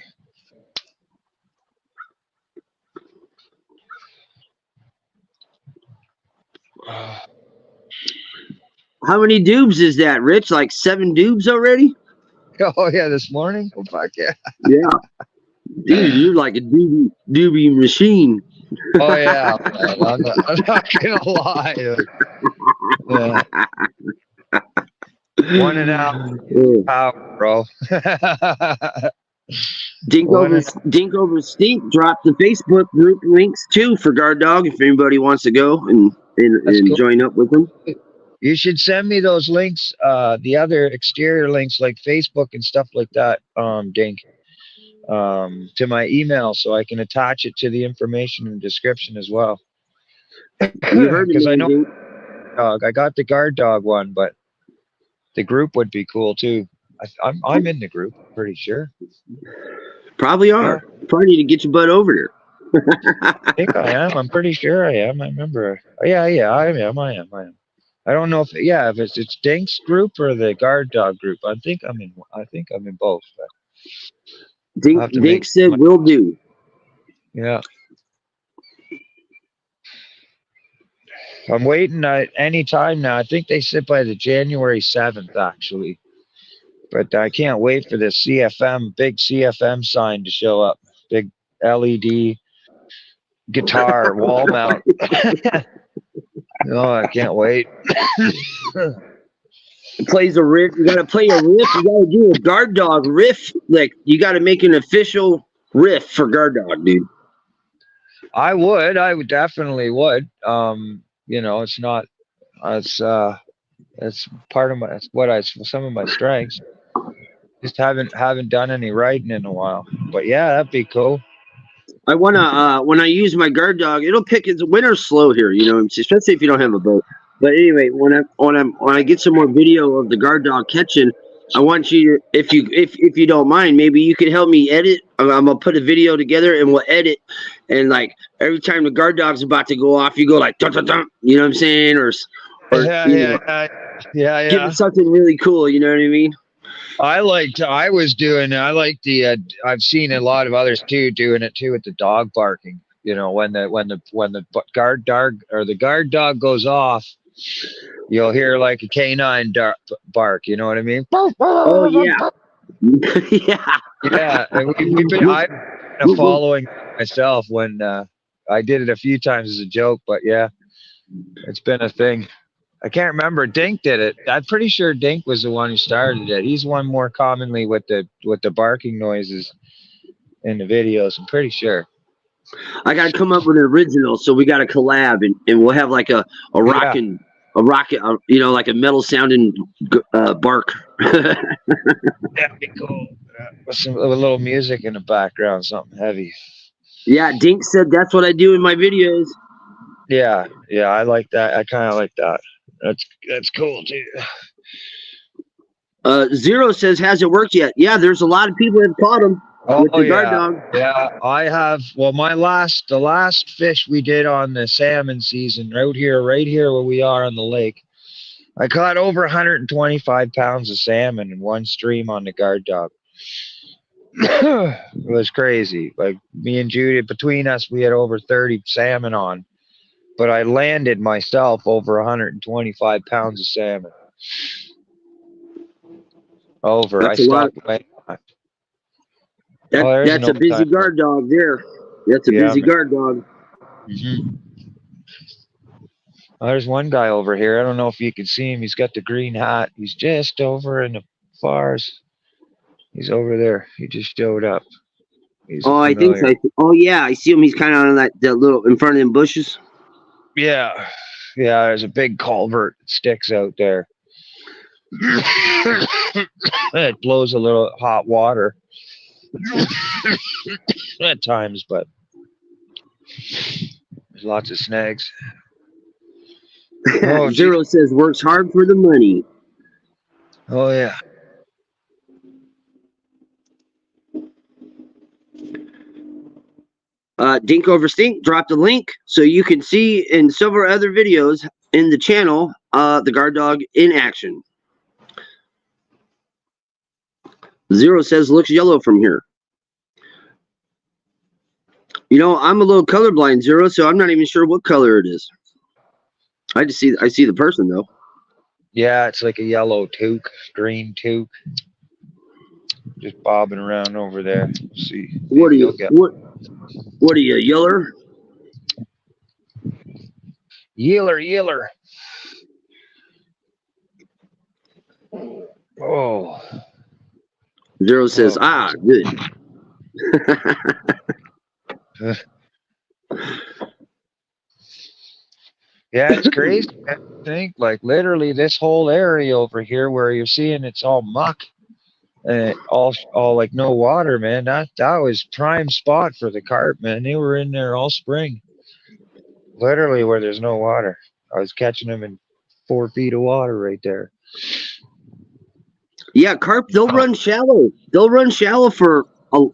How many dubs is that, Rich? Like 7 dubs already? Oh, yeah, this morning? Oh, fuck yeah. Yeah. Dude, you're like a doobie machine. Oh, yeah. I'm not going to lie. Yeah. 1.5 power, bro. Dink over Stink dropped the Facebook group links too for Guard Dog if anybody wants to go and cool. Join up with them. You should send me those links, the other exterior links like Facebook and stuff like that, Dink, to my email so I can attach it to the information in the description as well. You heard because I know dog. I got the Guard Dog one, but the group would be cool too. I'm in the group, pretty sure. Probably are. Yeah. Probably need to get your butt over there. I think I am. I'm pretty sure I am. I remember. Oh, yeah, I am. I don't know if it's Dink's group or the Guard Dog group. I think I'm in both. Dink said will do. Yeah. I'm waiting any time now. I think they said by the January 7th, actually. But I can't wait for this big CFM sign to show up. Big LED guitar wall mount. Oh, I can't wait. Plays a riff. You got to play a riff. You got to do a Guard Dog riff. Like, you got to make an official riff for Guard Dog, dude. I would definitely would. It's not. It's part of some of my strengths. Just haven't done any riding in a while. But yeah, that'd be cool. I wanna when I use my guard dog, it'll pick. It's winter's slow here, you know, especially if you don't have a boat. But anyway, when I get some more video of the guard dog catching, I want you, if you don't mind, maybe you could help me edit. I'm gonna put a video together and we'll edit. And like every time the guard dog's about to go off, you go like dun, dun, dun, you know what I'm saying, or Yeah, you know, give it something really cool. You know what I mean? I like the I've seen a lot of others too doing it too with the dog barking. You know, when the guard dog or the guard dog goes off, you'll hear like a canine bark. You know what I mean? Oh yeah, yeah. Yeah, and I've been following myself when I did it a few times as a joke, but yeah, it's been a thing. I can't remember. Dink did it. I'm pretty sure Dink was the one who started it. He's one more commonly with the barking noises in the videos. I'm pretty sure. I got to come up with an original, so we got to collab, and we'll have like a rocket, you know, like a metal sounding bark. That'd be cool. With a little music in the background, something heavy. Yeah, Dink said that's what I do in my videos. Yeah, I like that. I kind of like that. That's cool too. Zero says, has it worked yet? Yeah, there's a lot of people that have caught them with the guard dog. Yeah, I have. Well, the last fish we did on the salmon season, right here where we are on the lake, I caught over 125 pounds of salmon in one stream on the guard dog. It was crazy. Like me and Judy, between us, we had over 30 salmon on. But I landed myself over 125 pounds of salmon. Over. That's I stopped weighing. That's a busy guard dog there. That's a busy guard dog. Mm-hmm. Well, there's one guy over here. I don't know if you can see him. He's got the green hat. He's just over in the fars. He's over there. He just showed up. I think so. Oh yeah, I see him. He's kind of on that little in front of them bushes. Yeah, there's a big culvert that sticks out there. It blows a little hot water at times, but there's lots of snags. Oh, Zero says works hard for the money. Oh yeah. Dink over Stink dropped a link so you can see in several other videos in the channel the guard dog in action. Zero says looks yellow from here. You know, I'm a little colorblind, Zero, so I'm not even sure what color it is. I see the person though. Yeah, it's like a yellow toque, green toque, just bobbing around over there. Let's see. What are you? What are you, yeller? Yeller. Oh. Zero says, good. Yeah, it's crazy. I think like literally this whole area over here where you're seeing it's all muck and all like no water, man. That was prime spot for the carp, man. They were in there all spring. Literally where there's no water. I was catching them in 4 feet of water right there. Yeah, carp, they'll run shallow. They'll run shallow for a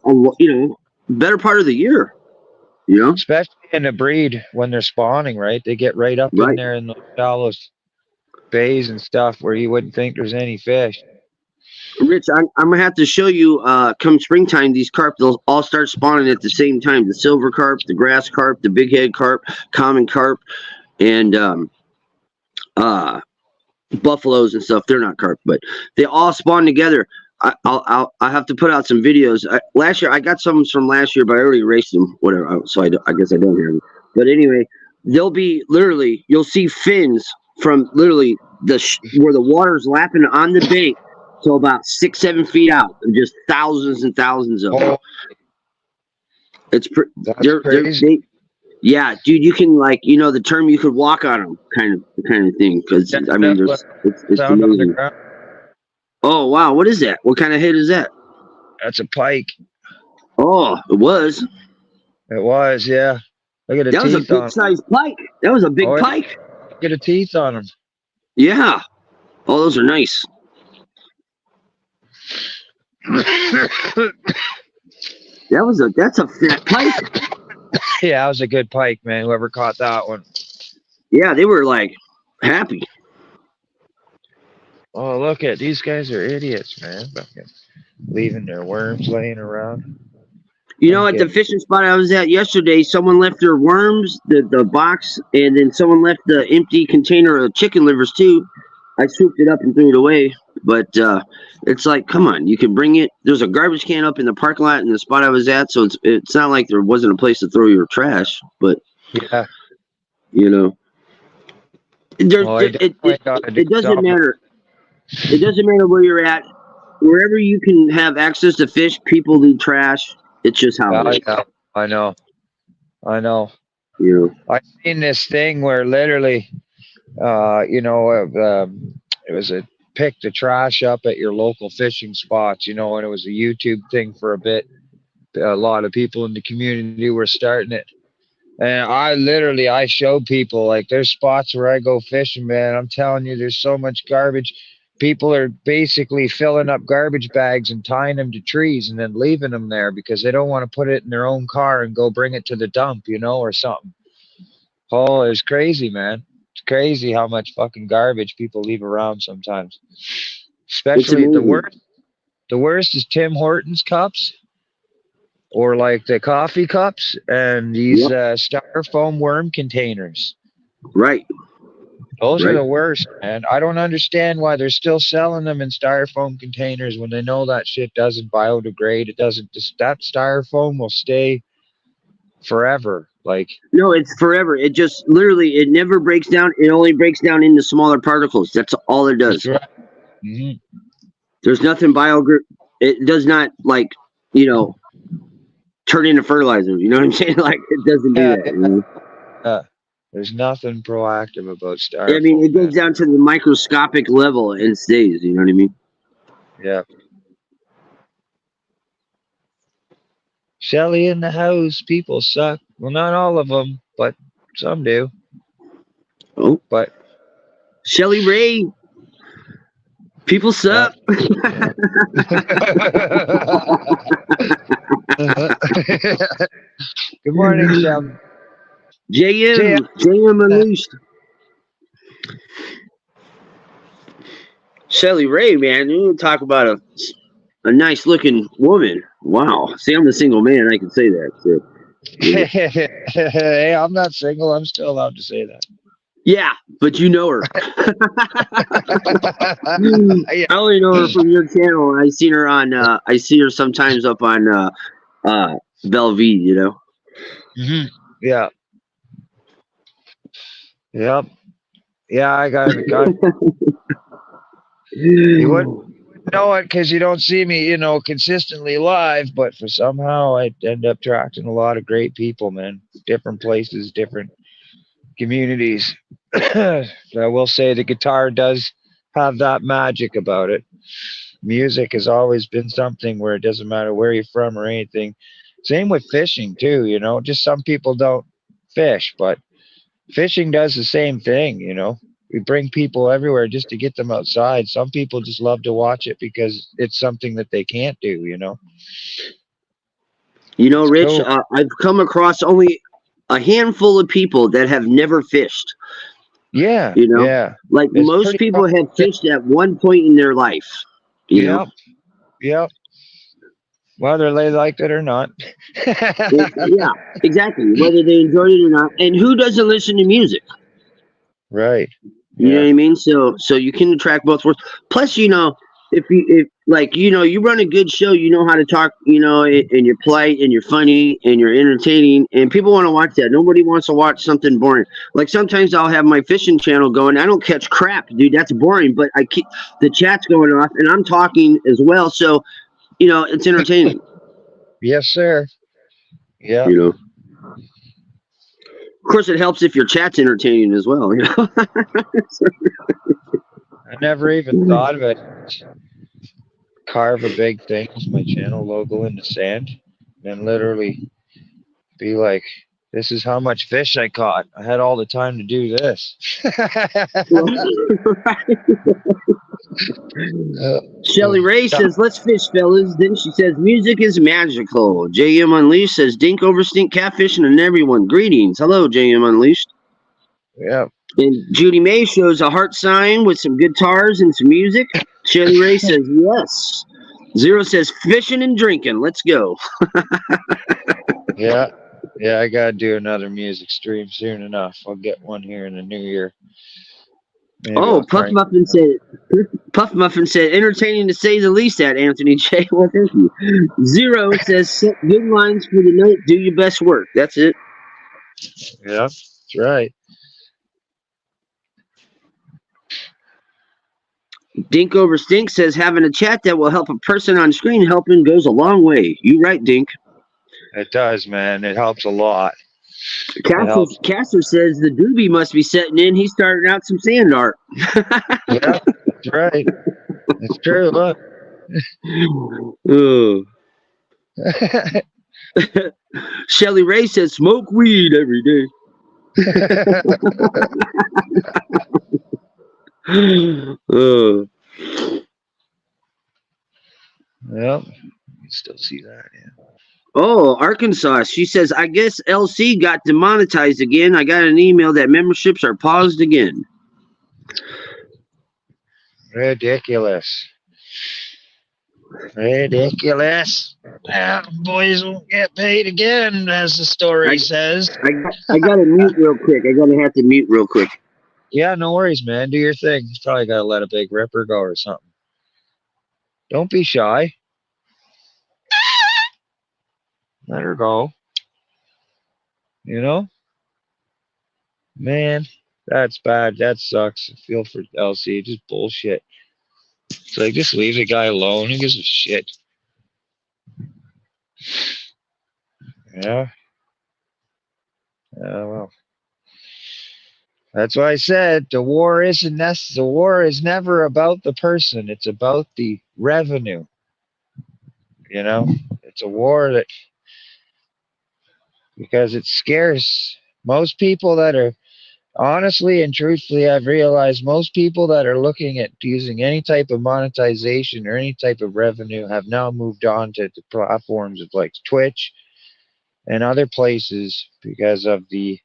better part of the year. You know, especially in the breed when they're spawning, right? They get right up in there in the shallow bays and stuff where you wouldn't think there's any fish. Rich, I'm gonna have to show you. Come springtime, these carp they'll all start spawning at the same time. The silver carp, the grass carp, the big head carp, common carp, and buffaloes and stuff. They're not carp, but they all spawn together. I have to put out some videos. Last year I got some from last year, but I already erased them. Whatever. So I guess I don't hear them. But anyway, they'll be literally. You'll see fins from literally where the water's lapping on the bank to about 6-7 feet out, and just thousands and thousands of them. It's crazy. Yeah, dude, you can the term you could walk on them kind of thing because I mean it's amazing. Oh wow, what is that? What kind of head is that? That's a pike. Oh, it was. It was, yeah. Look at the That was a teeth on big 'em. sized pike. That was a big Oh, yeah. pike. Look at the teeth on them. Yeah. Oh, those are nice. That's a fat pike. Yeah, that was a good pike, man. Whoever caught that one. Yeah, they were like happy. Oh, look at these guys are idiots, man. Fucking leaving their worms laying around. You I'm know, at the getting fishing spot I was at yesterday, someone left their worms, the box, and then someone left the empty container of chicken livers too. I swooped it up and threw it away. But it's like, come on, you can bring it. There's a garbage can up in the parking lot in the spot I was at, so it's not like there wasn't a place to throw your trash. But yeah. you know, there's Well, I definitely gotta do it doesn't something. matter. It doesn't matter where you're at. Wherever you can have access to fish, people leave trash. It's just how it is. Yeah, I know. I know. You know. I seen this thing where literally, it was a pick the trash up at your local fishing spots, and it was a YouTube thing for a bit. A lot of people in the community were starting it. And I show people like there's spots where I go fishing, man. I'm telling you, there's so much garbage. People are basically filling up garbage bags and tying them to trees and then leaving them there because they don't want to put it in their own car and go bring it to the dump, or something. Oh, it's crazy, man. It's crazy how much fucking garbage people leave around sometimes. Especially the amazing. worst is Tim Hortons cups or like the coffee cups and these Yep. styrofoam worm containers. Right. Those are Right. the worst, man. I don't understand why they're still selling them in styrofoam containers when they know that shit doesn't biodegrade. It doesn't. That styrofoam will stay forever. Like, No, it's forever. It just literally it never breaks down. It only breaks down into smaller particles. That's all it does. that's right. Hmm. There's nothing It does not turn into fertilizer. You know what I'm saying? Like it doesn't do Yeah, that. You know? yeah. There's nothing proactive about I mean, styrofoam, it goes man. down to the microscopic level and stays. You know what I mean? Yeah. Shelly in the house. People suck. Well, not all of them, but some do. Oh, But Shelly Ray. People yeah. suck. Good morning, Shelly. JM Unleashed. Shelly Ray, man, you talk about a nice looking woman. Wow. See, I'm a single man. I can say that. So, yeah. Hey, I'm not single. I'm still allowed to say that. Yeah, but you know her. Yeah. I only know her from your channel. I seen her on. I see her sometimes up on Bellevue. You know. Mm-hmm. Yeah. Yep. Yeah, I got. You wouldn't know it because you don't see me, consistently live. But for somehow, I end up attracting a lot of great people, man. Different places, different communities. I will say the guitar does have that magic about it. Music has always been something where it doesn't matter where you're from or anything. Same with fishing too, just some people don't fish, but fishing does the same thing, We bring people everywhere just to get them outside. Some people just love to watch it because it's something that they can't do, You know, It's Rich. cool. I've come across only a handful of people that have never fished. Yeah, You know, yeah. like It's most pretty people common. have fished at one point in their life. You know. Yep, yep. Whether they liked it or not. Yeah, exactly. Whether they enjoyed it or not, and who doesn't listen to music? Right. You know Yeah. what I mean? So you can attract both worlds. Plus, if you run a good show, you know how to talk, and you're polite and you're funny and you're entertaining, and people want to watch that. Nobody wants to watch something boring. Like sometimes I'll have my fishing channel going. I don't catch crap, dude. That's boring. But I keep the chat's going off, and I'm talking as well. So it's entertaining. Yes, sir. Yeah. You know. Of course, it helps if your chat's entertaining as well. I never even thought of it. carve a big thing with my channel logo in the sand, and literally be like, "This is how much fish I caught. I had all the time to do this." Shelly Ray says, "Let's fish, fellas." Then she says, "Music is magical." JM Unleashed says, "Dink over stink catfishing and everyone. Greetings. Hello, JM Unleashed." Yeah, And Judy May shows a heart sign with some guitars and some music. Shelly Ray says, "Yes." Zero says, "Fishing and drinking. Let's go." yeah, yeah. I gotta do another music stream soon enough. I'll get one here in the new year. Maybe Oh, I'll crank. Puff Muffin said, "Entertaining to say the least." At Anthony J. Well, thank you. Zero says, "Set good lines for the night. Do your best work." That's it. Yeah, that's right. Dink over stink says, "Having a chat that will help a person on screen helping goes a long way." You right, Dink. It does, man. It helps a lot. It helps. Caster says the doobie must be setting in. He's starting out some sand art. Yeah, that's right. It's true. Look. Oh. Shelly Ray says, "Smoke weed every day." Oh. Yep. You still see that, yeah. Oh, Arkansas. She says, "I guess LC got demonetized again. I got an email that memberships are paused again." Ridiculous. Ridiculous. Yeah, boys won't get paid again, as the story says. I got to mute real quick. I got to have to mute real quick. Yeah, no worries, man. Do your thing. You probably got to let a big ripper go or something. Don't be shy. Let her go. You know? Man, that's bad. That sucks. I feel for LC. Just bullshit. It's like, just leave the guy alone. Who gives a shit? Yeah. Well. That's why I said the war isn't the war is never about the person. It's about the revenue. You know? It's a war that because it scares most people that are honestly and truthfully, I've realized most people that are looking at using any type of monetization or any type of revenue have now moved on to the platforms of like Twitch and other places because of the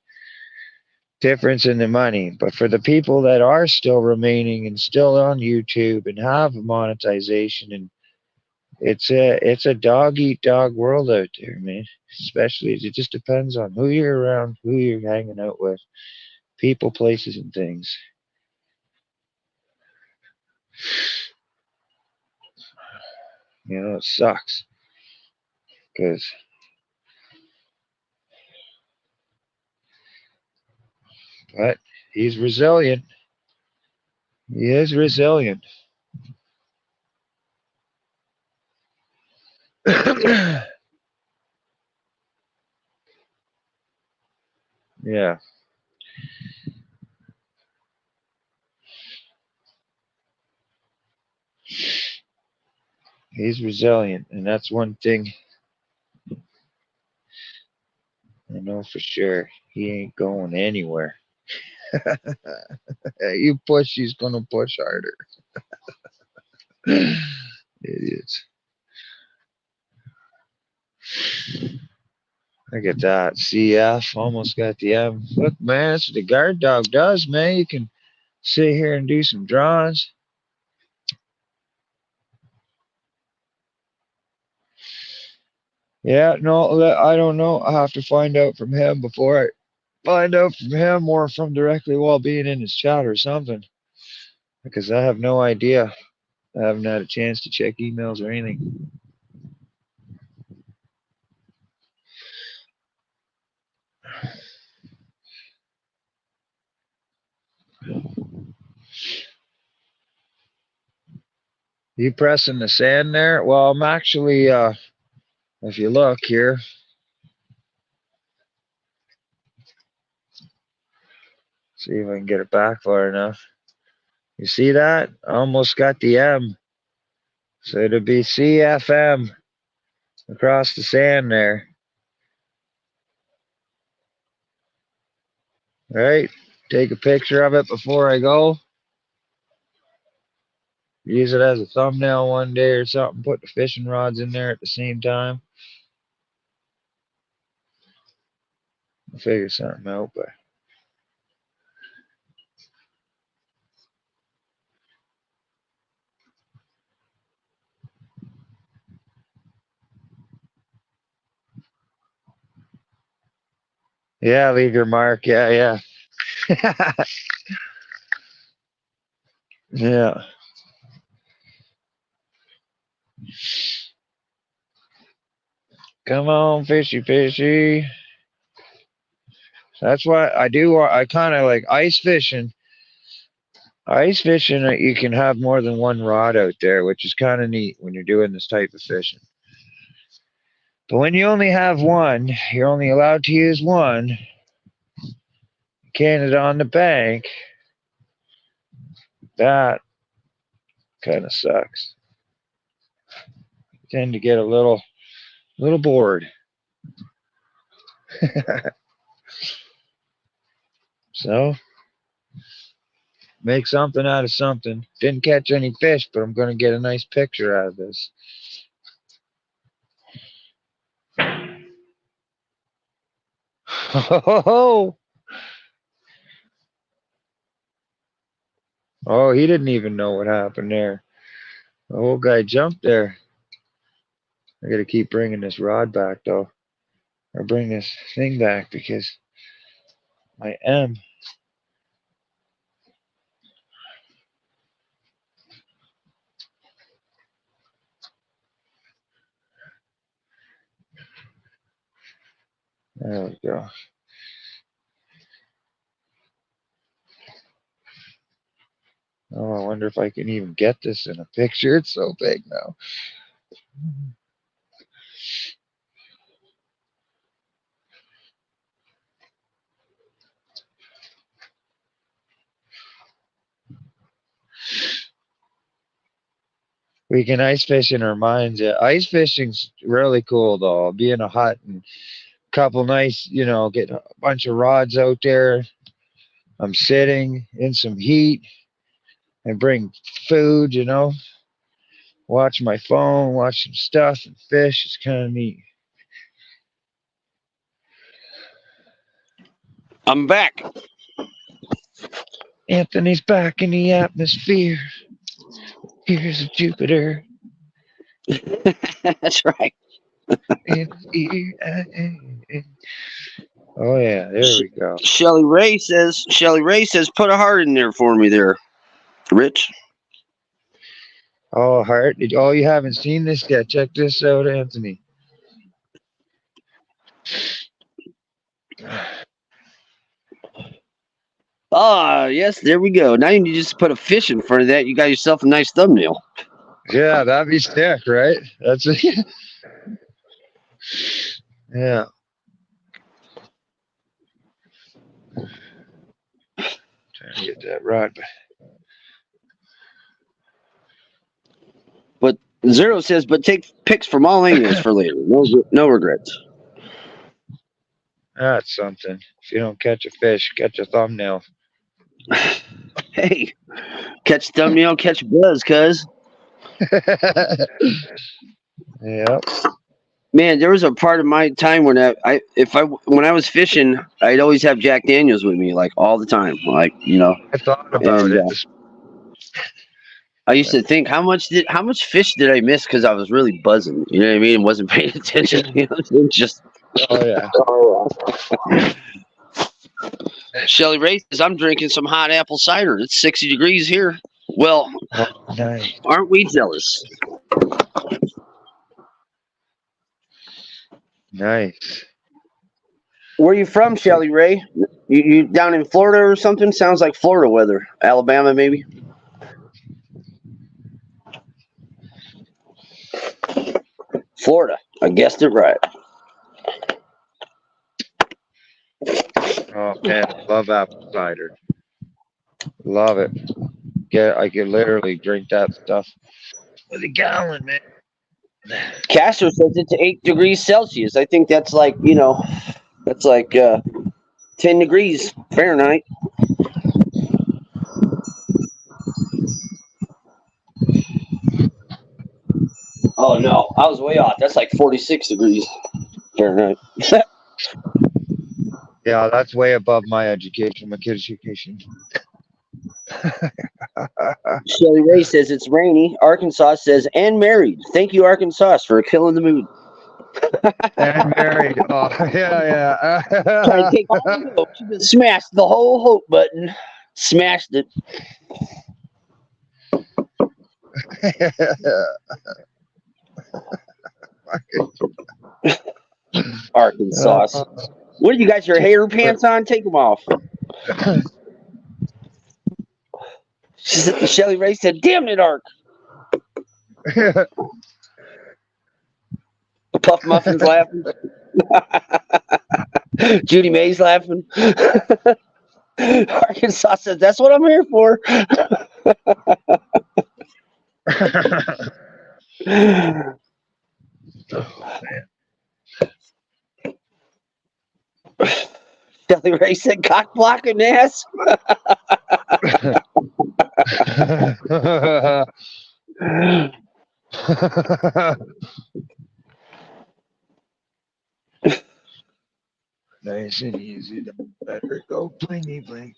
difference in the money. But for the people that are still remaining and still on YouTube and have monetization, and it's a dog eat dog world out there, man. Especially it just depends on who you're around, who you're hanging out with, people, places, and things. You know, it sucks because but he's resilient. He is resilient. Yeah, he's resilient, and that's one thing I know for sure. He ain't going anywhere. You push, he's gonna push harder. Idiots. Look at that. CF almost got the M. Look, man, that's what the guard dog does, man. You can sit here and do some drawings. Yeah, no, I don't know. I have to find out from him before I find out from him or from directly while being in his chat or something. Because I have no idea. I haven't had a chance to check emails or anything. You pressing the sand there? Well, I'm actually, if you look here, see if I can get it back far enough. You see that? I almost got the M. So it'd be CFM across the sand there. Right? Take a picture of it before I go. Use it as a thumbnail one day or something. Put the fishing rods in there at the same time. I'll figure something out, but yeah, leave your mark. Yeah. Yeah. Come on, fishy. That's what I do. I kind of like ice fishing. Ice fishing, you can have more than one rod out there, which is kind of neat when you're doing this type of fishing. But when you only have one, you're only allowed to use one. Can it on the bank. That kind of sucks. Tend to get a little bored. So make something out of something. Didn't catch any fish, but I'm going to get a nice picture out of this. Oh, he didn't even know what happened there. The old guy jumped there. I got to keep bringing this rod back, though. Or bring this thing back because I am. There we go. Oh, I wonder if I can even get this in a picture. It's so big now. We can ice fish in our minds. Yeah, ice fishing's really cool though. I'll be in a hut and a couple nice, get a bunch of rods out there. I'm sitting in some heat and bring food, watch my phone, watch some stuff and fish. It's kind of neat. I'm back. Anthony's back in the atmosphere. Here's a Jupiter. That's right. Oh yeah, there we go. Shelly Ray says, put a heart in there for me there, Rich. Oh, heart. Oh, you haven't seen this yet. Check this out, Anthony. Ah, yes, there we go. Now you need to just put a fish in front of that. You got yourself a nice thumbnail. Yeah, that'd be sick, right? That's it. Yeah. Trying to get that rod. But Zero says, but take pics from all angles for later. No regrets. That's something. If you don't catch a fish, catch a thumbnail. Hey, catch thumbnail, catch buzz, cuz. Yep. Man, there was a part of my time when when I was fishing, I'd always have Jack Daniels with me, like all the time, I thought about it. I used to think how much fish did I miss because I was really buzzing. You know what I mean? Wasn't paying attention. Just. Oh yeah. Shelly Ray says I'm drinking some hot apple cider. It's 60 degrees here. Well, nice. Aren't we jealous? Nice. Where are you from, Shelly Ray? You down in Florida or something? Sounds like Florida weather. Alabama, maybe? Florida. I guessed it right. Oh man, I love apple cider. Love it. I could literally drink that stuff with a gallon, man. Castro says it's 8 degrees Celsius. I think that's like, that's like 10 degrees Fahrenheit. Oh no, I was way off. That's like 46 degrees Fahrenheit. Yeah, that's way above my education, my kid's education. Shelly Ray says it's rainy. Arkansas says, and married. Thank you, Arkansas, for killing the mood. And married. Oh, yeah, Trying to take all the hope. She just smashed the whole hope button. Smashed it. Arkansas. What do you got your hair pants on? Take them off. Shelly Ray said, damn it, Ark. Puff Muffin's laughing. Judy May's laughing. Arkansas says, that's what I'm here for. Shelly Ray said, cock blocking ass. Nice and easy. Better go blingy bling.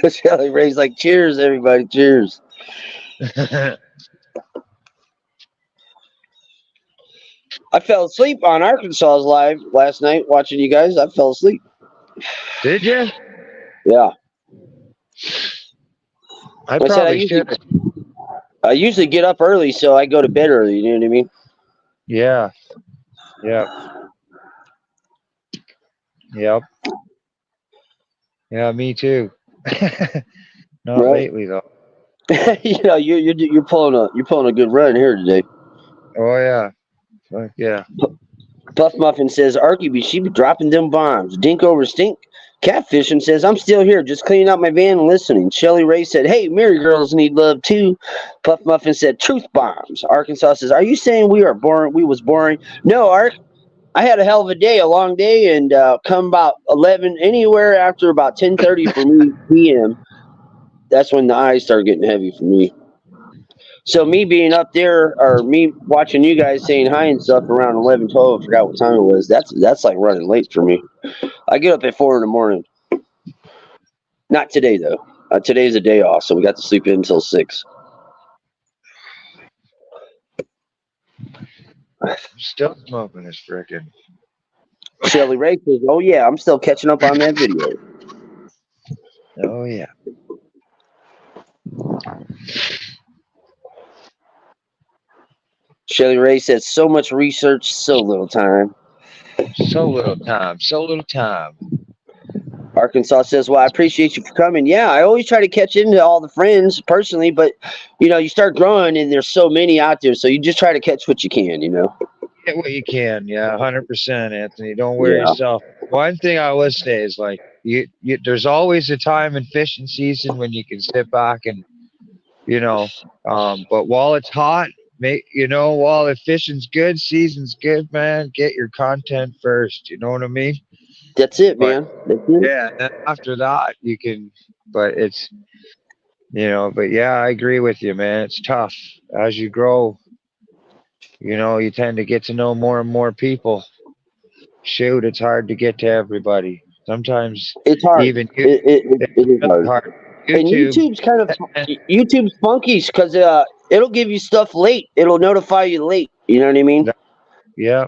Shelly Ray's like, cheers, everybody, cheers. I fell asleep on Arkansas's live last night watching you guys. I fell asleep. Did you? Yeah. I probably should. I usually get up early, so I go to bed early. You know what I mean? Yeah. Yep. Yep. Yeah, me too. Not lately though. You're pulling a good run here today. Oh yeah. Fuck yeah. Puff Muffin says, Arky, she be dropping them bombs. Dink over stink. Catfishing says, I'm still here, just cleaning out my van and listening. Shelly Ray said, hey, married girls need love too. Puff Muffin said, truth bombs. Arkansas says, are you saying we was boring? No, Ark. I had a hell of a day, a long day, and come about 11, anywhere after about 10:30 for me p.m. That's when the eyes start getting heavy for me. So me being up there, or me watching you guys saying hi and stuff around 11, 12, I forgot what time it was. That's like running late for me. I get up at 4 in the morning. Not today though. Today's a day off, so we got to sleep in until 6. I'm still smoking this frickin'. Shelly Ray says, oh yeah, I'm still catching up on that video. Oh yeah. Shelly Ray says, so much research, so little time. So little time. So little time. Arkansas says, well, I appreciate you for coming. Yeah, I always try to catch into all the friends personally, but, you start growing and there's so many out there, so you just try to catch what you can, Get what you can. Yeah, 100%, Anthony. Don't wear yourself. One thing I would say is, like, you there's always a time in fishing season when you can sit back and, but while it's hot, while the fishing's good, season's good, man, get your content first. You know what I mean? That's it, man. That's it. Yeah, and after that, you can, but it's, but yeah, I agree with you, man. It's tough. As you grow, you tend to get to know more and more people. Shoot, it's hard to get to everybody. Sometimes it's hard. Even it is hard. And YouTube's funky because it'll give you stuff late. It'll notify you late. You know what I mean? Yeah.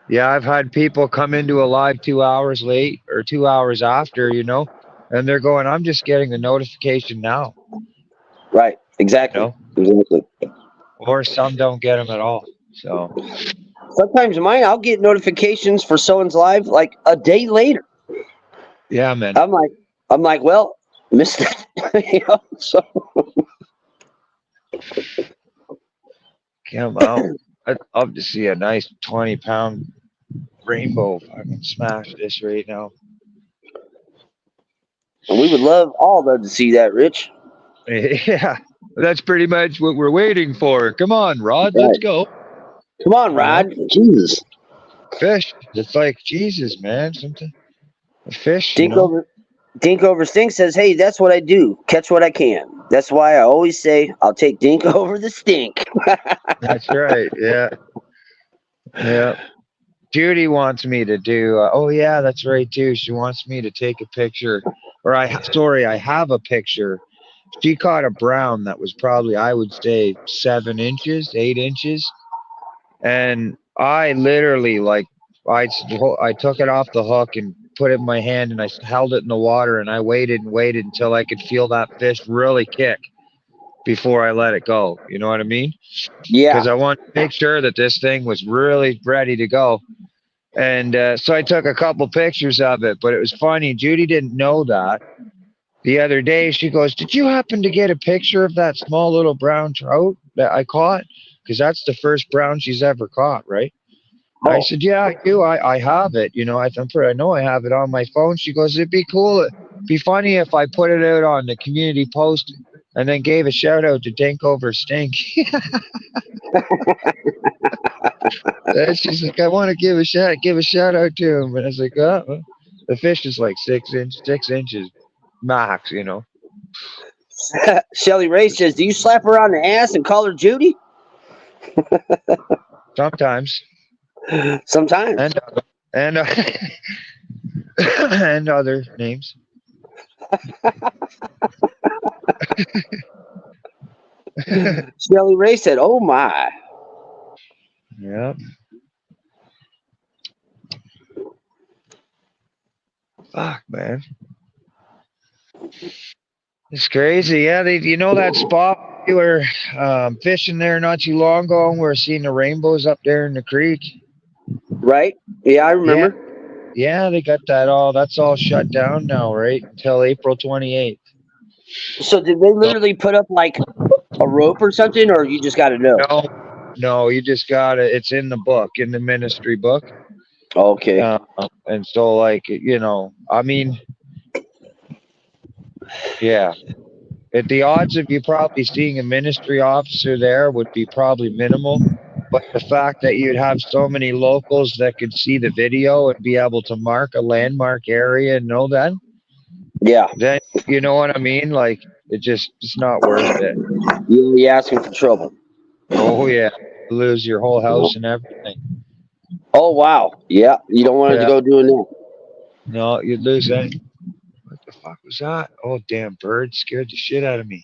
Yeah, I've had people come into a live 2 hours late or 2 hours after, and they're going, I'm just getting the notification now. Right. Exactly. Exactly. Or some don't get them at all. So sometimes mine, I'll get notifications for someone's live like a day later. Yeah, man. I'm like, well, missed it. So come out. I'd love to see a nice 20-pound rainbow. I can smash this right now. And we would all love to see that, Rich. Yeah, that's pretty much what we're waiting for. Come on, Rod, let's Right. go. Come on, You know, Rod. Jesus. fish. It's like Jesus, man. Something a fish. Dink over Stink says, hey, that's what I do. Catch what I can. That's why I always say I'll take Dink over the Stink. That's right. Yeah, yeah. Judy wants me to do. Oh yeah, that's right too. She wants me to take a picture, or I have a picture. She caught a brown that was probably, I would say, 7 inches, 8 inches, and I literally I took it off the hook and put it in my hand, and I held it in the water, and I waited and waited until I could feel that fish really kick before I let it go. You know what I mean? Yeah. Because I wanted to make sure that this thing was really ready to go. And so I took a couple pictures of it, but it was funny. Judy didn't know that. The other day, she goes, "Did you happen to get a picture of that small little brown trout that I caught?" Because that's the first brown she's ever caught, right? I Oh, said, "Yeah, I do. I have it. You know, I know I have it on my phone." She goes, "It'd be cool. It'd be funny if I put it out on the community post and then gave a shout out to Dink over Stink." And she's like, "I want to give a shout out to him." And I was like, "Oh, well, the fish is like 6 inches max, you know." Shelly Ray says, do you slap her on the ass and call her Judy? Sometimes, Sometimes. and and other names. Shelly Ray said, oh my. Yeah. Fuck, man. It's crazy. Yeah, you know that spot we were fishing there not too long ago, and we were seeing the rainbows up there in the creek. Right? Yeah, I Yeah, remember. yeah, they got that all. That's all shut down now, right? Until April 28th. So did they So, literally put up like a rope or something, or you just got to know? no, no, you just gotta. It's in the book, in the ministry book. Okay. And so, like, you know, I mean, yeah. The odds of you probably seeing a ministry officer there would be probably minimal. But the fact that you'd have so many locals that could see the video and be able to mark a landmark area and know that, Yeah. then you know what I mean? Like, it's not worth it. You're asking for trouble. Oh, yeah. You lose your whole house and everything. Oh, wow. Yeah. You don't want it to Yeah. go doing that. No, you'd lose that. What the fuck was that? Oh, damn bird scared the shit out of me.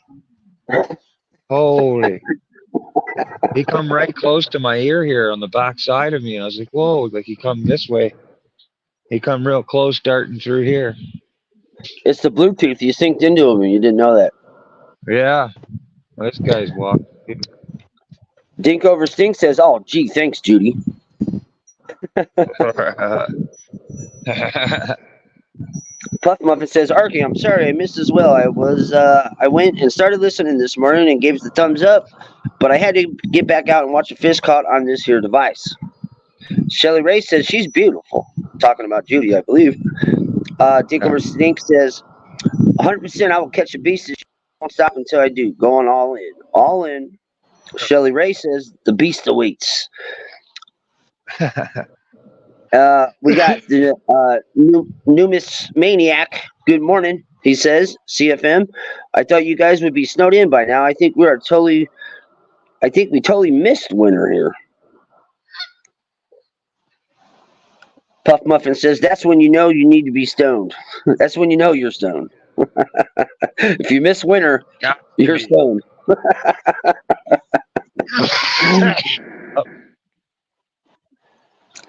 Holy. He come right close to my ear here on the back side of me. I was like, whoa, like he come this way. He come real close darting through here. It's the Bluetooth. You synced into him and you didn't know that. Yeah. Well, this guy's walking. Dink over Stink says, oh, gee, thanks, Judy. Puff Muffin says, Arky, I'm sorry I missed as well. I went and started listening this morning and gave it the thumbs up, but I had to get back out and watch a fish caught on this here device. Shelly Ray says she's beautiful. Talking about Judy, I believe. Dink over Stink says, 100% I will catch a beast. She won't stop until I do. Going all in. All in. Shelly Ray says the beast awaits. We got the Numis Maniac. Good morning, he says. CFM. I thought you guys would be snowed in by now. I think we totally missed winter here. Puff Muffin says that's when you know you need to be stoned. That's when you know you're stoned. If you miss winter, you're stoned.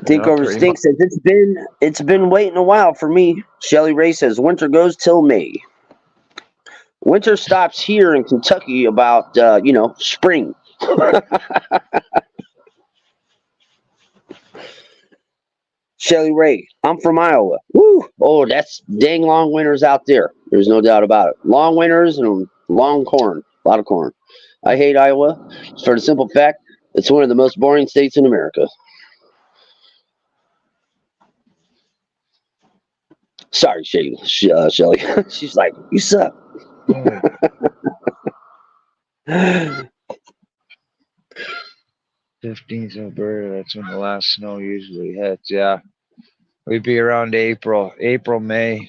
Think over Stink says it's been waiting a while for me. Shelly Ray says winter goes till May. Winter stops here in Kentucky about spring. Shelly Ray, I'm from Iowa. Woo! Oh, that's dang long winters out there. There's no doubt about it. Long winters and long corn. A lot of corn. I hate Iowa for the simple fact it's one of the most boring states in America. Sorry, Shelly. She's like, you suck. Oh, 15th Alberta, that's when the last snow usually hits. Yeah. We'd be around April, May,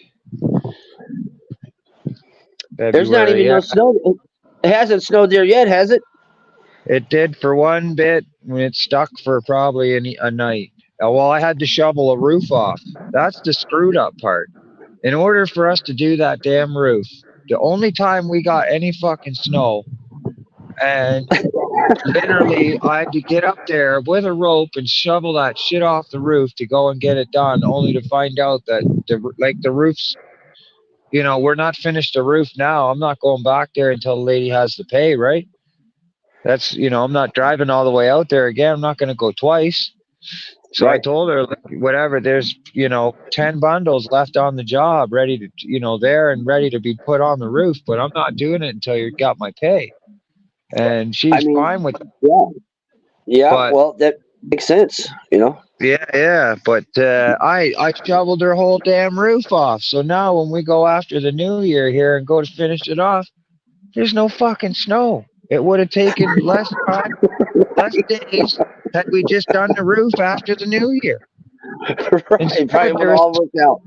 There's not February. even no Yeah. snow. It hasn't snowed there yet, has it? It did for one bit when it stuck for probably a night. Well, I had to shovel a roof off. That's the screwed up part. In order for us to do that damn roof, the only time we got any fucking snow, and literally I had to get up there with a rope and shovel that shit off the roof to go and get it done, only to find out that the roof's, we're not finished the roof now. I'm not going back there until the lady has the pay, right? That's, I'm not driving all the way out there again. I'm not going to go twice. So I Right. told her, like, whatever, there's, 10 bundles left on the job ready to, there and ready to be put on the roof, but I'm not doing it until you got my pay. And she's fine with it. Yeah. Yeah. But Well, that makes sense. yeah. But I shoveled her whole damn roof off. So now when we go after the new year here and go to finish it off, there's no fucking snow. It would have taken less time, less days had we just done the roof after the new year. Right. Instead, Probably would there's all worked out.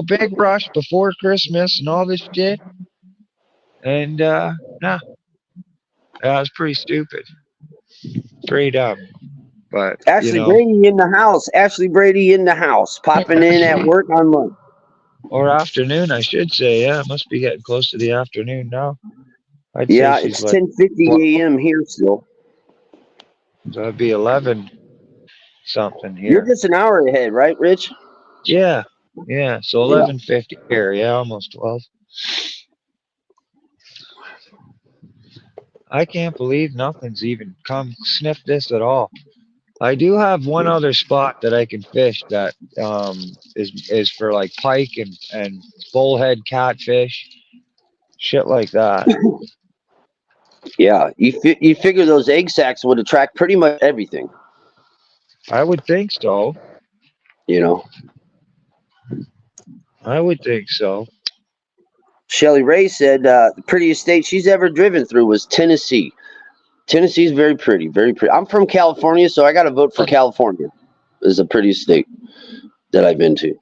big rush before Christmas and all this shit. And nah, that was pretty stupid. Pretty dumb. But Ashley Brady in the house. Ashley Brady in the house. Popping in at work on lunch. Or afternoon, I should say. Yeah, it must be getting close to the afternoon now. I'd Yeah, say she's it's like 10:50 a.m. here still. So that'd be 11 something here. You're just an hour ahead, right, Rich? Yeah. So 11:50 here. Yeah, almost 12. I can't believe nothing's even come sniff this at all. I do have one other spot that I can fish that is for like pike and bullhead catfish, shit like that. Yeah, you figure those egg sacs would attract pretty much everything. I would think so. I would think so. Shelly Ray said the prettiest state she's ever driven through was Tennessee. Tennessee's very pretty, very pretty. I'm from California, so I got to vote for California as the prettiest state that I've been to.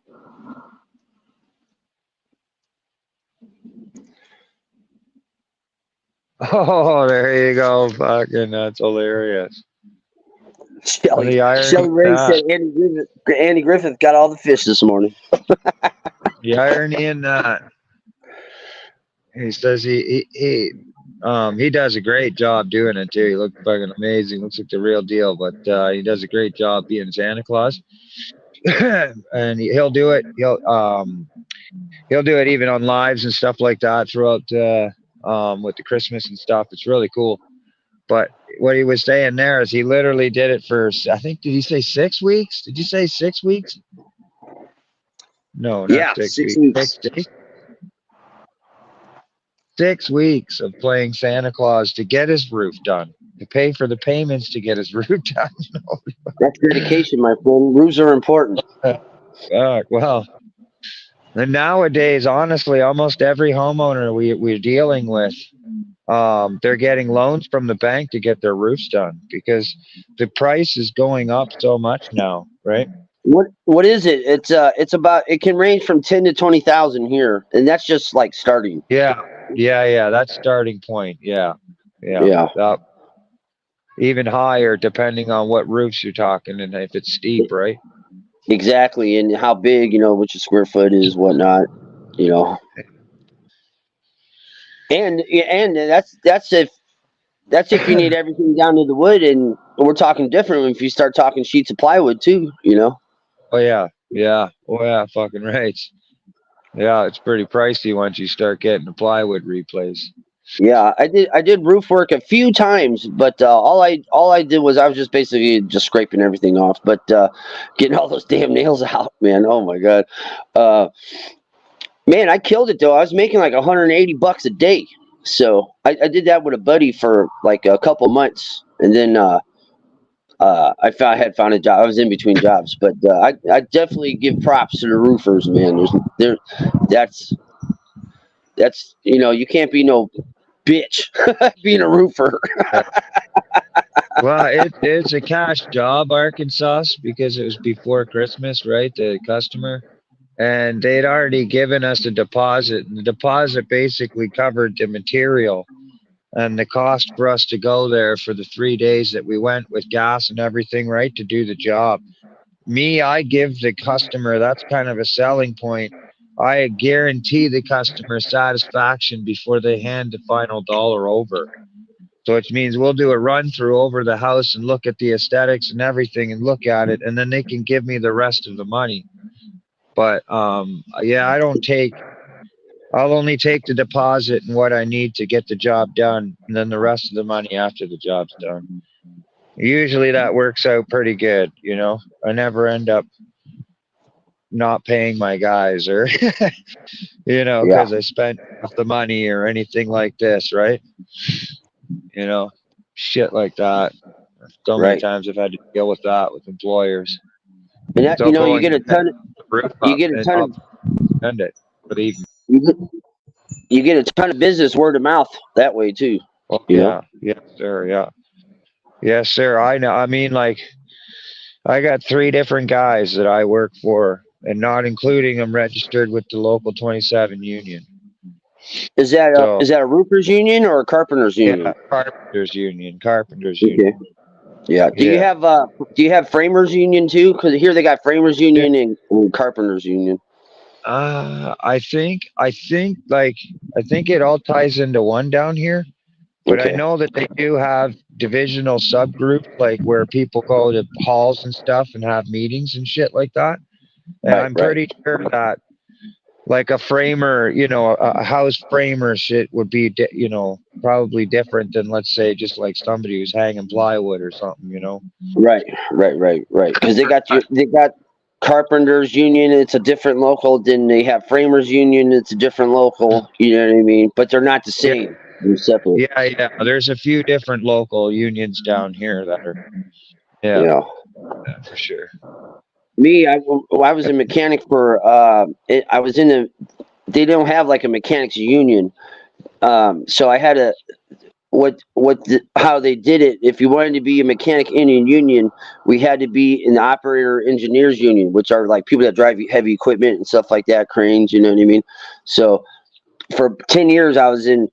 Oh, there you go. Fucking, that's hilarious. Shelly Ray said Andy Griffith got all the fish this morning. The irony in that. He says he does a great job doing it too. He looks fucking amazing. Looks like the real deal. But he does a great job being Santa Claus. And he'll do it. He'll do it even on lives and stuff like that throughout with the Christmas and stuff. It's really cool. But what he was saying there is he literally did it for, I think, did he say 6 weeks? Did you say 6 weeks? No, not 6 weeks. 6 days. 6 weeks of playing Santa Claus to get his roof done, to pay for the payments to get his roof done. That's dedication, my friend. Roofs are important. Well, and nowadays, honestly, almost every homeowner we're dealing with, they're getting loans from the bank to get their roofs done because the price is going up so much now, right? What is it? It's about, it can range from 10 to 20,000 here, and that's just like starting. Yeah. That's starting point. Yeah. Even higher depending on what roofs you're talking and if it's steep, right? Exactly, and how big, what your square foot is, whatnot, and that's if you need everything down to the wood, and we're talking different if you start talking sheets of plywood too, Oh yeah, fucking right. Yeah, it's pretty pricey once you start getting the plywood replaced. Yeah, I did roof work a few times, but all I did was I was just basically just scraping everything off, but getting all those damn nails out, man. Oh my god, man, I killed it though. I was making like $180 a day, so I did that with a buddy for like a couple months, and then I had found a job. I was in between jobs, but I definitely give props to the roofers, man. That's you can't be no bitch being a roofer. Well, it's a cash job, Arkansas, because it was before Christmas, right? The customer. And they'd already given us a deposit. And the deposit basically covered the material and the cost for us to go there for the 3 days that we went with gas and everything, right, to do the job. Me, I give the customer, that's kind of a selling point. I guarantee the customer satisfaction before they hand the final dollar over. So it means we'll do a run through over the house and look at the aesthetics and everything and look at it, and then they can give me the rest of the money. But yeah, I'll only take the deposit and what I need to get the job done, and then the rest of the money after the job's done. Usually that works out pretty good, you know. I never end up not paying my guys or you know, Yeah, because I spent half the money or anything like this, right? You know, shit like that. So many right. times I've had to deal with that with employers. And that They'll go you and get a get ton. the roof You up get a and ton I'll of spend it for the evening. you get, you get a ton of business word of mouth that way too. Oh You know. yeah, yes sir, yeah, yes sir. I know. I mean, like I got 3 different guys that I work for, and not including them registered with the local 27 union. So Is that a roofers union or a carpenters yeah, union? carpenters union, carpenters Okay. union. Yeah. Yeah. Do you have framers union too? Because here they got framers Yeah. union and carpenters union. I think it all ties into one down here. But I Okay. know that they do have divisional subgroups, like where people go to halls and stuff and have meetings and shit like that. And Right. I'm Right. pretty sure that, like a framer, you know, a house framer shit would be, you know, probably different than, let's say, just like somebody who's hanging plywood or something, you know. Right. Right. Right. Right. Because they got carpenters union. It's a different local. Then they have framers union. It's a different local. You know what I mean? But they're not the Yeah, same. They're separate. yeah. There's a few different local unions down here that are, yeah, Yeah. yeah, for sure. Me, I was a mechanic for. I was in the. They don't have like a mechanics union. So I had a how they did it. If you wanted to be a mechanic in a union, we had to be in the operator engineers union, which are like people that drive heavy equipment and stuff like that, cranes. You know what I mean? So for 10 years, I was in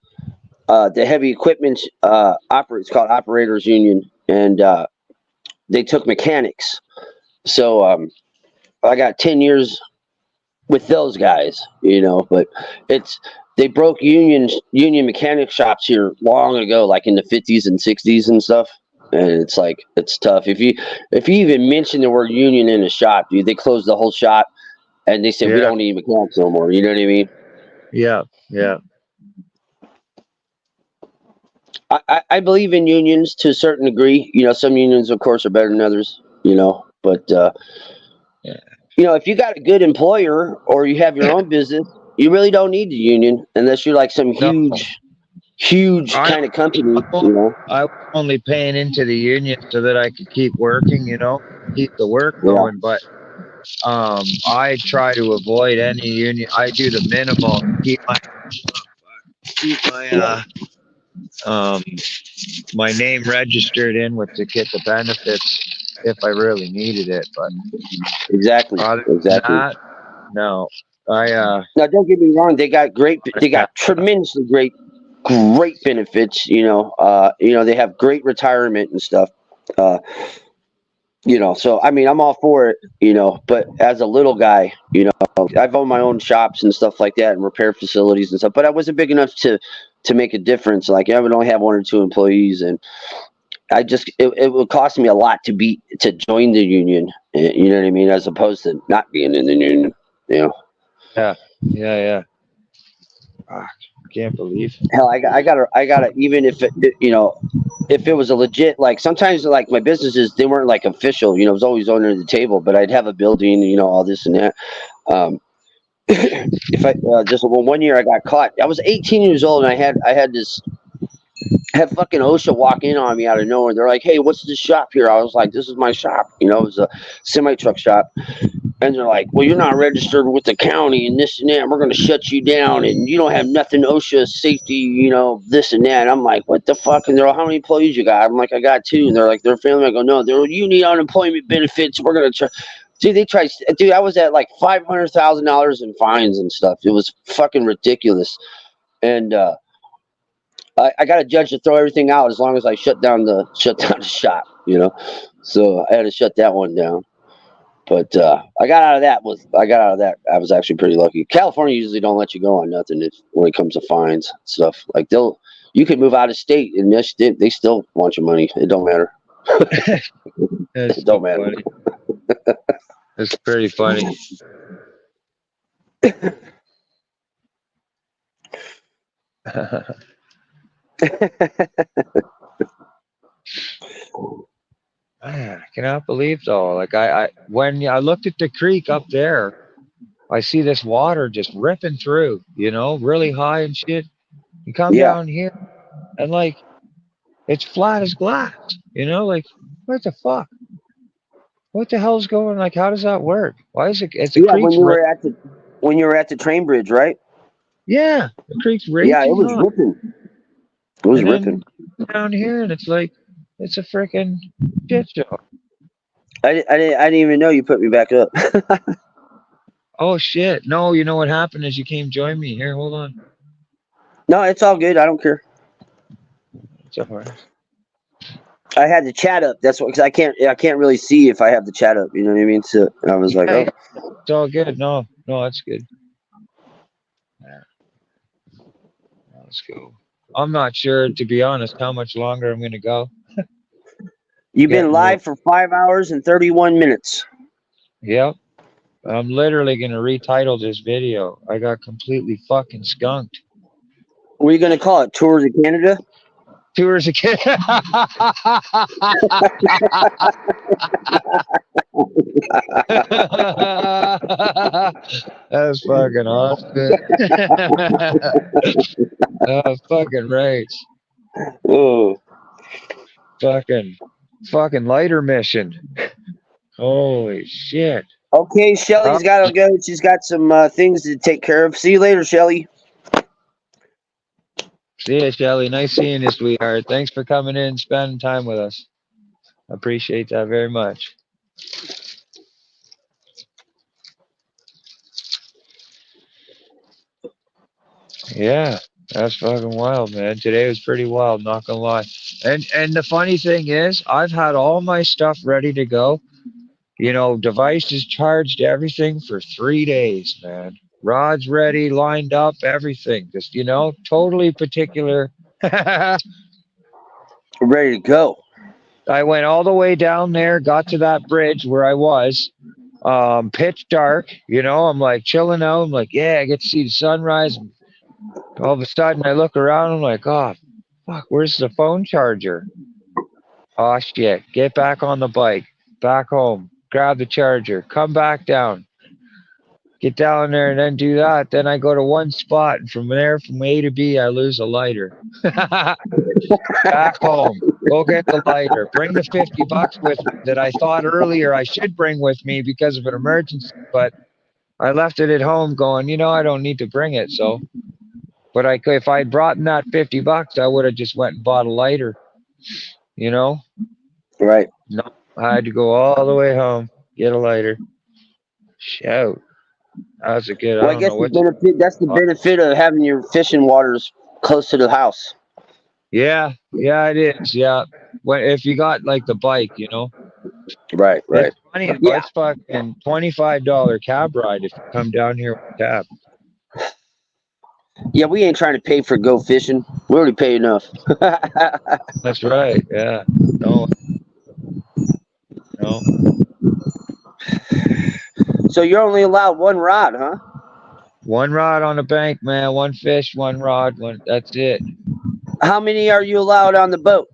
the heavy equipment It's called operators union, and they took mechanics. So I got 10 years with those guys, you know, but they broke union mechanic shops here long ago, like in the 50s and 60s and stuff. And it's like it's tough if you even mention the word union in a shop, dude. They close the whole shop and they say we Yeah, don't need mechanics no more. You know what I mean? yeah, yeah, I believe in unions to a certain degree. You know, some unions, of course, are better than others. You know, but yeah. you know, if you got a good employer or you have your own business, you really don't need the union unless you're like some No, huge I, kind of company, I you know. I was only paying into the union so that I could keep working, you know, keep the work Yeah, going. But I try to avoid any union. I do the minimal, keep my yeah, um my name registered in with to get the benefits if I really needed it. But exactly, other than exactly. that, no. I Now, don't get me wrong; they yeah, got tremendously great benefits. You know, they have great retirement and stuff. Uh, you know, so I mean, I'm all for it. You know, but as a little guy, you know, I've owned my own shops and stuff like that, and repair facilities and stuff. But I wasn't big enough to make a difference. Like I would only have 1 or 2 employees, and it would cost me a lot to join the union. You know what I mean? As opposed to not being in the union. You know, yeah, yeah. Ah, I can't believe. hell, I gotta even if you know, if it was a legit, like sometimes like my businesses, they weren't like official. You know, it was always under the table, but I'd have a building, you know, all this and that. Um, if I just one year I got caught. I was 18 years old and I had this had fucking OSHA walk in on me out of nowhere. They're like, "Hey, what's this shop here?" I was like, "This is my shop." You know, it was a semi truck shop. And they're like, "Well, you're not registered with the county and this and that. We're going to shut you down and you don't have nothing OSHA safety, you know, this and that." And I'm like, "What the fuck?" And they're like, "How many employees you got?" I'm like, "I got 2." And they're like, "They're family." I go, "No, they're, you need unemployment benefits. We're going to try." Dude, they tried. Dude, I was at like $500,000 in fines and stuff. It was fucking ridiculous. And I got a judge to throw everything out as long as I shut down the shop, you know. So I had to shut that one down. But I got out of that. I was actually pretty lucky. California usually don't let you go on nothing when it comes to fines and stuff. Like you could move out of state and they still want your money. It don't matter. It's It don't matter. funny. It's pretty funny. I cannot believe though. Like I when I looked at the creek up there, I see this water just ripping through, you know, really high and shit. You come Yeah, down here and like it's flat as glass, you know, like what the fuck? What the hell's going like how does that work? Why is it it's the yeah. creek's When you were at the train bridge, right? yeah, the creek's Yeah, it raging was high. ripping. It was And then ripping. down here and it's like it's a freaking shit show. I didn't even know you put me back up. Oh shit. No, you know what happened is you came join me. Here, hold on. No, it's all good. I don't care. It's alright. I had the chat up. That's what because I can't really see if I have the chat up. You know what I mean? So I was like, Yeah, oh, yeah, it's all good. No, no, that's good. Yeah, let's go. I'm not sure, to be honest, how much longer I'm gonna go. you've been Getting a little. live for 5 hours and 31 minutes. Yep. I'm literally gonna retitle this video. I got completely fucking skunked. What are you gonna call it? Tours of Canada? Tours of kid. That's fucking awesome. Oh, fucking right. Oh, Fucking lighter mission. Holy shit. okay. Oh, Shelly's got to go. She's got some things to take care of. See you later, Shelly. see ya, Shelly. Nice seeing you, sweetheart. Thanks for coming in and spending time with us. I appreciate that very much. Yeah, that's fucking wild, man. Today was pretty wild, not gonna lie. And the funny thing is, I've had all my stuff ready to go. You know, devices charged, everything for 3 days, man. Rods ready, lined up, everything. Just totally particular. Ready to go. I went all the way down there, got to that bridge where I was, pitch dark. I'm like chilling out. I'm like, yeah, I get to see the sunrise. And all of a sudden, I look around. I'm like, oh, fuck, where's the phone charger? Oh, shit. Get back on the bike. Back home. Grab the charger. Come back down. Get down there and then do that. Then I go to one spot. And from there, from A to B, I lose a lighter. Back home. Go get the lighter. Bring the $50 with me that I thought earlier I should bring with me because of an emergency. But I left it at home going, I don't need to bring it. So, but if I'd brought in that $50, I would have just went and bought a lighter. Right. No, I had to go all the way home, get a lighter. Shout. That was a good. Well, I I don't guess know what. that's the benefit of having your fishing waters close to the house. Yeah, it is. Yeah, if you got like the bike, Right. Right. it's funny though. Yeah. It's fucking $25 cab ride if you come down here with cab. Yeah. We ain't trying to pay for go fishing. We already pay enough. That's right. Yeah. No. No. So you're only allowed one rod, huh? One rod on the bank, man. One fish, one rod. That's it. How many are you allowed on the boat?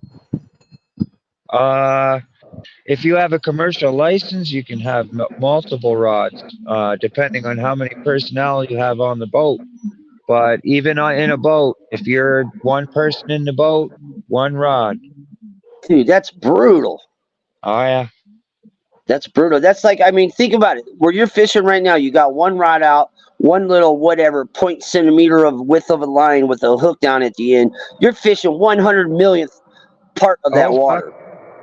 If you have a commercial license, you can have multiple rods, depending on how many personnel you have on the boat. But even in a boat, if you're one person in the boat, one rod. Dude, that's brutal. Oh yeah. That's brutal. That's like, I mean, think about it. Where you're fishing right now, you got one rod out, one little whatever 0.centimeter of width of a line with a hook down at the end. You're fishing 100 millionth part of that Oh fuck. water.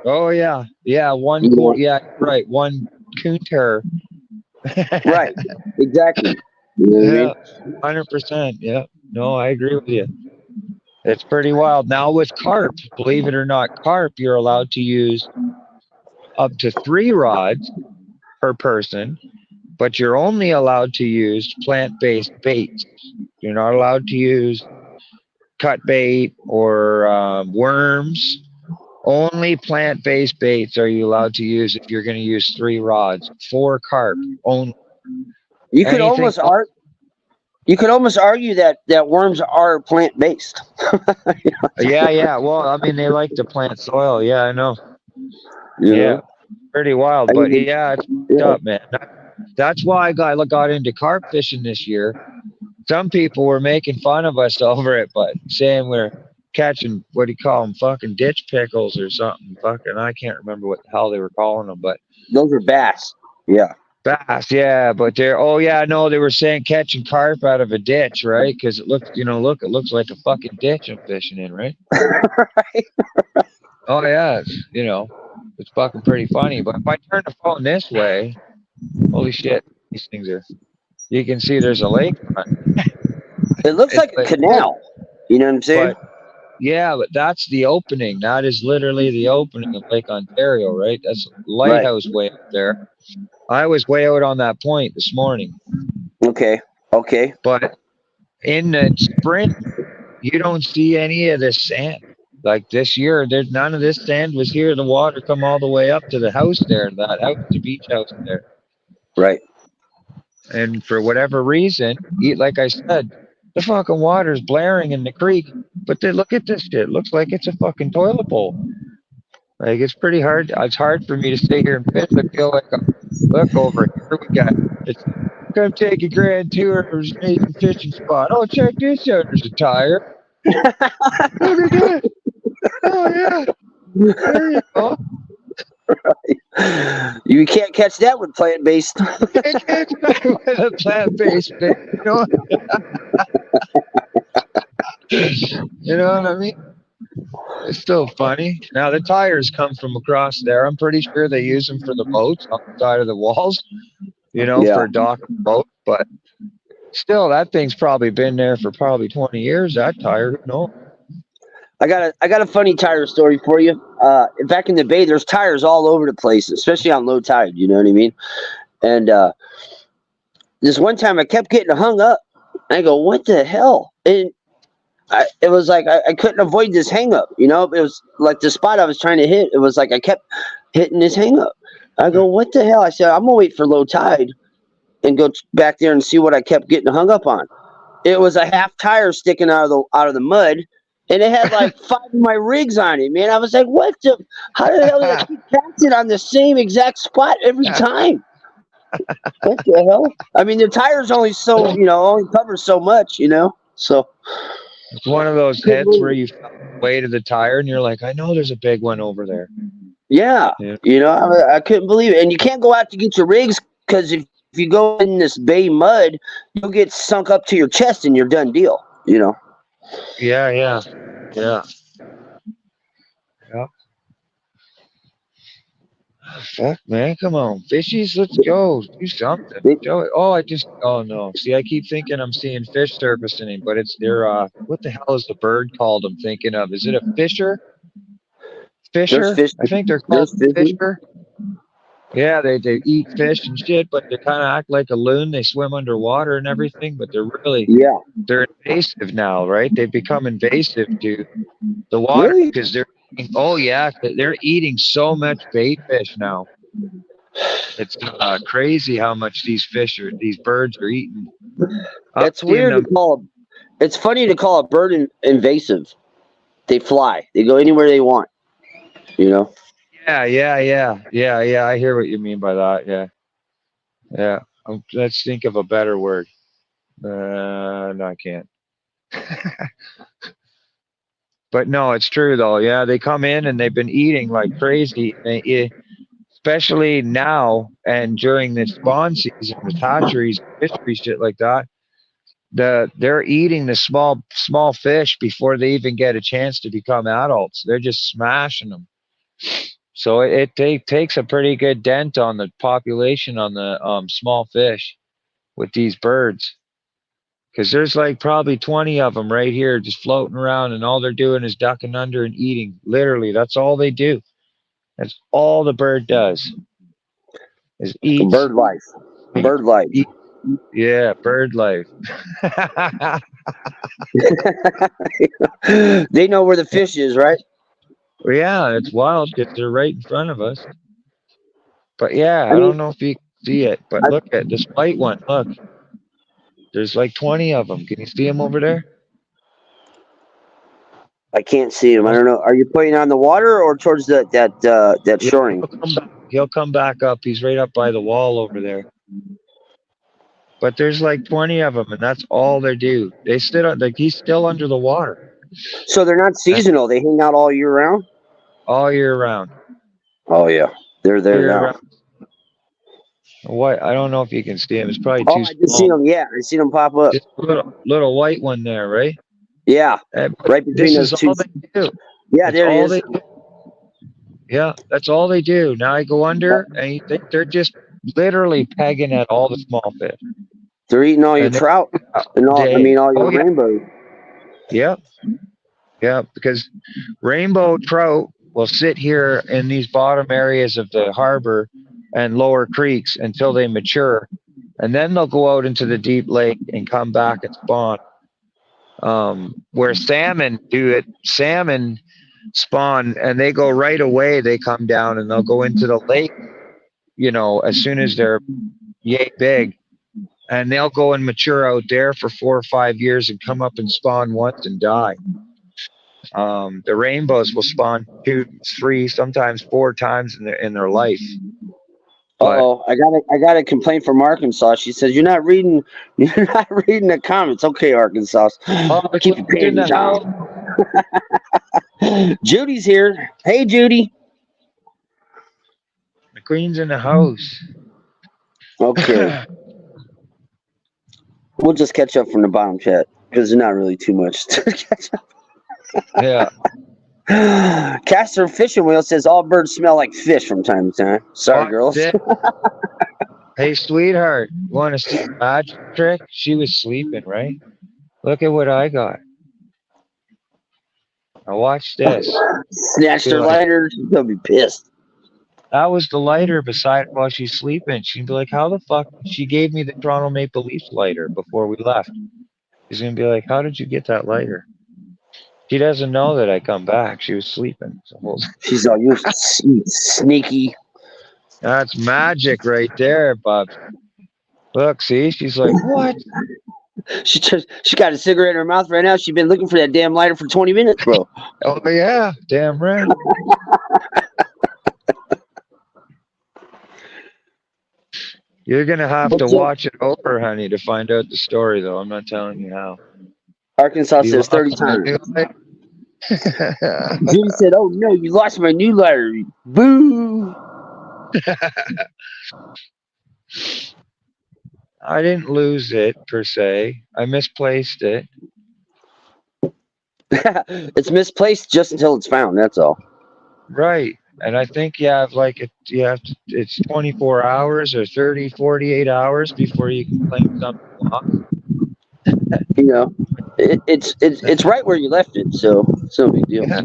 Oh yeah. Yeah. One You know? quarter. Yeah. Right. One coonter. Right. Exactly. You know what I mean? Yeah. 100%. Yeah. No, I agree with you. It's pretty wild. Now with carp, believe it or not, carp you're allowed to use up to 3 rods per person, but you're only allowed to use plant-based baits. You're not allowed to use cut bait or worms. Only plant-based baits are you allowed to use if you're going to use 3 rods for carp only. You could Anything almost argue. You could almost argue that worms are plant based. Yeah, yeah. Well, I mean, they like to plant soil. Yeah, I know. You Yeah, know? pretty wild. I But mean, yeah, it's yeah. up, man. That's why I got into carp fishing this year. Some people were making fun of us over it, but saying we're catching, what do you call them, fucking ditch pickles or something. Fucking, I can't remember what the hell they were calling them, but Those are bass. Yeah. bass, yeah. But they're, oh yeah, no, they were saying catching carp out of a ditch, right? Because it looks, look, it looks like a fucking ditch I'm fishing in, right? Right. Oh yeah, it's fucking pretty funny. But if I turn the phone this way, holy shit, these things are. You can see there's a lake front. It looks It's like a like, canal. You know what I'm saying? but yeah, but that's the opening. That is literally the opening of Lake Ontario, right? That's Right. lighthouse way up there. I was way out on that point this morning, Okay. Okay. but in the spring, you don't see any of this sand. Like this year, there's none of this sand was here. The water come all the way up to the house there, that house, the beach house there. Right. And for whatever reason, like I said, the fucking water's blaring in the creek. But then look at this shit. It looks like it's a fucking toilet bowl. Like it's pretty hard. It's hard for me to stay here and fish. I feel like look over here. We got it's come take a grand tour of this amazing fishing spot. Oh, check this out. There's a tire. Look at that. Oh yeah. There you go. You can't catch that with plant based. It's with a plant-based bait, You know what I mean? It's still funny. Now the tires come from across there. I'm pretty sure they use them for the boats on the side of the walls, Yeah. for a dock boat. But still, that thing's probably been there for probably 20 years. That tire, no. I got a funny tire story for you. Back in the bay, there's tires all over the place, especially on low tide. You know what I mean? And this one time, I kept getting hung up. I go, what the hell? And it was like I couldn't avoid this hang up. It was like the spot I was trying to hit. It was like I kept hitting this hang up. I go, what the hell? I said, I'm gonna wait for low tide and go back there and see what I kept getting hung up on. It was a half tire sticking out of the mud. And it had like 5 of my rigs on it, man. I was like, what the? How the hell did I keep catching on the same exact spot every time? What the hell? I mean, the tires only only cover so much, So It's one of those hits where you felt the weight of the tire and you're like, I know there's a big one over there. yeah, Yeah. I couldn't believe it. And you can't go out to get your rigs because if you go in this bay mud, you'll get sunk up to your chest and you're done deal. Yeah. Yeah. Fuck, man, come on, fishies, let's go, do something. Oh no, see, I keep thinking I'm seeing fish surfacing, but they're what the hell is the bird called? I'm thinking of. Is it a fisher? There's fish. I think they're called fisher. Yeah, they eat fish and shit, but they kind of act like a loon. They swim underwater and everything, but they're invasive now, right? They've become invasive to the water because they're eating so much bait fish now. It's crazy how much these birds are eating. It's weird to call it's funny to call a bird invasive. They fly. They go anywhere they want. Yeah. I hear what you mean by that. Yeah. Let's think of a better word. No, I can't. But no, it's true though. Yeah, they come in and they've been eating like crazy. Especially now and during the spawn season with hatcheries, fishery shit like that. They're eating the small fish before they even get a chance to become adults. They're just smashing them. So it takes a pretty good dent on the population on the small fish with these birds. Because there's like probably 20 of them right here just floating around, and all they're doing is ducking under and eating. Literally, that's all they do. That's all the bird does is eat. Bird life. Bird life. Eat. Yeah, bird life. They know where the fish is, right? Well, yeah, it's wild because they're right in front of us. But yeah, I I mean, don't know if you can see it, but look at this white one. Look, there's like 20 of them. Can you see them over there? I can't see him. I don't know. Are you putting on the water or towards that shoring? He'll come back up. He's right up by the wall over there. But there's like 20 of them, and that's all they do. They sit on, like he's still under the water. So they're not seasonal. They hang out all year round? All year round. Oh, yeah. They're there now. Round. What? I don't know if you can see him. It's probably too small. I just see them. Yeah, I see them pop up. Just little white one there, right? Yeah, right between those two. All they do. Yeah, there it is. Yeah, that's all they do. Now I go under, and they're just literally pegging at all the small fish. They're eating all your trout and all. I mean, all your rainbow. Yep. Yeah, because rainbow trout will sit here in these bottom areas of the harbor and lower creeks until they mature, and then they'll go out into the deep lake and come back and spawn. Where salmon do it, salmon spawn and they go right away. They come down and they'll go into the lake, you know, as soon as they're yay big, and they'll go and mature out there for 4 or 5 years and come up and spawn once and die. The rainbows will spawn 2, 3, sometimes 4 times in their life. Oh, I got a complaint from Arkansas. She says you're not reading the comments. Okay, Arkansas. Keep your pants on. Judy's here. Hey, Judy. The queen's in the house. Okay. We'll just catch up from the bottom chat because there's not really too much to catch up. Yeah. Castor Fishing Wheel says all birds smell like fish from time to time. Sorry, girls. Hey, sweetheart, you want to see a magic trick? She was sleeping, right? Look at what I got. Now watch this. Snatched her lighter. She's gonna be pissed. That was the lighter beside while she's sleeping. She'd be like, "How the fuck?" She gave me the Toronto Maple Leafs lighter before we left. She's gonna be like, "How did you get that lighter?" She doesn't know that I come back. She was sleeping. So she's all, "You sneaky." That's magic right there, Bob. Look, see? She's like, "What?" She got a cigarette in her mouth right now. She's been looking for that damn lighter for 20 minutes, bro. Oh, yeah. Damn right. You're going to have to watch it over, honey, to find out the story, though. I'm not telling you how. Arkansas says 30 times. Judy said, "Oh, no, you lost my new lighter. Boo." I didn't lose it, per se. I misplaced it. It's misplaced just until it's found, that's all. Right. And I think it's 24 hours or 30, 48 hours before you can claim something lost. You know, it's right where you left it, so it's no big deal. Yeah,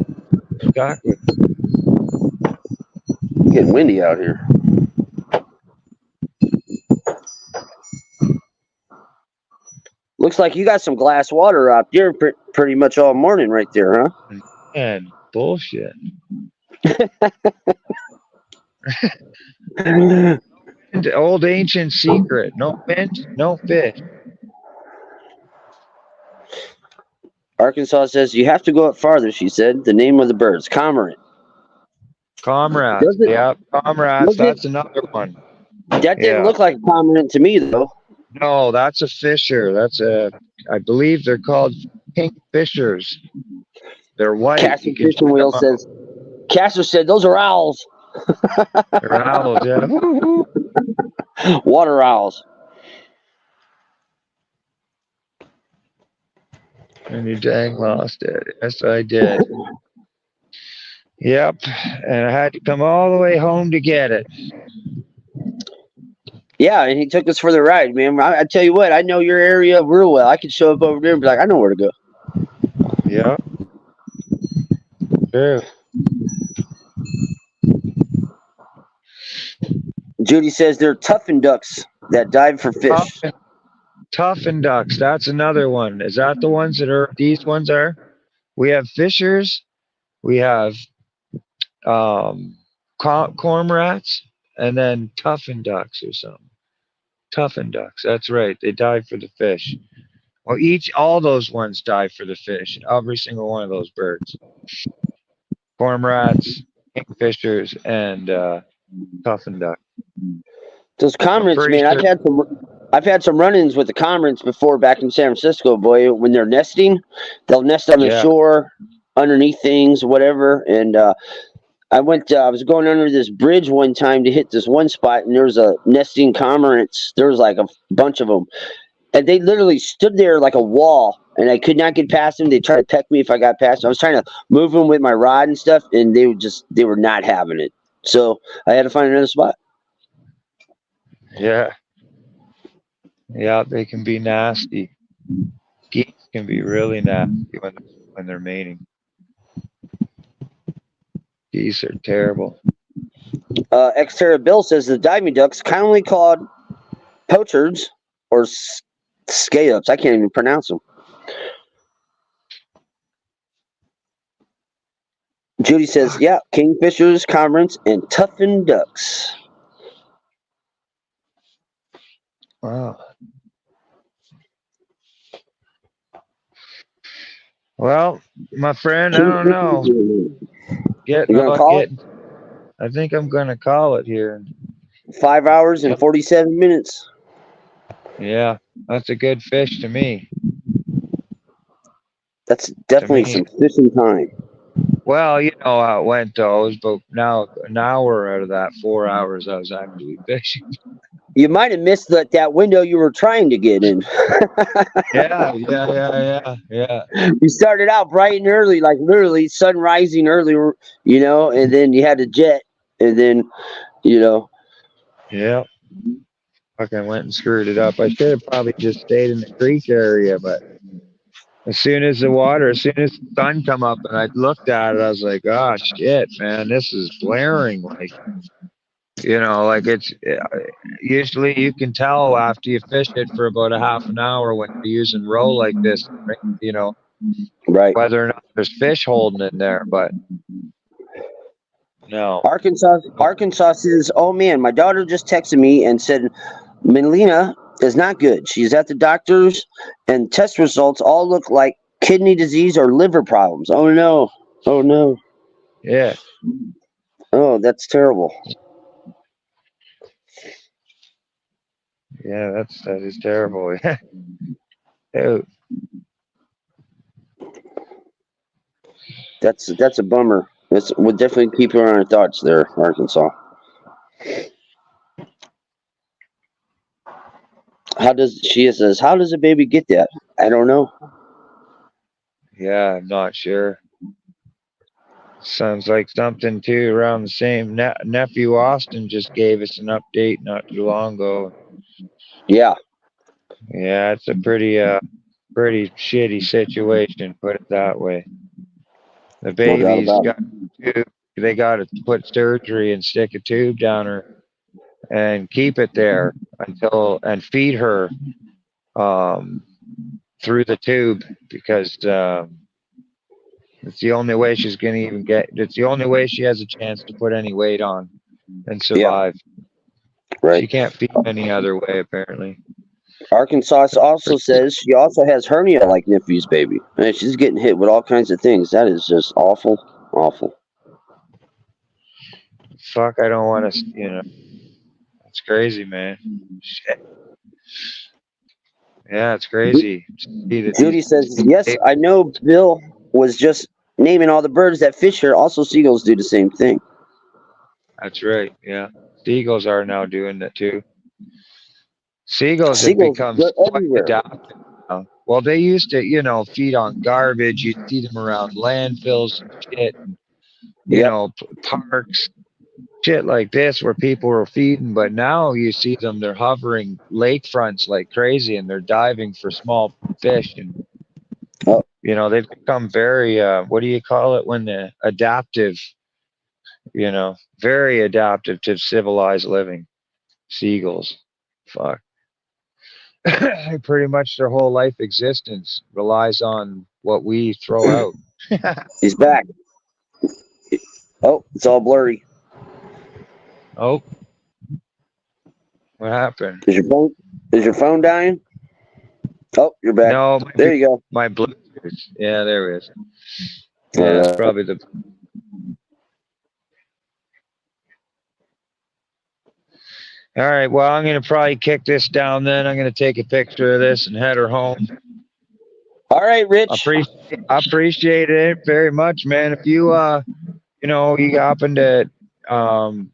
exactly. It's getting windy out here. Looks like you got some glass water out there pretty much all morning right there, huh? And bullshit. The old ancient secret. No wind, no fish. Arkansas says, "You have to go up farther," she said. The name of the birds. Cormorant. Comrades. Yeah, comrades. That's another one. That didn't look like a cormorant to me, though. No, that's a fisher. I believe they're called kingfishers. They're white. Castor You can Fishing check them Wheel out. says, Castor said, those are owls. They're owls, yeah. Woo-hoo. Water owls. And you dang lost it. Yes, I did. Yep. And I had to come all the way home to get it. Yeah, and he took us for the ride, man. I tell you what, I know your area real well. I could show up over there and be like, I know where to go. Yep. True. Judy says they're toughen ducks that dive for fish. Toughen ducks. That's another one. Is that the ones that are these ones are? We have fishers. We have cormorants, and then toughen ducks or something. Toughen ducks. That's right. They dive for the fish. Well, all those ones dive for the fish. Every single one of those birds. Cormorants, kingfishers, and toughen duck. Those I'm cormorants, pretty man, sure. I've had some run-ins with the cormorants before back in San Francisco, boy. When they're nesting, they'll nest on the Yeah. shore, underneath things, whatever. And I was going under this bridge one time to hit this one spot, and there was a nesting cormorants. There was like a bunch of them, and they literally stood there like a wall, and I could not get past them. They tried to peck me if I got past them. I was trying to move them with my rod and stuff, and they were not having it. So I had to find another spot. Yeah. Yeah, they can be nasty. Geese can be really nasty when they're mating. Geese are terrible. Xterra Bill says the diving ducks, commonly called poachards or scallops. I can't even pronounce them. Judy says, yeah, kingfishers, cormorants, and toughen ducks. Wow. Well, my friend, I don't know. You gonna call it? I think I'm gonna call it here. 5 hours and 47 minutes. Yeah, that's a good fish to me. That's definitely some fishing time. Well, you know how it went though. It was about now an hour out of that 4 hours I was actually fishing. You might have missed that window you were trying to get in. Yeah. You started out bright and early, like literally sun rising early, and then you had a jet, and then, Yeah. Fucking went and screwed it up. I should have probably just stayed in the creek area, but as soon as the sun come up and I looked at it, I was like, oh shit, man, this is glaring. Like, like it's usually you can tell after you fish it for about a half an hour when you're using roll like this, right. whether or not there's fish holding in there, but no. Arkansas says, oh man, my daughter just texted me and said Melina is not good. She's at the doctor's and test results all look like kidney disease or liver problems. Oh no. Yeah. Oh, that's terrible. Yeah, that is terrible. Ew. That's a bummer. We'll definitely keep her on our thoughts there, Arkansas. She says, how does a baby get that? I don't know. Yeah, I'm not sure. Sounds like something too around the same. Nephew Austin just gave us an update not too long ago. Yeah. Yeah, it's a pretty shitty situation, put it that way. The baby's got they got to put surgery and stick a tube down her and keep it there and feed her through the tube because it's the only way she's gonna even it's the only way she has a chance to put any weight on and survive. Yeah. Right. She can't feed any other way apparently. Arkansas also says she also has hernia like Nephew's baby. And she's getting hit with all kinds of things. That is just awful. Fuck, I don't want to, It's crazy, man. Shit. Yeah, it's crazy to see that these. Judy says, yes, I know Bill was just naming all the birds that fish here. Also, seagulls do the same thing. That's right. Yeah, seagulls are now doing that too. Seagulls have Seagulls, become they're quite everywhere. adaptive now. Well, they used to, feed on garbage. You'd see them around landfills and shit, Yep. parks, shit like this where people were feeding. But now you see them, they're hovering lakefronts like crazy and they're diving for small fish. And, Oh, they've become very, what do you call it when the adaptive, very adaptive to civilized living. Seagulls. Fuck. Pretty much their whole life existence relies on what we throw out. he's back. Oh, it's all blurry. Oh, what happened? Is your phone? Is your phone dying? Oh, you're back. No, There you go. my Bluetooth. Yeah, there it is. All Yeah, it's right. probably the. All right. Well, I'm gonna probably kick this down. Then I'm gonna take a picture of this and head her home. All right, Rich. I appreciate it very much, man. If you you happen to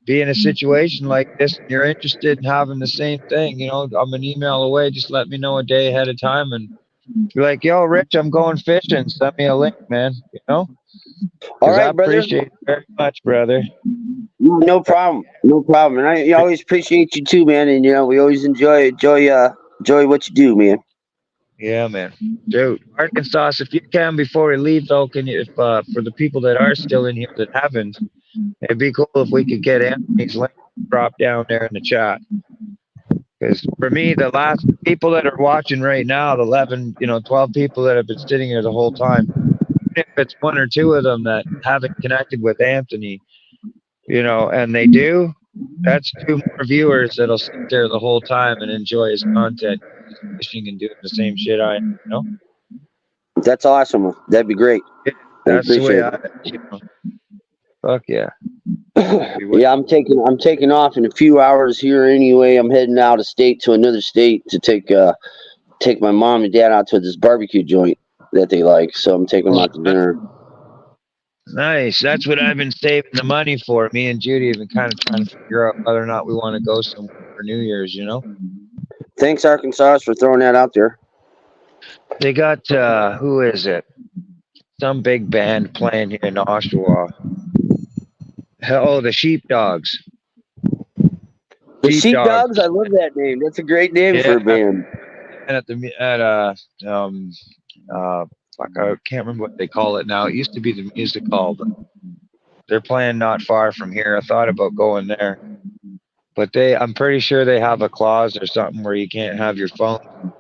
be in a situation like this and you're interested in having the same thing, I'm an email away. Just let me know a day ahead of time and be like, yo, Rich, I'm going fishing. Send me a link, man. All Because I right, brother. appreciate it very much, brother. No problem. No problem. And I always appreciate you too, man. And we always enjoy what you do, man. Yeah, man. Dude, Arkansas, if you can before we leave, though, can you, if for the people that are still in here that haven't, it'd be cool if we could get Anthony's link dropped down there in the chat. Because for me, the last people that are watching right now, the 11, 12 people that have been sitting here the whole time, if it's one or two of them that haven't connected with Anthony, and they do, that's two more viewers that'll sit there the whole time and enjoy his content, fishing and doing the same shit I am, That's awesome. That'd be great. That's the way fuck yeah. Yeah, I'm taking off in a few hours here anyway. I'm heading out of state to another state to take my mom and dad out to this barbecue joint that they like. So I'm taking them out to dinner. Nice. That's what I've been saving the money for. Me and Judy have been kind of trying to figure out whether or not we want to go somewhere for New Year's, Thanks, Arkansas, for throwing that out there. They got who is it? Some big band playing here in Oshawa. Oh, the Sheepdogs. The Sheepdogs. I love that name. That's a great name for a band. And fuck, I can't remember what they call it now. It used to be the music hall, but they're playing not far from here. I thought about going there, but I'm pretty sure they have a clause or something where you can't have your phone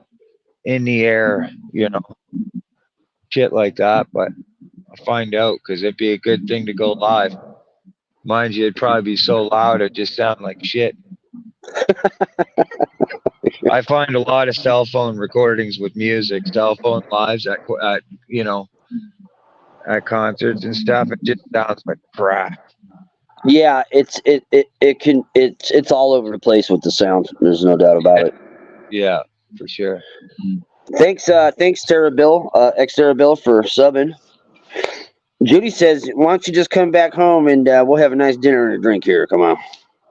in the air, shit like that. But I'll find out because it'd be a good thing to go live. Mind you, it'd probably be so loud it'd just sound like shit. I find a lot of cell phone recordings with music, cell phone lives at concerts and stuff. It just sounds like crap. Yeah, it's all over the place with the sound. There's no doubt about it. Yeah, for sure. Thanks, Terra Bill, ex-Terra Bill, for subbing. Judy says, why don't you just come back home and we'll have a nice dinner and a drink here. Come on.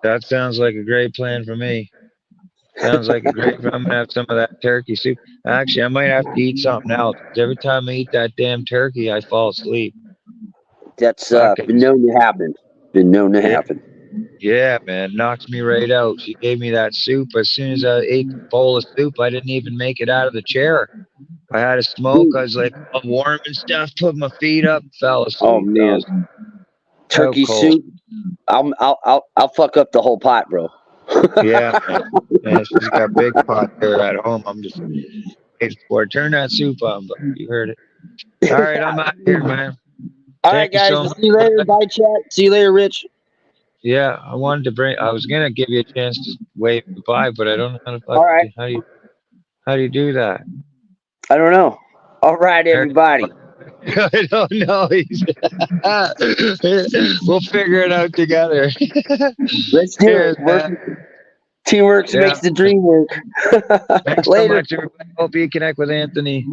That sounds like a great plan for me. Sounds like a great plan. I'm going to have some of that turkey soup. Actually, I might have to eat something else. Every time I eat that damn turkey, I fall asleep. That's been known to happen. Yeah, man. Knocks me right out. She gave me that soup. As soon as I ate the bowl of soup, I didn't even make it out of the chair. I had a smoke. I was like all warm and stuff. Put my feet up, fell asleep. Oh man, turkey soup. I'll fuck up the whole pot, bro. Yeah, man. Yeah, she's got a big pot there at home. I'm just waiting for her. Turn that soup on, but you heard it. All right, I'm out here, man. All right, guys. See you later. Bye, chat. See you later, Rich. Yeah, I was gonna give you a chance to wave goodbye, but I don't know how to. All right. How do you do that? I don't know. All right, everybody. I don't know. We'll figure it out together. Let's do it. Teamwork Yeah. makes the dream work. Thanks so Later. much, everybody. Hope you connect with Anthony.